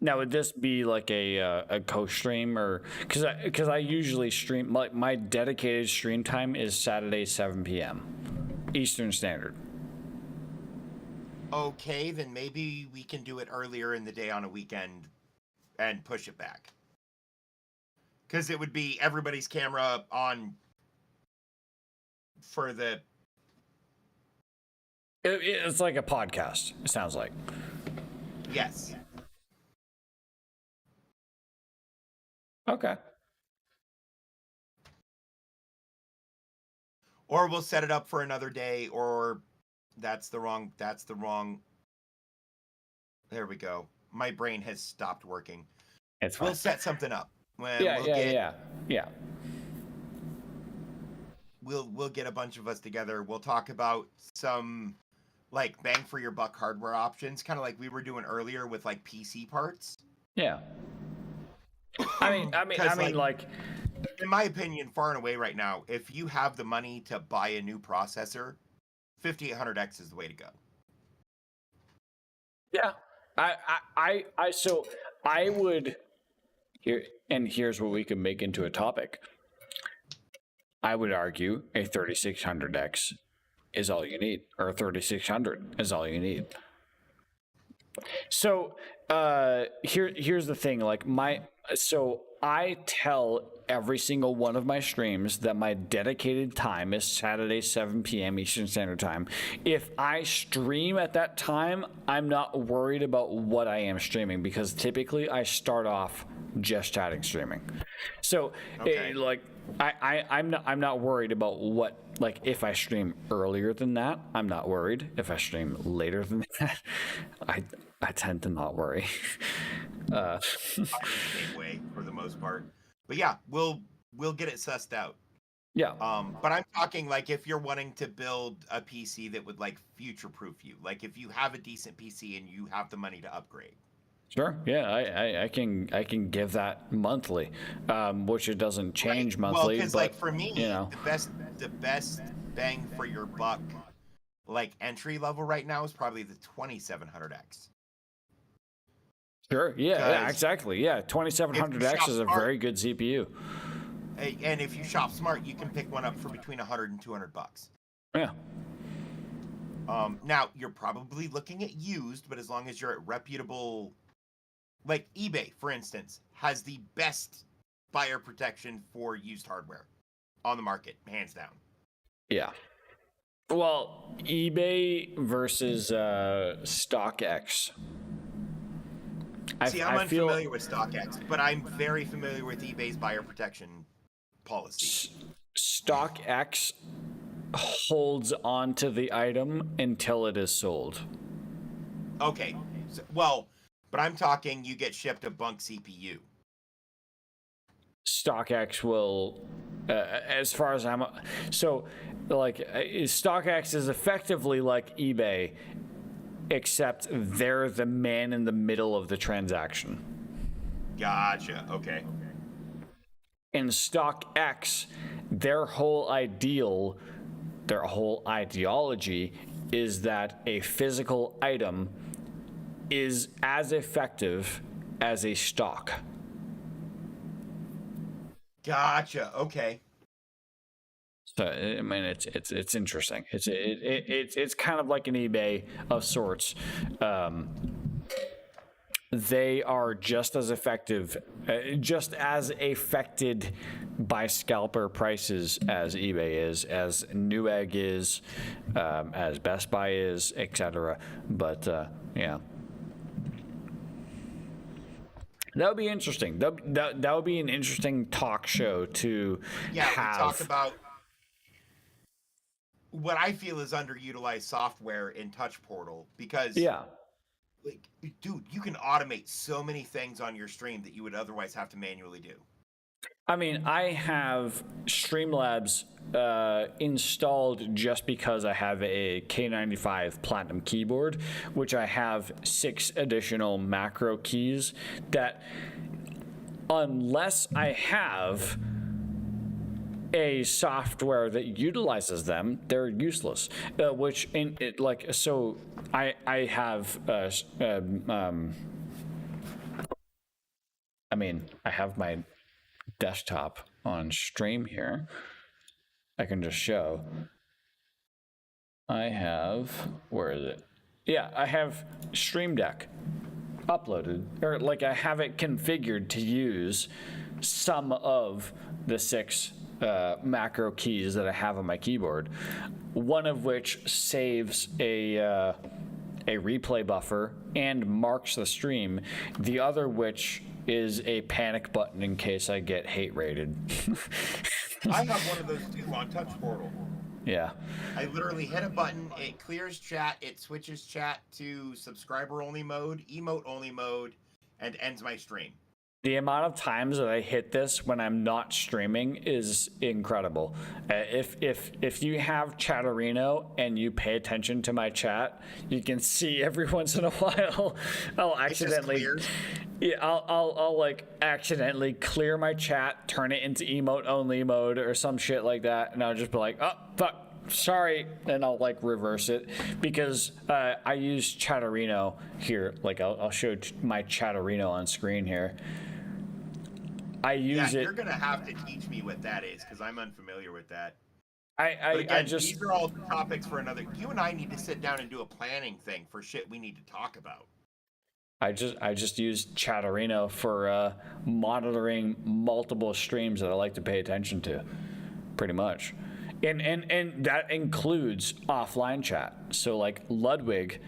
Now, would this be like a co-stream, or because I usually stream, like my dedicated stream time is Saturday 7 p.m. Eastern Standard. Okay, then maybe we can do it earlier in the day on a weekend and push it back. Because it would be everybody's camera on for the It's like a podcast, it sounds like. Yes. Okay. Or we'll set it up for another day, or that's the wrong. There we go. My brain has stopped working. It's fine. We'll set something up. Yeah. We'll get a bunch of us together. We'll talk about some like bang for your buck hardware options, kind of like we were doing earlier with like PC parts. Yeah. I mean, like, in my opinion, far and away right now, if you have the money to buy a new processor, 5800X is the way to go. Yeah. So I would here, and here's what we can make into a topic. I would argue a 3600X is all you need, or a 3600 is all you need. So here's the thing, like so I tell every single one of my streams that my dedicated time is Saturday 7 p.m. Eastern Standard Time. If I stream at that time, I'm not worried about what I am streaming, because typically I start off just chatting streaming. So I'm not worried about what, like, if I stream earlier than that, I'm not worried. If I stream later than that, I tend to not worry. I'm the same way for the most part. But yeah, we'll get it sussed out. Yeah. But I'm talking like if you're wanting to build a PC that would like future-proof you, like if you have a decent PC and you have the money to upgrade. Sure. Yeah, I can give that monthly, which it doesn't change monthly. Well, because like for me, you know, the best bang for your buck, like entry level right now, is probably the 2700X. Sure. Yeah, exactly. Yeah, 2700X is a very good CPU. And if you shop smart, you can pick one up for between 100 and 200 bucks. Yeah. Now you're probably looking at used, but as long as you're at reputable, like eBay, for instance, has the best buyer protection for used hardware on the market, hands down. Yeah. Well, eBay versus StockX. See, I'm unfamiliar with StockX, but I'm very familiar with eBay's buyer protection policy. StockX holds on to the item until it is sold. Okay. So, well, but I'm talking you get shipped a bunk CPU. StockX will, as far as I'm, so like StockX is effectively like eBay, except they're the man in the middle of the transaction. Gotcha. Okay. In StockX, their whole ideology is that a physical item is as effective as a stock. Gotcha. Okay. So I mean, it's interesting. It's kind of like an eBay of sorts. They are just as effective, just as affected by scalper prices as eBay is, as Newegg is, as Best Buy is, etc. But yeah. That would be interesting. That would be an interesting talk show to have. We talk about what I feel is underutilized software in Touch Portal, because like, dude, you can automate so many things on your stream that you would otherwise have to manually do. I mean, I have Streamlabs installed just because I have a K95 Platinum keyboard, which I have 6 additional macro keys that, unless I have a software that utilizes them, they're useless. Which in it, like, so I have I mean, I have my desktop on stream here. I can just show. I have, where is it? Yeah, I have Stream Deck uploaded, or like I have it configured to use some of the 6 macro keys that I have on my keyboard. One of which saves a replay buffer and marks the stream. The other which is a panic button in case I get hate rated. I have one of those too on Touch Portal. Yeah. I literally hit a button, it clears chat, it switches chat to subscriber only mode, emote only mode, and ends my stream. The amount of times that I hit this when I'm not streaming is incredible. If you have Chatterino and you pay attention to my chat, you can see every once in a while I'll accidentally, I'll like accidentally clear my chat, turn it into emote only mode or some shit like that, and I'll just be like, oh fuck, sorry, and I'll like reverse it because I use Chatterino here. Like I'll show my Chatterino on screen here. I use it. You're gonna have to teach me what that is because I'm unfamiliar with that. These are all topics for another. You and I need to sit down and do a planning thing for shit we need to talk about. I just use Chatterino for monitoring multiple streams that I like to pay attention to, pretty much, and that includes offline chat. So like Ludwig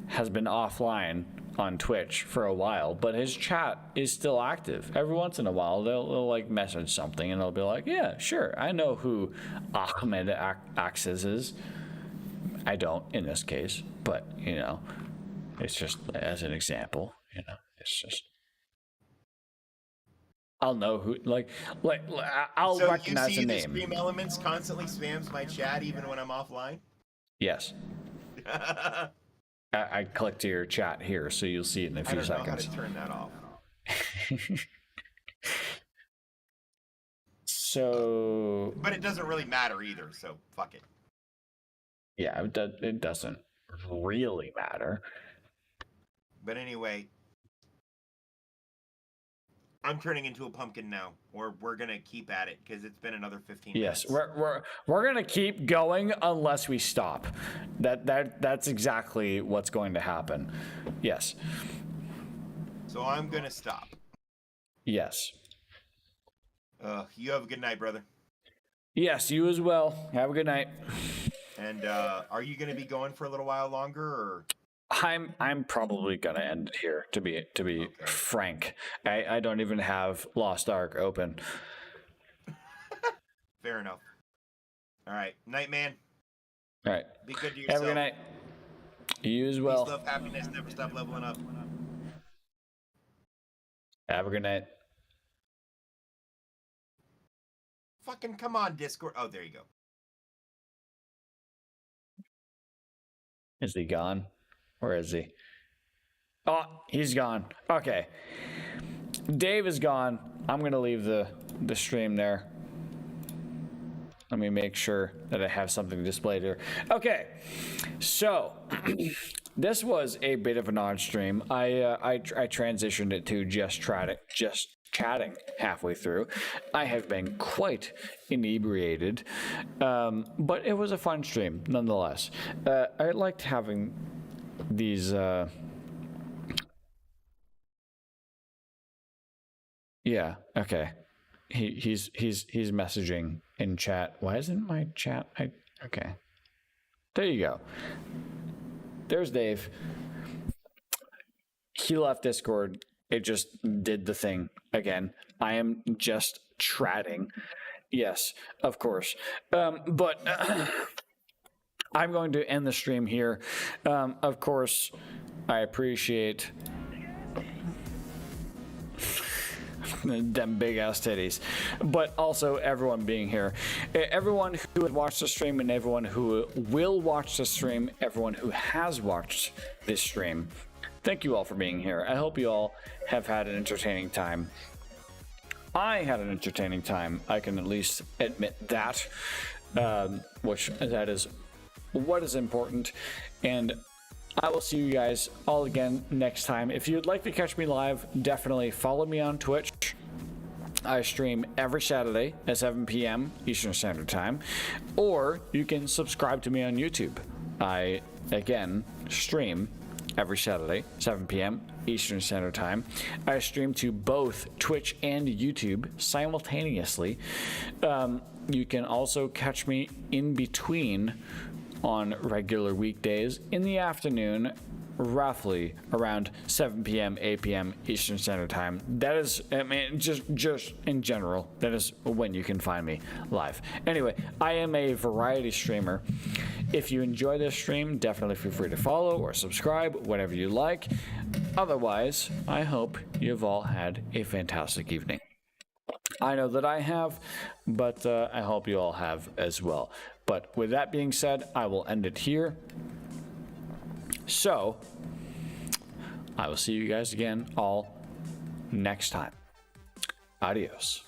has been offline on Twitch for a while, but his chat is still active. Every once in a while, they'll like message something, and they'll be like, "Yeah, sure, I know who Ahmed Axis is." I don't in this case, but you know, it's just as an example. You know, it's just I'll know who like I'll recognize a name. So you see the Stream Elements constantly spams my chat even when I'm offline? Yes. I clicked to your chat here, so you'll see it in a few seconds. I don't know how to turn that off. So... But it doesn't really matter either, so fuck it. Yeah, it doesn't really matter. But anyway, I'm turning into a pumpkin now, or we're gonna keep at it because it's been another 15 minutes. Yes, we're gonna keep going unless we stop. That's exactly what's going to happen. Yes. So I'm gonna stop. Yes. You have a good night, brother. Yes, you as well. Have a good night. And are you gonna be going for a little while longer, or? I'm probably gonna end it here. To be okay. Frank, I don't even have Lost Ark open. Fair enough. All right, night, man. All right. Be good to yourself. Have a good night. You as well. Peace, love, happiness. Never stop leveling up. Have a good night. Fucking come on, Discord. Oh, there you go. Is he gone? Where is he? Oh, he's gone. Okay. Dave is gone. I'm going to leave the stream there. Let me make sure that I have something displayed here. Okay. So, this was a bit of an odd stream. I transitioned it to just chatting halfway through. I have been quite inebriated, but it was a fun stream nonetheless. I liked having these yeah, okay. He's messaging in chat. Why isn't my chat? Okay. There you go. There's Dave. He left Discord. It just did the thing again. I am just chatting. Yes, of course. But I'm going to end the stream here. Of course, I appreciate them big ass titties, but also everyone being here, everyone who has watched the stream, and everyone who will watch the stream, everyone who has watched this stream. Thank you all for being here. I hope you all have had an entertaining time. I had an entertaining time. I can at least admit that, which that is what is important. And I will see you guys all again next time. If you'd like to catch me live, definitely follow me on Twitch. I stream every Saturday at 7 p.m. Eastern Standard Time. Or you can subscribe to me on YouTube. I, again, stream every Saturday, 7 p.m. Eastern Standard Time. I stream to both Twitch and YouTube simultaneously. You can also catch me in between on regular weekdays in the afternoon, roughly around 7 p.m., 8 p.m. Eastern Standard Time. That is, I mean, just in general, that is when you can find me live. Anyway, I am a variety streamer. If you enjoy this stream, definitely feel free to follow or subscribe, whatever you like. Otherwise, I hope you've all had a fantastic evening. I know that I have, but I hope you all have as well. But with that being said, I will end it here. So, I will see you guys again all next time. Adios.